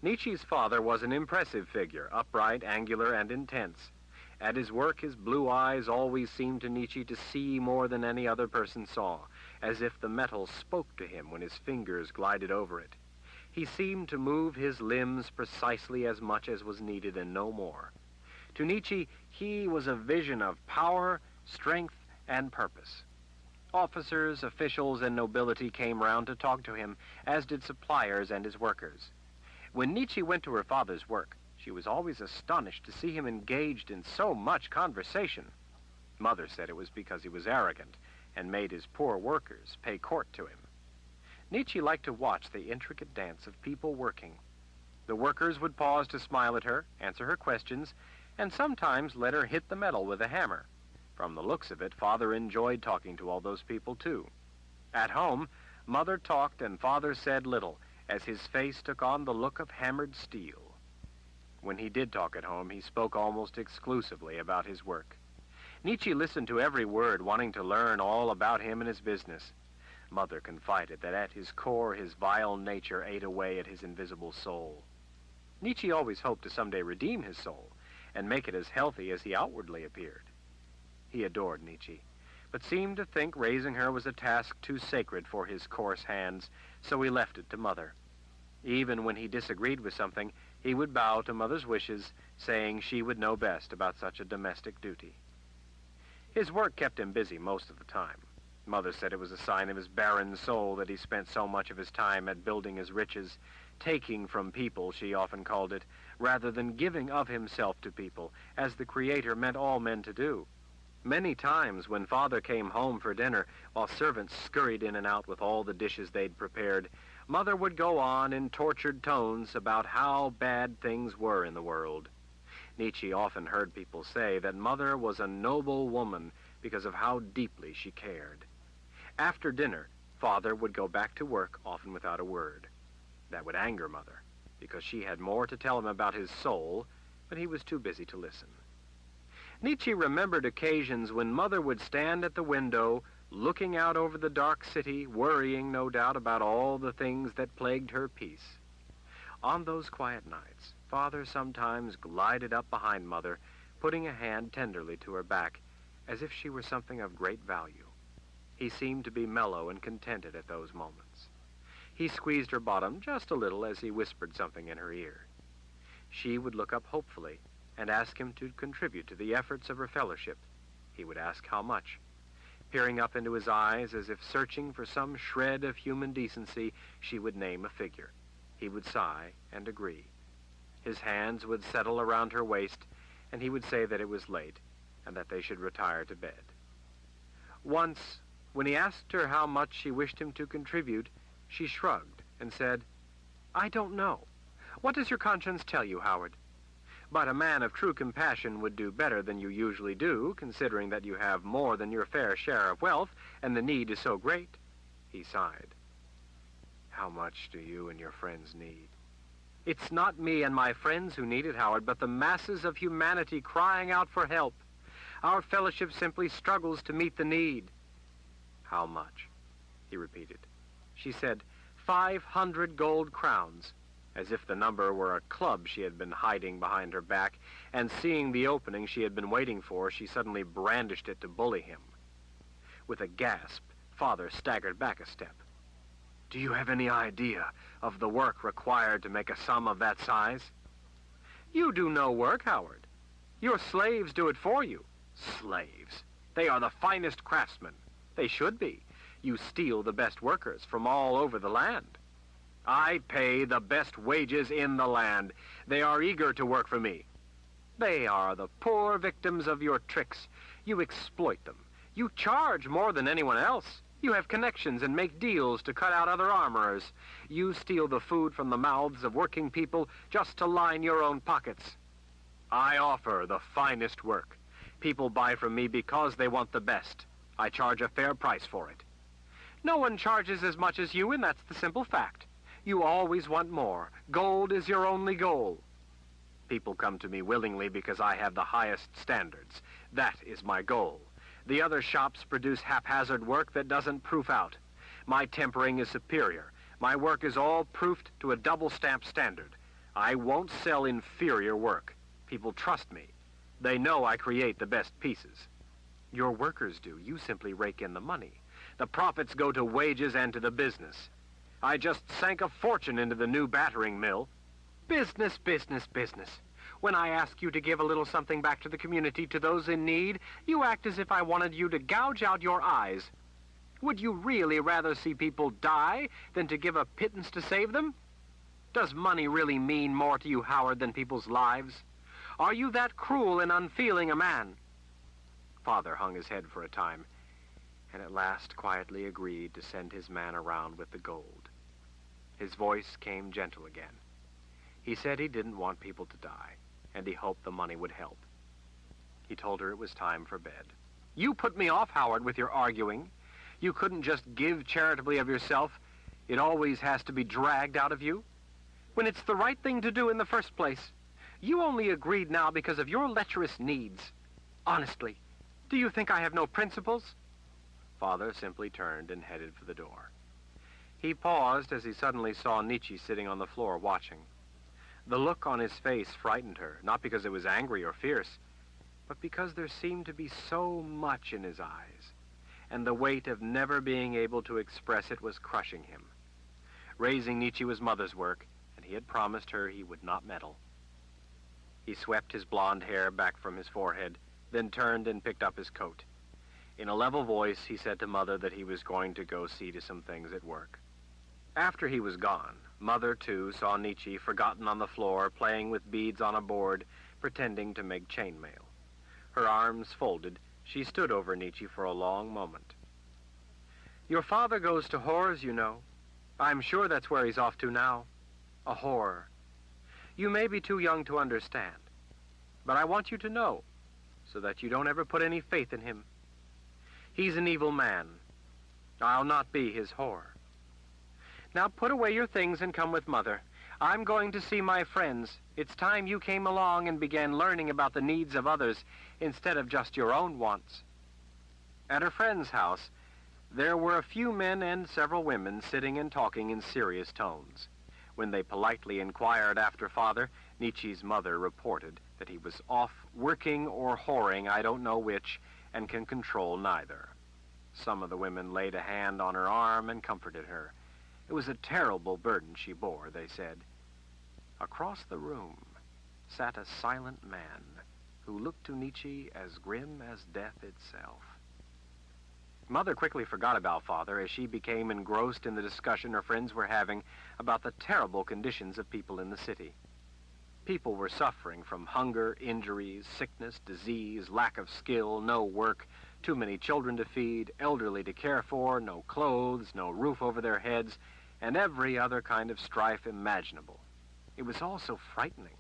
Nietzsche's father was an impressive figure, upright, angular, and intense. At his work, his blue eyes always seemed to Nietzsche to see more than any other person saw, as if the metal spoke to him when his fingers glided over it. He seemed to move his limbs precisely as much as was needed and no more. To Nietzsche, he was a vision of power, strength, and purpose. Officers, officials, and nobility came round to talk to him, as did suppliers and his workers. When Nietzsche went to her father's work, she was always astonished to see him engaged in so much conversation. Mother said it was because he was arrogant and made his poor workers pay court to him. Nietzsche liked to watch the intricate dance of people working. The workers would pause to smile at her, answer her questions, and sometimes let her hit the metal with a hammer. From the looks of it, Father enjoyed talking to all those people, too. At home, Mother talked and Father said little, as his face took on the look of hammered steel. When he did talk at home, he spoke almost exclusively about his work. Nietzsche listened to every word, wanting to learn all about him and his business. Mother confided that at his core, his vile nature ate away at his invisible soul. Nietzsche always hoped to someday redeem his soul and make it as healthy as he outwardly appeared. He adored Nietzsche, but seemed to think raising her was a task too sacred for his coarse hands, so he left it to Mother. Even when he disagreed with something, he would bow to Mother's wishes, saying she would know best about such a domestic duty. His work kept him busy most of the time. Mother said it was a sign of his barren soul that he spent so much of his time at building his riches, taking from people, she often called it, rather than giving of himself to people, as the Creator meant all men to do. Many times when Father came home for dinner, while servants scurried in and out with all the dishes they'd prepared, Mother would go on in tortured tones about how bad things were in the world. Nietzsche often heard people say that Mother was a noble woman because of how deeply she cared. After dinner, Father would go back to work, often without a word. That would anger Mother, because she had more to tell him about his soul, but he was too busy to listen. Nietzsche remembered occasions when Mother would stand at the window, looking out over the dark city, worrying, no doubt, about all the things that plagued her peace. On those quiet nights, Father sometimes glided up behind Mother, putting a hand tenderly to her back, as if she were something of great value. He seemed to be mellow and contented at those moments. He squeezed her bottom just a little as he whispered something in her ear. She would look up hopefully and ask him to contribute to the efforts of her fellowship. He would ask how much. Peering up into his eyes as if searching for some shred of human decency, she would name a figure. He would sigh and agree. His hands would settle around her waist, and he would say that it was late and that they should retire to bed. Once, when he asked her how much she wished him to contribute, she shrugged and said, "I don't know. What does your conscience tell you, Howard? But a man of true compassion would do better than you usually do, considering that you have more than your fair share of wealth, and the need is so great." He sighed. "How much do you and your friends need?" "It's not me and my friends who need it, Howard, but the masses of humanity crying out for help. Our fellowship simply struggles to meet the need." "How much?" he repeated. She said, 500 gold crowns. as if the number were a club she had been hiding behind her back, and seeing the opening she had been waiting for, she suddenly brandished it to bully him. With a gasp, Father staggered back a step. "Do you have any idea of the work required to make a sum of that size?" "You do no work, Howard. Your slaves do it for you." "Slaves? They are the finest craftsmen." "They should be. You steal the best workers from all over the land." "I pay the best wages in the land. They are eager to work for me." "They are the poor victims of your tricks. You exploit them. You charge more than anyone else. You have connections and make deals to cut out other armorers. You steal the food from the mouths of working people just to line your own pockets." "I offer the finest work. People buy from me because they want the best. I charge a fair price for it." "No one charges as much as you, and that's the simple fact. You always want more. Gold is your only goal." "People come to me willingly because I have the highest standards. That is my goal. The other shops produce haphazard work that doesn't proof out. My tempering is superior. My work is all proofed to a double-stamp standard. I won't sell inferior work. People trust me. They know I create the best pieces." "Your workers do. You simply rake in the money. The profits go to wages and to the business. I just sank a fortune into the new battering mill." "Business, business, business. When I ask you to give a little something back to the community, to those in need, you act as if I wanted you to gouge out your eyes. Would you really rather see people die than to give a pittance to save them? Does money really mean more to you, Howard, than people's lives? Are you that cruel and unfeeling a man?" Father hung his head for a time, and at last quietly agreed to send his man around with the gold. His voice came gentle again. He said he didn't want people to die, and he hoped the money would help. He told her it was time for bed. "You put me off, Howard, with your arguing. You couldn't just give charitably of yourself. It always has to be dragged out of you, when it's the right thing to do in the first place. You only agreed now because of your lecherous needs. Honestly, do you think I have no principles?" Father simply turned and headed for the door. He paused as he suddenly saw Nietzsche sitting on the floor watching. The look on his face frightened her, not because it was angry or fierce, but because there seemed to be so much in his eyes, and the weight of never being able to express it was crushing him. Raising Nietzsche was Mother's work, and he had promised her he would not meddle. He swept his blonde hair back from his forehead, then turned and picked up his coat. In a level voice, he said to Mother that he was going to go see to some things at work. After he was gone, Mother, too, saw Nietzsche forgotten on the floor, playing with beads on a board, pretending to make chainmail. Her arms folded, she stood over Nietzsche for a long moment. "Your father goes to whores, you know. I'm sure that's where he's off to now. A whore. You may be too young to understand, but I want you to know, so that you don't ever put any faith in him. He's an evil man. I'll not be his whore. Now put away your things and come with Mother. I'm going to see my friends. It's time you came along and began learning about the needs of others instead of just your own wants." At her friend's house, there were a few men and several women sitting and talking in serious tones. When they politely inquired after Father, Nietzsche's mother reported that he was off working or whoring, I don't know which, and can control neither. Some of the women laid a hand on her arm and comforted her. It was a terrible burden she bore, they said. Across the room sat a silent man who looked to Nietzsche as grim as death itself. Mother quickly forgot about Father as she became engrossed in the discussion her friends were having about the terrible conditions of people in the city. People were suffering from hunger, injuries, sickness, disease, lack of skill, no work, too many children to feed, elderly to care for, no clothes, no roof over their heads, and every other kind of strife imaginable. It was all so frightening.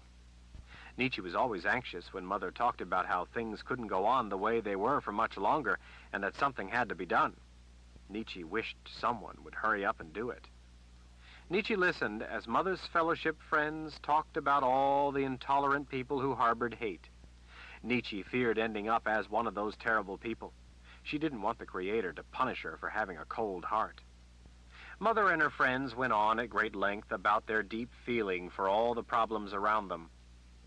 Nietzsche was always anxious when Mother talked about how things couldn't go on the way they were for much longer and that something had to be done. Nietzsche wished someone would hurry up and do it. Nietzsche listened as Mother's fellowship friends talked about all the intolerant people who harbored hate. Nietzsche feared ending up as one of those terrible people. She didn't want the Creator to punish her for having a cold heart. Mother and her friends went on at great length about their deep feeling for all the problems around them.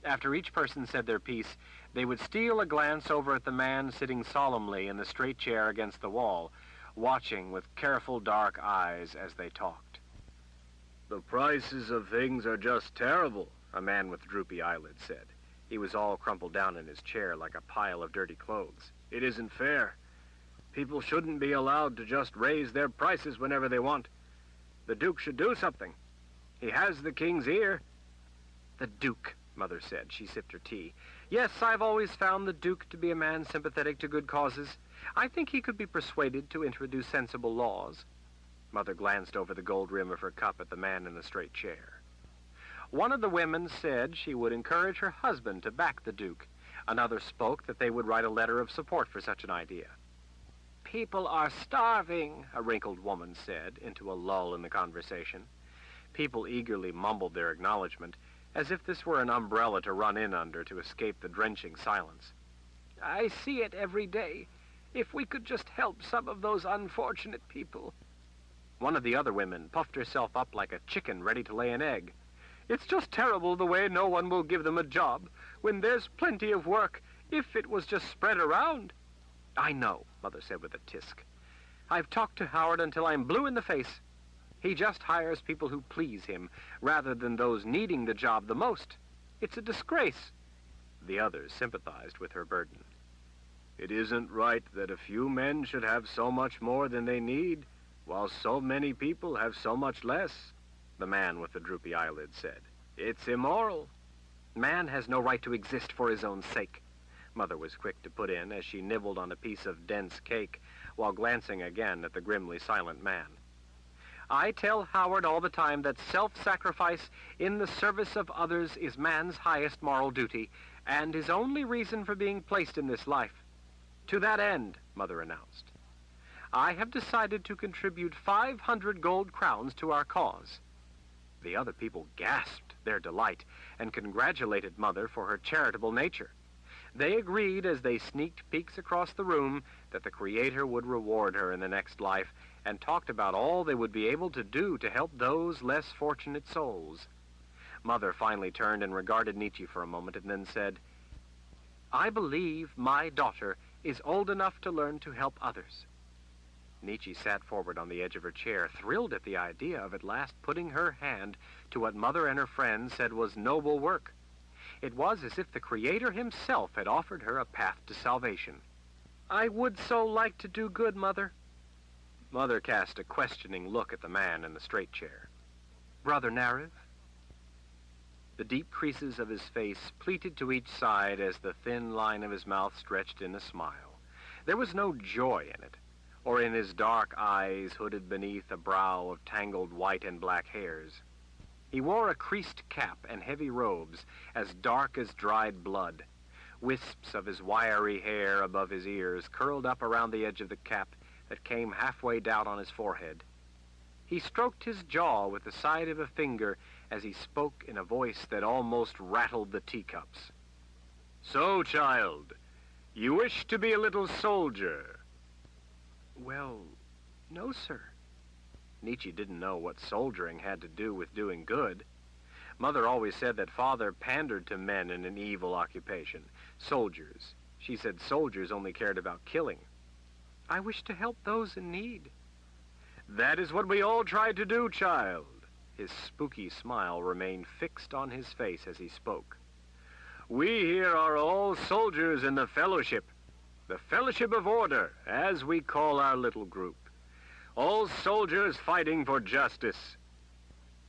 After each person said their piece, they would steal a glance over at the man sitting solemnly in the straight chair against the wall, watching with careful dark eyes as they talked. "The prices of things are just terrible," a man with droopy eyelids said. He was all crumpled down in his chair like a pile of dirty clothes. "It isn't fair. People shouldn't be allowed to just raise their prices whenever they want. The Duke should do something. He has the king's ear." "The Duke," Mother said. She sipped her tea. "Yes, I've always found the Duke to be a man sympathetic to good causes. I think he could be persuaded to introduce sensible laws." Mother glanced over the gold rim of her cup at the man in the straight chair. One of the women said she would encourage her husband to back the Duke. Another spoke that they would write a letter of support for such an idea. "People are starving," a wrinkled woman said, into a lull in the conversation. People eagerly mumbled their acknowledgement, as if this were an umbrella to run in under to escape the drenching silence. "I see it every day. If we could just help some of those unfortunate people." One of the other women puffed herself up like a chicken ready to lay an egg. "It's just terrible the way no one will give them a job, when there's plenty of work, if it was just spread around." "I know," Mother said with a tisk. "I've talked to Howard until I'm blue in the face. He just hires people who please him, rather than those needing the job the most. It's a disgrace." The others sympathized with her burden. "It isn't right that a few men should have so much more than they need, while so many people have so much less," the man with the droopy eyelids said. "It's immoral." "Man has no right to exist for his own sake," Mother was quick to put in as she nibbled on a piece of dense cake while glancing again at the grimly silent man. "I tell Howard all the time that self-sacrifice in the service of others is man's highest moral duty and his only reason for being placed in this life. To that end," Mother announced, "I have decided to contribute 500 gold crowns to our cause." The other people gasped their delight and congratulated Mother for her charitable nature. They agreed as they sneaked peeks across the room that the Creator would reward her in the next life, and talked about all they would be able to do to help those less fortunate souls. Mother finally turned and regarded Nietzsche for a moment and then said, "I believe my daughter is old enough to learn to help others." Nietzsche sat forward on the edge of her chair, thrilled at the idea of at last putting her hand to what Mother and her friends said was noble work. It was as if the Creator himself had offered her a path to salvation. "I would so like to do good, Mother." Mother cast a questioning look at the man in the straight chair. "Brother Nariv?" The deep creases of his face pleated to each side as the thin line of his mouth stretched in a smile. There was no joy in it, or in his dark eyes hooded beneath a brow of tangled white and black hairs. He wore a creased cap and heavy robes, as dark as dried blood. Wisps of his wiry hair above his ears curled up around the edge of the cap that came halfway down on his forehead. He stroked his jaw with the side of a finger as he spoke in a voice that almost rattled the teacups. "So, child, you wish to be a little soldier?" "Well, no, sir." Nietzsche didn't know what soldiering had to do with doing good. Mother always said that Father pandered to men in an evil occupation. Soldiers. She said soldiers only cared about killing. "I wish to help those in need." "That is what we all try to do, child." His spooky smile remained fixed on his face as he spoke. "We here are all soldiers in the Fellowship of Order, as we call our little group. All soldiers fighting for justice."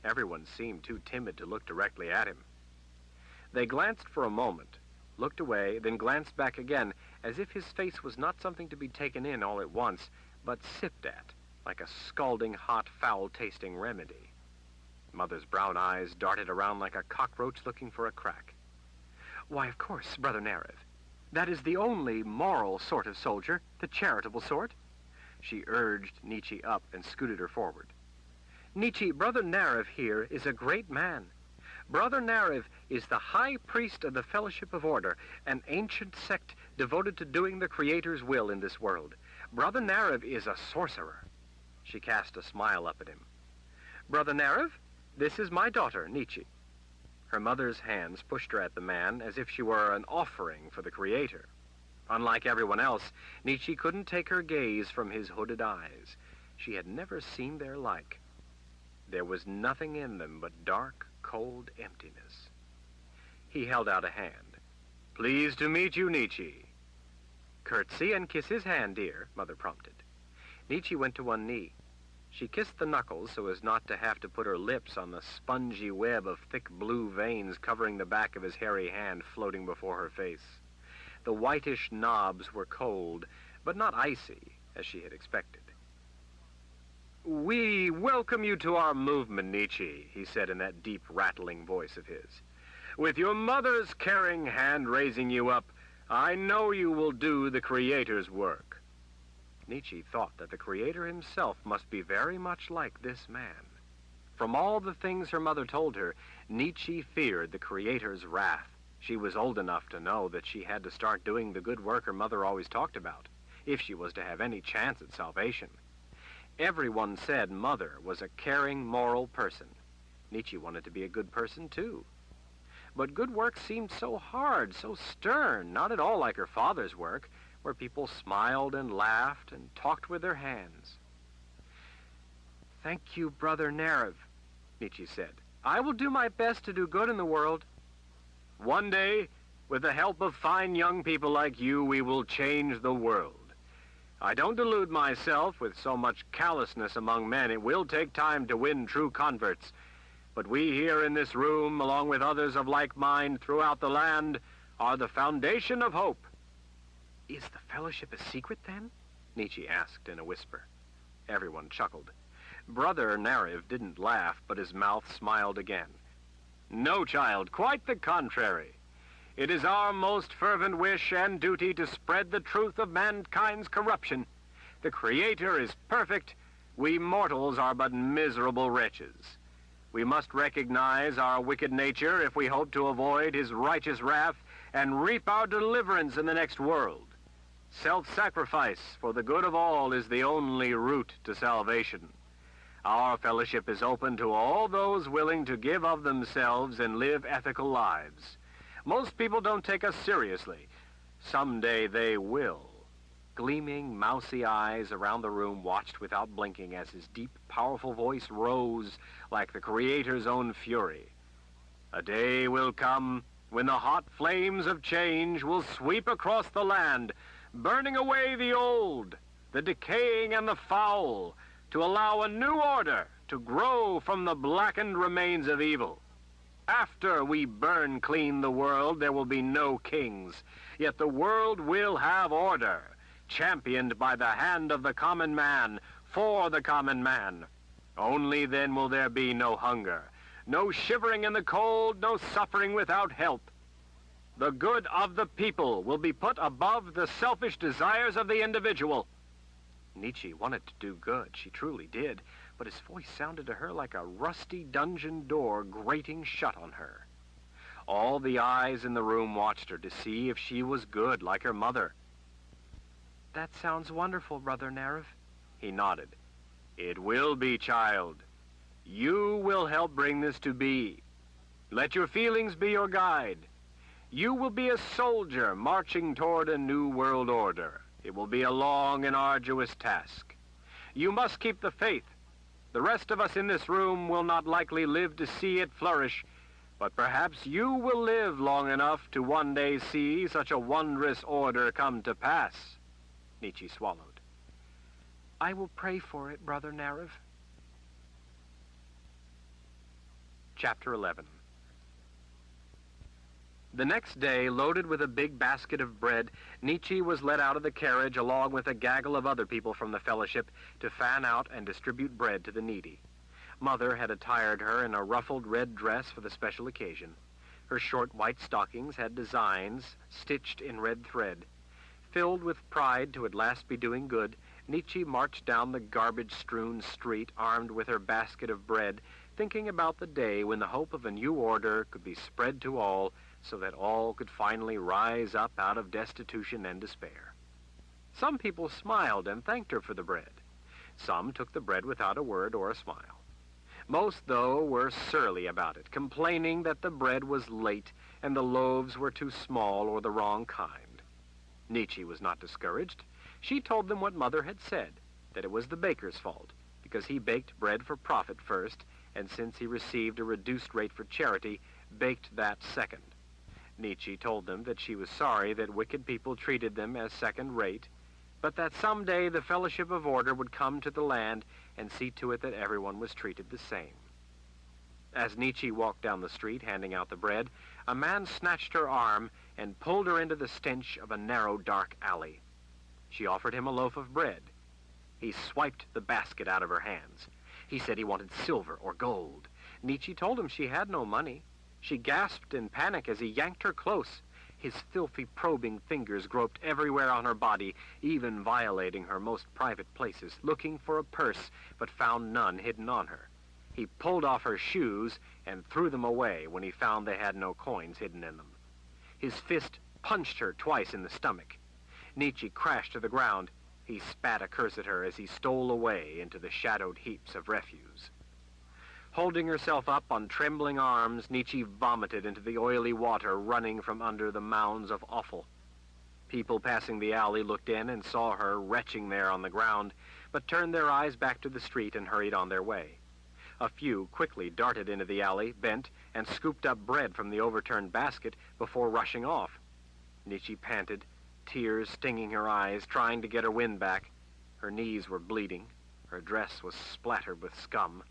Everyone seemed too timid to look directly at him. They glanced for a moment, looked away, then glanced back again, as if his face was not something to be taken in all at once, but sipped at, like a scalding hot, foul-tasting remedy. Mother's brown eyes darted around like a cockroach looking for a crack. "Why, of course, Brother Nariv. That is the only moral sort of soldier, the charitable sort." She urged Nietzsche up and scooted her forward. "Nietzsche, Brother Nariv here is a great man. Brother Nariv is the high priest of the Fellowship of Order, an ancient sect devoted to doing the Creator's will in this world. Brother Nariv is a sorcerer." She cast a smile up at him. Brother Narev, this is my daughter, Nietzsche. Her mother's hands pushed her at the man as if she were an offering for the Creator. Unlike everyone else, Nietzsche couldn't take her gaze from his hooded eyes. She had never seen their like. There was nothing in them but dark, cold emptiness. He held out a hand. Pleased to meet you, Nietzsche. Curtsy and kiss his hand, dear, Mother prompted. Nietzsche went to one knee. She kissed the knuckles so as not to have to put her lips on the spongy web of thick blue veins covering the back of his hairy hand floating before her face. The whitish knobs were cold, but not icy, as she had expected. We welcome you to our movement, Nietzsche, he said in that deep, rattling voice of his. With your mother's caring hand raising you up, I know you will do the Creator's work. Nietzsche thought that the Creator himself must be very much like this man. From all the things her mother told her, Nietzsche feared the Creator's wrath. She was old enough to know that she had to start doing the good work her mother always talked about, if she was to have any chance at salvation. Everyone said Mother was a caring, moral person. Nietzsche wanted to be a good person, too. But good work seemed so hard, so stern, not at all like her father's work, where people smiled and laughed and talked with their hands. Thank you, Brother Narev, Nietzsche said. I will do my best to do good in the world. One day, with the help of fine young people like you, we will change the world. I don't delude myself with so much callousness among men. It will take time to win true converts. But we here in this room, along with others of like mind throughout the land, are the foundation of hope. Is the fellowship a secret, then? Nietzsche asked in a whisper. Everyone chuckled. Brother Narev didn't laugh, but his mouth smiled again. No, child, quite the contrary. It is our most fervent wish and duty to spread the truth of mankind's corruption. The Creator is perfect. We mortals are but miserable wretches. We must recognize our wicked nature if we hope to avoid his righteous wrath and reap our deliverance in the next world. Self-sacrifice for the good of all is the only route to salvation. Our fellowship is open to all those willing to give of themselves and live ethical lives. Most people don't take us seriously. Someday they will. Gleaming, mousy eyes around the room watched without blinking as his deep, powerful voice rose like the Creator's own fury. A day will come when the hot flames of change will sweep across the land, burning away the old, the decaying and the foul, to allow a new order to grow from the blackened remains of evil. After we burn clean the world, there will be no kings, yet the world will have order, championed by the hand of the common man, for the common man. Only then will there be no hunger, no shivering in the cold, no suffering without help. The good of the people will be put above the selfish desires of the individual. Nietzsche wanted to do good, she truly did, but his voice sounded to her like a rusty dungeon door grating shut on her. All the eyes in the room watched her to see if she was good like her mother. That sounds wonderful, Brother Narev. He nodded. It will be, child. You will help bring this to be. Let your feelings be your guide. You will be a soldier marching toward a new world order. It will be a long and arduous task. You must keep the faith. The rest of us in this room will not likely live to see it flourish, but perhaps you will live long enough to one day see such a wondrous order come to pass. Nietzsche swallowed. I will pray for it, Brother Narev. Chapter 11. The next day, loaded with a big basket of bread, Nietzsche was let out of the carriage along with a gaggle of other people from the fellowship to fan out and distribute bread to the needy. Mother had attired her in a ruffled red dress for the special occasion. Her short white stockings had designs stitched in red thread. Filled with pride to at last be doing good, Nietzsche marched down the garbage-strewn street armed with her basket of bread, thinking about the day when the hope of a new order could be spread to all, so that all could finally rise up out of destitution and despair. Some people smiled and thanked her for the bread. Some took the bread without a word or a smile. Most, though, were surly about it, complaining that the bread was late and the loaves were too small or the wrong kind. Nietzsche was not discouraged. She told them what Mother had said, that it was the baker's fault, because he baked bread for profit first, and since he received a reduced rate for charity, baked that second. Nietzsche told them that she was sorry that wicked people treated them as second rate, but that someday the Fellowship of Order would come to the land and see to it that everyone was treated the same. As Nietzsche walked down the street handing out the bread, a man snatched her arm and pulled her into the stench of a narrow, dark alley. She offered him a loaf of bread. He swiped the basket out of her hands. He said he wanted silver or gold. Nietzsche told him she had no money. She gasped in panic as he yanked her close. His filthy, probing fingers groped everywhere on her body, even violating her most private places, looking for a purse, but found none hidden on her. He pulled off her shoes and threw them away when he found they had no coins hidden in them. His fist punched her twice in the stomach. Nietzsche crashed to the ground. He spat a curse at her as he stole away into the shadowed heaps of refuse. Holding herself up on trembling arms, Nietzsche vomited into the oily water running from under the mounds of offal. People passing the alley looked in and saw her retching there on the ground, but turned their eyes back to the street and hurried on their way. A few quickly darted into the alley, bent, and scooped up bread from the overturned basket before rushing off. Nietzsche panted, tears stinging her eyes, trying to get her wind back. Her knees were bleeding. Her dress was splattered with scum.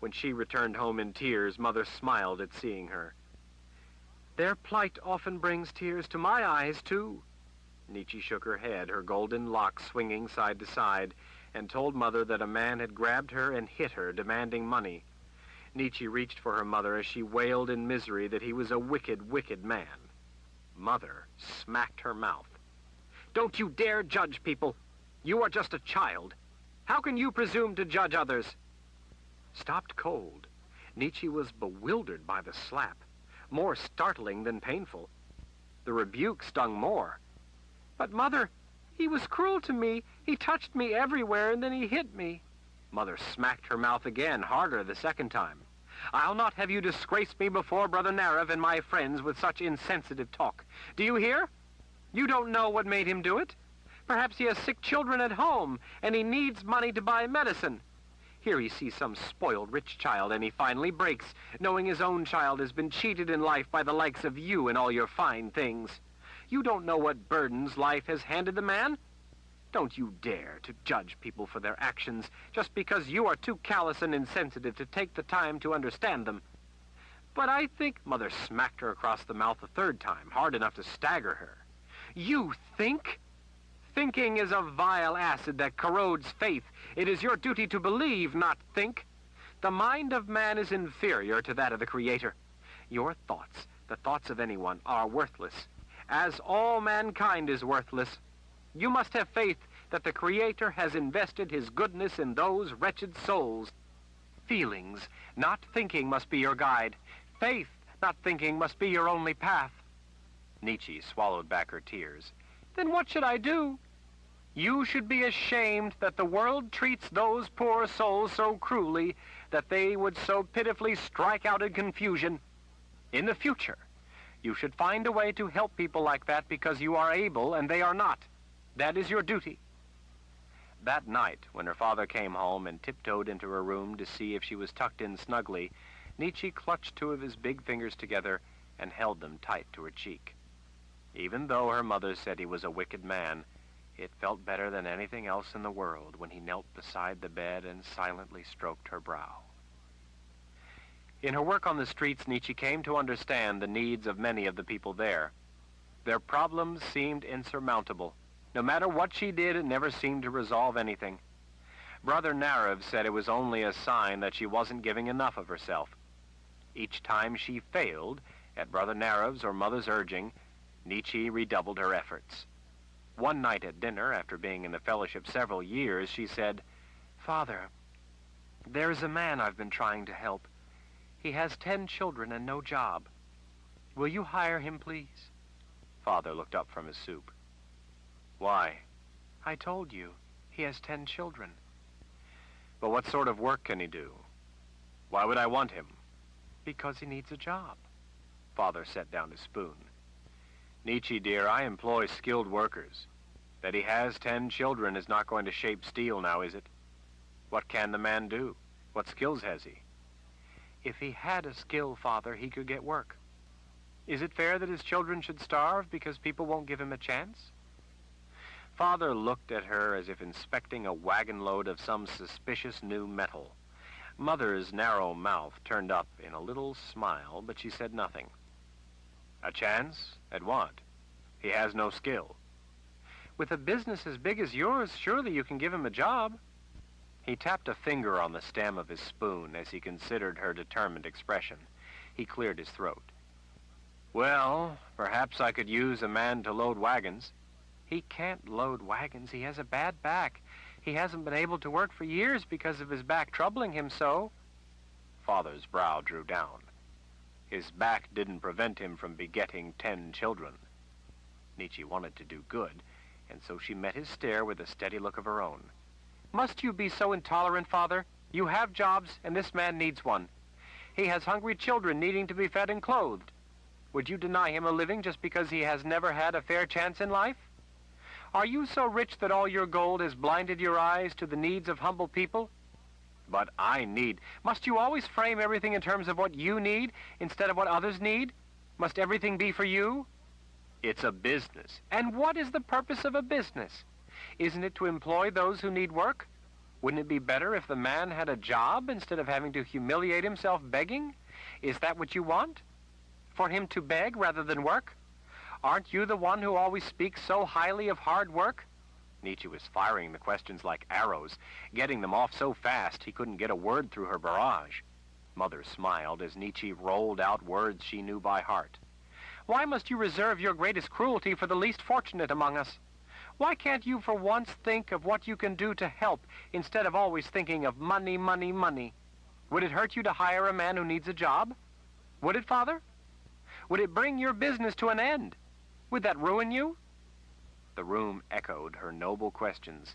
When she returned home in tears, Mother smiled at seeing her. "Their plight often brings tears to my eyes, too." Nietzsche shook her head, her golden locks swinging side to side, and told Mother that a man had grabbed her and hit her, demanding money. Nietzsche reached for her mother as she wailed in misery that he was a wicked, wicked man. Mother smacked her mouth. "Don't you dare judge people. You are just a child. How can you presume to judge others?" Stopped cold, Nietzsche was bewildered by the slap, more startling than painful. The rebuke stung more. "But, Mother, he was cruel to me. He touched me everywhere, and then he hit me." Mother smacked her mouth again, harder the second time. "I'll not have you disgrace me before Brother Narev and my friends with such insensitive talk. Do you hear? You don't know what made him do it. Perhaps he has sick children at home, and he needs money to buy medicine. Here he sees some spoiled rich child, and he finally breaks, knowing his own child has been cheated in life by the likes of you and all your fine things. You don't know what burdens life has handed the man. Don't you dare to judge people for their actions just because you are too callous and insensitive to take the time to understand them." "But I think—" Mother smacked her across the mouth a third time, hard enough to stagger her. "You think? Thinking is a vile acid that corrodes faith. It is your duty to believe, not think. The mind of man is inferior to that of the Creator. Your thoughts, the thoughts of anyone, are worthless, as all mankind is worthless. You must have faith that the Creator has invested his goodness in those wretched souls. Feelings, not thinking, must be your guide. Faith, not thinking, must be your only path." Nietzsche swallowed back her tears. "Then what should I do?" "You should be ashamed that the world treats those poor souls so cruelly, that they would so pitifully strike out in confusion. In the future, you should find a way to help people like that because you are able and they are not. That is your duty." That night, when her father came home and tiptoed into her room to see if she was tucked in snugly, Nietzsche clutched two of his big fingers together and held them tight to her cheek. Even though her mother said he was a wicked man, it felt better than anything else in the world when he knelt beside the bed and silently stroked her brow. In her work on the streets, Nietzsche came to understand the needs of many of the people there. Their problems seemed insurmountable. No matter what she did, it never seemed to resolve anything. Brother Narev said it was only a sign that she wasn't giving enough of herself. Each time she failed, at Brother Narev's or Mother's urging, Nietzsche redoubled her efforts. One night at dinner, after being in the fellowship several years, she said, "Father, there is a man I've been trying to help. He has 10 children and no job. Will you hire him, please?" Father looked up from his soup. "Why?" "I told you, he has 10 children." "But what sort of work can he do?" Why would I want him? Because he needs a job. Father set down his spoon. Nietzsche, dear, I employ skilled workers. That he has 10 children is not going to shape steel now, is it? What can the man do? What skills has he? If he had a skill, Father, he could get work. Is it fair that his children should starve because people won't give him a chance? Father looked at her as if inspecting a wagon load of some suspicious new metal. Mother's narrow mouth turned up in a little smile, but she said nothing. A chance? At what? He has no skill. With a business as big as yours, surely you can give him a job. He tapped a finger on the stem of his spoon as he considered her determined expression. He cleared his throat. Well, perhaps I could use a man to load wagons. He can't load wagons. He has a bad back. He hasn't been able to work for years because of his back troubling him so. Father's brow drew down. His back didn't prevent him from begetting 10 children. Nietzsche wanted to do good, and so she met his stare with a steady look of her own. Must you be so intolerant, Father? You have jobs, and this man needs one. He has hungry children needing to be fed and clothed. Would you deny him a living just because he has never had a fair chance in life? Are you so rich that all your gold has blinded your eyes to the needs of humble people? But I need. Must you always frame everything in terms of what you need instead of what others need? Must everything be for you? It's a business. And what is the purpose of a business? Isn't it to employ those who need work? Wouldn't it be better if the man had a job instead of having to humiliate himself begging? Is that what you want? For him to beg rather than work? Aren't you the one who always speaks so highly of hard work? Nietzsche was firing the questions like arrows, getting them off so fast he couldn't get a word through her barrage. Mother smiled as Nietzsche rolled out words she knew by heart. Why must you reserve your greatest cruelty for the least fortunate among us? Why can't you for once think of what you can do to help instead of always thinking of money, money, money? Would it hurt you to hire a man who needs a job? Would it, Father? Would it bring your business to an end? Would that ruin you? The room echoed her noble questions.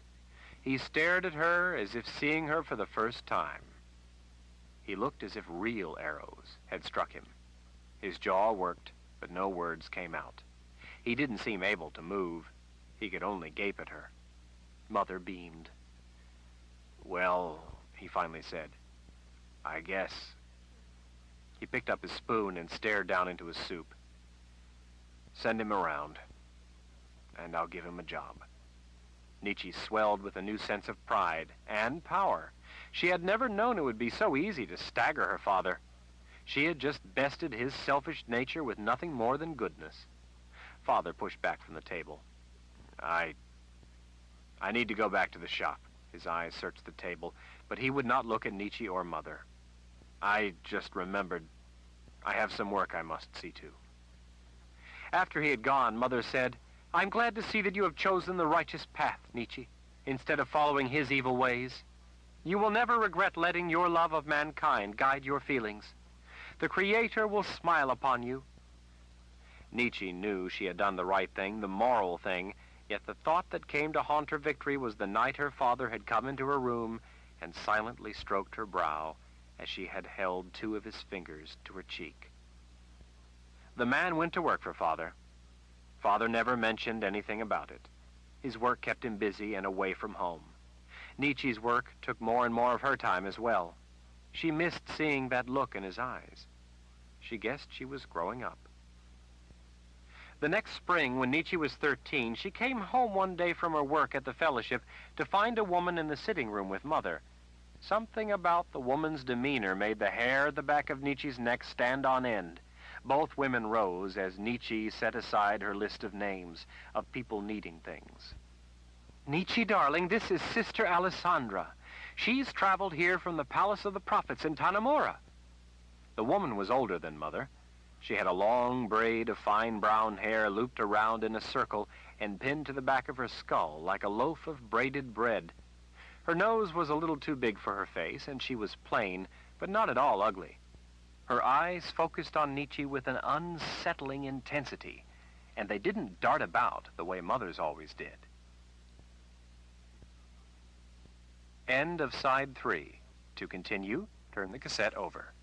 He stared at her as if seeing her for the first time. He looked as if real arrows had struck him. His jaw worked, but no words came out. He didn't seem able to move. He could only gape at her. Mother beamed. Well, he finally said, I guess. He picked up his spoon and stared down into his soup. Send him around, and I'll give him a job. Nietzsche swelled with a new sense of pride and power. She had never known it would be so easy to stagger her father. She had just bested his selfish nature with nothing more than goodness. Father pushed back from the table. I need to go back to the shop. His eyes searched the table, but he would not look at Nietzsche or Mother. I just remembered I have some work I must see to. After he had gone, Mother said, I'm glad to see that you have chosen the righteous path, Nietzsche, instead of following his evil ways. You will never regret letting your love of mankind guide your feelings. The Creator will smile upon you. Nietzsche knew she had done the right thing, the moral thing, yet the thought that came to haunt her victory was the night her father had come into her room and silently stroked her brow as she had held 2 of his fingers to her cheek. The man went to work for Father. Father never mentioned anything about it. His work kept him busy and away from home. Nietzsche's work took more and more of her time as well. She missed seeing that look in his eyes. She guessed she was growing up. The next spring, when Nietzsche was 13, she came home one day from her work at the fellowship to find a woman in the sitting room with Mother. Something about the woman's demeanor made the hair at the back of Nietzsche's neck stand on end. Both women rose as Nietzsche set aside her list of names of people needing things. Nietzsche, darling, this is Sister Alessandra. She's traveled here from the Palace of the Prophets in Tanamura. The woman was older than Mother. She had a long braid of fine brown hair looped around in a circle and pinned to the back of her skull like a loaf of braided bread. Her nose was a little too big for her face, and she was plain, but not at all ugly. Her eyes focused on Nietzsche with an unsettling intensity, and they didn't dart about the way Mother's always did. End of side 3. To continue, Turn the cassette over.